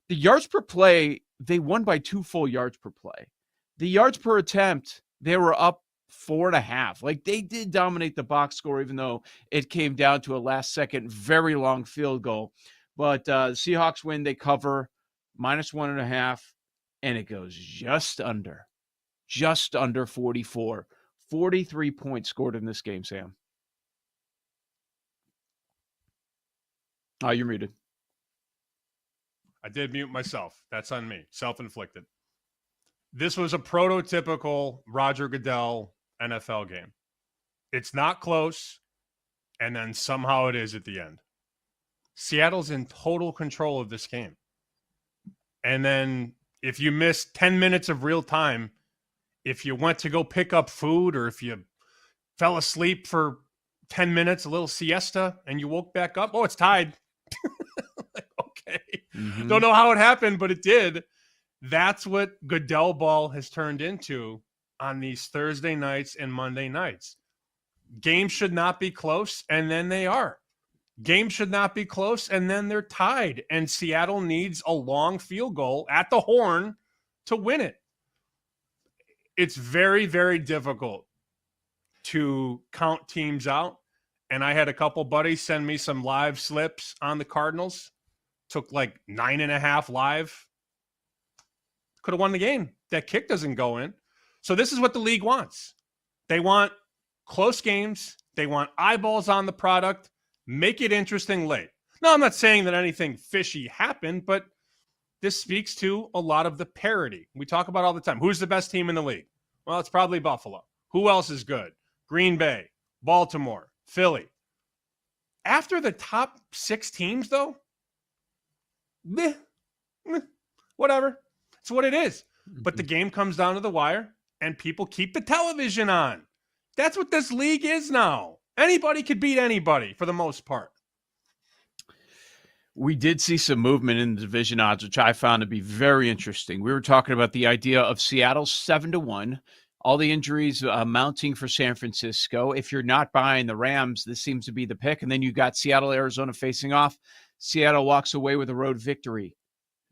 The yards per play, they won by 2 full yards per play. The yards per attempt, they were up 4.5. Like, they did dominate the box score, even though it came down to a last-second, very long field goal. But Seahawks win, they cover -1.5, and it goes just under 44. 43 points scored in this game, Sam. Oh, you're muted. I did mute myself. That's on me. Self-inflicted. This was a prototypical Roger Goodell NFL game. It's not close, and then somehow it is at the end. Seattle's in total control of this game. And then if you missed 10 minutes of real time, if you went to go pick up food or if you fell asleep for 10 minutes, a little siesta, and you woke back up, oh, it's tied. Okay. Mm-hmm. Don't know how it happened, but it did. That's what Goodell ball has turned into on these Thursday nights and Monday nights. Games should not be close, and then they are. Games should not be close, and then they're tied. And Seattle needs a long field goal at the horn to win it. It's very, very difficult to count teams out. And I had a couple buddies send me some live slips on the Cardinals. Took like 9.5 live. Could have won the game. That kick doesn't go in. So this is what the league wants. They want close games. They want eyeballs on the product. Make it interesting late. No, I'm not saying that anything fishy happened, but this speaks to a lot of the parity. We talk about all the time. Who's the best team in the league? Well, it's probably Buffalo. Who else is good? Green Bay, Baltimore, Philly. After the top 6 teams, though, whatever. It's what it is. But the game comes down to the wire, and people keep the television on. That's what this league is now. Anybody could beat anybody for the most part. We did see some movement in the division odds, which I found to be very interesting. We were talking about the idea of Seattle 7-1, all the injuries mounting for San Francisco. If you're not buying the Rams, this seems to be the pick. And then you got Seattle, Arizona facing off. Seattle walks away with a road victory.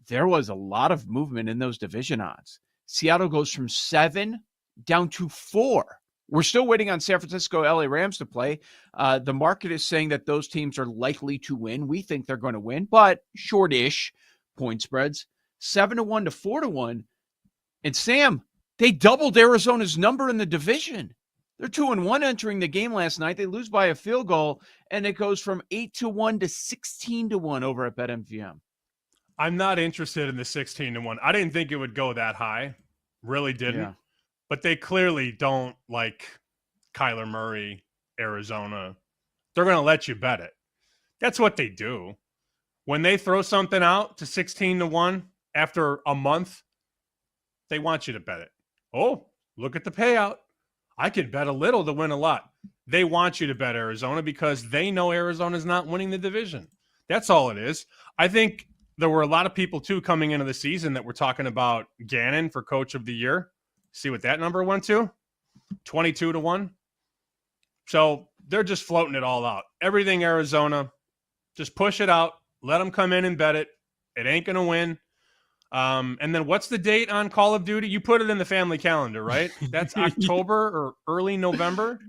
There was a lot of movement in those division odds. Seattle goes from 7 down to 4. We're still waiting on San Francisco, LA Rams to play. The market is saying that those teams are likely to win. We think they're going to win, but short-ish point spreads. 7-1 to 4-1. And Sam, they doubled Arizona's number in the division. They're 2-1 entering the game last night. They lose by a field goal, and it goes from 8-1 to 16-1 over at BetMGM. I'm not interested in the 16-1. I didn't think it would go that high. Really didn't. Yeah. But they clearly don't like Kyler Murray, Arizona. They're going to let you bet it. That's what they do. When they throw something out to 16-1 after a month, they want you to bet it. Oh, look at the payout. I could bet a little to win a lot. They want you to bet Arizona because they know Arizona's not winning the division. That's all it is. I think there were a lot of people, too, coming into the season that were talking about Gannon for Coach of the Year. See what that number went to? 22-1. So they're just floating it all out. Everything Arizona, just push it out. Let them come in and bet it. It ain't going to win. And then what's the date on Call of Duty? You put it in the family calendar, right? That's October or early November?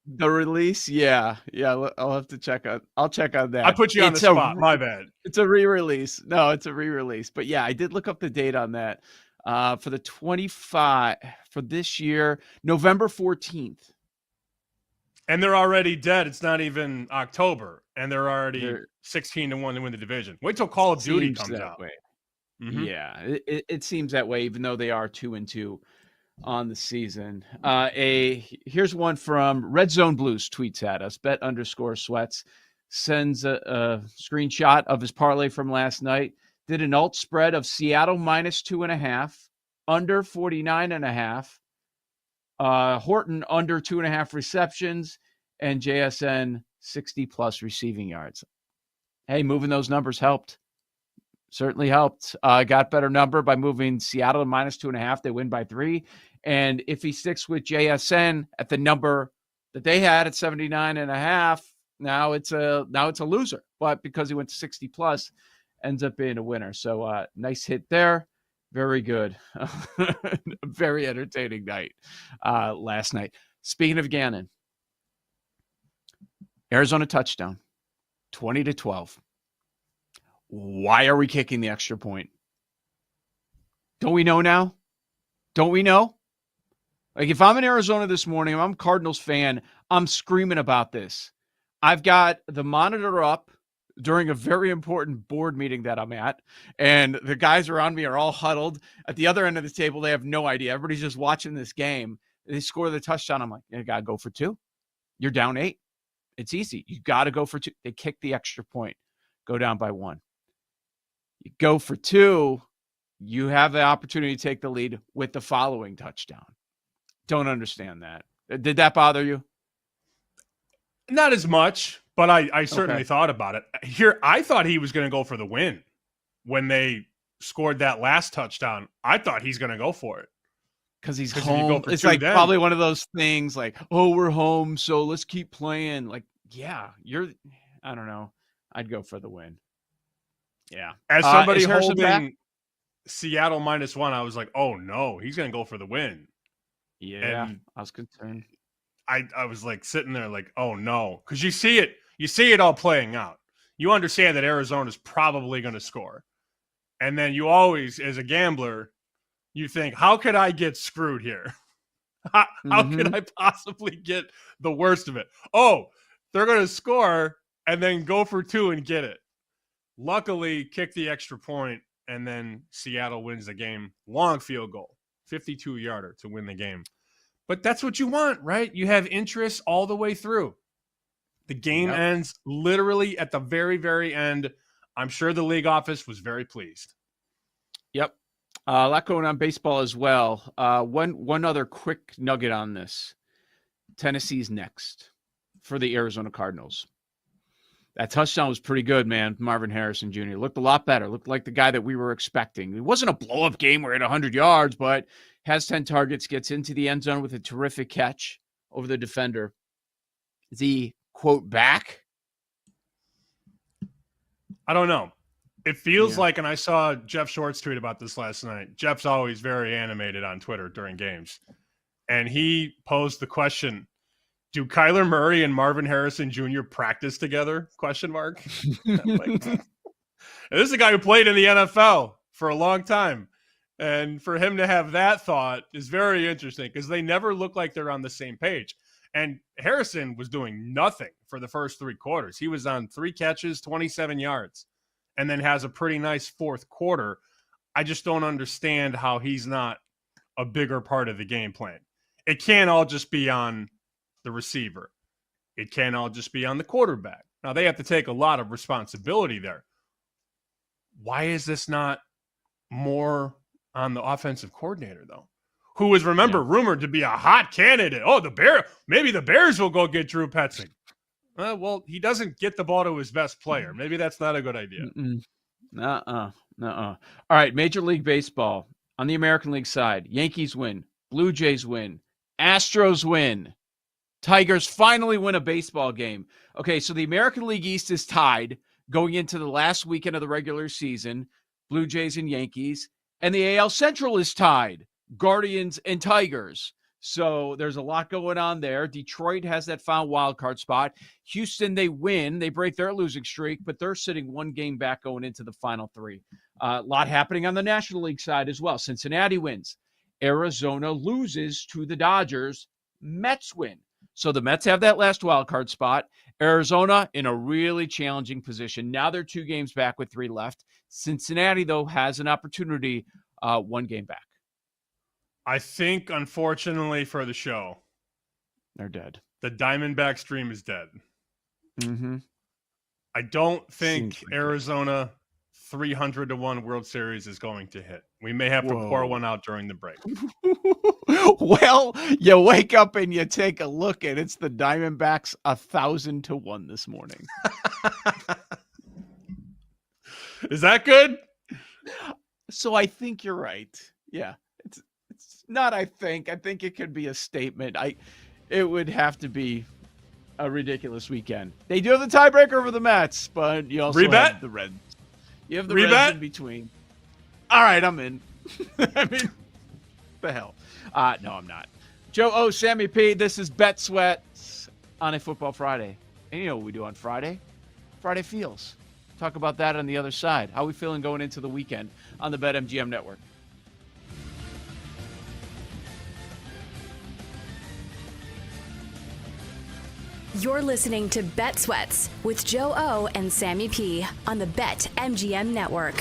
The release? Yeah. I'll have to check on. I'll check on that. I put you on the spot. My bad. It's a re-release. No, it's a re-release. But yeah, I did look up the date on that. For the 25 for this year, November 14th. And they're already dead. It's not even October. And they're already 16-1 to win the division. Wait till Call of Duty comes out. Way. Mm-hmm. Yeah, it seems that way, even though they are 2-2 on the season. Here's one from Red Zone Blues tweets at us. Bet_sweats sends a screenshot of his parlay from last night. did an alt spread of Seattle minus 2.5, under 49.5, Horton under 2.5 receptions, and JSN 60+ receiving yards. Hey, moving those numbers helped. Certainly helped. Got better number by moving Seattle to minus 2.5. They win by 3. And if he sticks with JSN at the number that they had at 79.5, now it's a loser. But because he went to 60+, ends up being a winner. So nice hit there. Very good. Very entertaining night last night. Speaking of Gannon, Arizona touchdown, 20-12. Why are we kicking the extra point? Don't we know now? Don't we know? Like, if I'm in Arizona this morning, if I'm a Cardinals fan, I'm screaming about this. I've got the monitor up during a very important board meeting that I'm at, and the guys around me are all huddled. At the other end of the table, they have no idea. Everybody's just watching this game. They score the touchdown. I'm like, you got to go for 2. You're down 8. It's easy. You got to go for 2. They kick the extra point. Go down by 1. You go for 2. You have the opportunity to take the lead with the following touchdown. Don't understand that. Did that bother you? Not as much, but I certainly thought about it. Here, I thought he was going to go for the win when they scored that last touchdown. I thought he's going to go for it. Because he's home. It's like probably one of those things like, oh, we're home, so let's keep playing. Like, yeah, I don't know. I'd go for the win. Yeah. As somebody holding Seattle -1, I was like, oh, no, he's going to go for the win. Yeah, and I was concerned. I was like sitting there like, oh, no. Because you see it all playing out. You understand that Arizona's probably going to score. And then you always, as a gambler, you think, how could I get screwed here? How could I possibly get the worst of it? Oh, they're going to score and then go for 2 and get it. Luckily, kick the extra point, and then Seattle wins the game. Long field goal, 52-yarder to win the game. But that's what you want, right? You have interest all the way through. The game ends literally at the very, very end. I'm sure the league office was very pleased. Yep. A lot going on baseball as well. One other quick nugget on this. Tennessee's next for the Arizona Cardinals. That touchdown was pretty good, man. Marvin Harrison Jr. looked a lot better. Looked like the guy that we were expecting. It wasn't a blow-up game where he had 100 yards, but has 10 targets, gets into the end zone with a terrific catch over the defender. Is he, quote, back? I don't know. It feels like, and I saw Jeff Short's tweet about this last night. Jeff's always very animated on Twitter during games. And he posed the question, do Kyler Murray and Marvin Harrison Jr. practice together? ? Like, this is a guy who played in the NFL for a long time. And for him to have that thought is very interesting because they never look like they're on the same page. And Harrison was doing nothing for the first 3 quarters. He was on 3 catches, 27 yards, and then has a pretty nice fourth quarter. I just don't understand how he's not a bigger part of the game plan. It can't all just be on the receiver. It can't all just be on the quarterback. Now, they have to take a lot of responsibility there. Why is this not more on the offensive coordinator, though? Who is, rumored to be a hot candidate. Oh, maybe the Bears will go get Drew Petzing. Well, he doesn't get the ball to his best player. Maybe that's not a good idea. All right, Major League Baseball. On the American League side, Yankees win. Blue Jays win. Astros win. Tigers finally win a baseball game. Okay, so the American League East is tied going into the last weekend of the regular season. Blue Jays and Yankees. And the AL Central is tied. Guardians and Tigers. So there's a lot going on there. Detroit has that final wild card spot. Houston, they win. They break their losing streak, but they're sitting 1 game back going into the final 3. A lot happening on the National League side as well. Cincinnati wins. Arizona loses to the Dodgers. Mets win. So the Mets have that last wild card spot. Arizona in a really challenging position. Now they're 2 games back with 3 left. Cincinnati, though, has an opportunity 1 game back. I think, unfortunately for the show, they're dead. The Diamondbacks dream is dead. Mm-hmm. I don't think Arizona 300-1 World Series is going to hit. We may have to pour one out during the break. Well, you wake up and you take a look, and it's the Diamondbacks 1,000-1 this morning. Is that good? So I think you're right. Yeah, it's not. I think it could be a statement. It would have to be a ridiculous weekend. They do have the tiebreaker over the Mets, but you also have the Reds. You have the Reds in between. All right, I'm in. I mean, the hell. No, I'm not. Joe O, Sammy P, this is Bet Sweats on a Football Friday. And you know what we do on Friday? Friday Feels. Talk about that on the other side. How we feeling going into the weekend on the BetMGM network? You're listening to Bet Sweats with Joe O and Sammy P on the BetMGM network.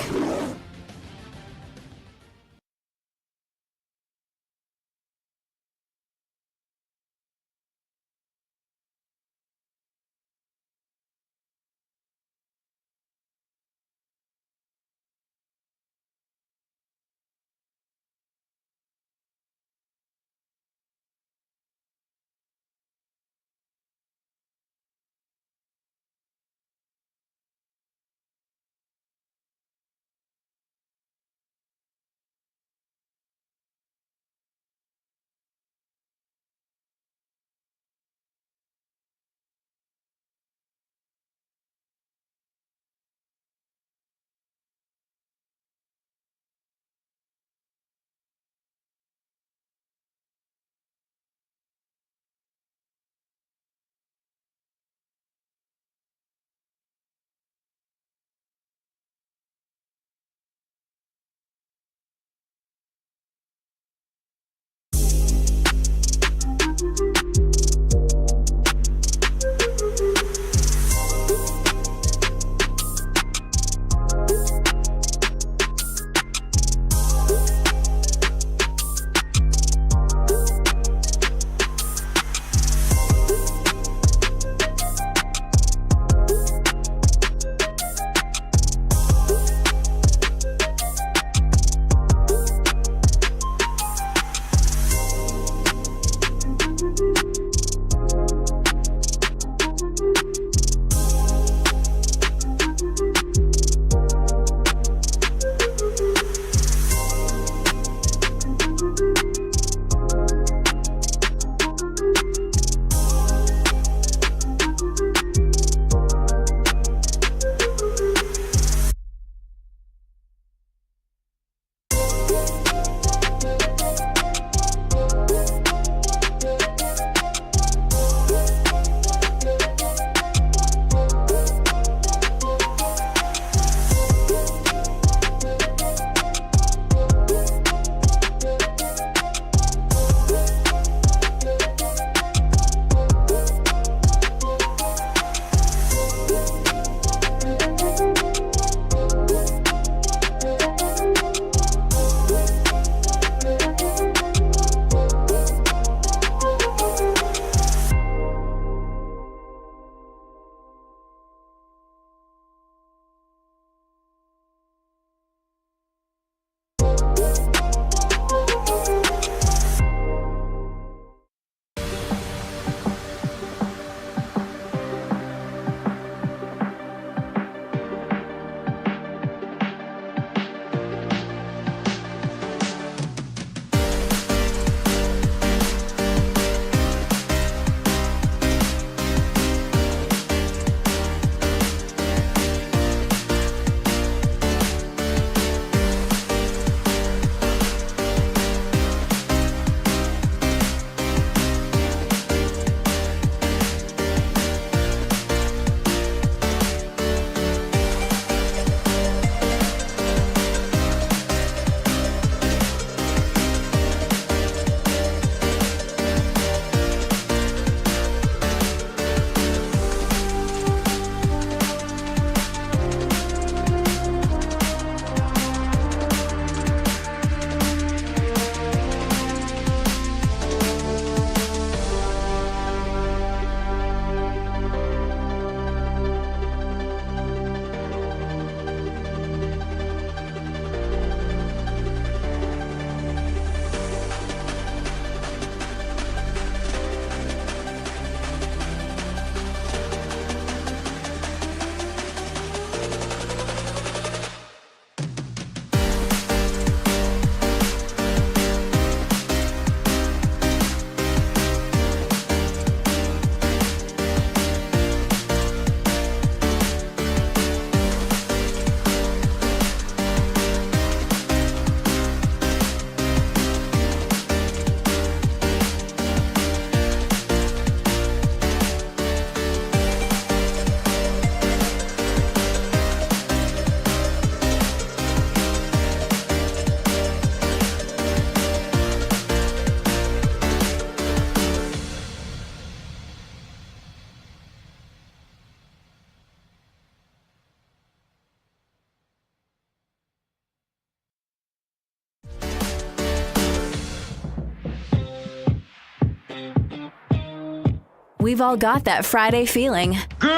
We've all got that Friday feeling. Good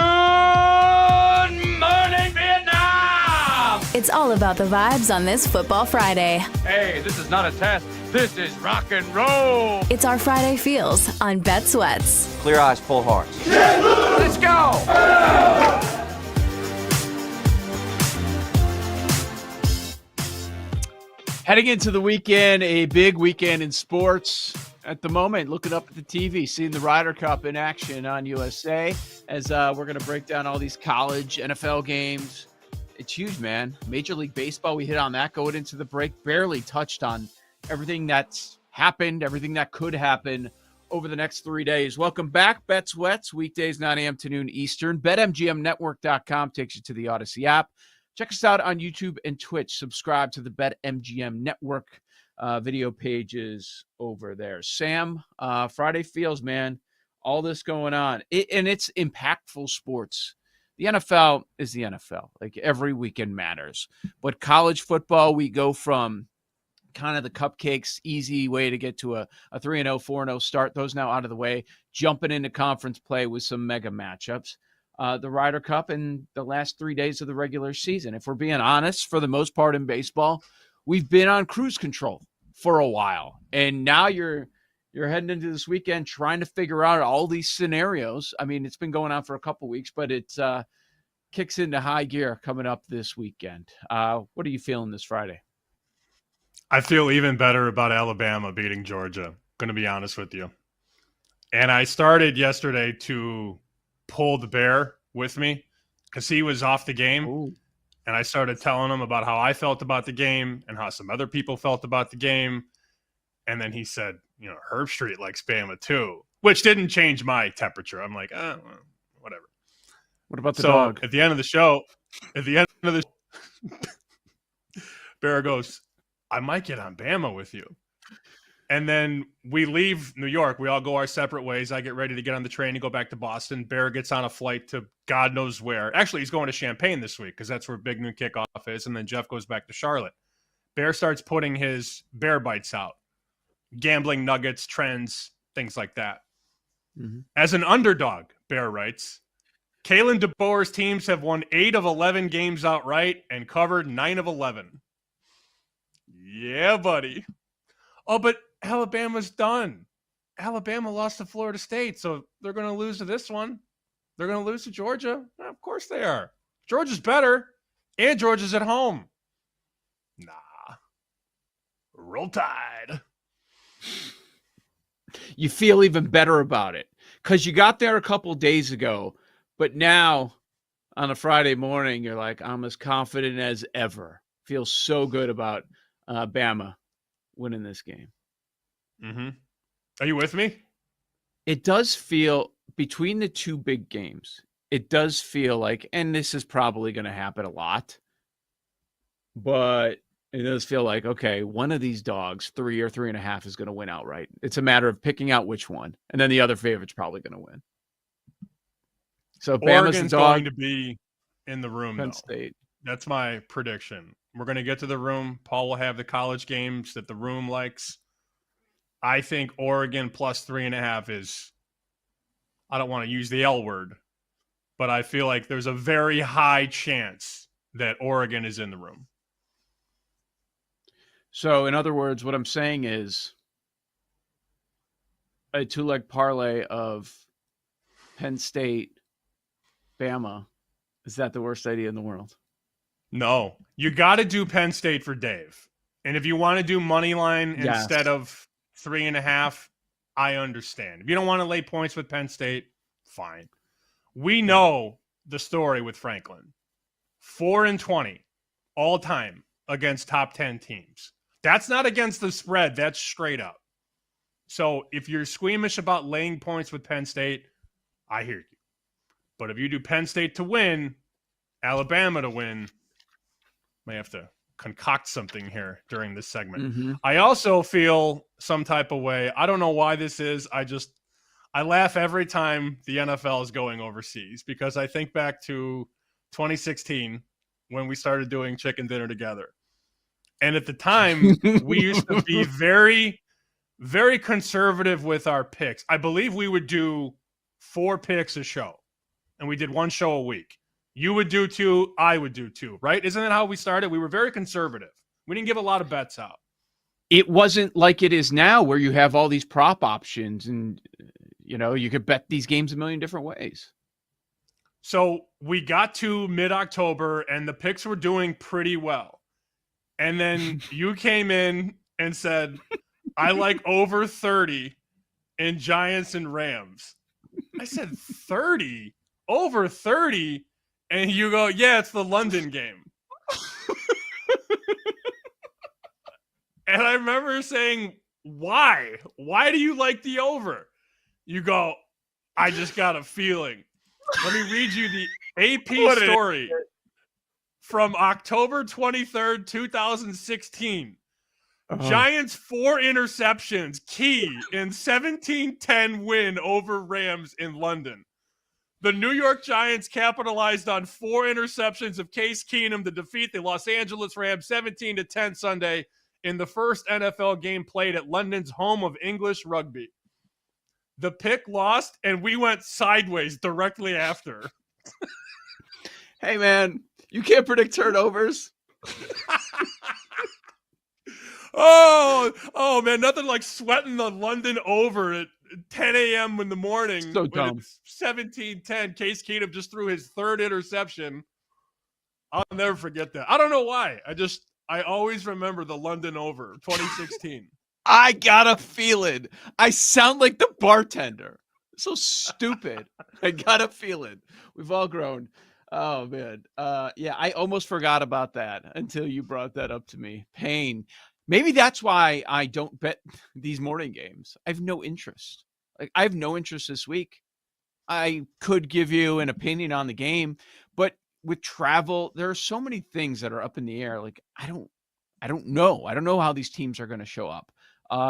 morning, Vietnam! It's all about the vibes on this Football Friday. Hey, this is not a test. This is rock and roll. It's our Friday feels on Bet Sweats. Clear eyes, full hearts. Let's go! Heading into the weekend, a big weekend in sports. At the moment, looking up at the TV, seeing the Ryder Cup in action on USA as we're going to break down all these college NFL games. It's huge, man. Major League Baseball, we hit on that going into the break. Barely touched on everything that's happened, everything that could happen over the next 3 days. Welcome back, Bet Sweats, weekdays 9 a.m. to noon Eastern. BetMGMNetwork.com takes you to the Odyssey app. Check us out on YouTube and Twitch. Subscribe to the BetMGM Network video pages over there. Sam, Friday feels, man, all this going on. And it's impactful sports. The NFL is the NFL. Like, every weekend matters. But college football, we go from kind of the cupcakes, easy way to get to a 3-0, 4-0 start. Those now out of the way. Jumping into conference play with some mega matchups. The Ryder Cup and the last 3 days of the regular season. If we're being honest, for the most part in baseball, we've been on cruise control for a while. And now you're heading into this weekend trying to figure out all these scenarios. I mean, it's been going on for a couple weeks, but it kicks into high gear coming up this weekend. What are you feeling this Friday? I feel even better about Alabama beating Georgia, going to be honest with you. And I started yesterday to pull the bear with me because he was off the game. Ooh. And I started telling him about how I felt about the game and how some other people felt about the game. And then he said, Herb Street likes Bama too, which didn't change my temperature. I'm like, whatever. What about the dog? At the end of the Bear goes, I might get on Bama with you. And then we leave New York. We all go our separate ways. I get ready to get on the train to go back to Boston. Bear gets on a flight to God knows where. Actually, he's going to Champaign this week because that's where Big Noon Kickoff is. And then Jeff goes back to Charlotte. Bear starts putting his Bear Bites out. Gambling nuggets, trends, things like that. Mm-hmm. As an underdog, Bear writes, Kalen DeBoer's teams have won 8 of 11 games outright and covered 9 of 11. Yeah, buddy. Oh, but Alabama's done. Alabama lost to Florida State, so they're going to lose to this one. They're going to lose to Georgia. Of course they are. Georgia's better, and Georgia's at home. Nah. Roll Tide. You feel even better about it because you got there a couple days ago, but now on a Friday morning, you're like, I'm as confident as ever. Feel so good about Bama winning this game. Mm-hmm. Are you with me? It does feel, between the two big games, it does feel like, and this is probably going to happen a lot, but it does feel like, okay, one of these dogs, 3 or 3.5, is going to win outright. It's a matter of picking out which one, and then the other favorite's probably going to win. So Bama's Oregon's the dog. going to be in the room, Penn though. State. That's my prediction. We're going to get to the room. Paul will have the college games that the room likes. I think Oregon plus 3.5 is, I don't want to use the L word, but I feel like there's a very high chance that Oregon is in the room. So, in other words, what I'm saying is a 2-leg parlay of Penn State, Bama. Is that the worst idea in the world? No. You got to do Penn State for Dave. And if you want to do money line instead of 3.5, I understand. If you don't want to lay points with Penn State, fine. We know the story with Franklin. 4-20 all time against top 10 teams. That's not against the spread. That's straight up. So if you're squeamish about laying points with Penn State, I hear you. But if you do Penn State to win, Alabama to win, may have to concoct something here during this segment. Mm-hmm. I also feel some type of way. I don't know why this is. I laugh every time the NFL is going overseas because I think back to 2016 when we started doing Chicken Dinner together. And at the time, we used to be very, very conservative with our picks. I believe we would do 4 picks a show, and we did 1 show a week. You would do 2, I would do 2, right? Isn't that how we started? We were very conservative. We didn't give a lot of bets out. It wasn't like it is now where you have all these prop options and, you could bet these games a million different ways. So we got to mid-October, and the picks were doing pretty well. And then you came in and said, I like over 30 in Giants and Rams. I said, 30? Over 30? And you go, yeah, it's the London game. And I remember saying, why? Why do you like the over? You go, I just got a feeling. Let me read you the AP story from October 23rd, 2016. Giants 4 interceptions, key in 17-10 win over Rams in London. The New York Giants capitalized on 4 interceptions of Case Keenum to defeat the Los Angeles Rams 17-10 Sunday in the first NFL game played at London's home of English rugby. The pick lost, and we went sideways directly after. Hey, man, you can't predict turnovers. Oh, man, nothing like sweating the London over at 10 a.m. in the morning. So dumb. 17-10, Case Keenum just threw his 3rd interception. I'll never forget that. I don't know why. I always remember the London over, 2016. I got a feeling. I sound like the bartender. So stupid. I got a feeling. We've all grown. Oh, man. Yeah, I almost forgot about that until you brought that up to me. Pain. Maybe that's why I don't bet these morning games. I have no interest. I have no interest this week. I could give you an opinion on the game, but with travel, there are so many things that are up in the air. I don't know. I don't know how these teams are going to show up.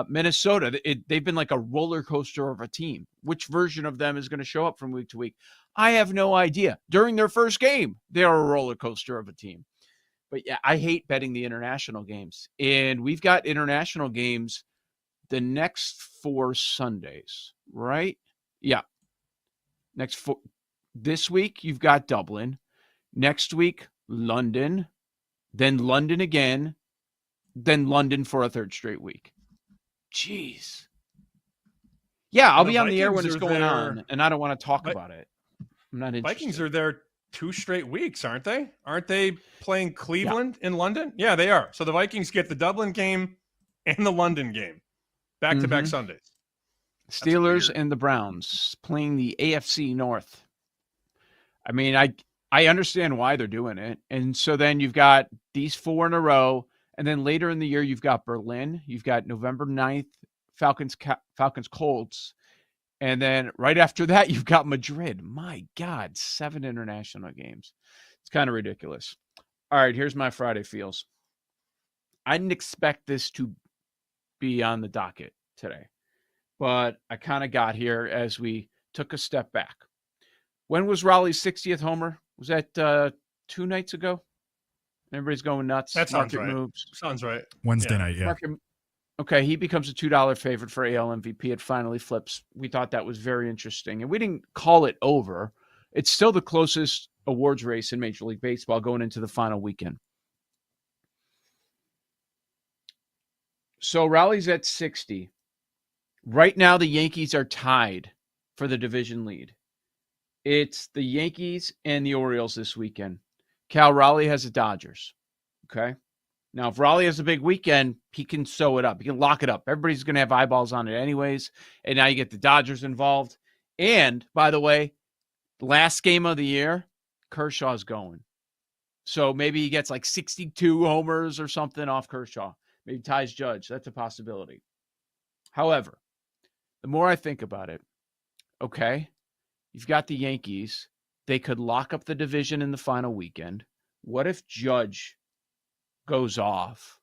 Minnesota, they've been like a roller coaster of a team. Which version of them is going to show up from week to week? I have no idea. During their first game, they are a roller coaster of a team. But yeah, I hate betting the international games. And we've got international games the next 4 Sundays, right? Yeah. This week, you've got Dublin. Next week, London. Then London again. Then London for a 3rd straight week. Jeez. Yeah, I'll be on the air when it's going on, and I don't want to talk about it. I'm not interested. Vikings are there 2 straight weeks, aren't they? Aren't they playing Cleveland in London? Yeah, they are. So the Vikings get the Dublin game and the London game. Back-to-back Sundays. Steelers and the Browns playing the AFC North. I mean, I understand why they're doing it. And so then you've got these 4 in a row. And then later in the year, you've got Berlin. You've got November 9th, Falcons Colts. And then right after that, you've got Madrid. My God, 7 international games. It's kind of ridiculous. All right, here's my Friday feels. I didn't expect this to be on the docket today, but I kind of got here as we took a step back. When was Raleigh's 60th homer? Was that 2 nights ago? Everybody's going nuts. That sounds Market right. Moves. Sounds right. Wednesday night, yeah. Okay, he becomes a $2 favorite for AL MVP. It finally flips. We thought that was very interesting. And we didn't call it over. It's still the closest awards race in Major League Baseball going into the final weekend. So Raleigh's at 60. Right now, the Yankees are tied for the division lead. It's the Yankees and the Orioles this weekend. Cal Raleigh has the Dodgers. Okay. Now, if Raleigh has a big weekend, he can sew it up. He can lock it up. Everybody's going to have eyeballs on it anyways. And now you get the Dodgers involved. And, by the way, last game of the year, Kershaw's going. So maybe he gets like 62 homers or something off Kershaw. Maybe ties Judge. That's a possibility. However, the more I think about it, okay, you've got the Yankees. They could lock up the division in the final weekend. What if Judge goes off?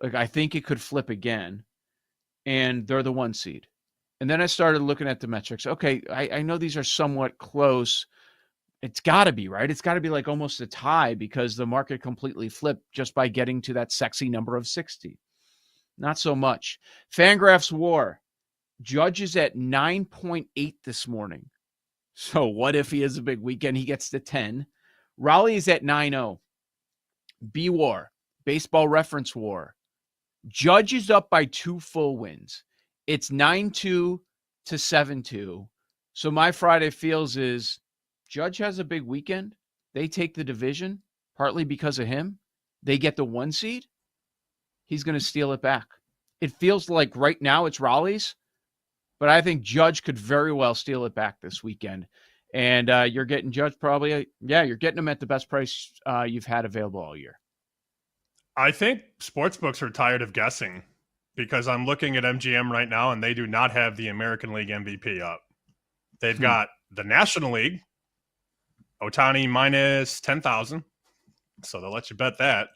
Like, I think it could flip again, and they're the 1 seed. And then I started looking at the metrics. Okay, I know these are somewhat close. It's got to be, right? It's got to be like almost a tie because the market completely flipped just by getting to that sexy number of 60. Not so much. Fangraphs WAR. Judge is at 9.8 this morning. So what if he has a big weekend? He gets to 10. Raleigh is at 9-0. B-War, Baseball Reference War. Judge is up by 2 full wins. It's 9-2 to 7-2. So my Friday feels is Judge has a big weekend. They take the division, partly because of him. They get the 1 seed. He's going to steal it back. It feels like right now it's Raleigh's, but I think Judge could very well steal it back this weekend. And you're getting Judge probably, you're getting him at the best price you've had available all year. I think sportsbooks are tired of guessing because I'm looking at MGM right now and they do not have the American League MVP up. They've got the National League, Ohtani minus 10,000. So they'll let you bet that.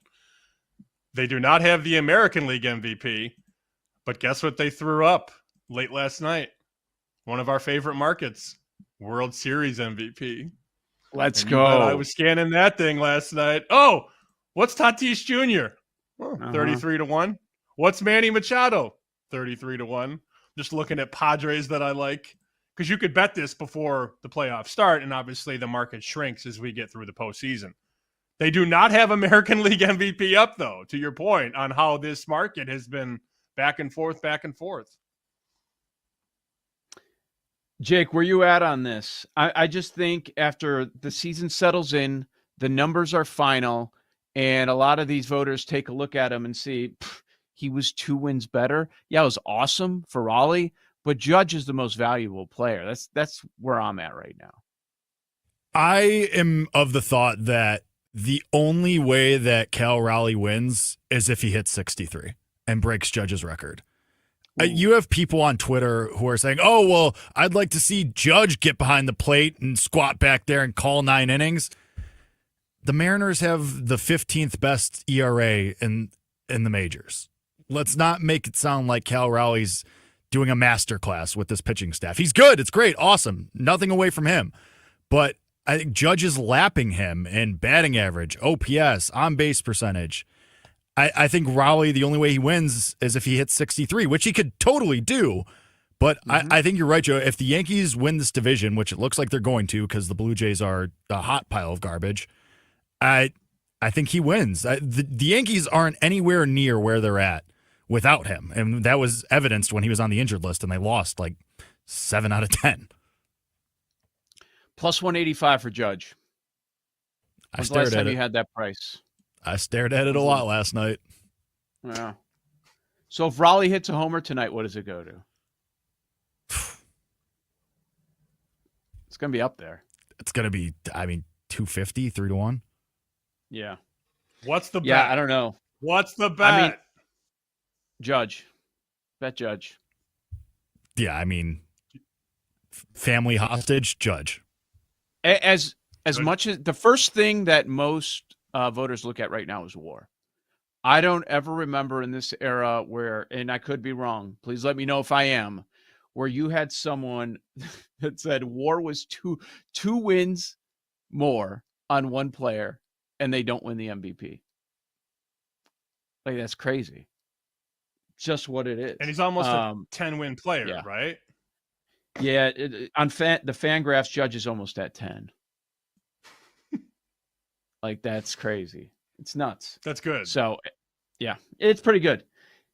They do not have the American League MVP, but guess what they threw up late last night? One of our favorite markets, World Series MVP. Let's And go. I was scanning that thing last night. Oh, what's Tatis Jr.? 33 to 1. What's Manny Machado? 33 to 1. Just looking at Padres that I like. Because you could bet this before the playoffs start, and obviously the market shrinks as we get through the postseason. They do not have American League MVP up, though, to your point on how this market has been back and forth, back and forth. Jake, where you at on this? I just think after the season settles in, the numbers are final, and a lot of these voters take a look at him and see he was 2 wins better. Yeah, it was awesome for Raleigh, but Judge is the most valuable player. That's where I'm at right now. I am of the thought that the only way that Cal Raleigh wins is if he hits 63 and breaks Judge's record. You have people on Twitter who are saying, oh, well, I'd like to see Judge get behind the plate and squat back there and call 9 innings. The Mariners have the 15th best ERA in the majors. Let's not make it sound like Cal Raleigh's doing a masterclass with this pitching staff. He's good. It's great. Awesome. Nothing away from him. But I think Judge is lapping him in batting average, OPS, on-base percentage. I think Raleigh, the only way he wins is if he hits 63, which he could totally do. But I think you're right, Joe. If the Yankees win this division, which it looks like they're going to because the Blue Jays are a hot pile of garbage, I think he wins. The Yankees aren't anywhere near where they're at without him. And that was evidenced when he was on the injured list and they lost like 7 out of 10. Plus 185 for Judge. When's the last time you had that price? I stared at it a lot last night. Yeah. So if Raleigh hits a homer tonight, what does it go to? It's going to be up there. It's going to be, 250, 3 to 1. Yeah. What's the bet? Yeah, I don't know. What's the bet? Judge. Bet Judge. Yeah, family hostage, Judge. As much as the first thing that most voters look at right now is WAR. I don't ever remember in this era where, and I could be wrong, please let me know if I am, where you had someone that said WAR was two wins more on one player and they don't win the MVP. Like, that's crazy. Just what it is. And he's almost a 10-win player, right? Yeah, the Fangraphs Judge is almost at 10. Like, that's crazy. It's nuts. That's good. So, yeah, it's pretty good.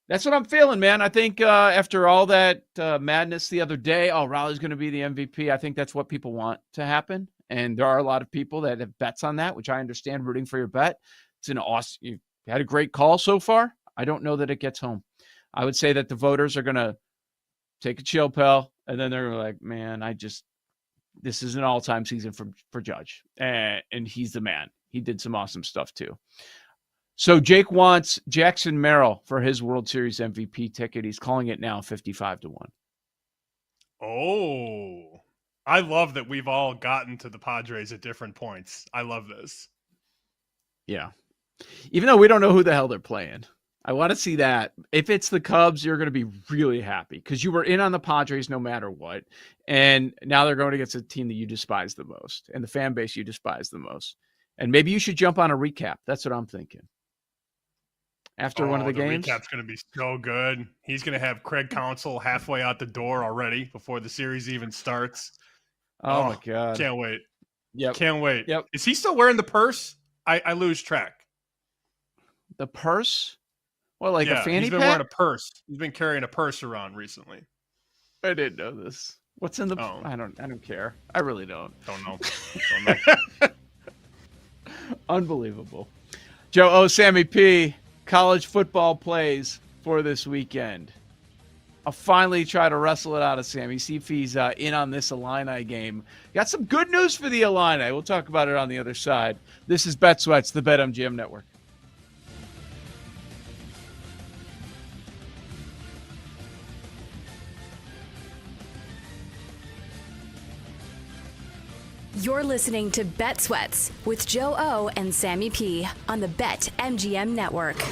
That's what I'm feeling, man. I think after all that madness the other day, Raleigh's going to be the MVP. I think that's what people want to happen. And there are a lot of people that have bets on that, which I understand, rooting for your bet. It's an awesome, you had a great call so far. I don't know that it gets home. I would say that the voters are going to take a chill pill, and then they're like, man, this is an all-time season for Judge. And he's the man. He did some awesome stuff too. So Jake wants Jackson Merrill for his World Series MVP ticket. He's calling it now 55 to 1. Oh, I love that we've all gotten to the Padres at different points. I love this. Yeah. Even though we don't know who the hell they're playing. I want to see that. If it's the Cubs, you're going to be really happy because you were in on the Padres no matter what. And now they're going against a team that you despise the most and the fan base you despise the most. And maybe you should jump on a recap. That's what I'm thinking. After one of the games. Recap's going to be so good. He's going to have Craig Counsell halfway out the door already before the series even starts. Oh my God. Can't wait. Yep. Can't wait. Yep. Is he still wearing the purse? I lose track. The purse? What, like a Yeah, fanny he's been pack? wearing a purse. He's been carrying a purse around recently. I didn't know this. What's in the? Oh. I don't care. I really don't. Don't know. Unbelievable. Joe O. Sammy P. College football plays for this weekend. I'll finally try to wrestle it out of Sammy. See if he's in on this Illini game. Got some good news for the Illini. We'll talk about it on the other side. This is Bet Sweats, the BetMGM Network. You're listening to Bet Sweats with Joe O and Sammy P on the BetMGM Network.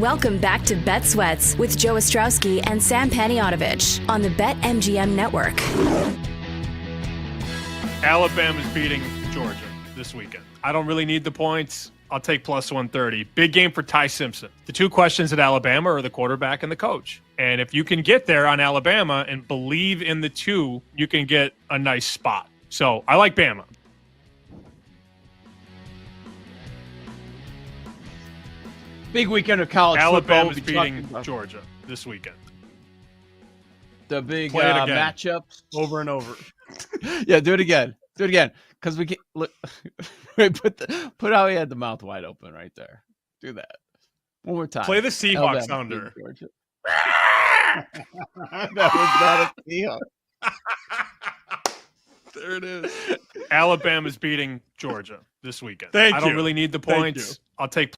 Welcome back to Bet Sweats with Joe Ostrowski and Sam Paniotovich on the BetMGM Network. Alabama's beating Georgia this weekend. I don't really need the points. I'll take plus 130. Big game for Ty Simpson. The two questions at Alabama are the quarterback and the coach. And if you can get there on Alabama and believe in the two, you can get a nice spot. So I like Bama. Big weekend of college football. Alabama's beating Georgia this weekend. The big Play it again. matchups Over and over. Yeah, do it again. Do it again. Because we can look. Wait, put how he had the mouth wide open right there. Do that one more time. Play the Seahawks Alabama under. That was not a Seahawk. There it is. Alabama's beating Georgia this weekend. Thank I don't you. really need the Thank points. you. I'll take.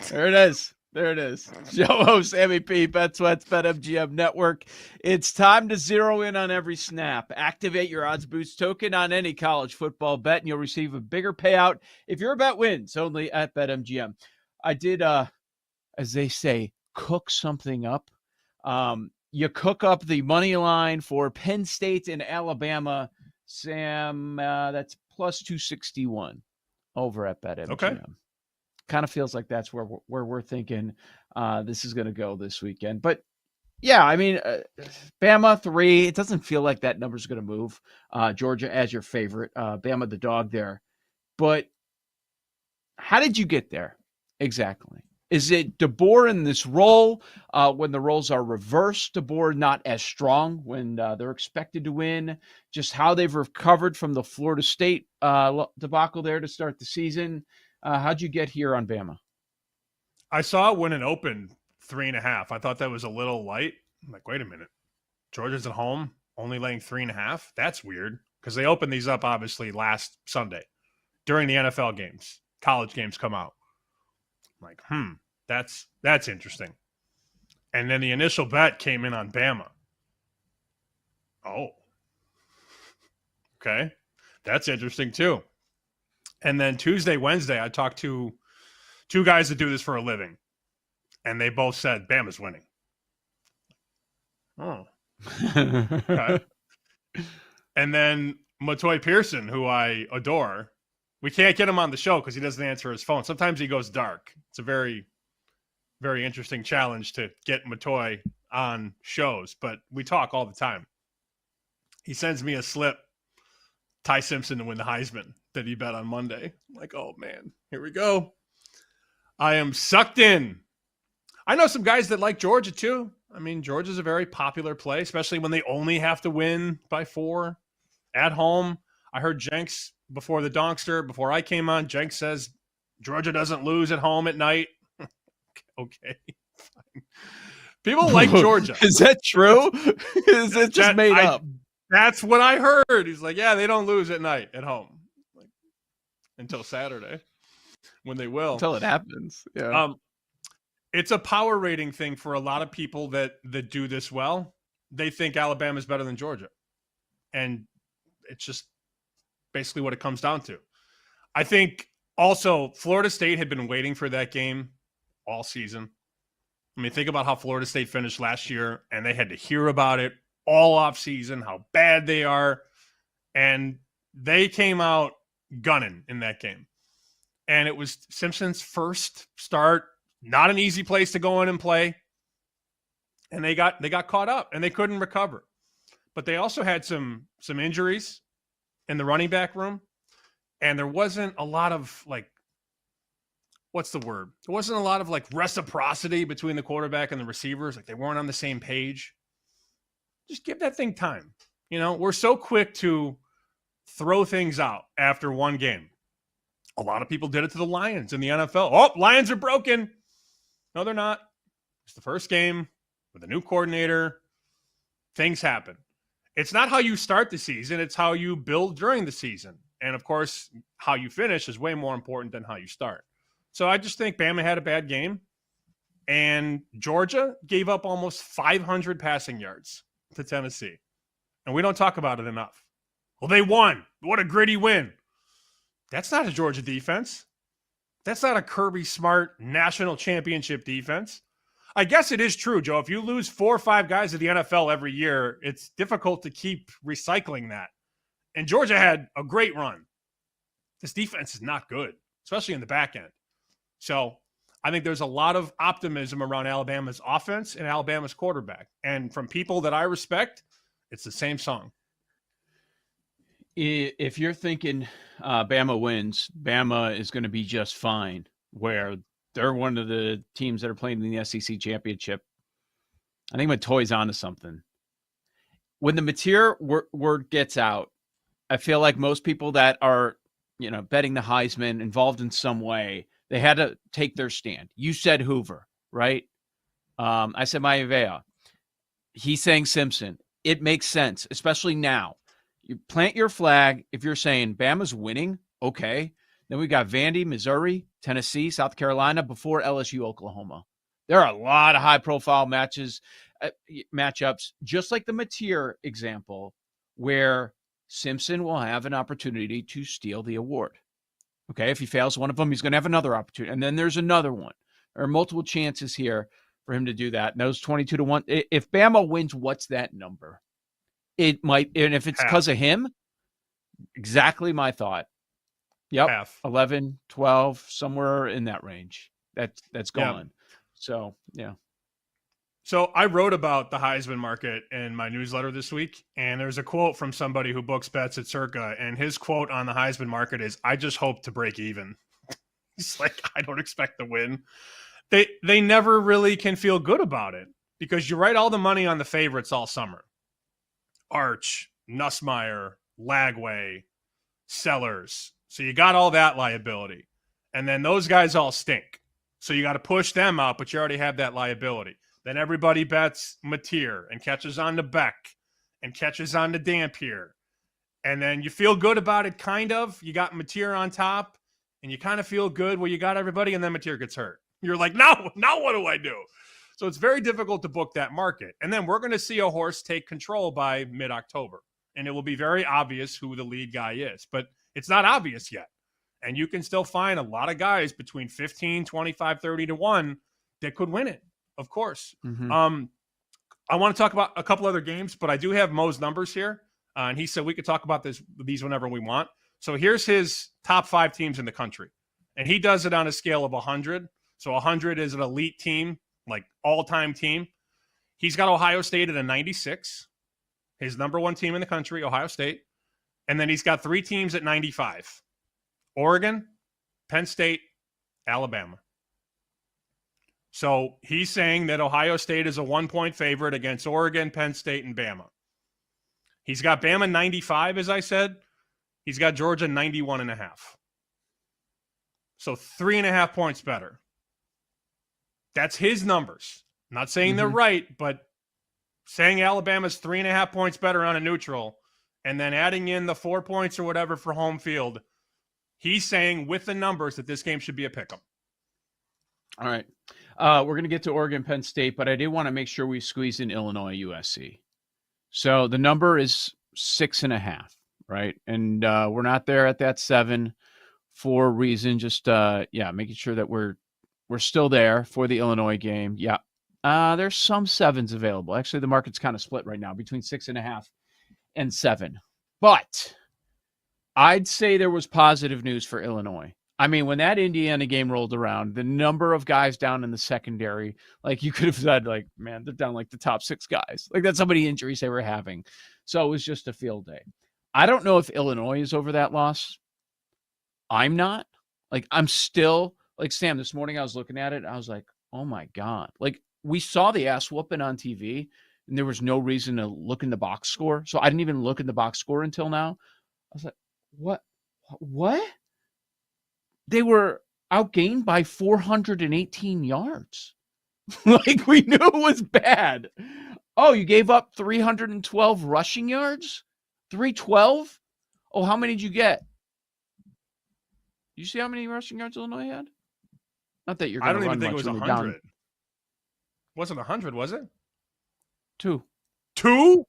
There it is. There it is. Joe, Sammy P, Bet Sweats, BetMGM Network. It's time to zero in on every snap. Activate your Odds Boost token on any college football bet, and you'll receive a bigger payout if your bet wins, only at BetMGM. I did, as they say, cook something up. You cook up the money line for Penn State and Alabama. Sam, that's plus 261 over at BetMGM. Okay. Kind of feels like that's where we're thinking this is going to go this weekend. But yeah, I mean, Bama 3, it doesn't feel like that number's going to move. Georgia as your favorite, Bama the dog there. But how did you get there exactly? Is it DeBoer in this role when the roles are reversed? DeBoer not as strong when they're expected to win? Just how they've recovered from the Florida State debacle there to start the season? How'd you get here on Bama? I saw it when it opened 3.5. I thought that was a little light. I'm like, wait a minute. Georgia's at home, only laying 3.5? That's weird because they opened these up, obviously, last Sunday during the NFL games. College games come out. I'm like, that's interesting. And then the initial bet came in on Bama. Oh. Okay. That's interesting, too. And then Tuesday, Wednesday, I talked to two guys that do this for a living, and they both said Bama's winning. Oh. Okay. And then Matoy Pearson, who I adore, we can't get him on the show because he doesn't answer his phone. Sometimes he goes dark. It's a very, very interesting challenge to get Matoy on shows, but we talk all the time. He sends me a slip, Ty Simpson to win the Heisman, that he bet on Monday. I'm like, oh man, here we go. I am sucked in. I know some guys that like Georgia too. I mean, Georgia's a very popular play, especially when they only have to win by 4 at home. I heard Jenks before the Donkster, before I came on, Jenks says Georgia doesn't lose at home at night. Okay, fine. People like Georgia. Is that true? Is it just made up? That's what I heard. He's like, yeah, they don't lose at night at home. Like, until Saturday, when they will. Until it happens. Yeah. It's a power rating thing for a lot of people that do this well. They think Alabama is better than Georgia. And it's just basically what it comes down to. I think also Florida State had been waiting for that game all season. I mean, think about how Florida State finished last year, and they had to hear about it all off season, how bad they are. And they came out gunning in that game. And it was Simpson's first start, not an easy place to go in and play. And they got caught up and they couldn't recover. But they also had some injuries in the running back room. And there wasn't a lot of what's the word? There wasn't a lot of reciprocity between the quarterback and the receivers. Like they weren't on the same page. Just give that thing time. You know, we're so quick to throw things out after one game. A lot of people did it to the Lions in the NFL. Oh, Lions are broken. No, they're not. It's the first game with a new coordinator. Things happen. It's not how you start the season. It's how you build during the season. And, of course, how you finish is way more important than how you start. So I just think Bama had a bad game. And Georgia gave up almost 500 passing yards to Tennessee. And we don't talk about it enough. Well, they won. What a gritty win. That's not a Georgia defense. That's not a Kirby Smart national championship defense. I guess it is true, Joe. If you lose 4 or 5 guys to the NFL every year, it's difficult to keep recycling that. And Georgia had a great run. This defense is not good, especially in the back end. So I think there's a lot of optimism around Alabama's offense and Alabama's quarterback. And from people that I respect, it's the same song. If you're thinking Bama wins, Bama is going to be just fine, where they're one of the teams that are playing in the SEC championship. I think Matoy's onto something. When the Mateer word gets out, I feel like most people that are, betting the Heisman, involved in some way, they had to take their stand. You said Hoover, right? I said Maivea. He's saying Simpson. It makes sense, especially now. You plant your flag if you're saying Bama's winning, okay. Then we got Vandy, Missouri, Tennessee, South Carolina before LSU, Oklahoma. There are a lot of high-profile matchups, just like the Mateer example, where Simpson will have an opportunity to steal the award. Okay, if he fails one of them, he's going to have another opportunity. And then there's another one. There are multiple chances here for him to do that. And those 22-1. If Bama wins, what's that number? It might, and if it's because of him, exactly my thought. Yep, half. 11, 12, somewhere in that range. That's gone. Yeah. So, yeah. So I wrote about the Heisman market in my newsletter this week, and there's a quote from somebody who books bets at Circa, and his quote on the Heisman market is, "I just hope to break even." He's like, I don't expect to win. They never really can feel good about it because you write all the money on the favorites all summer. Arch, Nussmeier, Lagway, Sellers. So you got all that liability. And then those guys all stink. So you got to push them out, but you already have that liability. Then everybody bets Mateer and catches on to Beck and catches on to Dampier. And then you feel good about it, kind of. You got Mateer on top, and you kind of feel good where you got everybody, and then Mateer gets hurt. You're like, now what do I do? So it's very difficult to book that market. And then we're going to see a horse take control by mid-October. And it will be very obvious who the lead guy is. But it's not obvious yet. And you can still find a lot of guys between 15, 25, 30 to 1 that could win it, of course. Mm-hmm. I want to talk about a couple other games, but I do have Mo's numbers here. And he said we could talk about these whenever we want. So here's his top 5 teams in the country. And he does it on a scale of 100. So 100 is an elite team, like all-time team. He's got Ohio State at a 96, his number 1 team in the country, Ohio State. And then he's got 3 teams at 95, Oregon, Penn State, Alabama. So he's saying that Ohio State is a 1-point favorite against Oregon, Penn State, and Bama. He's got Bama 95, as I said. He's got Georgia 91.5. So 3.5 points better. That's his numbers. I'm not saying they're right, but saying Alabama's 3.5 points better on a neutral and then adding in the 4 points or whatever for home field, he's saying with the numbers that this game should be a pick'em. All right. We're going to get to Oregon, Penn State, but I did want to make sure we squeeze in Illinois, USC. So the number is 6.5, right? And we're not there at that 7 for a reason. Just, making sure that we're still there for the Illinois game. Yeah. There's some 7s available. Actually, the market's kind of split right now between 6.5 and 7. But I'd say there was positive news for Illinois. I mean, when that Indiana game rolled around, the number of guys down in the secondary, like you could have said, like, man, they're down like the top 6 guys. Like that's how many injuries they were having. So it was just a field day. I don't know if Illinois is over that loss. I'm not. Like, I'm still, like Sam, this morning I was looking at it. I was like, oh my God. Like we saw the ass whooping on TV and there was no reason to look in the box score. So I didn't even look in the box score until now. I was like, what? They were outgained by 418 yards. Like we knew it was bad. Oh, you gave up 312 rushing yards? 312? Oh, how many did you get? You see how many rushing yards Illinois had? Not that you're going to run much. I don't even think it was 100. Wasn't 100, was it? 2. 2?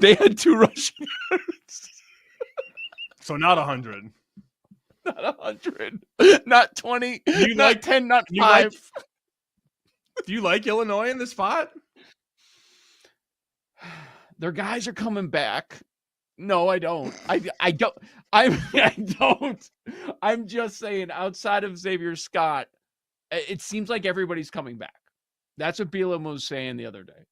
They had 2 rushing yards. So not 100. Not 100. Not 20. You not like 10. Not you 5. Do you like Illinois in this spot? Their guys are coming back. No, I don't. I don't. I don't. I'm just saying, outside of Xavier Scott, it seems like everybody's coming back. That's what Bielema was saying the other day.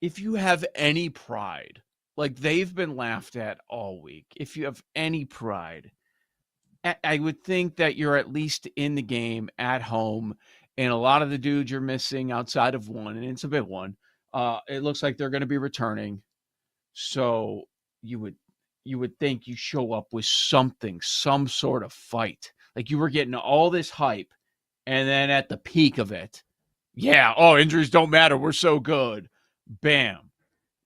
If you have any pride, like they've been laughed at all week, if you have any pride, I would think that you're at least in the game at home. And a lot of the dudes you're missing outside of one, and it's a big one. It looks like they're going to be returning. So you would think you show up with something, some sort of fight. Like you were getting all this hype, and then at the peak of it, injuries don't matter. We're so good. Bam.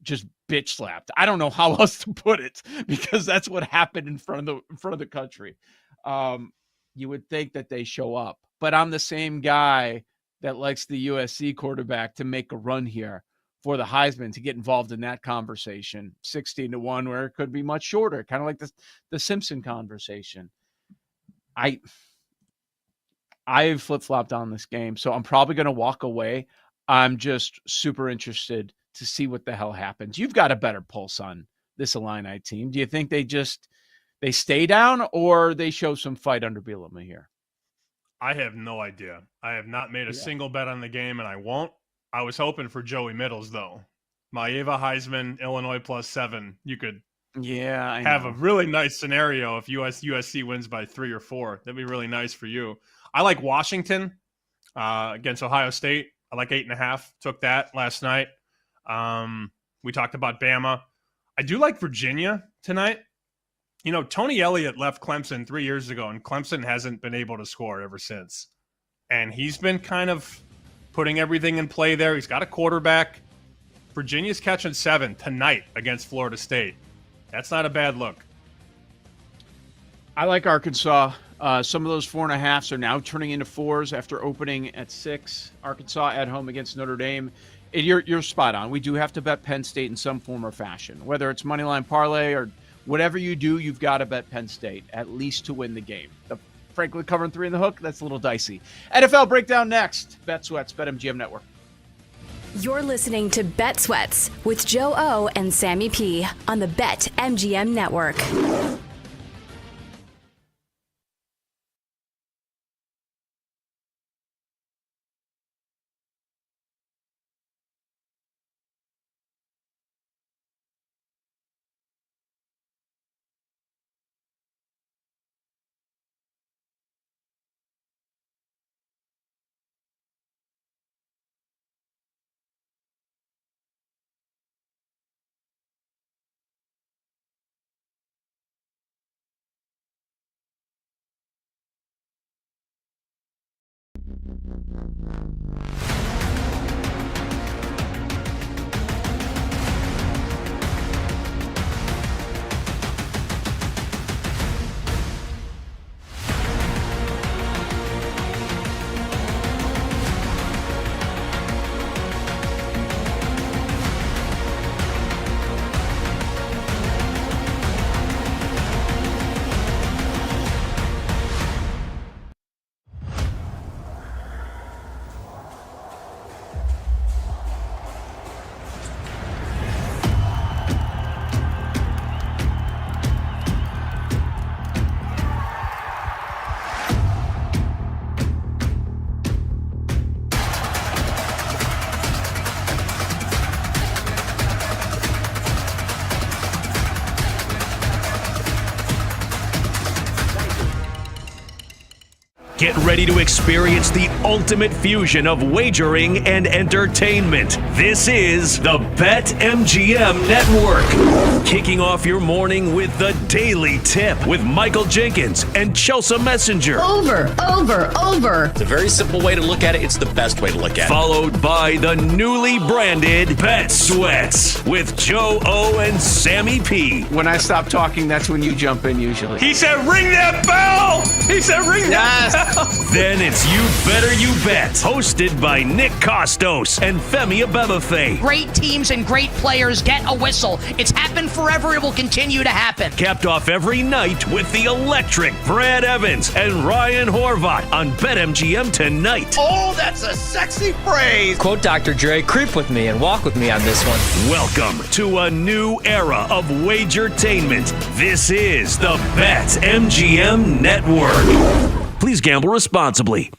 Just bitch slapped. I don't know how else to put it, because that's what happened in front of the country. You would think that they show up, but I'm the same guy that likes the USC quarterback to make a run here for the Heisman, to get involved in that conversation, 16-1, where it could be much shorter, kind of like the Simpson conversation. I've flip-flopped on this game, so I'm probably going to walk away. I'm just super interested to see what the hell happens. You've got a better pulse on this Illini team. Do you think they stay down, or they show some fight under Bielema here? I have no idea. I have not made a single bet on the game, and I won't. I was hoping for Joey Middles, though. Maeva Heisman, Illinois +7. You could have a really nice scenario if USC wins by 3 or 4. That'd be really nice for you. I like Washington against Ohio State. I like 8.5. Took that last night. We talked about Bama. I do like Virginia tonight. You know, Tony Elliott left Clemson 3 years ago, and Clemson hasn't been able to score ever since. And he's been kind of putting everything in play there. He's got a quarterback. Virginia's catching 7 tonight against Florida State. That's not a bad look. I like Arkansas. Some of those 4.5s are now turning into 4s after opening at 6. Arkansas at home against Notre Dame. You're spot on. We do have to bet Penn State in some form or fashion. Whether it's moneyline parlay or whatever you do, you've got to bet Penn State, at least to win the game. Frankly, covering 3 in the hook, that's a little dicey. NFL breakdown next. Bet Sweats, BetMGM Network. You're listening to Bet Sweats with Joe O and Sammy P on the BetMGM Network. Get ready to experience the ultimate fusion of wagering and entertainment. This is the BetMGM Network. Kicking off your morning with the Daily Tip with Michael Jenkins and Chelsea Messenger. Over. It's a very simple way to look at it. It's the best way to look at it. Followed by the newly branded Bet Sweats with Joe O and Sammy P. When I stop talking, that's when you jump in usually. He said, ring that bell! He said, ring that bell! Then it's You Better You Bet, hosted by Nick Costos and Femi Abebefe. Great teams and great players get a whistle. It's happened forever. It will continue to happen. Capped off every night with the electric Brad Evans and Ryan Horvat on BetMGM tonight. Oh, that's a sexy phrase. Quote Dr. Dre, creep with me and walk with me on this one. Welcome to a new era of Wagertainment. This is the BetMGM Network. Please gamble responsibly.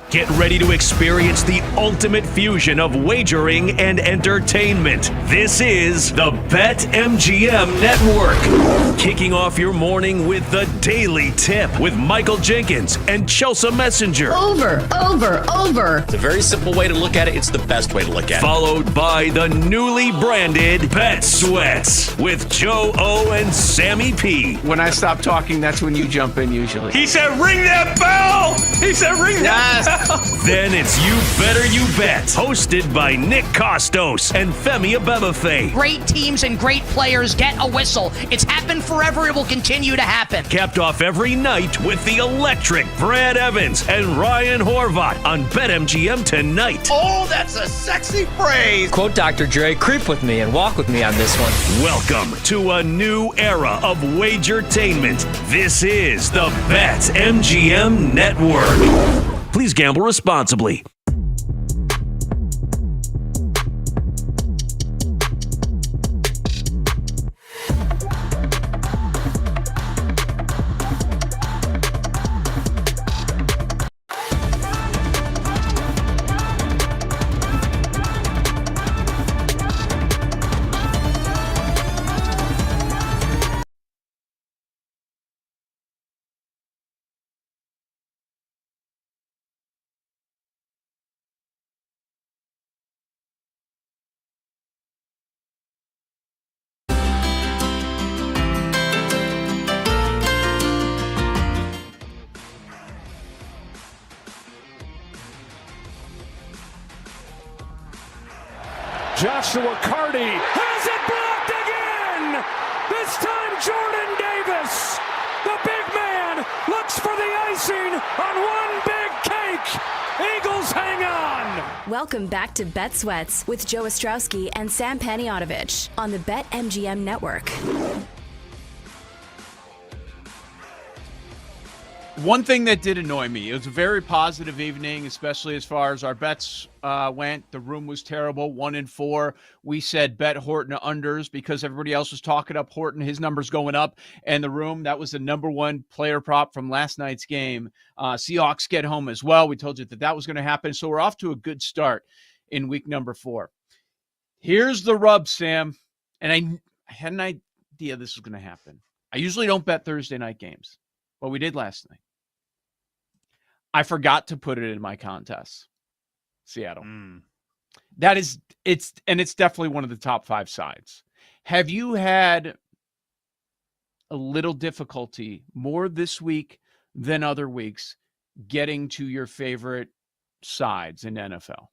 Get ready to experience the ultimate fusion of wagering and entertainment. This is the BetMGM Network. Kicking off your morning with the Daily Tip with Michael Jenkins and Chelsea Messenger. Over. It's a very simple way to look at it. It's the best way to look at it. Followed by the newly branded Bet Sweats with Joe O and Sammy P. When I stop talking, that's when you jump in usually. He said, ring that bell! He said, ring that bell! Then it's You Better You Bet, hosted by Nick Costos and Femi Abebefe. Great teams and great players get a whistle. It's happened forever. It will continue to happen. Capped off every night with the electric Brad Evans and Ryan Horvat on BetMGM tonight. Oh, that's a sexy phrase. Quote Dr. Dre, creep with me and walk with me on this one. Welcome to a new era of Wagertainment. This is the BetMGM Network. Please gamble responsibly. Joshua Carty has it blocked again! This time Jordan Davis, the big man, looks for the icing on one big cake. Eagles hang on! Welcome back to Bet Sweats with Joe Ostrowski and Sam Paniotovich on the BetMGM Network. One thing that did annoy me, it was a very positive evening, especially as far as our bets went. The room was terrible, 1-4. We said bet Horton unders because everybody else was talking up Horton, his numbers going up. And the room, that was the number one player prop from last night's game. Seahawks get home as well. We told you that was going to happen. So we're off to a good start in week number 4. Here's the rub, Sam. And I had an idea this was going to happen. I usually don't bet Thursday night games, but we did last night. I forgot to put it in my contest. Seattle. It's definitely one of the top 5 sides. Have you had a little difficulty more this week than other weeks getting to your favorite sides in NFL?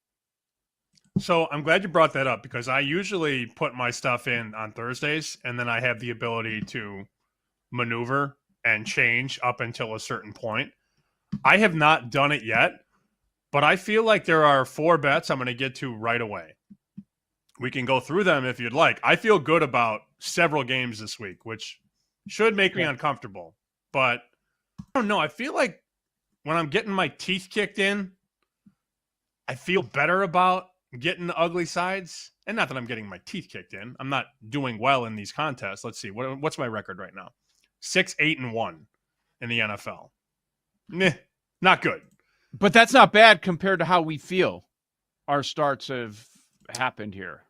So I'm glad you brought that up because I usually put my stuff in on Thursdays and then I have the ability to maneuver and change up until a certain point. I have not done it yet, but I feel like there are 4 bets I'm going to get to right away. We can go through them if you'd like. I feel good about several games this week, which should make me uncomfortable. But I don't know. I feel like when I'm getting my teeth kicked in, I feel better about getting the ugly sides. And not that I'm getting my teeth kicked in. I'm not doing well in these contests. Let's see. What's my record right now? 6-8-1 in the NFL. Not good. But that's not bad compared to how we feel our starts have happened here.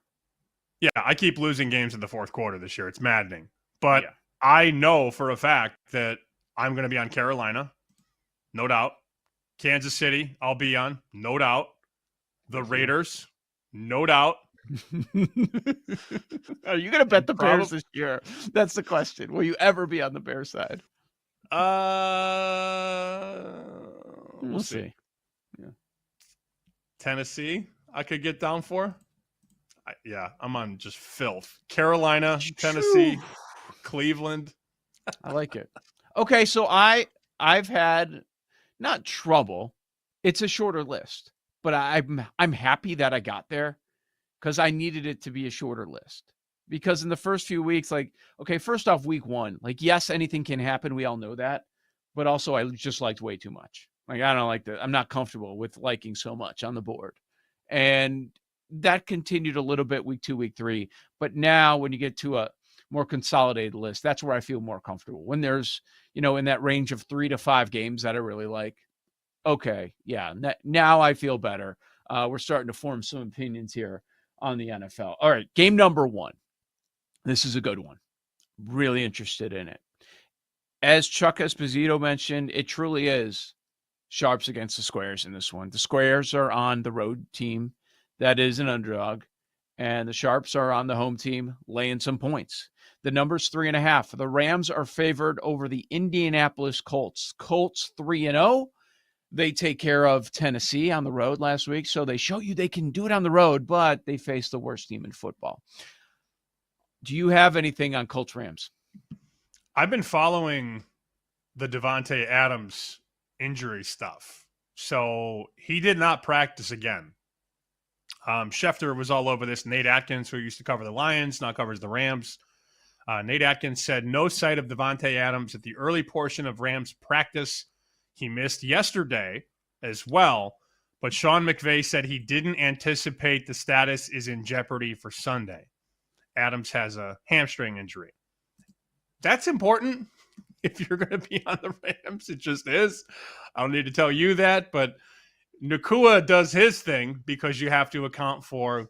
Yeah, I keep losing games in the fourth quarter this year. It's maddening. But I know for a fact that I'm going to be on Carolina, no doubt. Kansas City, I'll be on, no doubt. The Raiders, no doubt. Are you going to bet the Bears this year? That's the question. Will you ever be on the Bears side? We'll see. Yeah. Tennessee, I could get down for. I'm on just filth. Carolina, Tennessee, Cleveland. I like it. Okay, so I've had not trouble. It's a shorter list, but I'm happy that I got there because I needed it to be a shorter list. Because in the first few weeks, like, okay, first off, week one, like, yes, anything can happen. We all know that. But also, I just liked way too much. Like, I don't like that. I'm not comfortable with liking so much on the board. And that continued a little bit week 2, week 3. But now when you get to a more consolidated list, that's where I feel more comfortable. When there's, in that range of 3 to 5 games that I really like. Okay, yeah, now I feel better. We're starting to form some opinions here on the NFL. All right, game number 1. This is a good one. Really interested in it. As Chuck Esposito mentioned, it truly is sharps against the squares in this one. The squares are on the road team that is an underdog, and the sharps are on the home team laying some points. The number's 3.5. The Rams are favored over the Indianapolis Colts. Colts 3-0. They take care of Tennessee on the road last week, so they show you they can do it on the road, but they face the worst team in football. Do you have anything on Colts Rams? I've been following the Davante Adams injury stuff. So he did not practice again. Schefter was all over this. Nate Atkins, who used to cover the Lions, now covers the Rams. Nate Atkins said no sight of Davante Adams at the early portion of Rams practice. He missed yesterday as well. But Sean McVay said he didn't anticipate the status is in jeopardy for Sunday. Adams has a hamstring injury. That's important if you're going to be on the Rams. It just is. I don't need to tell you that, but Nakua does his thing because you have to account for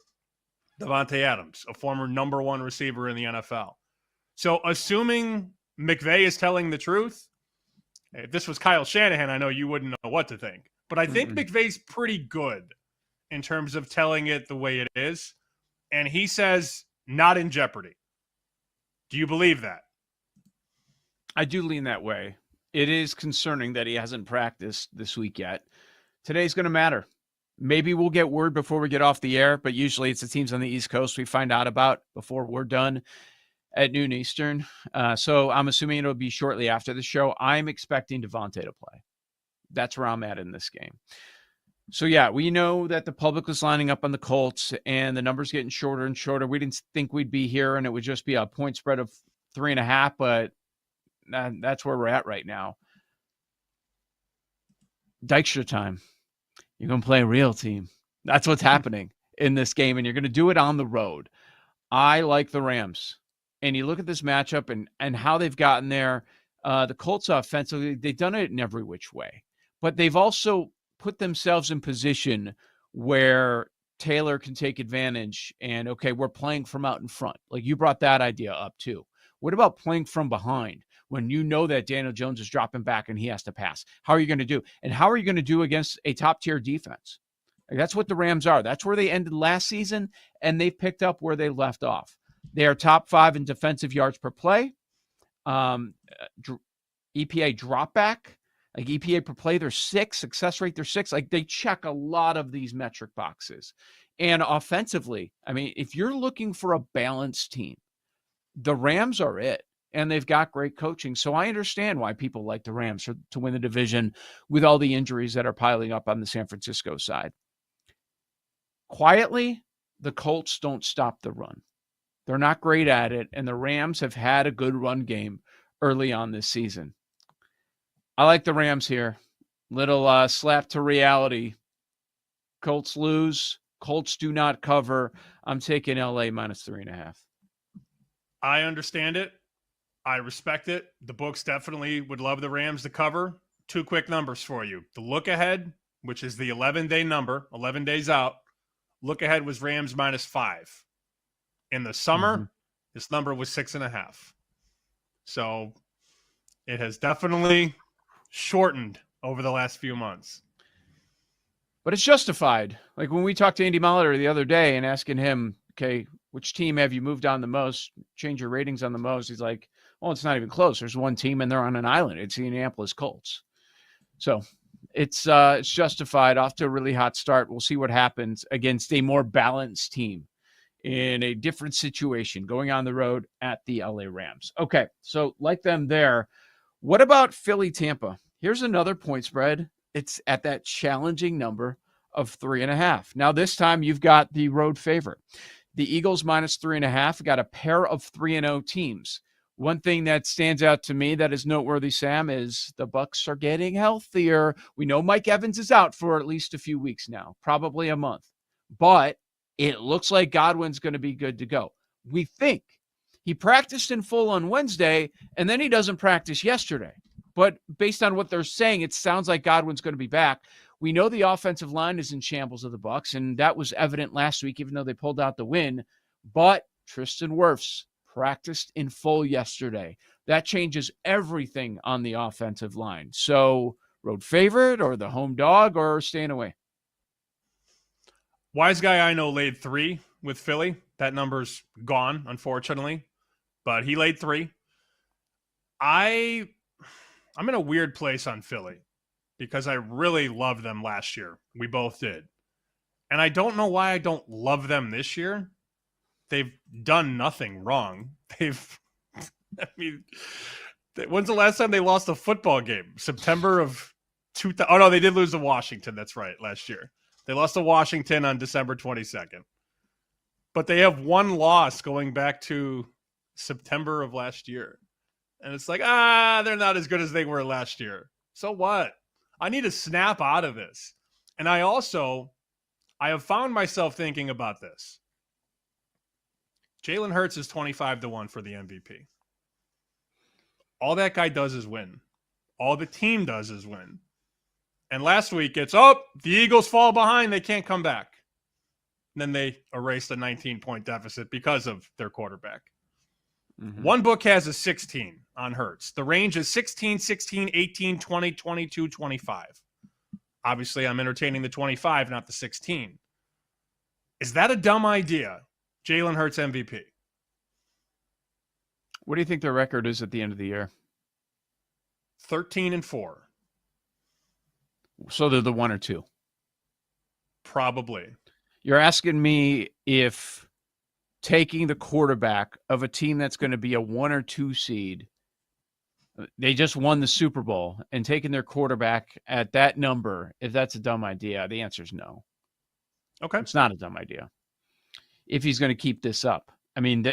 Davante Adams, a former number 1 receiver in the NFL. So assuming McVay is telling the truth, if this was Kyle Shanahan, I know you wouldn't know what to think. But I think McVay's pretty good in terms of telling it the way it is. And he says, not in jeopardy. Do you believe that? I do lean that way. It is concerning that he hasn't practiced this week yet. Today's going to matter. Maybe we'll get word before we get off the air, but usually it's the teams on the East Coast we find out about before we're done at noon Eastern. So I'm assuming it'll be shortly after the show. I'm expecting Davante to play. That's where I'm at in this game. So, yeah, we know that the public was lining up on the Colts and the numbers getting shorter and shorter. We didn't think we'd be here and it would just be a point spread of 3.5, but that's where we're at right now. Dykstra time. You're going to play a real team. That's what's happening in this game, and you're going to do it on the road. I like the Rams. And you look at this matchup and how they've gotten there. The Colts offensively, they've done it in every which way. But they've also put themselves in position where Taylor can take advantage. And, okay, we're playing from out in front. Like you brought that idea up too. What about playing from behind when you know that Daniel Jones is dropping back and he has to pass? How are you going to do? And how are you going to do against a top-tier defense? Like that's what the Rams are. That's where they ended last season, and they've picked up where they left off. They are top 5 in defensive yards per play. EPA dropback, like EPA per play, they're 6. Success rate, they're 6. Like they check a lot of these metric boxes. And offensively, I mean, if you're looking for a balanced team, the Rams are it. And they've got great coaching. So I understand why people like the Rams to win the division with all the injuries that are piling up on the San Francisco side. Quietly, the Colts don't stop the run. They're not great at it, and the Rams have had a good run game early on this season. I like the Rams here. Little slap to reality. Colts lose. Colts do not cover. I'm taking LA minus 3.5. I understand it. I respect it. The books definitely would love the Rams to cover. 2 quick numbers for you. The look ahead, which is the 11-day number, 11 days out. Look ahead was Rams minus 5. In the summer, this number was 6.5. So it has definitely shortened over the last few months. But it's justified. Like when we talked to Andy Molitor the other day and asking him, okay, which team have you moved on the most, change your ratings on the most? He's like, well, it's not even close. There's one team and they're on an island. It's the Indianapolis Colts. So it's justified. Off to a really hot start. We'll see what happens against a more balanced team in a different situation going on the road at the LA Rams. Okay, so like them there. What about Philly Tampa? Here's another point spread. It's at that challenging number of 3.5. Now this time you've got the road favorite. The Eagles minus 3.5 got a pair of 3-0 teams. One thing that stands out to me that is noteworthy, Sam, is the Bucs are getting healthier. We know Mike Evans is out for at least a few weeks now, probably a month. But it looks like Godwin's going to be good to go. We think. He practiced in full on Wednesday, and then he doesn't practice yesterday. But based on what they're saying, it sounds like Godwin's going to be back. We know the offensive line is in shambles of the Bucs, and that was evident last week, even though they pulled out the win. But Tristan Wirfs practiced in full yesterday. That changes everything on the offensive line. So, road favorite or the home dog or staying away? Wise guy I know laid 3 with Philly. That number's gone, unfortunately. But he laid 3. I'm in a weird place on Philly because I really loved them last year. We both did. And I don't know why I don't love them this year. They've done nothing wrong. When's the last time they lost a football game? September of 2000. Oh, no, they did lose to Washington. That's right, last year. They lost to Washington on December 22nd. But they have one loss going back to September of last year. And it's like, they're not as good as they were last year. So what? I need to snap out of this. And I have found myself thinking about this. Jalen Hurts is 25-1 for the MVP. All that guy does is win. All the team does is win. And last week it's, the Eagles fall behind. They can't come back. And then they erased a 19-point deficit because of their quarterback. Mm-hmm. One book has a 16 on Hurts. The range is 16, 16, 18, 20, 22, 25. Obviously, I'm entertaining the 25, not the 16. Is that a dumb idea? Jalen Hurts MVP. What do you think their record is at the end of the year? 13-4. So they're the 1 or 2? Probably. You're asking me if taking the quarterback of a team that's going to be a 1 or 2 seed, they just won the Super Bowl, and taking their quarterback at that number, if that's a dumb idea, the answer is no. Okay. It's not a dumb idea. If he's going to keep this up. I mean,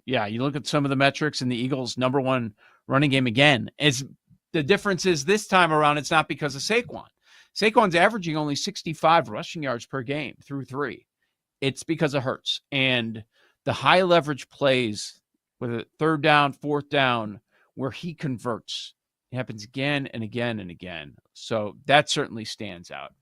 you look at some of the metrics, and the Eagles' number 1 running game again. The difference is this time around, it's not because of Saquon. Saquon's averaging only 65 rushing yards per game through 3. It's because of Hurts. And the high leverage plays with a 3rd down, 4th down, where he converts, it happens again and again and again. So that certainly stands out.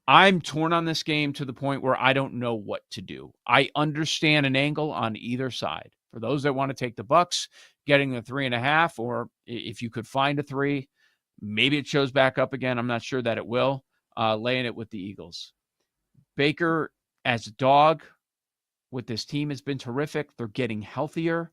I'm torn on this game to the point where I don't know what to do. I understand an angle on either side. For those that want to take the Bucs, getting the 3.5, or if you could find a 3, maybe it shows back up again. I'm not sure that it will. Laying it with the Eagles. Baker as a dog with this team has been terrific. They're getting healthier.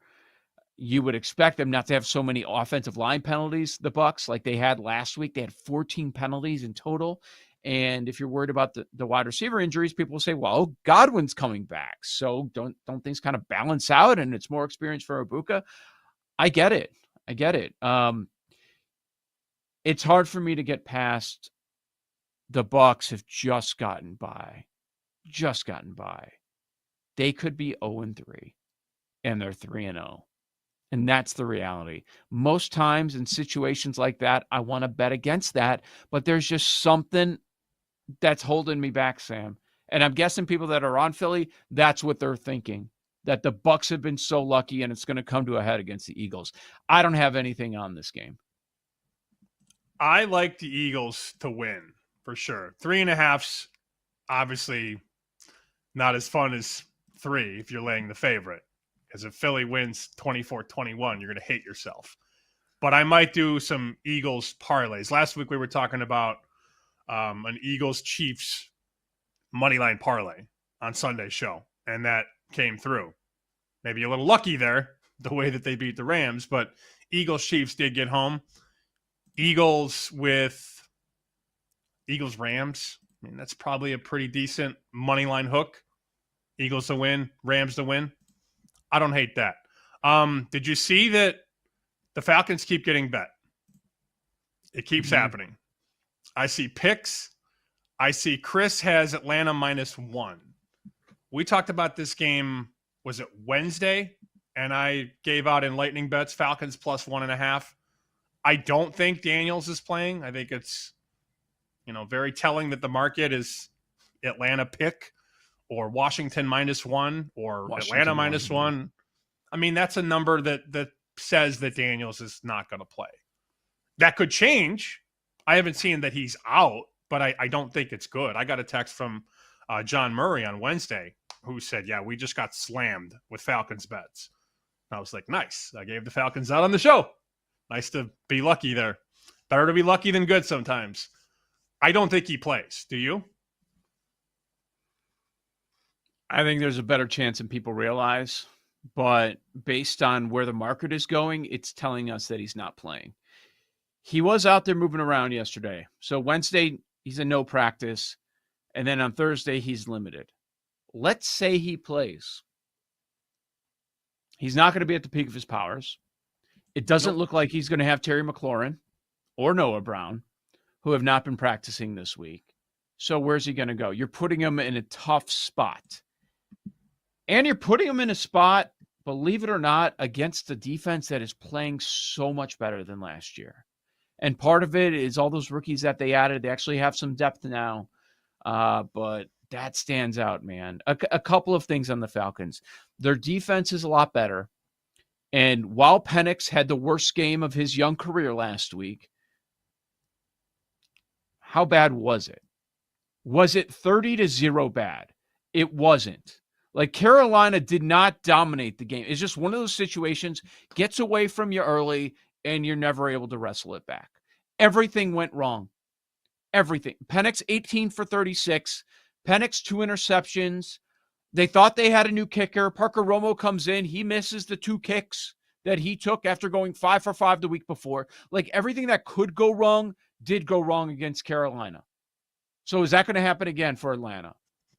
You would expect them not to have so many offensive line penalties, the Bucs, like they had last week. They had 14 penalties in total. And if you're worried about the wide receiver injuries, people will say, well, Godwin's coming back. So don't things kind of balance out and it's more experience for Ibuka? I get it. It's hard for me to get past the Bucs have just gotten by. They could be 0-3 and they're 3-0. And that's the reality. Most times in situations like that, I want to bet against that, but there's just something that's holding me back, Sam. And I'm guessing people that are on Philly, that's what they're thinking, that the Bucks have been so lucky and it's going to come to a head against the Eagles. I don't have anything on this game. I like the Eagles to win for sure. 3.5's obviously not as fun as 3 if you're laying the favorite. Because if Philly wins 24-21, you're going to hate yourself. But I might do some Eagles parlays. Last week we were talking about an Eagles-Chiefs moneyline parlay on Sunday's show, and that came through. Maybe a little lucky there, the way that they beat the Rams, but Eagles-Chiefs did get home. Eagles-Rams, I mean, that's probably a pretty decent moneyline hook. Eagles to win, Rams to win. I don't hate that. Did you see that the Falcons keep getting bet? It keeps happening. I see picks. I see Chris has Atlanta -1. We talked about this game, was it Wednesday? And I gave out in lightning bets, Falcons +1.5. I don't think Daniels is playing. I think it's, very telling that the market is Atlanta pick or Washington -1 or Atlanta -1. I mean, that's a number that says that Daniels is not going to play. That could change. I haven't seen that he's out, but I don't think it's good. I got a text from John Murray on Wednesday who said, yeah, we just got slammed with Falcons bets. And I was like, nice. I gave the Falcons out on the show. Nice to be lucky there. Better to be lucky than good sometimes. I don't think he plays. Do you? I think there's a better chance than people realize, but based on where the market is going, it's telling us that he's not playing. He was out there moving around yesterday. So Wednesday, he's in no practice. And then on Thursday, he's limited. Let's say he plays. He's not going to be at the peak of his powers. It doesn't look like he's going to have Terry McLaurin or Noah Brown, who have not been practicing this week. So where's he going to go? You're putting him in a tough spot. And you're putting him in a spot, believe it or not, against a defense that is playing so much better than last year. And part of it is all those rookies that they added. They actually have some depth now. But that stands out, man. A couple of things on the Falcons. Their defense is a lot better. And while Penix had the worst game of his young career last week, how bad was it? Was it 30-0 bad? It wasn't. Like, Carolina did not dominate the game. It's just one of those situations, gets away from you early, and you're never able to wrestle it back. Everything went wrong. Everything. Penix 18 for 36. Penix 2 interceptions. They thought they had a new kicker. Parker Romo comes in. He misses the 2 kicks that he took after going 5 for 5 the week before. Like, everything that could go wrong did go wrong against Carolina. So is that going to happen again for Atlanta?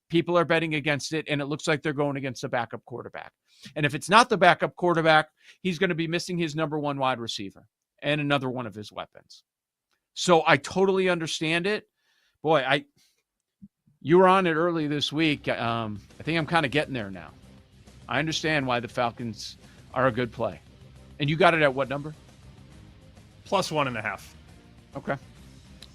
People are betting against it, and it looks like they're going against the backup quarterback. And if it's not the backup quarterback, he's going to be missing his number 1 wide receiver and another one of his weapons. So I totally understand it. Boy, you were on it early this week. I think I'm kind of getting there now. I understand why the Falcons are a good play. And you got it at what number? +1.5. Okay.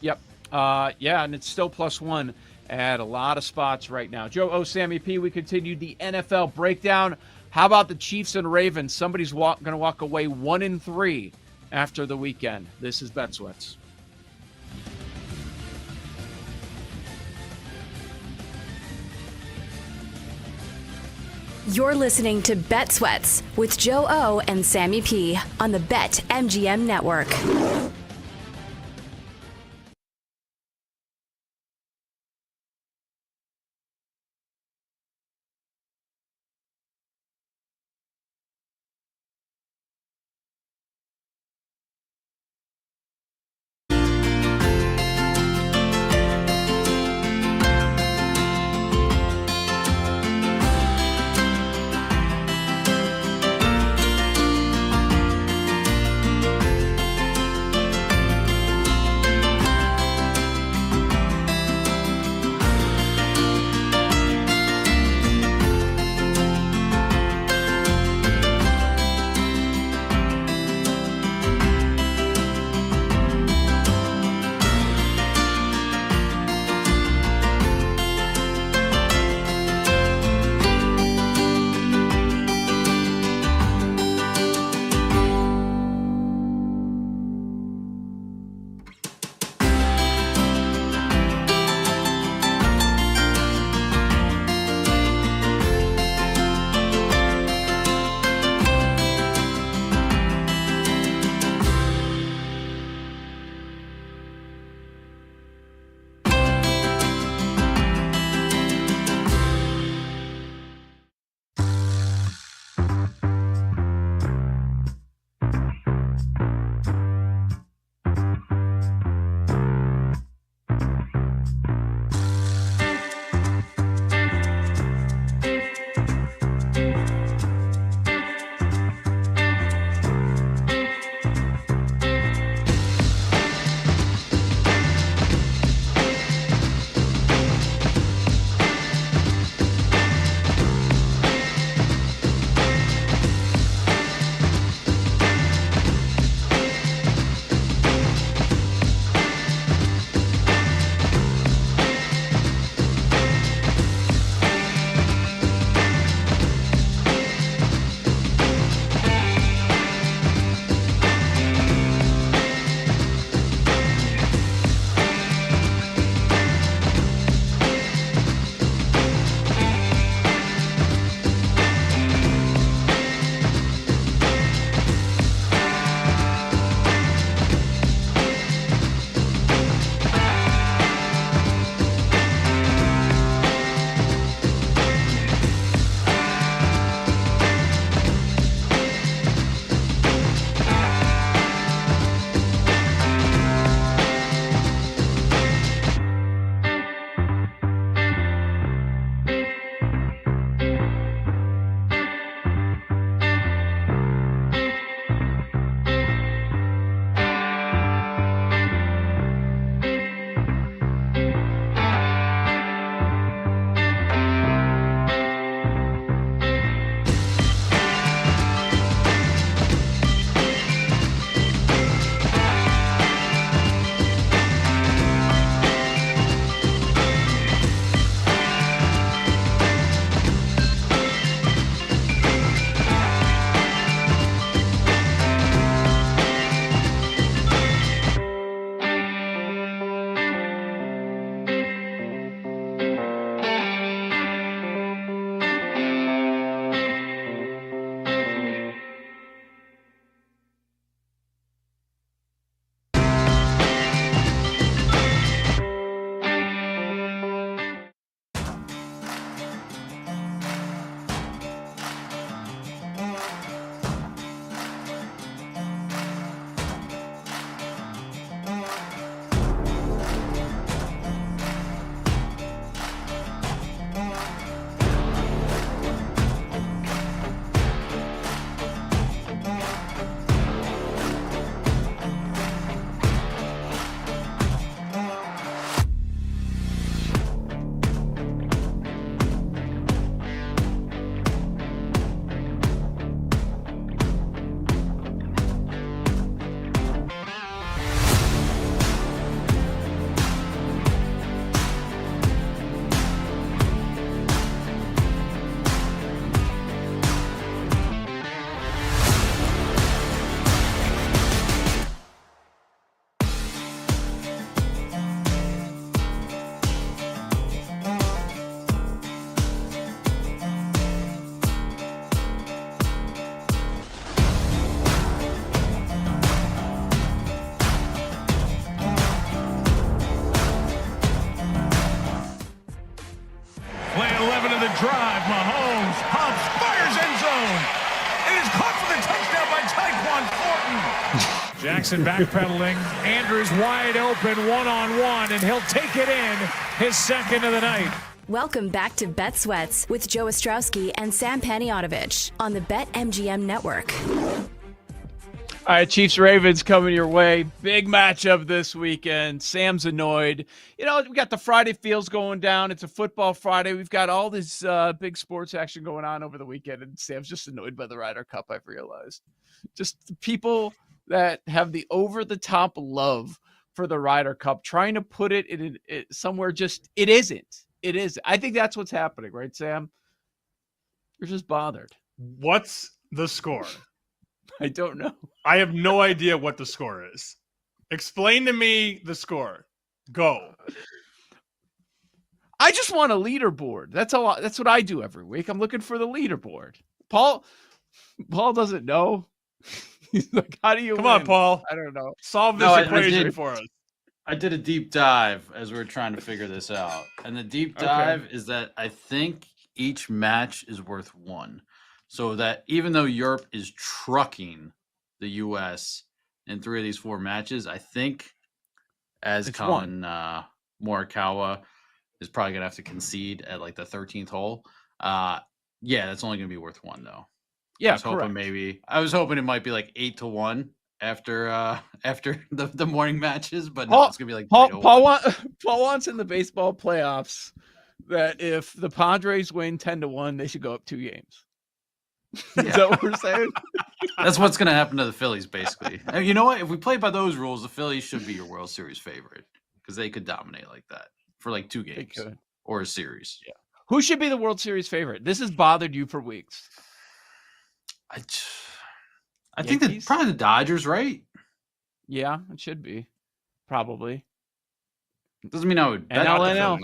Yep. Yeah, and it's still +1 at a lot of spots right now. Joe Sammy P, we continued the NFL breakdown. How about the Chiefs and Ravens? Somebody's going to walk away 1-3 after the weekend. This is Bet Sweats. You're listening to Bet Sweats with Joe O and Sammy P on the BetMGM Network. 11 of the drive. Mahomes pumps, fires end zone. It is caught for the touchdown by Tyquan Thornton. Jackson backpedaling. Andrews wide open, one-on-one, and he'll take it in, his second of the night. Welcome back to Bet Sweats with Joe Ostrowski and Sam Paniotovich on the BetMGM Network. All right, Chiefs-Ravens coming your way. Big matchup this weekend. Sam's annoyed. We got the Friday feels going down. It's a football Friday. We've got all this big sports action going on over the weekend, and Sam's just annoyed by the Ryder Cup, I've realized. Just people that have the over-the-top love for the Ryder Cup, trying to put it in somewhere just – it isn't. It is. I think that's what's happening, right, Sam? You're just bothered. What's the score? I don't know. I have no idea what the score is. Explain to me the score. Go. I just want a leaderboard. That's a lot. That's what I do every week. I'm looking for the leaderboard. Paul doesn't know. He's like, how do you Come win? on, Paul. I don't know. Solve this equation for us. I did a deep dive as we were trying to figure this out. And the deep dive is that I think each match is worth 1. So that even though Europe is trucking the U.S. in 3 of these 4 matches, I think as Colin Morikawa is probably going to have to concede at like the 13th hole. That's only going to be worth 1 though. Yeah, I was hoping it might be like 8-1 after the morning matches, but no, it's going to be like Paul wants in the baseball playoffs that if the Padres win 10-1, they should go up 2 games. Is that what we're saying? That's what's going to happen to the Phillies, basically. And you know what? If we play by those rules, the Phillies should be your World Series favorite because they could dominate like that for like 2 games or a series. Yeah. Who should be the World Series favorite? This has bothered you for weeks. I think that probably the Dodgers, right? Yeah, it should be. Probably. Doesn't mean I would bet NL.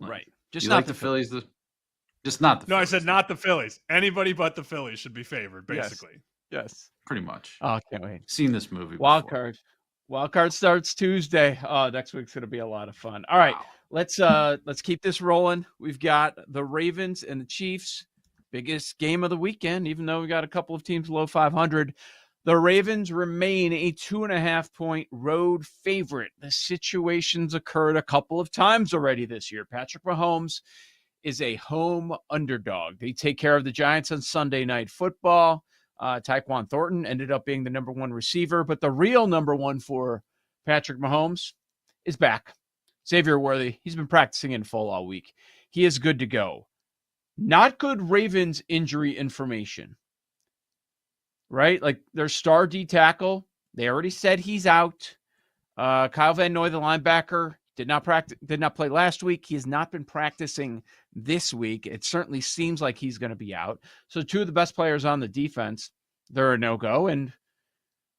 Right. Just you not like the Phillies. Just not the No, Phillies. I said not the Phillies. Anybody but the Phillies should be favored, basically. Yes. Pretty much. Oh, I can't wait. Seen this movie Wild before. card starts Tuesday. Oh, next week's going to be a lot of fun. All right, let's keep this rolling. We've got the Ravens and the Chiefs. Biggest game of the weekend, even though we got a couple of teams below 500. The Ravens remain a 2.5-point road favorite. The situation's occurred a couple of times already this year. Patrick Mahomes is a home underdog. They take care of the Giants on Sunday Night Football. Tyquan Thornton ended up being the number 1 receiver, but the real number 1 for Patrick Mahomes is back. Xavier Worthy, he's been practicing in full all week. He is good to go. Not good Ravens injury information, right? Like their star D tackle, they already said he's out. Kyle Van Noy, the linebacker, did not play last week. He has not been practicing this week. It certainly seems like he's going to be out. So 2 of the best players on the defense, they're a no-go. And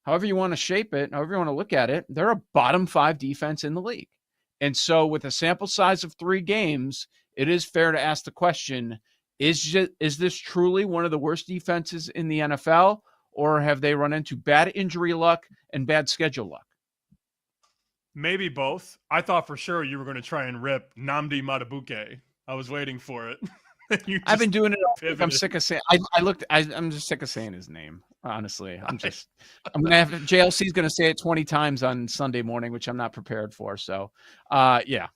however you want to shape it, however you want to look at it, they're a bottom 5 defense in the league. And so with a sample size of 3 games, it is fair to ask the question, is this truly one of the worst defenses in the NFL, or have they run into bad injury luck and bad schedule luck? Maybe both. I thought for sure you were going to try and rip Nnamdi Madubuike. I was waiting for it. I've been doing it all week. I'm sick of saying. I'm just sick of saying his name. Honestly, I'm gonna have JLC's gonna say it 20 times on Sunday morning, which I'm not prepared for. So, yeah.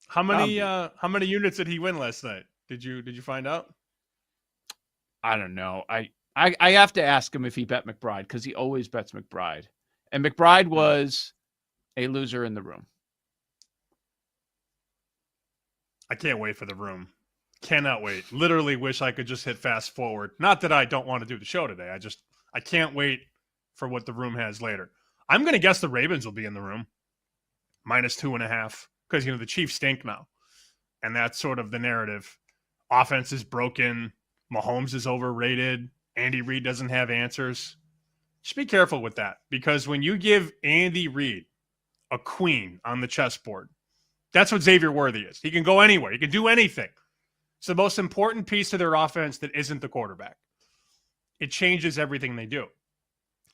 How many units did he win last night? Did you find out? I don't know. I have to ask him if he bet McBride because he always bets McBride, and McBride was a loser in the room. I can't wait for the room. Cannot wait. Literally wish I could just hit fast forward. Not that I don't want to do the show today. I can't wait for what the room has later. I'm going to guess the Ravens will be in the room. -2.5. Because, the Chiefs stink now. And that's sort of the narrative. Offense is broken. Mahomes is overrated. Andy Reid doesn't have answers. Just be careful with that. Because when you give Andy Reid a queen on the chessboard, that's what Xavier Worthy is. He can go anywhere. He can do anything. It's the most important piece to their offense that isn't the quarterback. It changes everything they do.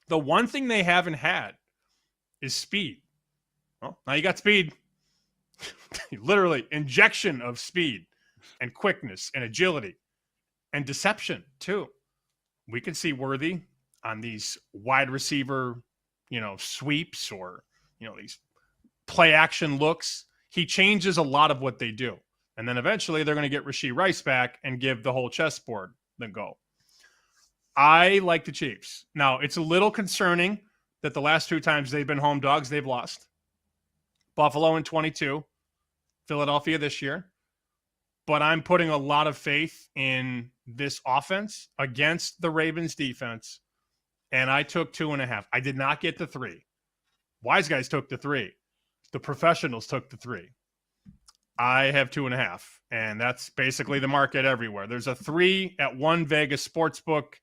The one thing they haven't had is speed. Well, now you got speed. Literally, injection of speed and quickness and agility and deception too. We can see Worthy on these wide receiver, sweeps or, these play action looks. He changes a lot of what they do. And then eventually they're going to get Rashee Rice back and give the whole chessboard the go. I like the Chiefs. Now, it's a little concerning that the last 2 times they've been home dogs, they've lost. Buffalo in 22, Philadelphia this year. But I'm putting a lot of faith in this offense against the Ravens defense. And I took 2.5. I did not get the 3. Wise guys took the 3. The professionals took the 3. I have 2.5. And that's basically the market everywhere. There's a 3 at one Vegas sportsbook,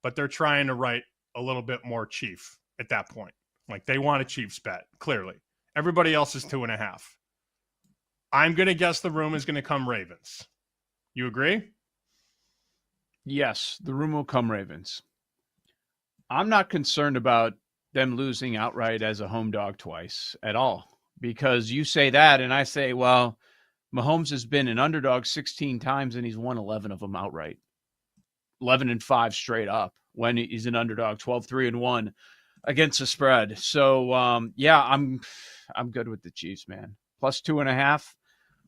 but they're trying to write a little bit more Chief at that point. Like they want a Chiefs bet, clearly. Everybody else is 2.5. I'm going to guess the room is going to come Ravens. You agree? Yes, the room will come Ravens. I'm not concerned about them losing outright as a home dog twice at all, because you say that and I say, well, Mahomes has been an underdog 16 times and he's won 11 of them outright. 11-5 straight up when he's an underdog, 12-3-1 against the spread. So, I'm good with the Chiefs, man. Plus 2.5.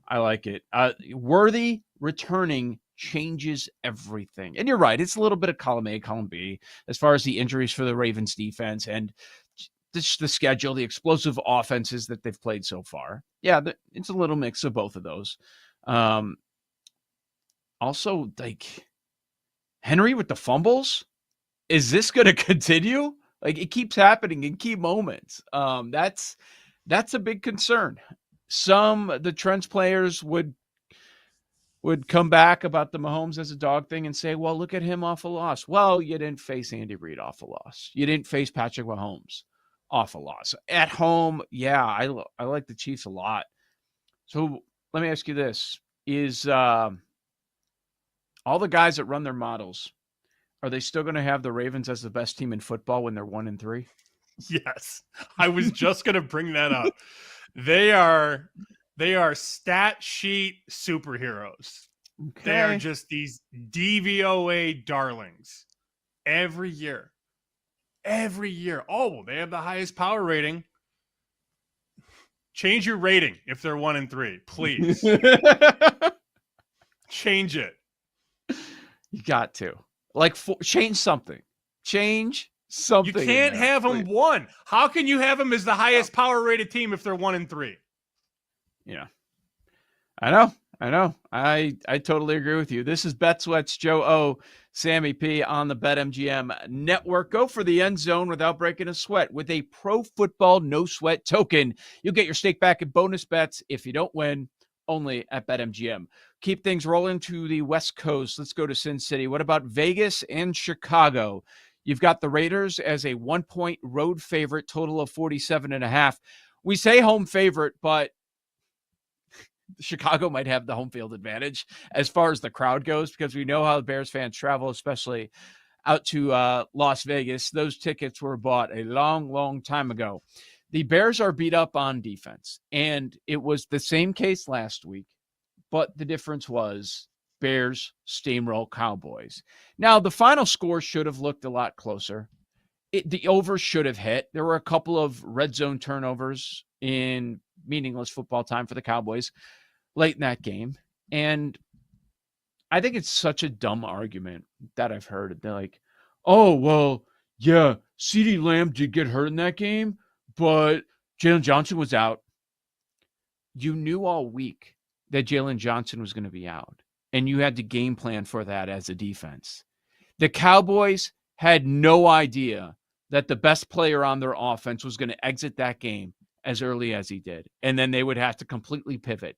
I like it. Worthy returning changes everything. And you're right. It's a little bit of column A, column B, as far as the injuries for the Ravens defense and the schedule, the explosive offenses that they've played so far. Yeah, it's a little mix of both of those. Also, like Henry with the fumbles. Is this going to continue? Like it keeps happening in key moments. That's a big concern. The Trent's players would come back about the Mahomes as a dog thing and say, well, look at him off a loss. Well, you didn't face Andy Reid off a loss. You didn't face Patrick Mahomes off a loss. At home, yeah, I like the Chiefs a lot. So let me ask you this. Is all the guys that run their models, are they still going to have the Ravens as the best team in football when they're 1-3? Yes. I was just going to bring that up. They are stat sheet superheroes. Okay. They are just these DVOA darlings every year. Oh, well, they have the highest power rating. Change your rating if they're 1-3, please. Change it. You got to. Change something. Change something. You can't have them 1. How can you have them as the highest power rated team if they're 1-3? Yeah. I know. I totally agree with you. This is Bet Sweats, Joe O, Sammy P on the BetMGM network. Go for the end zone without breaking a sweat with a Pro Football No Sweat token. You'll get your stake back in bonus bets if you don't win, only at BetMGM. Keep things rolling to the West Coast. Let's go to Sin City. What about Vegas and Chicago? You've got the Raiders as a 1-point road favorite, total of 47.5. We say home favorite, but Chicago might have the home field advantage as far as the crowd goes, because we know how the Bears fans travel, especially out to Las Vegas. Those tickets were bought a long, long time ago. The Bears are beat up on defense, and it was the same case last week, but the difference was Bears steamroll Cowboys. Now, the final score should have looked a lot closer. The over should have hit. There were a couple of red zone turnovers in meaningless football time for the Cowboys late in that game. And I think it's such a dumb argument that I've heard. They're like, oh, well, yeah, CeeDee Lamb did get hurt in that game, but Jalen Johnson was out. You knew all week that Jalen Johnson was going to be out, and you had to game plan for that as a defense. The Cowboys had no idea that the best player on their offense was going to exit that game as early as he did, and then they would have to completely pivot.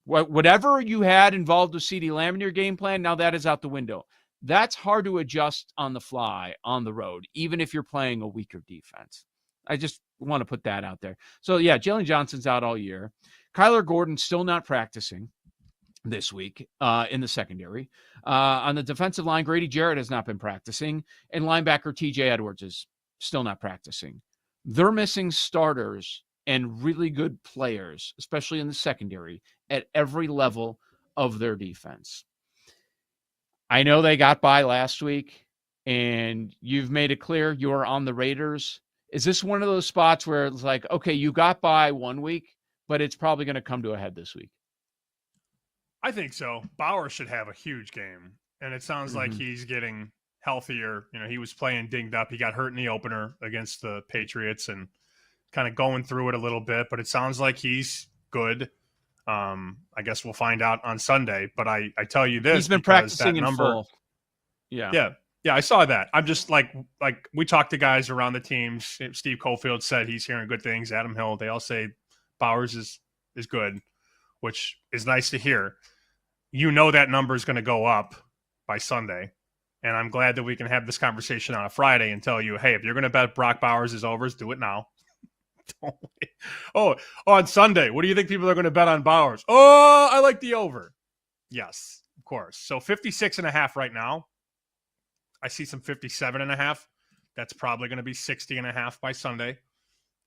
Whatever you had involved with CeeDee Lamb in your game plan, now that is out the window. That's hard to adjust on the fly, on the road, even if you're playing a weaker defense. I just want to put that out there. So, yeah, Jalen Johnson's out all year. Kyler Gordon's still not practicing this week in the secondary. On the defensive line, Grady Jarrett has not been practicing, and linebacker TJ Edwards is still not practicing. They're missing starters and really good players, especially in the secondary, at every level of their defense. I know they got by last week, and you've made it clear you're on the Raiders. Is this one of those spots where it's like, okay, you got by 1 week, but it's probably going to come to a head this week? I think so. Bauer should have a huge game, and it sounds like he's getting healthier. You know, he was playing dinged up. He got hurt in the opener against the Patriots and kind of going through it a little bit, but it sounds like he's good. I guess we'll find out on Sunday, but I tell you this. He's been practicing in full. Yeah, I saw that. I'm just like we talked to guys around the teams. Steve Cofield said he's hearing good things. Adam Hill, they all say Bowers is good, which is nice to hear. You know that number is going to go up by Sunday, and I'm glad that we can have this conversation on a Friday and tell you, hey, if you're going to bet Brock Bowers is overs, do it now. Don't wait. Oh, on Sunday, what do you think people are going to bet on Bowers? Oh, I like the over. Yes, of course. So 56.5 right now. I see some 57.5. That's probably going to be 60.5 by Sunday.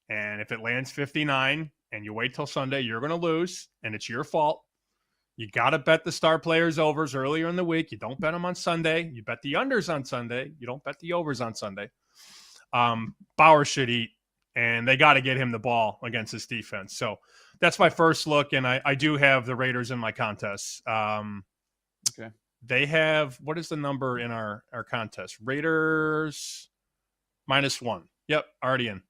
And if it lands 59 and you wait till Sunday, you're going to lose, and it's your fault. You got to bet the star players overs earlier in the week. You don't bet them on Sunday. You bet the unders on Sunday. You don't bet the overs on Sunday. Bauer should eat, and they got to get him the ball against this defense. So that's my first look, and I do have the Raiders in my contests. Okay. They have, what is the number in our contest? Raiders -1. Yep, already in.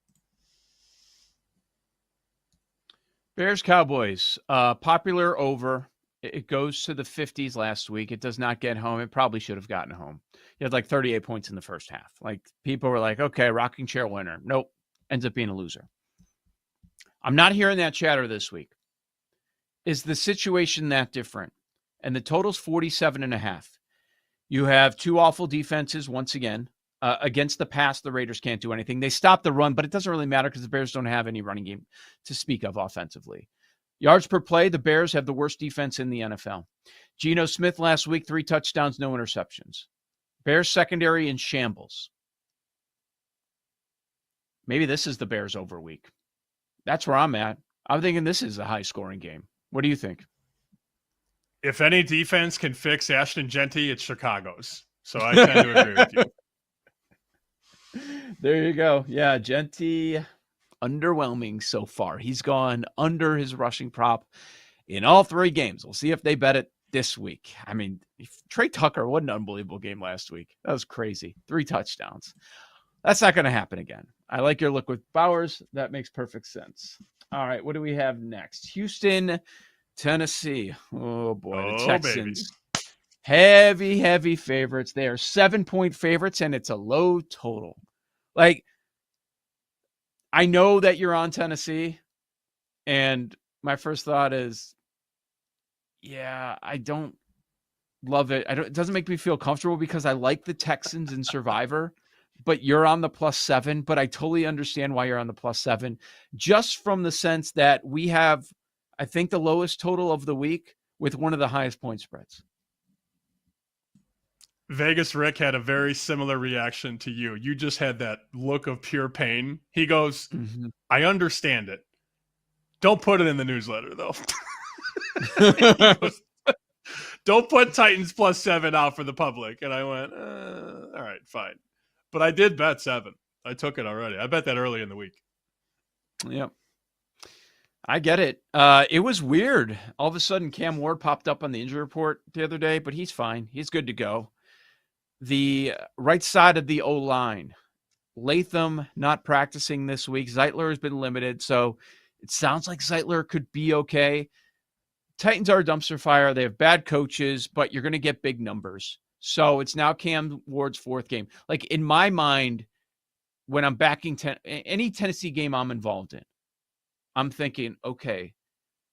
Bears Cowboys, popular over. It goes to the 50s last week. It does not get home. It probably should have gotten home. You had like 38 points in the first half. Like, people were like, okay, rocking chair winner. Nope. Ends up being a loser. I'm not hearing that chatter this week. Is the situation that different? And the total's 47.5. You have two awful defenses once again. Against the pass, the Raiders can't do anything. They stop the run, but it doesn't really matter because the Bears don't have any running game to speak of offensively. Yards per play, the Bears have the worst defense in the NFL. Geno Smith last week, 3 touchdowns, no interceptions. Bears secondary in shambles. Maybe this is the Bears over week. That's where I'm at. I'm thinking this is a high-scoring game. What do you think? If any defense can fix Ashton Genty, it's Chicago's. So I tend to agree with you. There you go. Yeah, Genty, underwhelming so far. He's gone under his rushing prop in all 3 games. We'll see if they bet it this week. I mean, Trey Tucker, what an unbelievable game last week. That was crazy. 3 touchdowns. That's not going to happen again. I like your look with Bowers. That makes perfect sense. All right, what do we have next? Houston, Tennessee. Oh, boy. The Texans. Baby. Heavy favorites. They are 7-point favorites, and it's a low total. Like, I know that you're on Tennessee, and my first thought is, yeah, I don't love it. It doesn't make me feel comfortable because I like the Texans in Survivor, but you're on the +7. But I totally understand why you're on the +7, just from the sense that we have, I think, the lowest total of the week with one of the highest point spreads. Vegas Rick had a very similar reaction to you. You just had that look of pure pain. He goes, I understand it. Don't put it in the newsletter, though. Goes, don't put Titans +7 out for the public. And I went, all right, fine. But I did bet 7. I took it already. I bet that early in the week. Yep. I get it. It was weird. All of a sudden, Cam Ward popped up on the injury report the other day, but he's fine. He's good to go. The right side of the O-line, Latham not practicing this week. Zeitler has been limited, so it sounds like Zeitler could be okay. Titans are a dumpster fire. They have bad coaches, but you're going to get big numbers. So it's now Cam Ward's 4th game. Like, in my mind, when I'm backing any Tennessee game I'm involved in, I'm thinking, okay,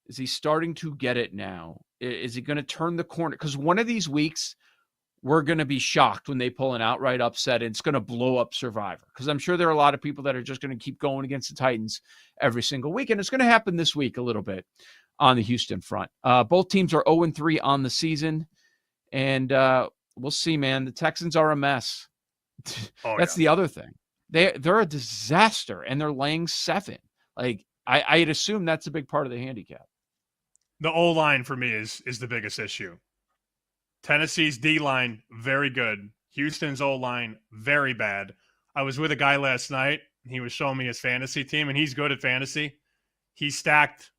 is he starting to get it now? Is he going to turn the corner? Because one of these weeks, we're going to be shocked when they pull an outright upset, and it's going to blow up Survivor. Because I'm sure there are a lot of people that are just going to keep going against the Titans every single week. And it's going to happen this week a little bit on the Houston front. Both teams are 0-3 on the season. And we'll see, man. The Texans are a mess. That's the other thing. They're a disaster, and they're laying 7. Like, I'd assume that's a big part of the handicap. The O-line for me is the biggest issue. Tennessee's D-line, very good. Houston's O-line, very bad. I was with a guy last night. He was showing me his fantasy team, and he's good at fantasy. He stacked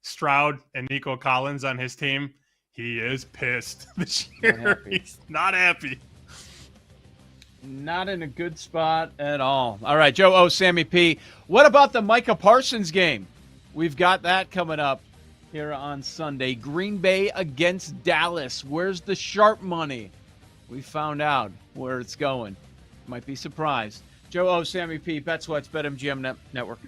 Stroud and Nico Collins on his team. He is pissed this year. He's not happy. Not in a good spot at all. All right, Joe O, Sammy P. What about the Micah Parsons game? We've got that coming up here on Sunday. Green Bay against Dallas. Where's the sharp money? We found out where it's going. Might be surprised. Joe O, Sammy P. Bet Sweats, BetMGM Network.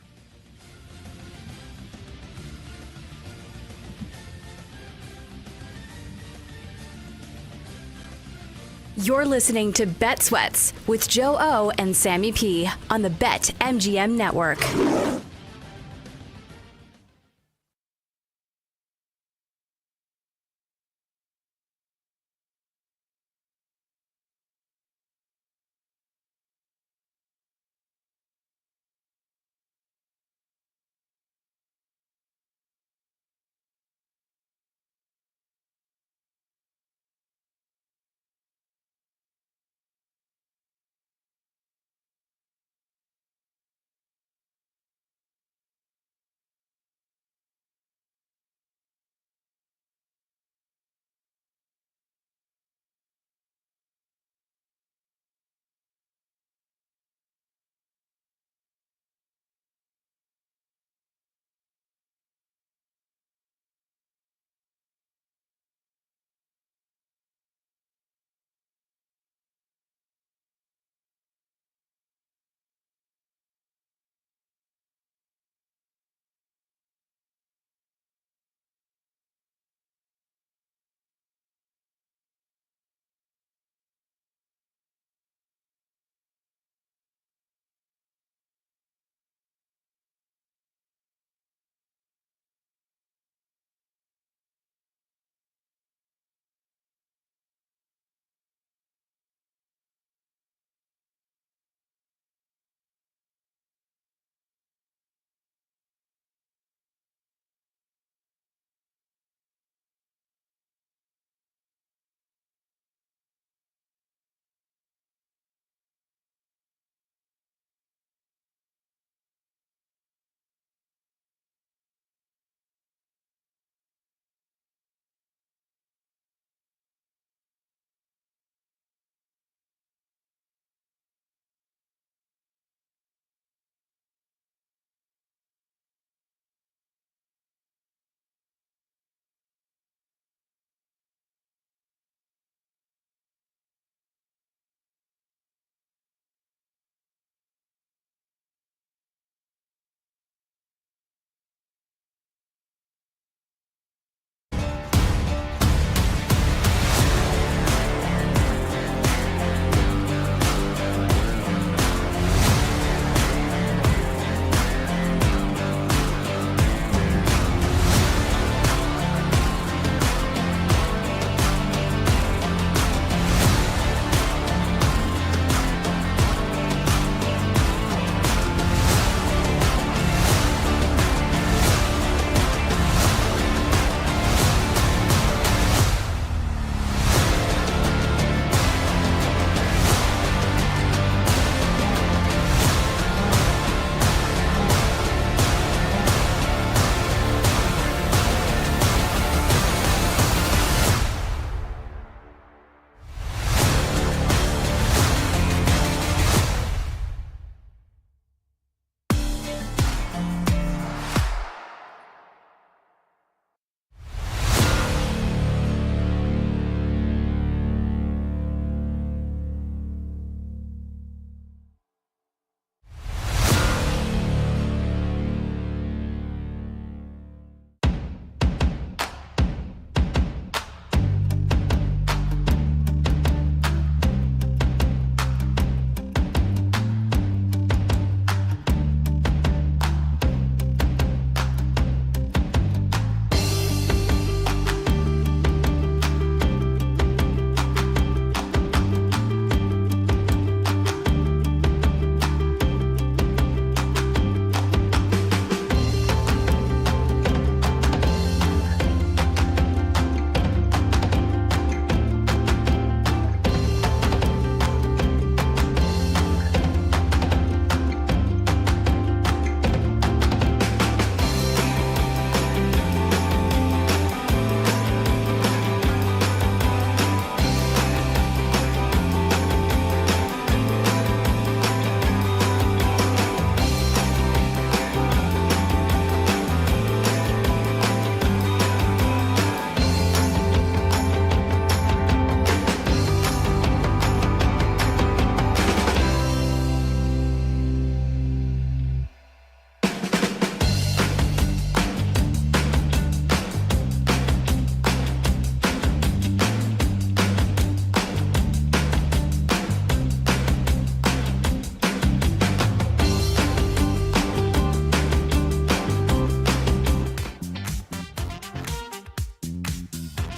You're listening to Bet Sweats with Joe O and Sammy P on the BetMGM Network.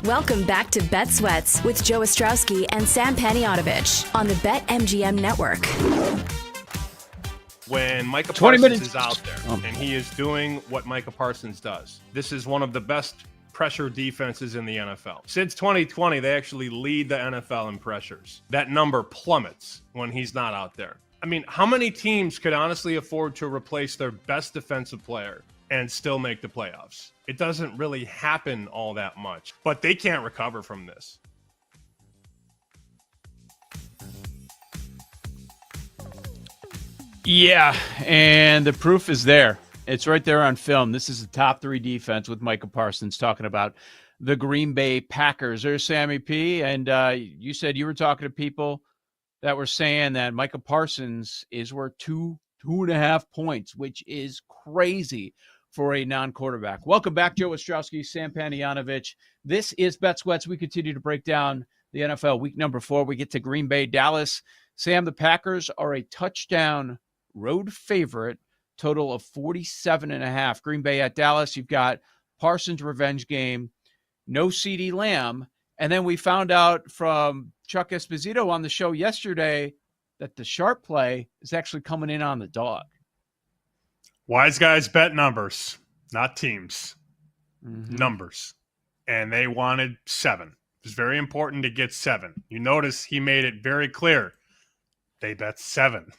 Welcome back to Bet Sweats with Joe Ostrowski and Sam Panayotovich on the BetMGM Network. When Micah 20 Parsons minutes. is out there and he is doing what Micah Parsons does, this is one of the best pressure defenses in the NFL. Since 2020, they actually lead the NFL in pressures. That number plummets when he's not out there. I mean, how many teams could honestly afford to replace their best defensive player and still make the playoffs? It doesn't really happen all that much, but they can't recover from this. Yeah, and the proof is there. It's right there on film. This is the top 3 defense with Micah Parsons talking about the Green Bay Packers. There's Sammy P. And you said you were talking to people that were saying that Micah Parsons is worth 2.5 points, which is crazy for a non-quarterback. Welcome back, Joe Ostrowski, Sam Panayotovich. This is Bet Sweats. We continue to break down the NFL week number 4. We get to Green Bay, Dallas. Sam, the Packers are a touchdown road favorite, total of 47.5. Green Bay at Dallas. You've got Parsons' revenge game, no CeeDee Lamb. And then we found out from Chuck Esposito on the show yesterday that the sharp play is actually coming in on the dog. Wise guys bet numbers, not teams. Numbers. And they wanted 7. It was very important to get 7. You notice he made it very clear. They bet 7.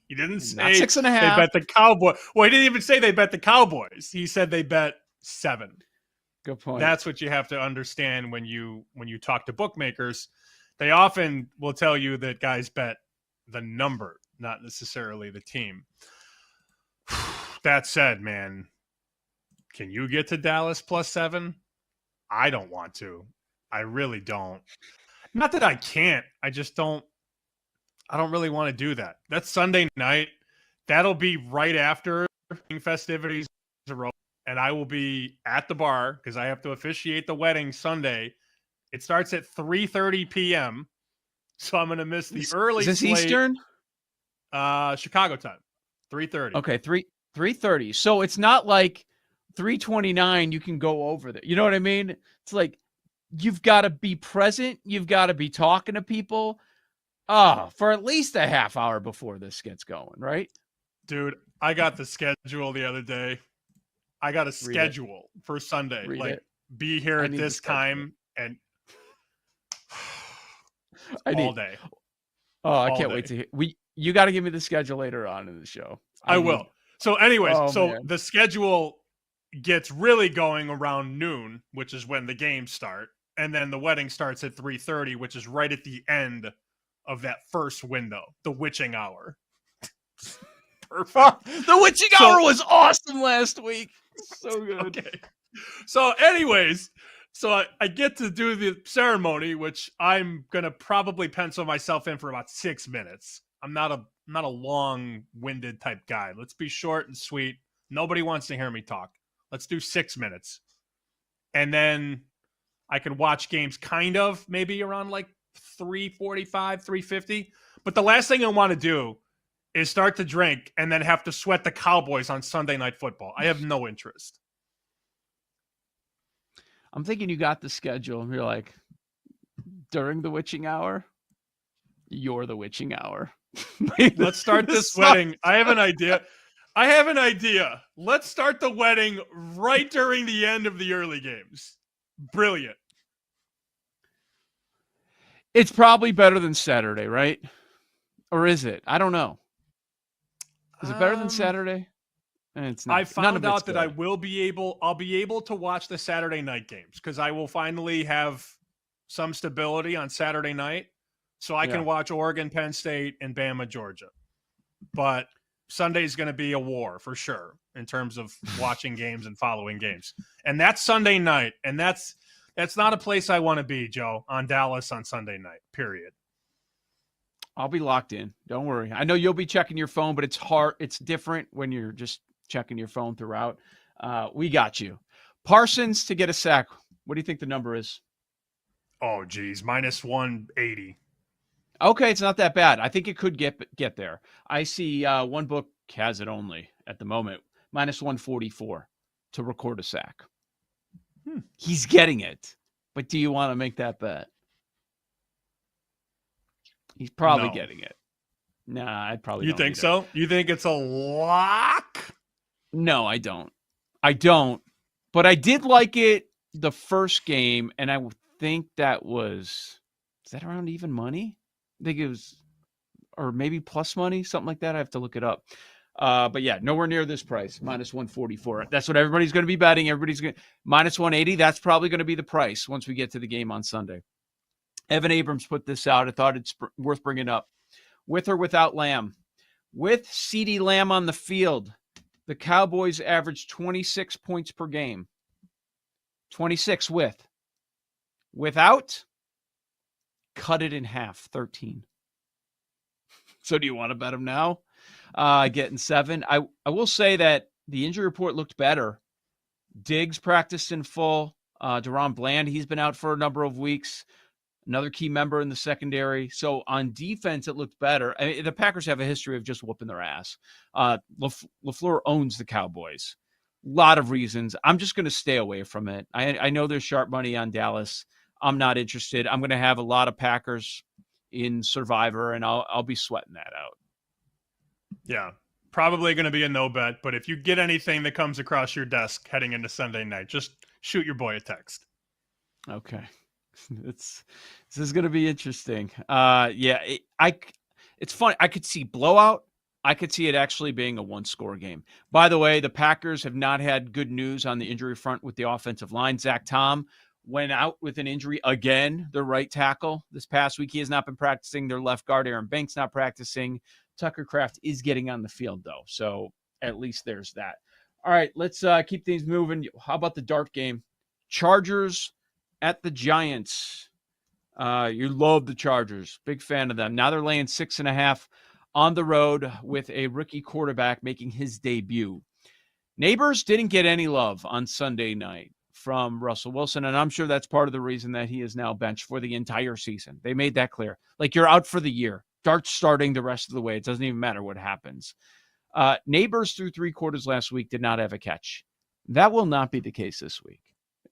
He didn't say Not 6.5. they bet the Cowboys. Well, he didn't even say they bet the Cowboys. He said they bet 7. Good point. That's what you have to understand when you talk to bookmakers. They often will tell you that guys bet the number, not necessarily the team. That said, man, can you get to Dallas plus 7? I don't want to. I really don't. Not that I can't. I just don't. I don't really want to do that. That's Sunday night. That'll be right after festivities are over, and I will be at the bar because I have to officiate the wedding Sunday. It starts at 3:30 p.m., so I'm going to miss the early. Is this slate. Eastern? Chicago time, 3:30. Okay, 3:30. So it's not like 3:29. You can go over there. You know what I mean? It's like you've got to be present. You've got to be talking to people. For at least a half hour before this gets going, right? Dude, I got the schedule the other day. I got a schedule for Sunday. Be here at this time and all day. Oh, I can't wait to hear. You got to give me the schedule later on in the show. I will. So anyways, the schedule gets really going around noon, which is when the games start. And then the wedding starts at 3:30, which is right at the end of that first window, the witching hour. Perfect. The witching hour was awesome last week. So good. Okay. So anyways, I get to do the ceremony, which I'm going to probably pencil myself in for about 6 minutes. I'm not a long-winded type guy. Let's be short and sweet. Nobody wants to hear me talk. Let's do 6 minutes. And then I can watch games kind of maybe around like 3:45, 3:50. But the last thing I want to do is start to drink and then have to sweat the Cowboys on Sunday Night Football. I have no interest. I'm thinking you got the schedule and you're like, during the witching hour, you're the witching hour. Let's start this wedding. I have an idea. Let's start the wedding right during the end of the early games. Brilliant. It's probably better than Saturday, right? Or is it? I don't know. Is it better than Saturday? It's not. I found out that I'll be able to watch the Saturday night games because I will finally have some stability on Saturday night. So I can watch Oregon, Penn State, and Bama, Georgia. But Sunday's going to be a war for sure in terms of watching games and following games. And that's Sunday night. And that's not a place I want to be, Joe, on Dallas on Sunday night, period. I'll be locked in. Don't worry. I know you'll be checking your phone, but it's hard. It's different when you're just checking your phone throughout. We got you. Parsons to get a sack. What do you think the number is? Oh, geez. Minus 180. Okay, it's not that bad. I think it could get there. I see one book has it only at the moment. Minus 144 to record a sack. He's getting it. But do you want to make that bet? He's probably No. getting it. Nah, I'd probably You don't think either. so? You think it's a lock? No, I don't. I don't. But I did like it the first game, and I think that was – is that around even money? I think it was – or maybe plus money, something like that. I have to look it up. But yeah, nowhere near this price, minus 144. That's what everybody's going to be betting. Everybody's going to – minus 180, that's probably going to be the price once we get to the game on Sunday. Evan Abrams put this out. I thought it's worth bringing up. With or without Lamb? With CeeDee Lamb on the field, the Cowboys averaged 26 points per game. 26 with. Without, cut it in half, 13. So do you want to bet him now? Getting 7. I will say that the injury report looked better. Diggs practiced in full. Deron Bland, he's been out for a number of weeks. Another key member in the secondary. So on defense, it looked better. I mean, the Packers have a history of just whooping their ass. LaFleur owns the Cowboys. A lot of reasons. I'm just going to stay away from it. I know there's sharp money on Dallas. I'm not interested. I'm going to have a lot of Packers in Survivor, and I'll be sweating that out. Yeah, probably going to be a no bet. But if you get anything that comes across your desk heading into Sunday night, just shoot your boy a text. Okay. This is going to be interesting. It's funny. I could see blowout. I could see it actually being a 1-score game. By the way, the Packers have not had good news on the injury front with the offensive line. Zach Tom went out with an injury again, their right tackle. This past week, he has not been practicing. Their left guard, Aaron Banks, not practicing. Tucker Kraft is getting on the field, though. So at least there's that. All right, let's keep things moving. How about the dart game? Chargers at the Giants. You love the Chargers. Big fan of them. Now they're laying 6.5 on the road with a rookie quarterback making his debut. Neighbors didn't get any love on Sunday night from Russell Wilson, and I'm sure that's part of the reason that he is now benched for the entire season. They made that clear. Like, you're out for the year. Dart's starting the rest of the way. It doesn't even matter what happens. Neighbors through 3 quarters last week did not have a catch. That will not be the case this week.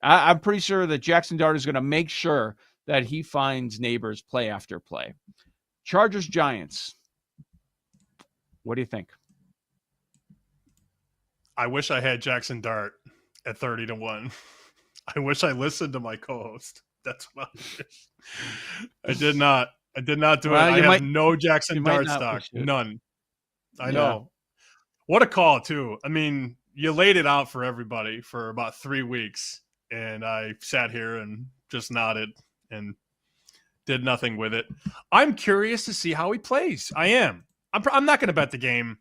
I'm pretty sure that Jackson Dart is going to make sure that he finds Neighbors play after play. Chargers, Giants. What do you think? I wish I had Jackson Dart at 30-1. I wish I listened to my co-host. That's what I wish. I did not. I did not do it. I have no Jackson Dart stock. None. I know. What a call, too. I mean, you laid it out for everybody for about 3 weeks, and I sat here and just nodded and did nothing with it. I'm curious to see how he plays. I am. I'm not going to bet the game.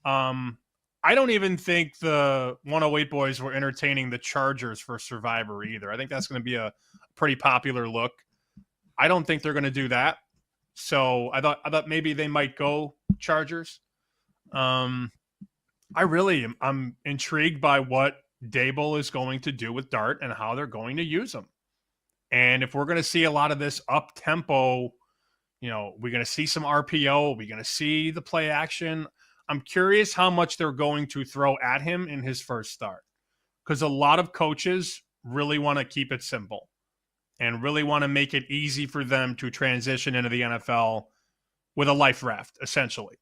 I don't even think the 108 boys were entertaining the Chargers for Survivor either. I think that's going to be a pretty popular look. I don't think they're going to do that. So I thought maybe they might go Chargers. I'm intrigued by what Dable is going to do with Dart and how they're going to use him. And if we're going to see a lot of this up tempo, we're going to see some RPO, we're going to see the play action. I'm curious how much they're going to throw at him in his first start, because a lot of coaches really want to keep it simple and really want to make it easy for them to transition into the NFL with a life raft, essentially.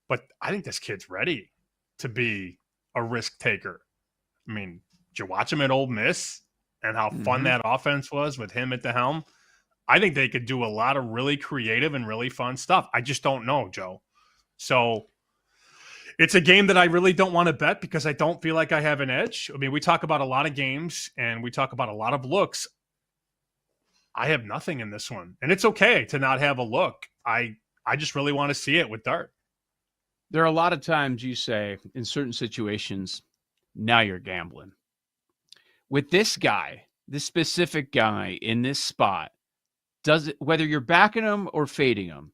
But I think this kid's ready to be a risk taker. I mean, did you watch him at Ole Miss and how fun that offense was with him at the helm? I think they could do a lot of really creative and really fun stuff. I just don't know, Joe. So it's a game that I really don't want to bet because I don't feel like I have an edge. I mean, we talk about a lot of games and we talk about a lot of looks. I have nothing in this one. And it's okay to not have a look. I just really want to see it with Dart. There are a lot of times you say in certain situations, now you're gambling. With this guy, this specific guy in this spot, whether you're backing him or fading him,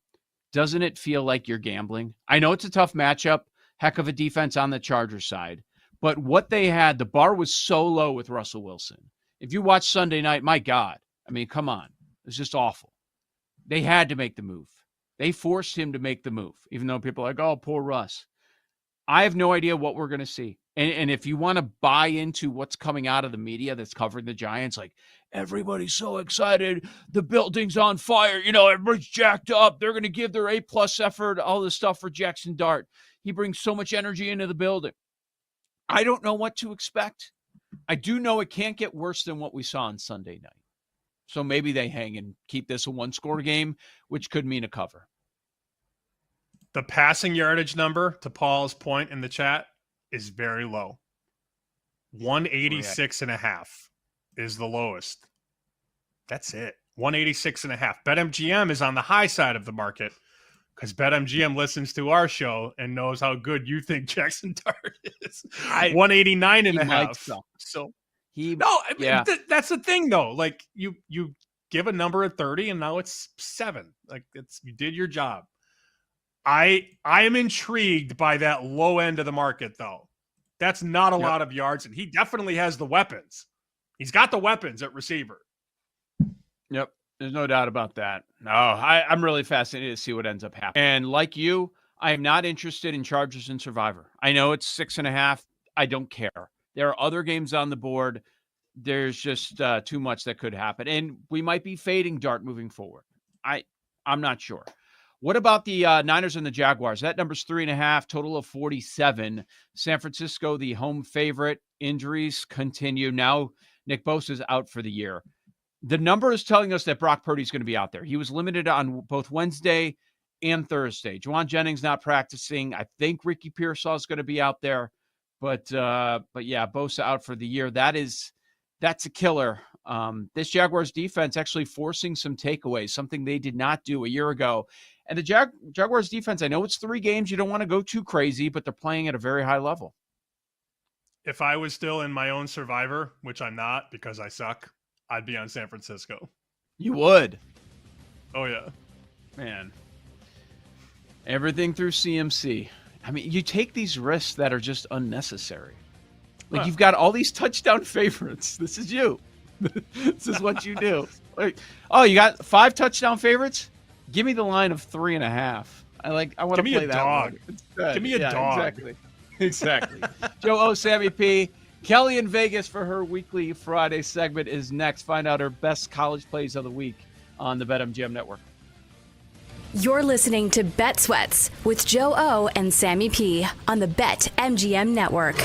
doesn't it feel like you're gambling? I know it's a tough matchup, heck of a defense on the Chargers side, but what they had, the bar was so low with Russell Wilson. If you watch Sunday night, my God, I mean, come on. It's just awful. They had to make the move. They forced him to make the move, even though people are like, oh, poor Russ. I have no idea what we're going to see. And if you want to buy into what's coming out of the media that's covering the Giants, like everybody's so excited, the building's on fire, everybody's jacked up, they're going to give their A+ effort, all this stuff for Jackson Dart. He brings so much energy into the building. I don't know what to expect. I do know it can't get worse than what we saw on Sunday night. So maybe they hang and keep this a 1-score game, which could mean a cover. The passing yardage number, to Paul's point in the chat, is very low. 186.5 is the lowest. That's it. 186.5. BetMGM is on the high side of the market because BetMGM listens to our show and knows how good you think Jackson Dart is. 189.5. So that's the thing though. Like you give a number at 30 and now it's 7. Like you did your job. I am intrigued by that low end of the market, though. That's not a lot of yards, and he definitely has the weapons. He's got the weapons at receiver. Yep, there's no doubt about that. No, I'm really fascinated to see what ends up happening. And like you, I am not interested in Chargers and Survivor. I know it's 6.5. I don't care. There are other games on the board. There's just too much that could happen, and we might be fading Dart moving forward. I'm not sure. What about the Niners and the Jaguars? That number's 3.5, total of 47. San Francisco, the home favorite. Injuries continue. Now Nick Bosa's out for the year. The number is telling us that Brock Purdy's going to be out there. He was limited on both Wednesday and Thursday. Juwan Jennings not practicing. I think Ricky Pearsall is going to be out there. But yeah, Bosa out for the year. That's a killer. This Jaguars defense actually forcing some takeaways, something they did not do a year ago. And the Jaguars defense, I know it's 3 games. You don't want to go too crazy, but they're playing at a very high level. If I was still in my own Survivor, which I'm not because I suck, I'd be on San Francisco. You would. Oh, yeah. Man. Everything through CMC. I mean, you take these risks that are just unnecessary. Like, you've got all these touchdown favorites. This is you. This is what you do. Like, oh, you got 5 touchdown favorites? Give me the line of 3.5. I want to play that dog. One. Give me a dog. Exactly. Joe O, Sammy P. Kelly in Vegas for her weekly Friday segment is next. Find out her best college plays of the week on the BetMGM Network. You're listening to Bet Sweats with Joe O and Sammy P on the BetMGM Network.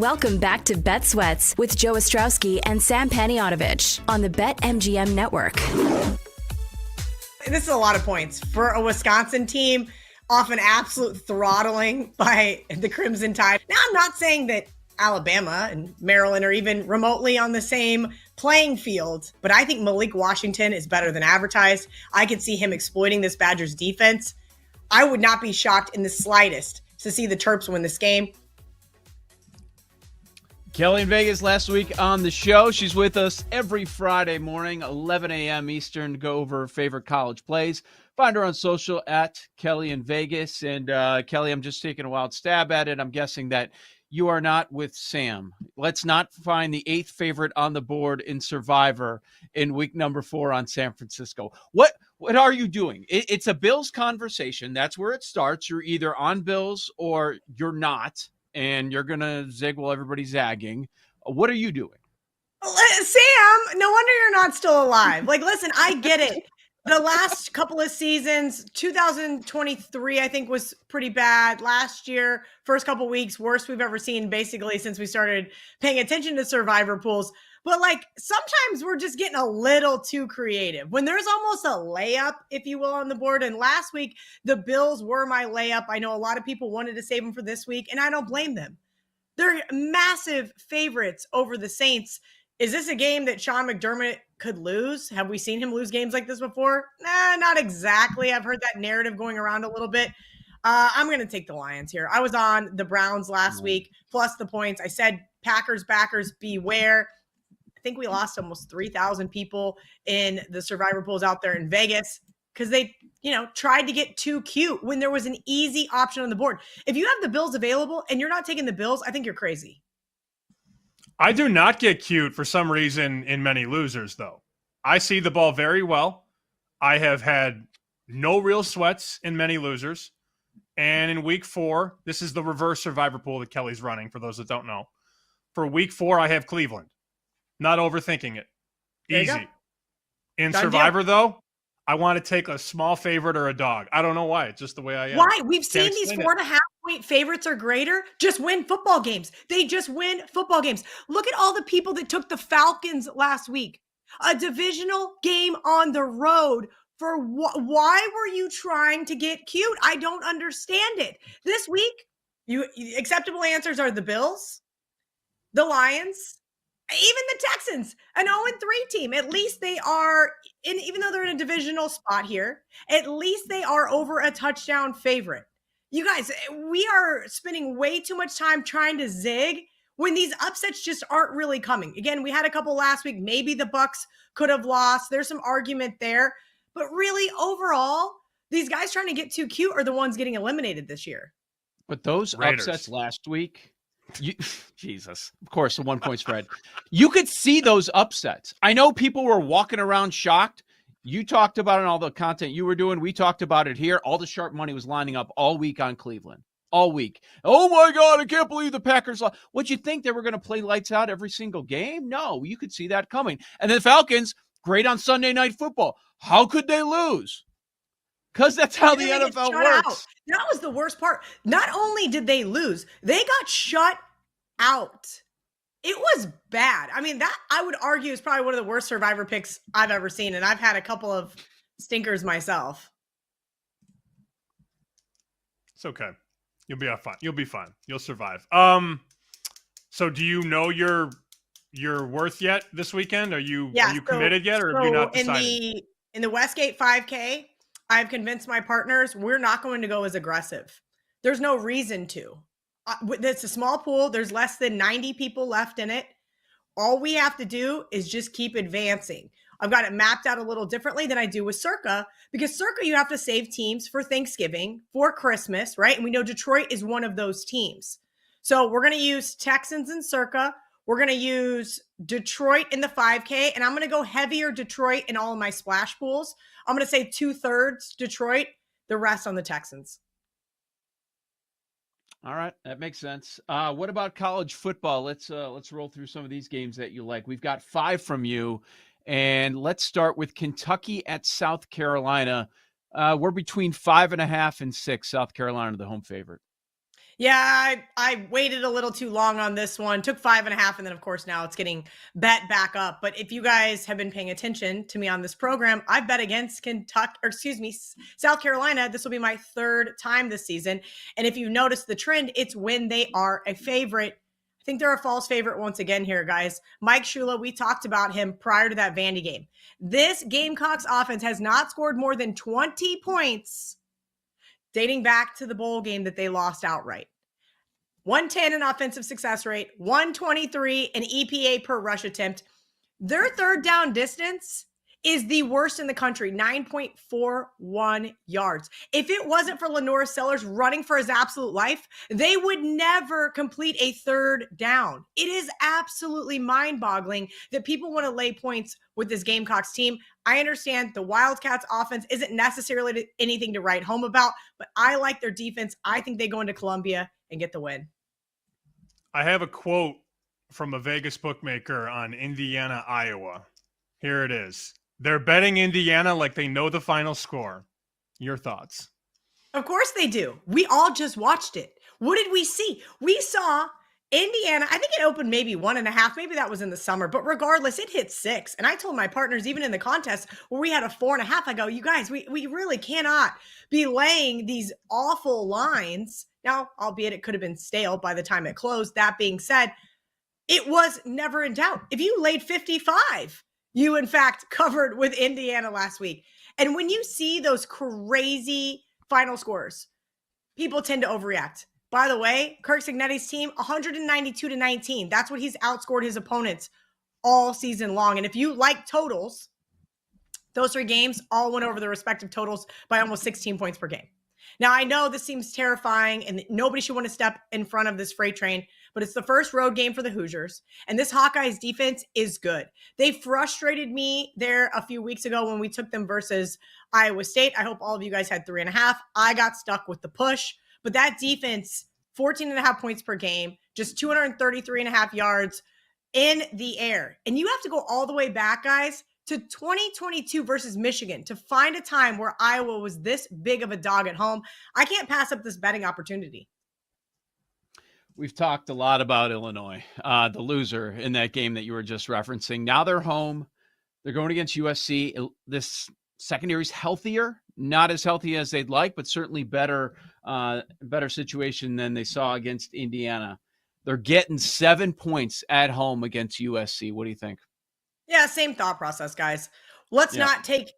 Welcome back to Bet Sweats with Joe Ostrowski and Sam Paniotovich on the BetMGM Network. This is a lot of points for a Wisconsin team, off an absolute throttling by the Crimson Tide. Now, I'm not saying that Alabama and Maryland are even remotely on the same playing field, but I think Malik Washington is better than advertised. I could see him exploiting this Badgers defense. I would not be shocked in the slightest to see the Terps win this game. Kelly in Vegas last week on the show. She's with us every Friday morning, 11 a.m. Eastern, to go over her favorite college plays. Find her on social at Kelly in Vegas. And Kelly, I'm just taking a wild stab at it. I'm guessing that you are not with Sam. Let's not find the 8th favorite on the board in Survivor in week number 4 on San Francisco. What are you doing? It's a Bills conversation. That's where it starts. You're either on Bills or you're not, and you're going to zig while everybody's zagging. What are you doing? Sam, no wonder you're not still alive. Like, listen, I get it. The last couple of seasons, 2023, I think, was pretty bad. Last year, first couple weeks, worst we've ever seen basically since we started paying attention to Survivor pools. But like, sometimes we're just getting a little too creative when there's almost a layup, if you will, on the board. And last week, the Bills were my layup. I know a lot of people wanted to save them for this week, and I don't blame them. They're massive favorites over the Saints. Is this a game that Sean McDermott could lose? Have we seen him lose games like this before? Nah, not exactly. I've heard that narrative going around a little bit. I'm going to take the Lions here. I was on the Browns last week, plus the points. I said Packers, backers, beware. I think we lost almost 3,000 people in the Survivor pools out there in Vegas because they, tried to get too cute when there was an easy option on the board. If you have the Bills available and you're not taking the Bills, I think you're crazy. I do not get cute for some reason in many losers, though. I see the ball very well. I have had no real sweats in many losers. And in week 4, this is the reverse Survivor pool that Kelly's running, for those that don't know. For week 4, I have Cleveland. Not overthinking it. Easy. In Done Survivor, though, I want to take a small favorite or a dog. I don't know why. It's just the way I am. Why? We've seen these 4.5-point favorites or greater just win football games. They just win football games. Look at all the people that took the Falcons last week. A divisional game on the road. For why were you trying to get cute? I don't understand it. This week, acceptable answers are the Bills, the Lions, even the Texans, an 0-3 team. At least they are, even though they're in a divisional spot here, at least they are over a touchdown favorite. You guys, we are spending way too much time trying to zig when these upsets just aren't really coming. Again, we had a couple last week. Maybe the Bucks could have lost. There's some argument there. But really, overall, these guys trying to get too cute are the ones getting eliminated this year. But those Raiders. upsets last week, Jesus, of course, a 1-point spread. You could see those upsets. I know people were walking around shocked. You talked about it in all the content you were doing. We talked about it here. All the sharp money was lining up all week on Cleveland. All week. Oh, my God, I can't believe the Packers lost. What, you think they were going to play lights out every single game? No, you could see that coming. And then the Falcons, great on Sunday Night Football. How could they lose? Because that's how the NFL works. Out. That was the worst part. Not only did they lose, they got shut out. It was bad. I mean, that I would argue is probably one of the worst Survivor picks I've ever seen. And I've had a couple of stinkers myself. It's okay. You'll be fine. You'll be fine. You'll survive. So do you know your worth yet this weekend? Are you committed yet, or have you not decided? In the Westgate 5K, I've convinced my partners we're not going to go as aggressive. There's no reason to. It's a small pool. There's less than 90 people left in it. All we have to do is just keep advancing. I've got it mapped out a little differently than I do with Circa, because Circa, you have to save teams for Thanksgiving, for Christmas, right? And we know Detroit is one of those teams. So we're going to use Texans in Circa. We're going to use Detroit in the 5K, and I'm going to go heavier Detroit in all of my splash pools. I'm going to say 2/3 Detroit, the rest on the Texans. All right, that makes sense. What about college football? Let's roll through some of these games that you like. We've got 5 from you, and let's start with Kentucky at South Carolina. We're between 5.5 and 6. South Carolina, the home favorite. Yeah, I waited a little too long on this one. Took 5.5, and then of course now it's getting bet back up. But if you guys have been paying attention to me on this program, I bet against South Carolina. This will be my third time this season. And if you've noticed the trend, it's when they are a favorite. I think they're a false favorite once again here, guys. Mike Shula, we talked about him prior to that Vandy game. This Gamecocks offense has not scored more than 20 points dating back to the bowl game that they lost outright. 110 in offensive success rate, 123 in EPA per rush attempt. Their third down distance is the worst in the country, 9.41 yards. If it wasn't for Lenore Sellers running for his absolute life, they would never complete a third down. It is absolutely mind-boggling that people want to lay points with this Gamecocks team. I understand the Wildcats offense isn't necessarily anything to write home about, but I like their defense. I think they go into Columbia and get the win. I have a quote from a Vegas bookmaker on Indiana, Iowa. Here it is. They're betting Indiana like they know the final score. Your thoughts? Of course they do. We all just watched it. What did we see? We saw Indiana. I think it opened maybe 1.5. Maybe that was in the summer. But regardless, it hit 6. And I told my partners, even in the contest where we had a 4.5, I go, you guys, we really cannot be laying these awful lines. Now, albeit it could have been stale by the time it closed. That being said, it was never in doubt. If you laid 55, you, in fact, covered with Indiana last week. And when you see those crazy final scores, people tend to overreact. By the way, Kirk Cignetti's team, 192-19. That's what he's outscored his opponents all season long. And if you like totals, those 3 games all went over the respective totals by almost 16 points per game. Now, I know this seems terrifying and nobody should want to step in front of this freight train, but it's the first road game for the Hoosiers, and this Hawkeyes defense is good. They frustrated me there a few weeks ago when we took them versus Iowa State. I hope all of you guys had 3.5. I got stuck with the push, but that defense, 14.5 points per game, just 233.5 yards in the air. And you have to go all the way back, guys, to 2022 versus Michigan to find a time where Iowa was this big of a dog at home. I can't pass up this betting opportunity. We've talked a lot about Illinois, the loser in that game that you were just referencing. Now they're home. They're going against USC. This secondary's healthier, not as healthy as they'd like, but certainly better situation than they saw against Indiana. They're getting 7 points at home against USC. What do you think? Yeah, same thought process, guys. Let's not take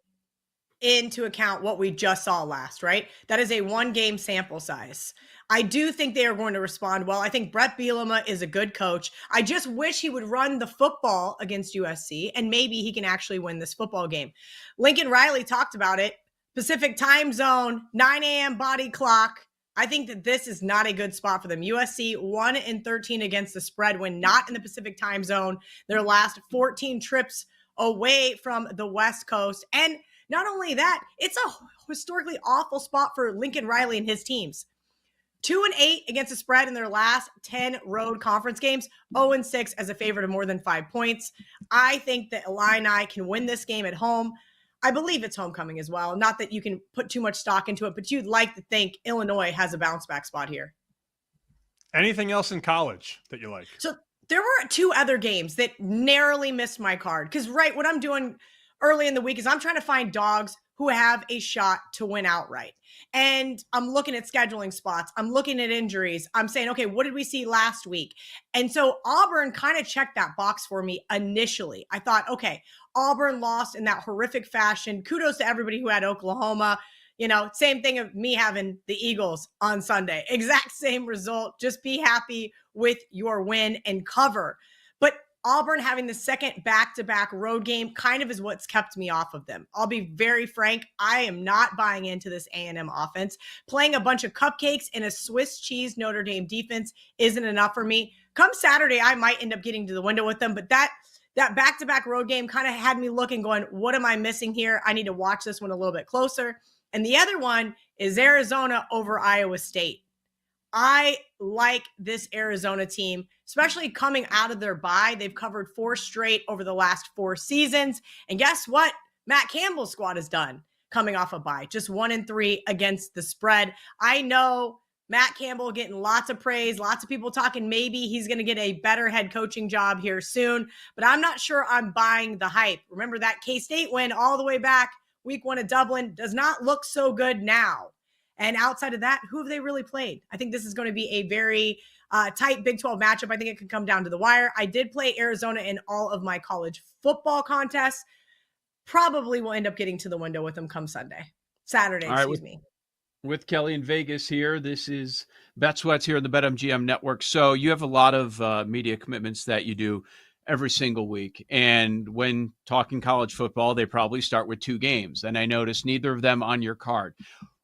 into account what we just saw last, right? That is a 1-game sample size. I do think they are going to respond well. I think Brett Bielema is a good coach. I just wish he would run the football against USC, and maybe he can actually win this football game. Lincoln Riley talked about it. Pacific time zone, 9 a.m. body clock. I think that this is not a good spot for them. USC 1-13 against the spread when not in the Pacific time zone. Their last 14 trips away from the West Coast. And not only that, it's a historically awful spot for Lincoln Riley and his teams. 2-8 against the spread in their last 10 road conference games, 0-6 as a favorite of more than 5 points. I think that Illini can win this game at home. I believe it's homecoming as well. Not that you can put too much stock into it, but you'd like to think Illinois has a bounce back spot here. Anything else in college that you like? So there were 2 other games that narrowly missed my card. Because, right, what I'm doing early in the week is I'm trying to find dogs who have a shot to win outright. And I'm looking at scheduling spots. I'm looking at injuries. I'm saying, okay, what did we see last week? And so Auburn kind of checked that box for me initially. I thought, okay, Auburn lost in that horrific fashion. Kudos to everybody who had Oklahoma. You know, same thing of me having the Eagles on Sunday. Exact same result. Just be happy with your win and cover. But Auburn having the second back-to-back road game kind of is what's kept me off of them. I'll be very frank. I am not buying into this A&M offense. Playing a bunch of cupcakes in a Swiss cheese Notre Dame defense isn't enough for me. Come Saturday, I might end up getting to the window with them, but that back-to-back road game kind of had me looking, going, what am I missing here? I need to watch this one a little bit closer. And the other one is Arizona over Iowa State. I like this Arizona team, especially coming out of their bye. They've covered 4 straight over the last 4 seasons. And guess what? Matt Campbell's squad has done coming off a bye, just 1-3 against the spread. I know Matt Campbell getting lots of praise, lots of people talking maybe he's going to get a better head coaching job here soon, but I'm not sure I'm buying the hype. Remember that K-State win all the way back week 1 at Dublin does not look so good now. And outside of that, who have they really played? I think this is going to be a very tight Big 12 matchup. I think it could come down to the wire. I did play Arizona in all of my college football contests. Probably will end up getting to the window with them come Saturday, excuse me. With Kelly in Vegas here, this is Bet Sweats here on the BetMGM network. So you have a lot of media commitments that you do every single week. And when talking college football, they probably start with 2 games. And I noticed neither of them on your card.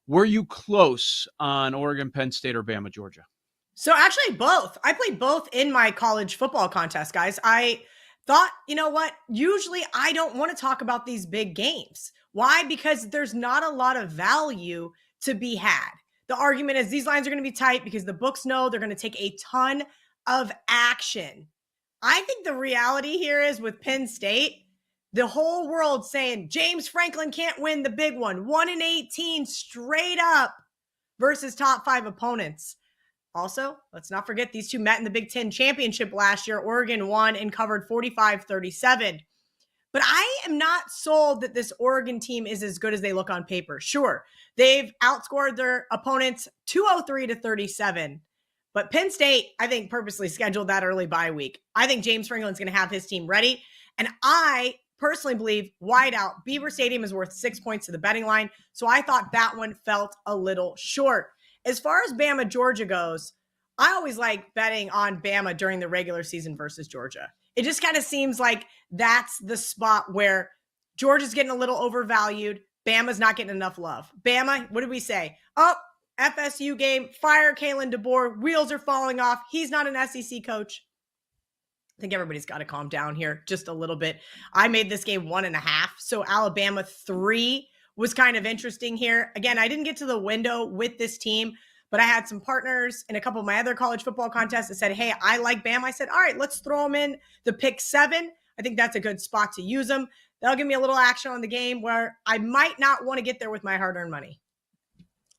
Were you close on Oregon, Penn State, or Bama, Georgia? So actually both. I played both in my college football contest, guys. I thought, you know what? Usually I don't want to talk about these big games. Why? Because there's not a lot of value to be had. The argument is these lines are going to be tight because the books know they're going to take a ton of action. I think the reality here is with Penn State, the whole world saying James Franklin can't win the big one. 1-18 straight up versus top 5 opponents. Also, let's not forget these two met in the Big Ten championship last year. Oregon won and covered 45-37. But I am not sold that this Oregon team is as good as they look on paper. Sure, they've outscored their opponents 203-37. But Penn State, I think, purposely scheduled that early bye week. I think James Franklin's going to have his team ready. And I personally believe wide out, Beaver Stadium is worth 6 points to the betting line. So I thought that one felt a little short. As far as Bama, Georgia goes, I always like betting on Bama during the regular season versus Georgia. It just kind of seems like that's the spot where Georgia's getting a little overvalued. Bama's not getting enough love. Bama, what did we say? Oh, FSU game, fire Kalen DeBoer, wheels are falling off. He's not an SEC coach. I think everybody's got to calm down here just a little bit. I made this game 1.5. So Alabama 3 was kind of interesting here. Again, I didn't get to the window with this team, but I had some partners in a couple of my other college football contests that said, hey, I like Bama. I said, all right, let's throw them in the pick 7. I think that's a good spot to use them. That'll give me a little action on the game where I might not want to get there with my hard-earned money.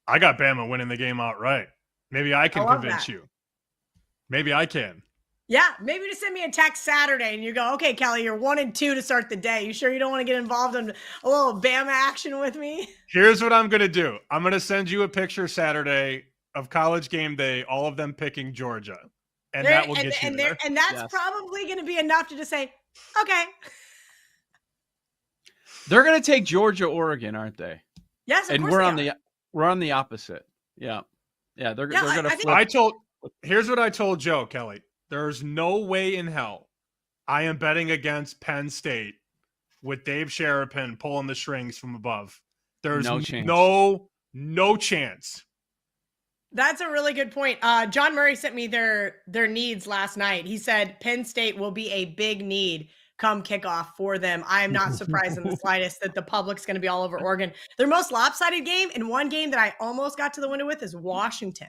I got Bama winning the game outright. Maybe I can convince you. Maybe I can. Yeah, maybe just send me a text Saturday and you go, okay, Kelly, you're 1-2 to start the day. You sure you don't want to get involved in a little Bama action with me? Here's what I'm going to do. I'm going to send you a picture Saturday of College Game Day, all of them picking Georgia. And that will get you there. And that's probably going to be enough to just say, okay. They're going to take Georgia, Oregon, aren't they? Yes, of and course we're on the opposite. Yeah. They're going to flip. Here's what I told Joe, Kelly. There's no way in hell I am betting against Penn State with Dave Sherapin pulling the strings from above. There's no chance. That's a really good point. John Murray sent me their needs last night. He said Penn State will be a big need come kickoff for them. I am not surprised in the slightest that the public's going to be all over Oregon. Their most lopsided game, and one game that I almost got to the window with, is Washington.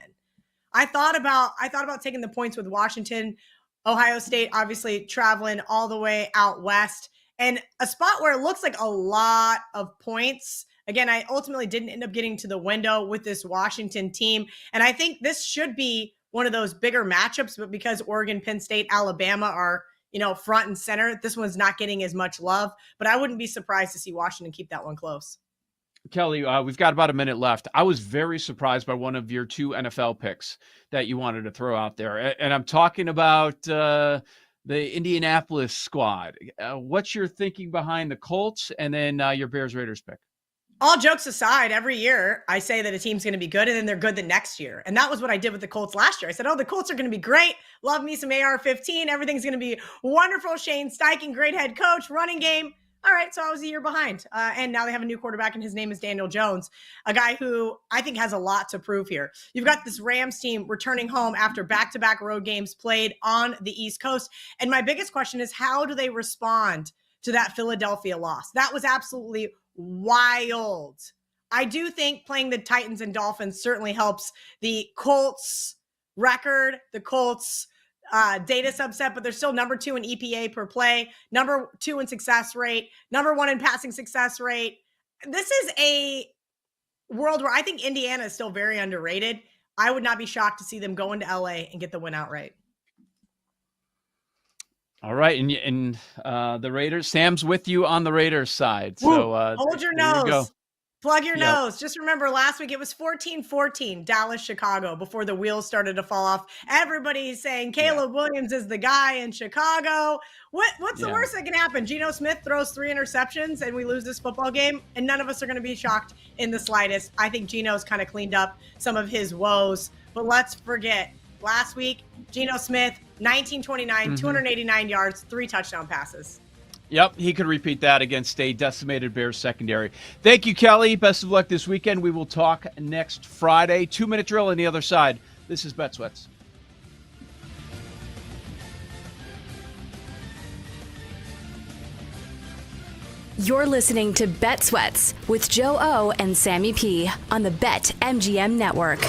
I thought about taking the points with Washington. Ohio State obviously traveling all the way out west, and a spot where it looks like a lot of points. Again, I ultimately didn't end up getting to the window with this Washington team, and I think this should be one of those bigger matchups, but because Oregon, Penn State, Alabama are, front and center, this one's not getting as much love, but I wouldn't be surprised to see Washington keep that one close. Kelly, we've got about a minute left. I was very surprised by one of your 2 NFL picks that you wanted to throw out there. And I'm talking about the Indianapolis squad. What's your thinking behind the Colts and then your Bears-Raiders pick? All jokes aside, every year I say that a team's going to be good and then they're good the next year. And that was what I did with the Colts last year. I said, the Colts are going to be great. Love me some AR-15. Everything's going to be wonderful. Shane Steichen, great head coach, running game. All right, so I was a year behind. And now they have a new quarterback, and his name is Daniel Jones, a guy who I think has a lot to prove here. You've got this Rams team returning home after back-to-back road games played on the East Coast. And my biggest question is, how do they respond to that Philadelphia loss? That was absolutely wild. I do think playing the Titans and Dolphins certainly helps the Colts record, the Colts data subset, but they're still number 2 in EPA per play, number 2 in success rate, number 1 in passing success rate. This is a world where I think Indiana is still very underrated. I would not be shocked to see them go into LA and get the win outright. All right, and the Raiders. Sam's with you on the Raiders side. So hold your there you go. nose. Plug your Yep. nose. Just remember last week it was 14-14 Dallas, Chicago before the wheels started to fall off. Everybody's saying Caleb Williams is the guy in Chicago. What's the worst that can happen? Geno Smith throws 3 interceptions and we lose this football game, and none of us are going to be shocked in the slightest. I think Geno's kind of cleaned up some of his woes. But let's forget, last week, Geno Smith, 1929, 289 yards, 3 touchdown passes. Yep, he could repeat that against a decimated Bears secondary. Thank you, Kelly. Best of luck this weekend. We will talk next Friday. 2-minute drill on the other side. This is Bet Sweats. You're listening to Bet Sweats with Joe O and Sammy P on the BetMGM Network.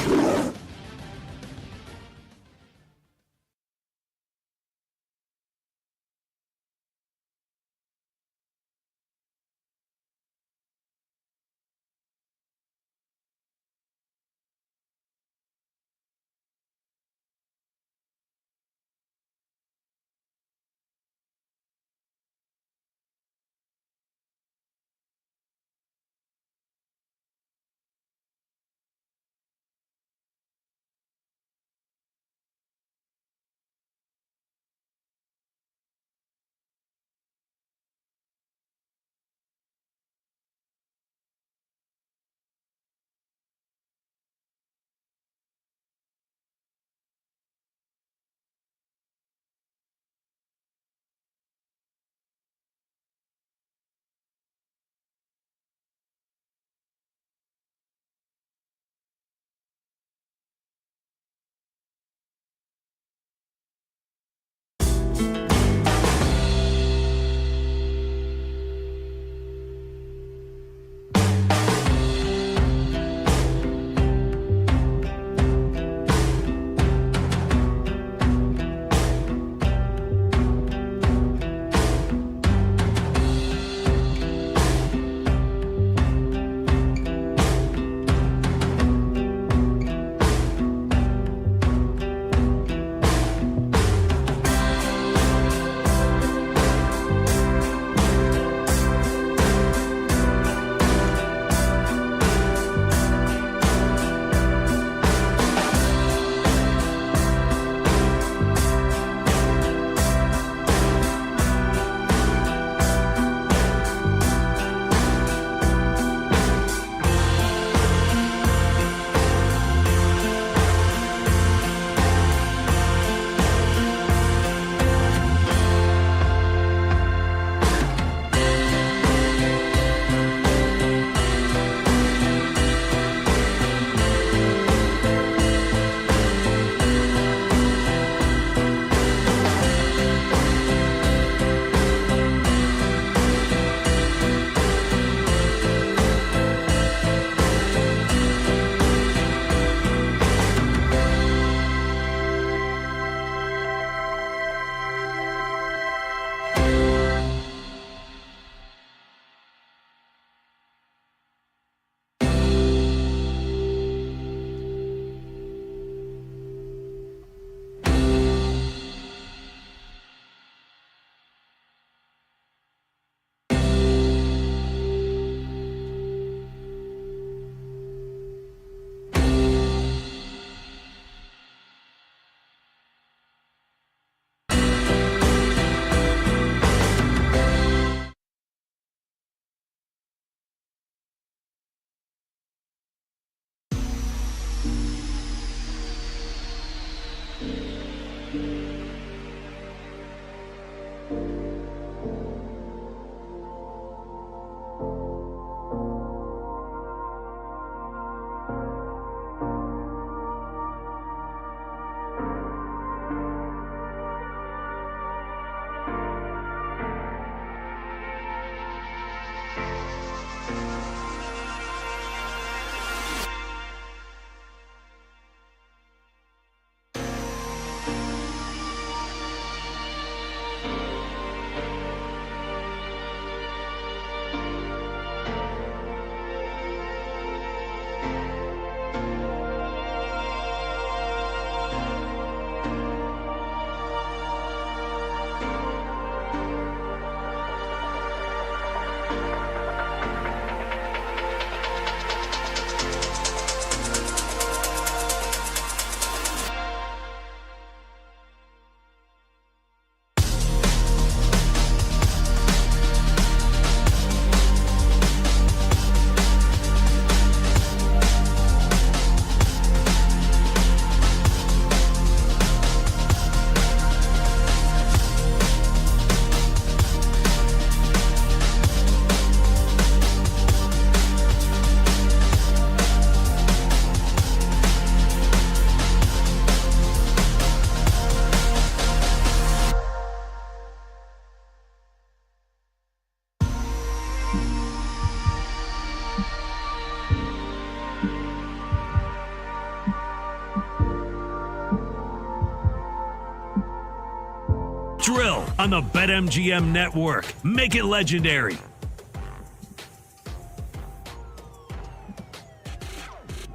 on the BetMGM network. Make it legendary.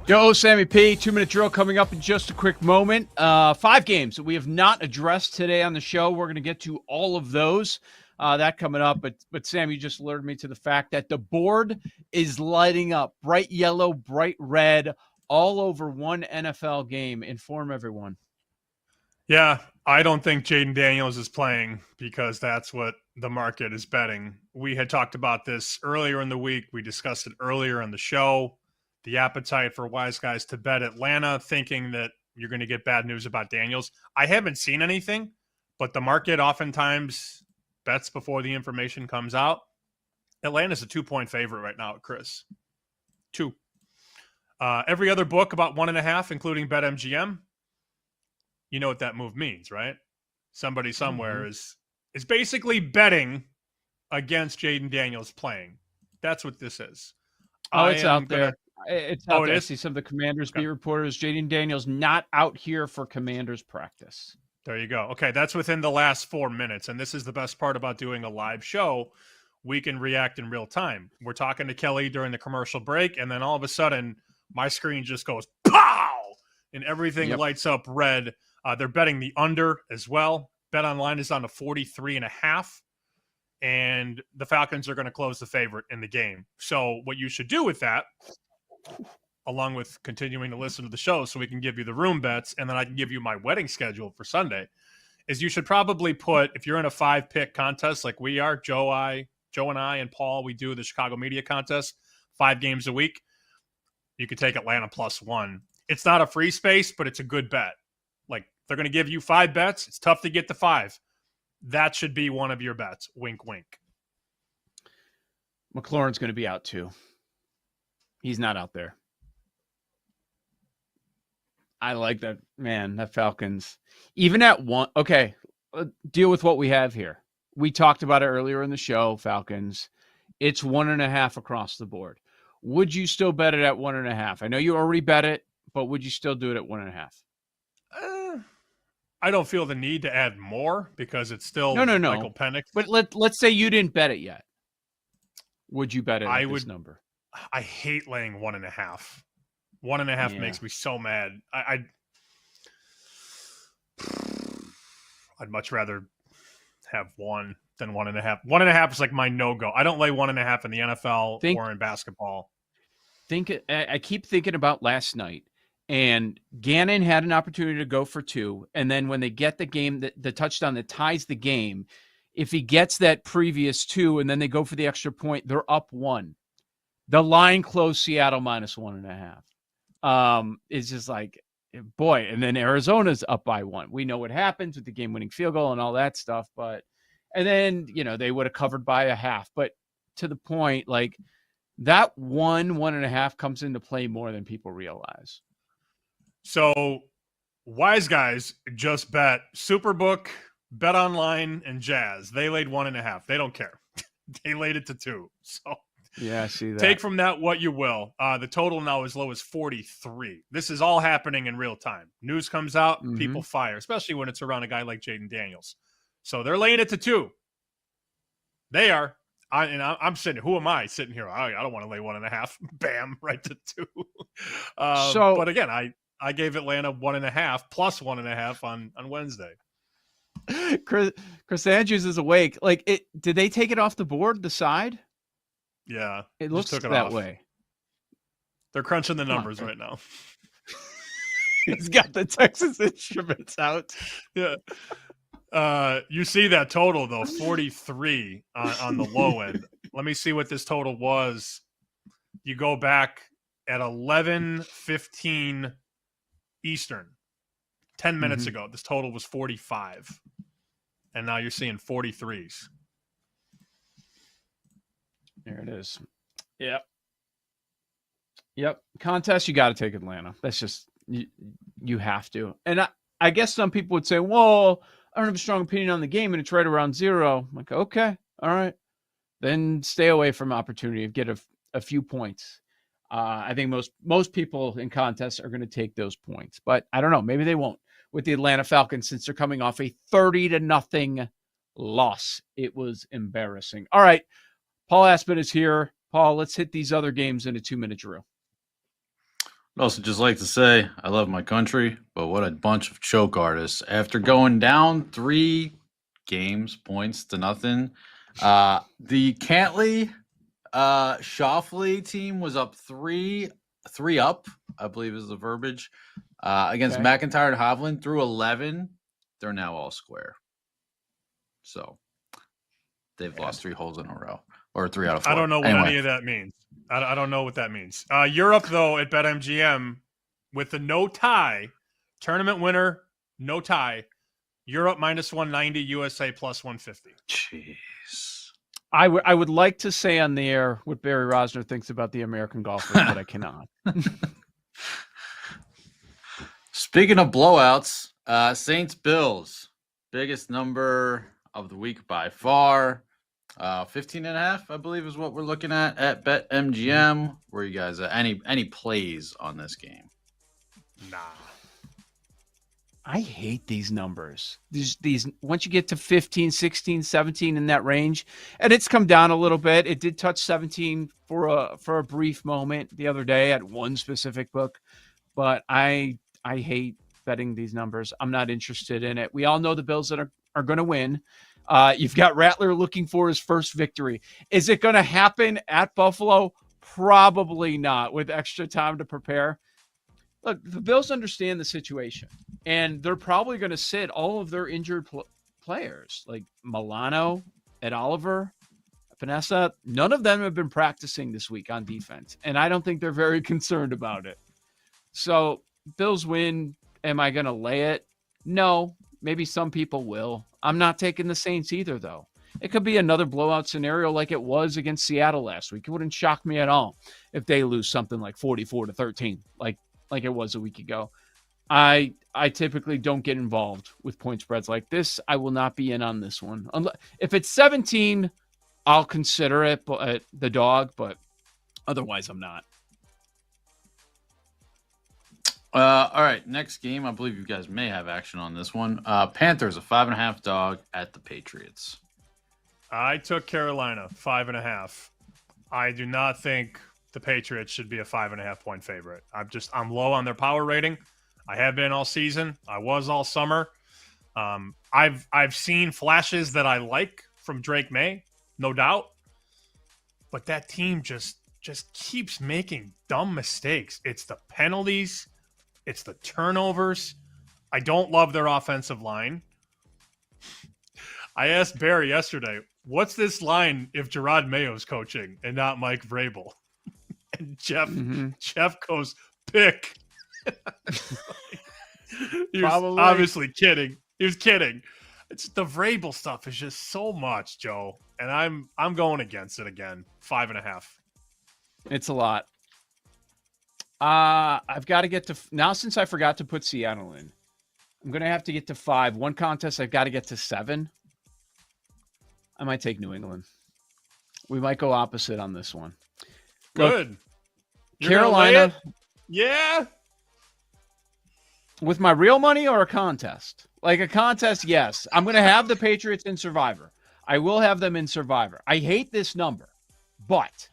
Yo, Sammy P, 2-minute drill coming up in just a quick moment. 5 games that we have not addressed today on the show. We're going to get to all of those. That coming up. But Sam, you just alerted me to the fact that the board is lighting up. Bright yellow, bright red, all over one NFL game. Inform everyone. Yeah, I don't think Jaden Daniels is playing because that's what the market is betting. We had talked about this earlier in the week. We discussed it earlier in the show. The appetite for wise guys to bet Atlanta, thinking that you're going to get bad news about Daniels. I haven't seen anything, but the market oftentimes bets before the information comes out. Atlanta's a 2-point favorite right now, Chris. 2. Every other book about 1.5, including BetMGM. You know what that move means, right? Somebody somewhere is basically betting against Jaden Daniels playing. That's what this is. Oh, it's out there. It's out there. I is? see some of the Commanders beat reporters. Jaden Daniels not out here for Commanders practice. There you go. Okay, that's within the last 4 minutes. And this is the best part about doing a live show. We can react in real time. We're talking to Kelly during the commercial break, and then all of a sudden, my screen just goes pow! And everything lights up red. They're betting the under as well. BetOnline is on to 43.5. And the Falcons are going to close the favorite in the game. So what you should do with that, along with continuing to listen to the show so we can give you the room bets and then I can give you my wedding schedule for Sunday, is you should probably put, if you're in a 5-pick contest like we are, Joe and I and Paul, we do the Chicago Media Contest 5 games a week. You could take Atlanta +1. It's not a free space, but it's a good bet. Like, they're going to give you 5 bets. It's tough to get to 5. That should be one of your bets. Wink, wink. McLaurin's going to be out too. He's not out there. I like that, man. That Falcons, even at 1. Okay, deal with what we have here. We talked about it earlier in the show. Falcons, it's 1.5 across the board. Would you still bet it at 1.5? I know you already bet it, but would you still do it at 1.5? I don't feel the need to add more because it's still no. Michael Penix. But let's say you didn't bet it yet. Would you bet it at this number? I hate laying 1.5. 1.5 makes me so mad. I'd much rather have 1 than 1.5. 1.5 is like my no-go. I don't lay 1.5 in the NFL or in basketball. I keep thinking about last night. And Gannon had an opportunity to go for 2. And then when they get the game, the touchdown that ties the game, if he gets that previous 2 and then they go for the extra point, they're up 1. The line closed Seattle -1.5. It's just like, boy. And then Arizona's up by 1. We know what happens with the game-winning field goal and all that stuff. And then, they would have covered by a half. But to the point, like that 1.5 comes into play more than people realize. So, wise guys just bet Superbook, BetOnline, and Jazz. They laid 1.5. They don't care. They laid it to 2. So, yeah, I see that. Take from that what you will. The total now as low as 43. This is all happening in real time. News comes out, people fire, especially when it's around a guy like Jaden Daniels. So they're laying it to 2. They are. I'm sitting. Who am I sitting here? I don't want to lay 1.5. Bam, right to 2. But again, I gave Atlanta 1.5 plus 1.5 on Wednesday. Chris Andrews is awake. Like, did they take it off the board, the side? Yeah, it looks that way. They're crunching the numbers right now. He's got the Texas Instruments out. Yeah. You see that total though, 43 on the low end. Let me see what this total was. You go back at 11:15 Eastern, 10 minutes ago. This total was 45, and now you're seeing 43s. There it is. Yep. Contest, you got to take Atlanta. That's just you have to. And I guess some people would say, "Well, I don't have a strong opinion on the game, and it's right around 0." I'm like, okay, all right, then stay away from opportunity and get a few points. I think most people in contests are going to take those points, but I don't know. Maybe they won't with the Atlanta Falcons since they're coming off a 30-0 loss. It was embarrassing. All right. Paul Aspen is here. Paul, let's hit these other games in a 2-minute drill. I'd also just like to say I love my country, but what a bunch of choke artists. After going down 3 points to nothing, the Cantley Shoffley team was up 3 up, I believe is the verbiage, against McIntyre and Hovland through 11. They're now all square. So they've lost 3 holes in a row, or 3 out of 4. I don't know what any of that means. I don't know what that means. Europe, though, at BetMGM, with the no tie, tournament winner, no tie, Europe minus 190, USA plus 150. Jeez. I would like to say on the air what Barry Rosner thinks about the American golfers, but I cannot. Speaking of blowouts, Saints-Bills, biggest number of the week by far. 15.5, I believe, is what we're looking at BetMGM. Where you guys any plays on this game? Nah. I hate these numbers. These once you get to 15, 16, 17 in that range, and it's come down a little bit. It did touch 17 for a brief moment the other day at one specific book, but I hate betting these numbers. I'm not interested in it. We all know the Bills that are going to win. You've got Rattler looking for his first victory. Is it going to happen at Buffalo? Probably not, with extra time to prepare. Look, the Bills understand the situation, and they're probably going to sit all of their injured players, like Milano, Ed Oliver, Panessa. None of them have been practicing this week on defense, and I don't think they're very concerned about it. So, Bills win. Am I going to lay it? No. Maybe some people will. I'm not taking the Saints either, though. It could be another blowout scenario like it was against Seattle last week. It wouldn't shock me at all if they lose something like 44-13, like it was a week ago. I typically don't get involved with point spreads like this. I will not be in on this one. If it's 17, I'll consider it, but the dog, but otherwise I'm not. All right, next game. I believe you guys may have action on this one. Panthers, a 5.5 dog at the Patriots. I took Carolina 5.5. I do not think the Patriots should be a 5.5 point favorite. I'm low on their power rating. I have been all season. I was all summer. I've seen flashes that I like from Drake May, no doubt. But that team just keeps making dumb mistakes. It's the penalties. It's the turnovers. I don't love their offensive line. I asked Barry yesterday, what's this line if Gerard Mayo's coaching and not Mike Vrabel? And Jeff goes, pick. He was obviously kidding. He was kidding. It's the Vrabel stuff is just so much, Joe. And I'm going against it again. 5.5. It's a lot. I've got to get to now, since I forgot to put Seattle in. I'm going to have to get to 5. One contest, I've got to get to 7. I might take New England. We might go opposite on this one. Good. Look, Carolina. Yeah. With my real money or a contest? Like a contest, yes. I'm going to have the Patriots in Survivor. I will have them in Survivor. I hate this number, but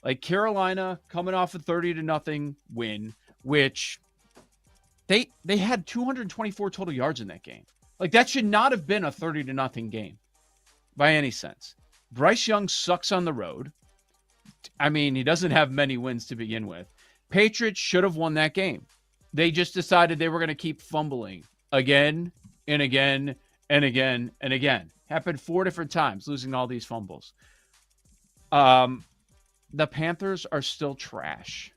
like Carolina coming off a 30-0 win, which they had 224 total yards in that game. Like that should not have been a 30-0 game by any sense. Bryce Young sucks on the road. I mean, he doesn't have many wins to begin with. Patriots should have won that game. They just decided they were going to keep fumbling again and again and again and again. Happened 4 different times, losing all these fumbles. The Panthers are still trash.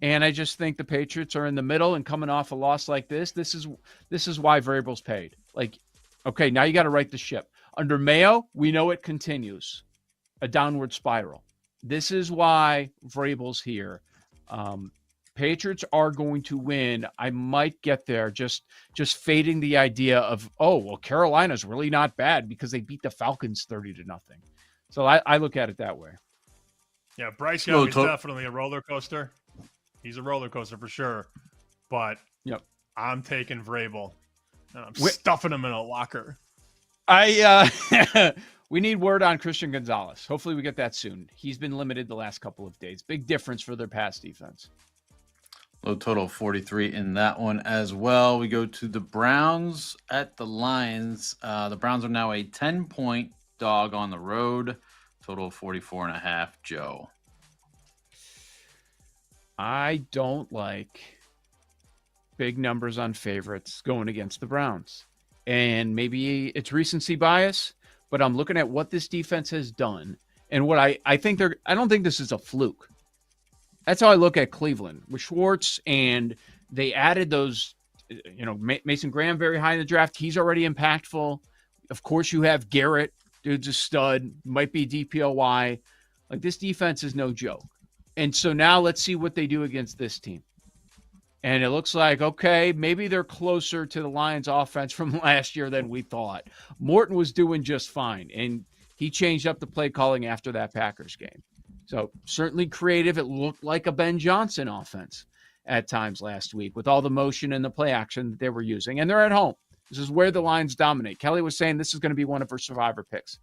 And I just think the Patriots are in the middle, and coming off a loss like this is why Vrabel's paid. Like, okay, now you got to right the ship. Under Mayo, we know it continues. A downward spiral. This is why Vrabel's here. Patriots are going to win. I might get there just fading the idea of, oh, well, Carolina's really not bad because they beat the Falcons 30-0. So I look at it that way. Yeah, Bryce Young is definitely a roller coaster. He's a roller coaster for sure. But yep, I'm taking Vrabel. And I'm stuffing him in a locker. We need word on Christian Gonzalez. Hopefully we get that soon. He's been limited the last couple of days. Big difference for their pass defense. Low total of 43 in that one as well. We go to the Browns at the Lions. The Browns are now a 10-point dog on the road. Total of 44.5. Joe. I don't like big numbers on favorites going against the Browns. And maybe it's recency bias, but I'm looking at what this defense has done and what I think I don't think this is a fluke. That's how I look at Cleveland with Schwartz, and they added those, Mason Graham very high in the draft. He's already impactful. Of course, you have Garrett, dude's a stud, might be DPOY. Like, this defense is no joke. And so now let's see what they do against this team. And it looks like, okay, maybe they're closer to the Lions offense from last year than we thought. Morton was doing just fine, and he changed up the play calling after that Packers game. So certainly creative. It looked like a Ben Johnson offense at times last week with all the motion and the play action that they were using. And they're at home. This is where the Lions dominate. Kelly was saying this is going to be one of her survivor picks.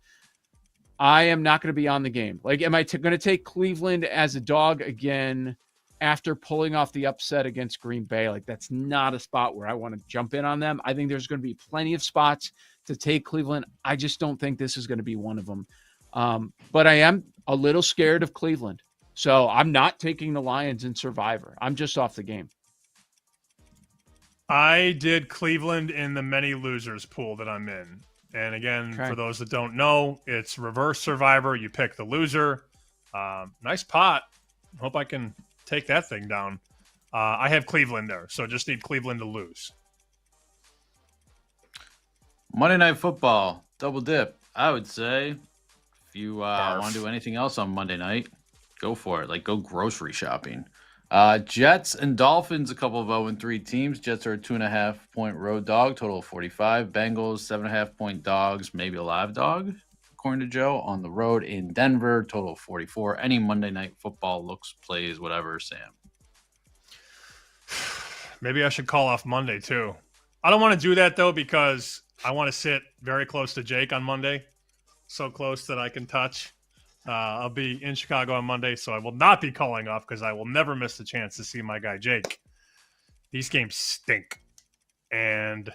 I am not going to be on the game. Like, am I going to take Cleveland as a dog again after pulling off the upset against Green Bay? Like, that's not a spot where I want to jump in on them. I think there's going to be plenty of spots to take Cleveland. I just don't think this is going to be one of them. But I am a little scared of Cleveland. So I'm not taking the Lions in Survivor. I'm just off the game. I did Cleveland in the many losers pool that I'm in. And again, for those that don't know, it's reverse Survivor. You pick the loser. Nice pot. Hope I can take that thing down. I have Cleveland there, so just need Cleveland to lose. Monday Night Football, double dip. I would say if you want to do anything else on Monday night, go for it. Like, go grocery shopping. Jets and Dolphins, a couple of 0-3 teams. Jets are a 2.5-point road dog, total of 45. Bengals, 7.5-point dogs, maybe a live dog, according to Joe, on the road in Denver, total of 44. Any Monday Night Football looks, plays, whatever, Sam. Maybe I should call off Monday, too. I don't want to do that, though, because I want to sit very close to Jake on Monday. So close that I can touch. I'll be in Chicago on Monday, so I will not be calling off because I will never miss the chance to see my guy Jake. These games stink. And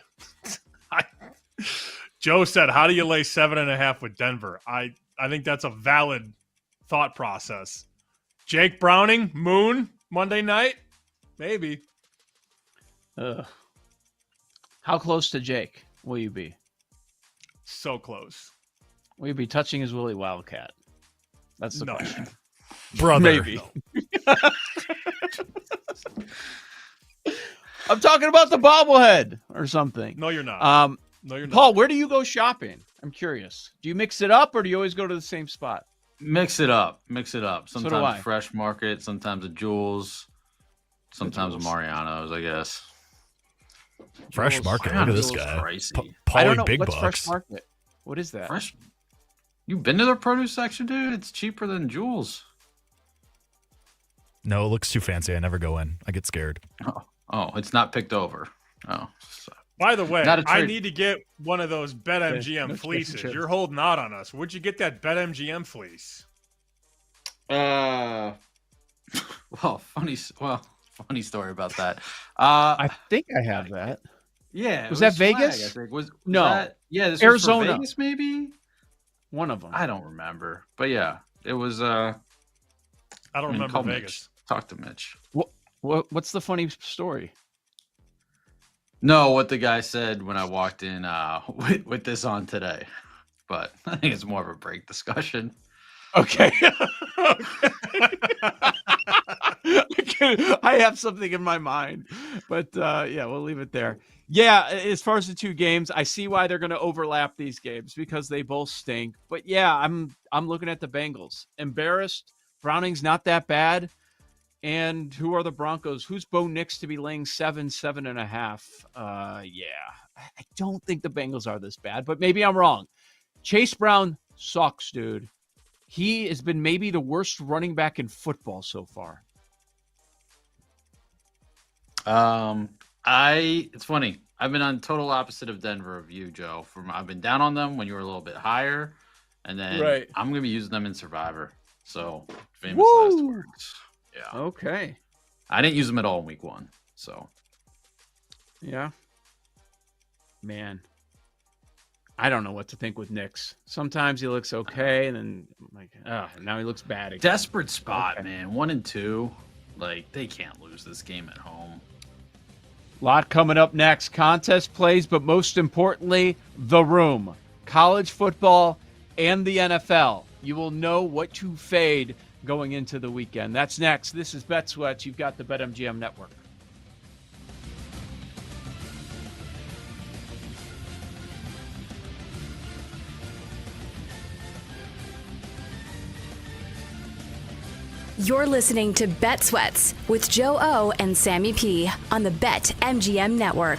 Joe said, how do you lay 7.5 with Denver? I think that's a valid thought process. Jake Browning, Moon, Monday night? Maybe. How close to Jake will you be? So close. Will you be touching his Willie Wildcat? That's the question. Brother. Maybe. I'm talking about the bobblehead or something. No, you're not. No, you're not. Paul, where do you go shopping? I'm curious. Do you mix it up or do you always go to the same spot? Mix it up. Sometimes So do I. Fresh Market, sometimes at Jules, sometimes at Mariano's, I guess. Fresh Market. Look at this guy. Pricey. I don't know. Big What's bucks. Fresh Market? What is that? Fresh. You've been to their produce section, dude? It's cheaper than Jules. No, it looks too fancy. I never go in. I get scared. Oh, it's not picked over. Oh. By the way, Not a I trade. need to get one of those BetMGM no fleeces. trade. You're holding out on us. Where'd you get that BetMGM fleece? Funny story about that. I think I have that. Yeah. it Was that Swag, Vegas? I think. Was No. that- yeah, this Arizona. was for Vegas, maybe? One of them. I don't remember. But yeah, it was. I don't remember call Vegas. Mitch. Talk to Mitch. What's the funny story? No, what the guy said when I walked in with this on today. But I think it's more of a break discussion. Okay. I have something in my mind, but yeah, we'll leave it there. Yeah, as far as the two games, I see why they're going to overlap these games because they both stink. But yeah, I'm looking at the Bengals. Embarrassed. Browning's not that bad. And who are the Broncos? Who's Bo Nix to be laying 7.5? Yeah, I don't think the Bengals are this bad, but maybe I'm wrong. Chase Brown sucks, dude. He has been maybe the worst running back in football so far. It's funny. I've been on total opposite of Denver of you, Joe. I've been down on them when you were a little bit higher, and then I'm going to be using them in Survivor. So famous last words. Yeah. Okay. I didn't use them at all in week 1. So. Yeah. Man. I don't know what to think with Knicks. Sometimes he looks okay, and then now he looks bad again. Desperate spot, man. 1 and 2. Like, they can't lose this game at home. Lot coming up next. Contest plays, but most importantly, the room. College football and the NFL. You will know what to fade going into the weekend. That's next. This is Bet Sweats. You've got the BetMGM Network. You're listening to Bet Sweats with Joe O and Sammy P on the BetMGM Network.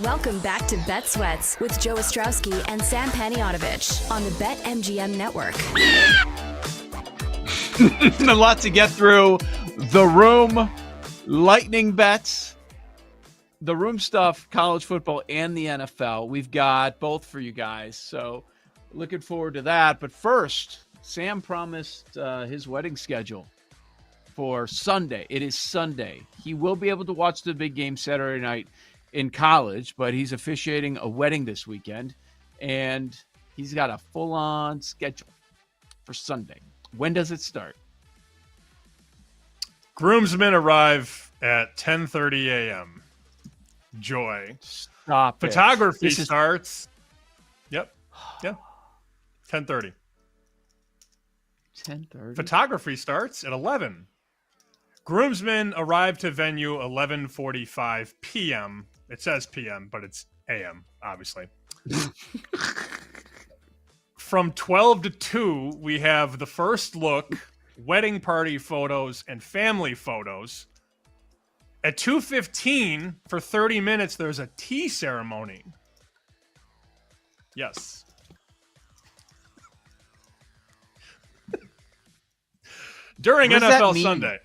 Welcome back to Bet Sweats with Joe Ostrowski and Sam Panayotovich on the BetMGM Network. A lot to get through. The Room, lightning bets, the Room stuff, college football and the NFL. We've got both for you guys, so looking forward to that. But first, Sam promised his wedding schedule for Sunday. It is Sunday. He will be able to watch the big game Saturday night in college, but he's officiating a wedding this weekend, and he's got a full-on schedule for Sunday. When does it start? Groomsmen arrive at 10:30 a.m. Joy. Stop it. Photography starts. Yep. 10:30. 10:30. Photography starts at 11. Groomsmen arrive to venue 11:45 p.m. It says p.m., but it's a.m., obviously. From 12 to 2, we have the first look, wedding party photos, and family photos. At 2:15, for 30 minutes, there's a tea ceremony. Yes. During NFL Sunday.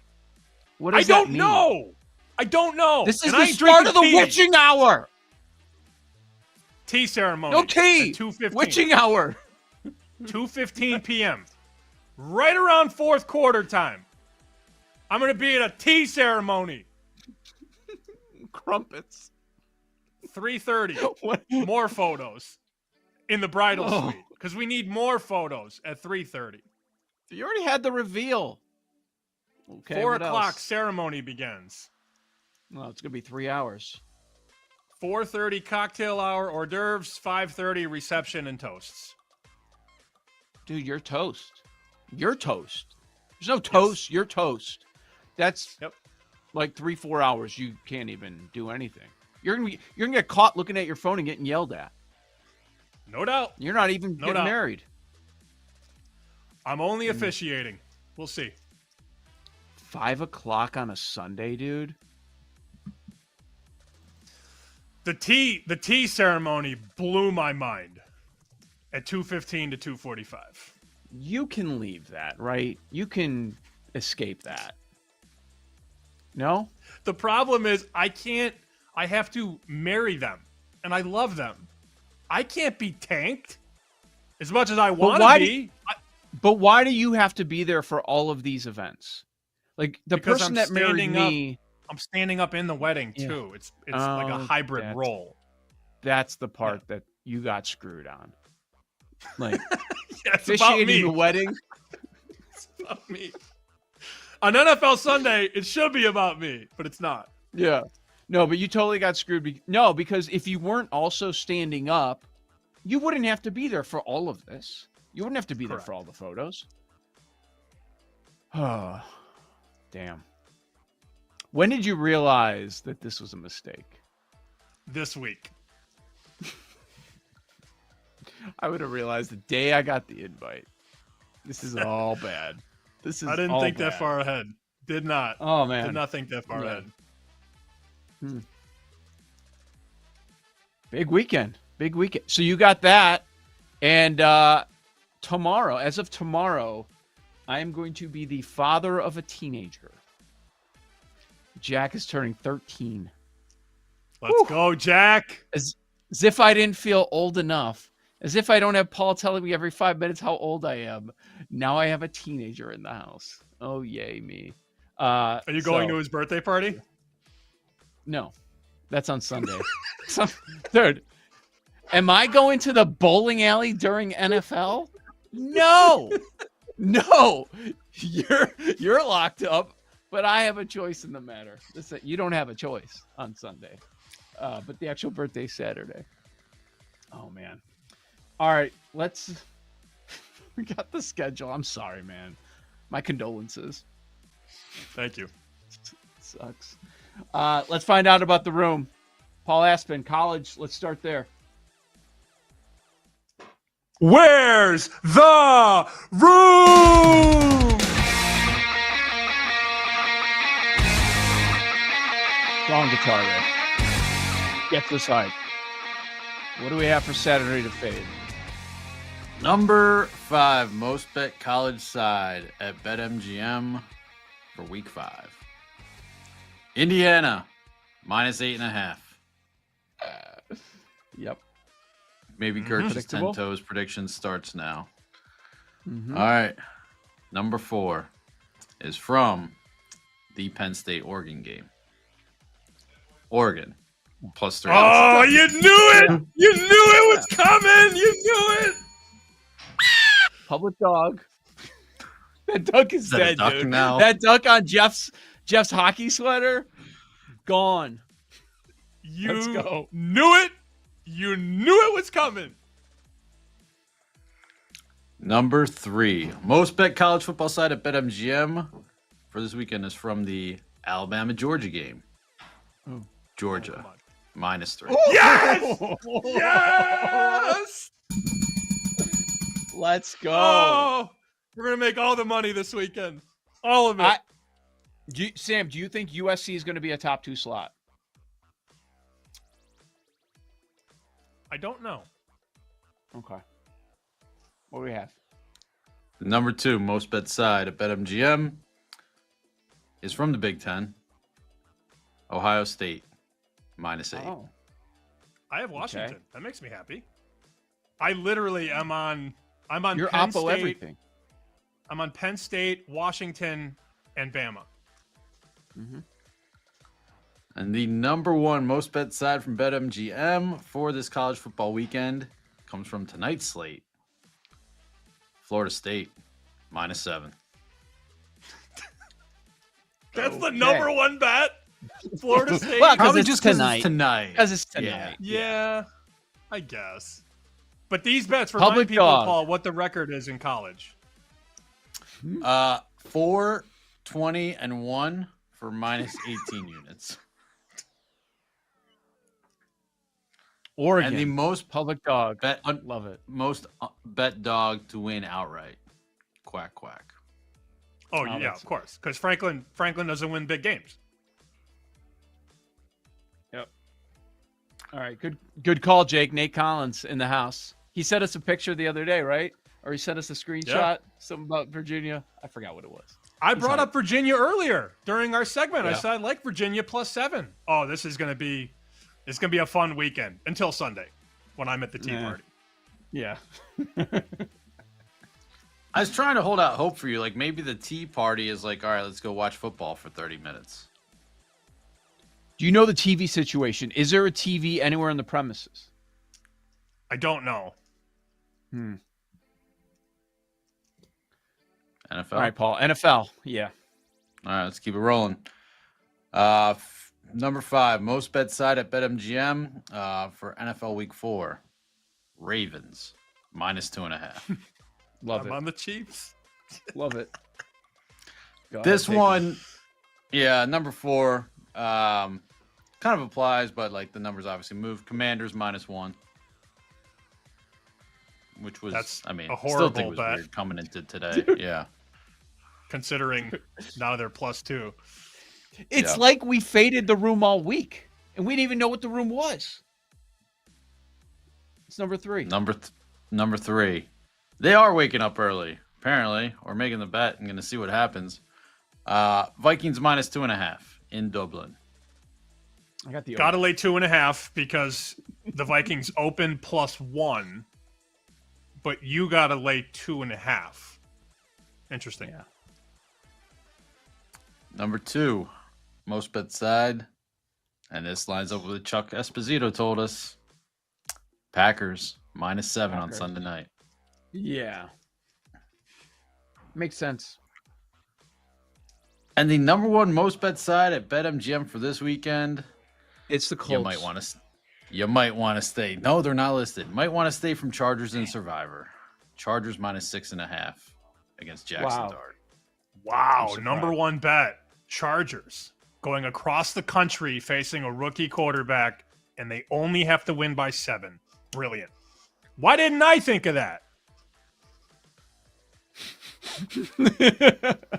What does I don't that mean? know. I don't know. This is And I the ain't start of the drinking tea. witching hour. Tea ceremony. No tea. At 2:15. Witching hour. 2:15 p.m. Right around fourth quarter time. I'm going to be at a tea ceremony. Crumpets. 3:30. More photos in the bridal Oh. suite because we need more photos at 3:30. You already had the reveal. Okay. 4 what o'clock else? ceremony begins. Well, it's going to be 3 hours. 4:30 cocktail hour, hors d'oeuvres. 5:30 reception and toasts. Dude, you're toast. You're toast. There's no toast. You're toast. That's like 3-4 hours. You can't even do anything. You're gonna get caught looking at your phone and getting yelled at. No doubt. You're not even No getting doubt. married. I'm only officiating. We'll see. 5 o'clock on a Sunday, dude. The tea ceremony blew my mind at 2:15 to 2:45. You can leave that, right? You can escape that. No? The problem is I have to marry them and I love them. I can't be tanked as much as I want to be. But why do you have to be there for all of these events? Like the Because person I'm that married standing me. I'm standing up in the wedding Yeah. too. It's like a hybrid role. That's the part that you got screwed on. Like Yeah, it's about officiating me. the wedding. It's about me. On NFL Sunday, it should be about me, but it's not. Yeah. No, but you totally got screwed. No, because if you weren't also standing up, you wouldn't have to be there for all of this. You wouldn't have to be there for all the photos. Oh, damn. When did you realize that this was a mistake? This week. I would have realized the day I got the invite. This is all bad. This is I didn't all think that bad. far ahead. Did not. Oh, man. Did not think that far Yeah. ahead. Big weekend. Big weekend. So you got that. And tomorrow, as of tomorrow, I am going to be the father of a teenager. Jack is turning 13. Let's go, Jack. As if I didn't feel old enough. As if I don't have Paul telling me every 5 minutes how old I am. Now I have a teenager in the house. Oh, yay, me. Are you going to his birthday party? No. That's on Sunday. Third. Am I going to the bowling alley during NFL? No. No. You're locked up, but I have a choice in the matter. Listen, you don't have a choice on Sunday. But the actual birthday's Saturday. Oh, man. All right, we got the schedule. I'm sorry, man. My condolences. Thank you. Sucks. Let's find out about the room. Paul Aspen, college. Let's start there. Where's the room? Strong guitar riff. Get to the side. What do we have for Saturday to fade? Number 5, most bet college side at BetMGM for week 5. Indiana, -8.5. Yep. Maybe Gert's 10 Predictable. toes prediction starts now. Mhm. All right. Number 4 is from the Penn State-Oregon game. Oregon, +3. Oh, you knew it! You knew it was coming! You knew it! Public dog. That duck is that a dead, duck dude. now? That duck on Jeff's hockey sweater, gone. Let's You go. knew it! You knew it was coming! Number 3, most bet college football side at BetMGM for this weekend is from the Alabama-Georgia game. Oh. Georgia, -3. Yes! Yes! Let's go. Oh, we're gonna make all the money this weekend. All of it. Sam, do you think USC is going to be a top 2 slot? I don't know. Okay. What do we have? Number 2, most bet side at BetMGM is from the Big Ten. Ohio State, -8. Oh. I have Washington. That makes me happy. I literally am on. I'm on You're Penn Oppo State. everything. I'm on Penn State, Washington, and Bama. Mm-hmm. And the number 1 most bet side from BetMGM for this college football weekend comes from tonight's slate. Florida State, -7. That's the number 1 bet. Florida State. Well, Probably it's just because tonight. it's tonight. Because it's tonight. Yeah, I guess. But these bets Public remind people, dog. Paul, what the record is in college. 4, 20, and 1 for -18 units. Oregon. And the most public dog. bet Love it. most bet dog to win outright. Quack quack. Oh, yeah, of course, because Franklin doesn't win big games. Yep. All right. Good call, Jake. Nate Collins in the house. He sent us a picture the other day, right? Or he sent us a screenshot. Something about Virginia. I forgot what it was. I brought up Virginia earlier during our segment. I Yeah. said I like Virginia +7. Oh, this is gonna be a fun weekend until Sunday when I'm at the tea party. Yeah. I was trying to hold out hope for you. Like maybe the tea party is like, all right, let's go watch football for 30 minutes. Do you know the TV situation? Is there a TV anywhere on the premises? I don't know. NFL. All right, Paul. NFL. Yeah. All right, let's keep it rolling. Number 5, most bet side at BetMGM for NFL Week 4. Ravens, -2.5. Love I'm it. on the Chiefs. Love it. Go This ahead, take one, yeah, number 4, kind of applies, but like the numbers obviously move. Commanders -1, which was, That's I mean, a still think horrible it was bet. weird coming into today. Yeah. Considering now they're +2. It's Yeah. like we faded the room all week, and we didn't even know what the room was. It's number 3. Number 3. They are waking up early, apparently, or making the bet. I'm going to see what happens. Vikings -2.5 in Dublin. I got the Gotta lay 2.5 because the Vikings open +1, but you gotta lay 2.5. Interesting. Yeah. Number 2, most bet side, and this lines up with what Chuck Esposito told us. Packers -7 on Packers. Sunday night. Yeah. Makes sense. And the number 1 most bet side at BetMGM for this weekend. It's the Colts. You might want to stay. No, they're not listed. Might want to stay from Chargers and Survivor. Chargers -6.5 against Jackson Wow. Dart. Wow, number 1 bet. Chargers going across the country facing a rookie quarterback, and they only have to win by 7. Brilliant. Why didn't I think of that?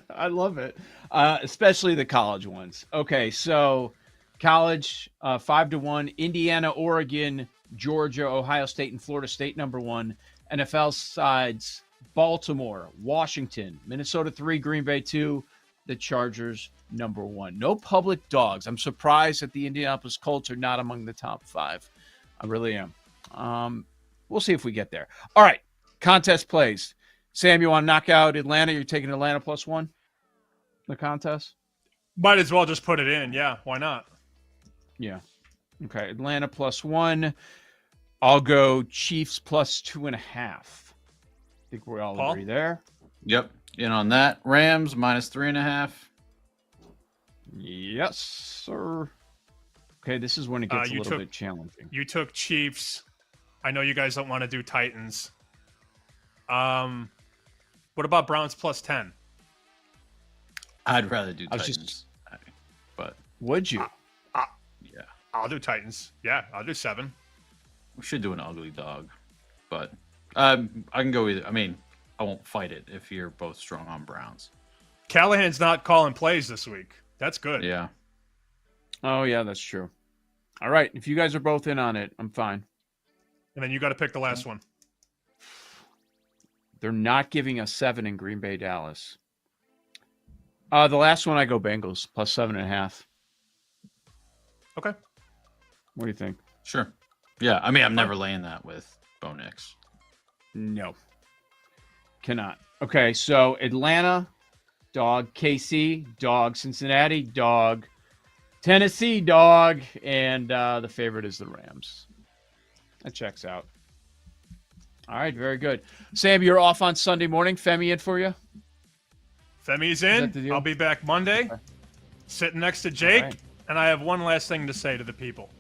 I love it, especially the college ones. Okay, so college 5-1, Indiana, Oregon Georgia, Ohio State, and Florida State number 1. NFL sides, Baltimore, Washington, Minnesota 3, Green Bay 2, the Chargers number 1. No public dogs. I'm surprised that the Indianapolis Colts are not among the top 5. I really am. We'll see if we get there. All right, contest plays. Sam, you want to knock out Atlanta? You're taking Atlanta +1? The contest? Might as well just put it in. Yeah, why not? Yeah. Okay, Atlanta +1. I'll go Chiefs +2.5. I think we all agree there. Yep. In on that. Rams -3.5. Yes, sir. Okay, this is when it gets a little bit challenging. You took Chiefs. I know you guys don't want to do Titans. What about Browns +10? I'd rather do Titans. But would you? Yeah. I'll do Titans. Yeah, I'll do 7. We should do an ugly dog. But I can go either. I mean, I won't fight it if you're both strong on Browns. Callahan's not calling plays this week. That's good. Yeah. Oh, yeah, that's true. All right. If you guys are both in on it, I'm fine. And then you got to pick the last one. They're not giving us 7 in Green Bay, Dallas. The last one, I go Bengals +7.5. Okay. What do you think? Sure. Yeah, I mean, I'm never laying that with Bo Nix. No. Cannot. Okay, so Atlanta, dog. KC, dog. Cincinnati, dog. Tennessee, dog. And the favorite is the Rams. That checks out. All right, very good. Sam, you're off on Sunday morning. Femi in for you? Femi's in. I'll be back Monday, sitting next to Jake. Right. And I have one last thing to say to the people.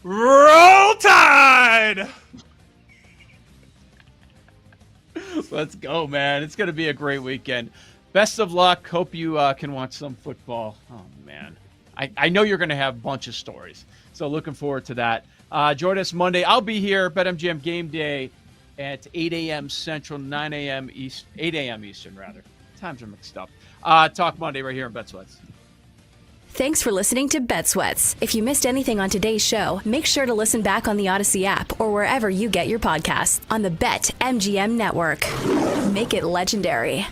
Roll Tide! Let's go, man. It's going to be a great weekend. Best of luck. Hope you can watch some football. Oh, man. I know you're going to have a bunch of stories. So looking forward to that. Join us Monday. I'll be here, BetMGM Game Day at 8 a.m. Central, 9 a.m. East, 8 a.m. Eastern, rather. Times are mixed up. Talk Monday right here on Bet Sweats. Thanks for listening to Bet Sweats. If you missed anything on today's show, make sure to listen back on the Odyssey app or wherever you get your podcasts on the BetMGM network. Make it legendary.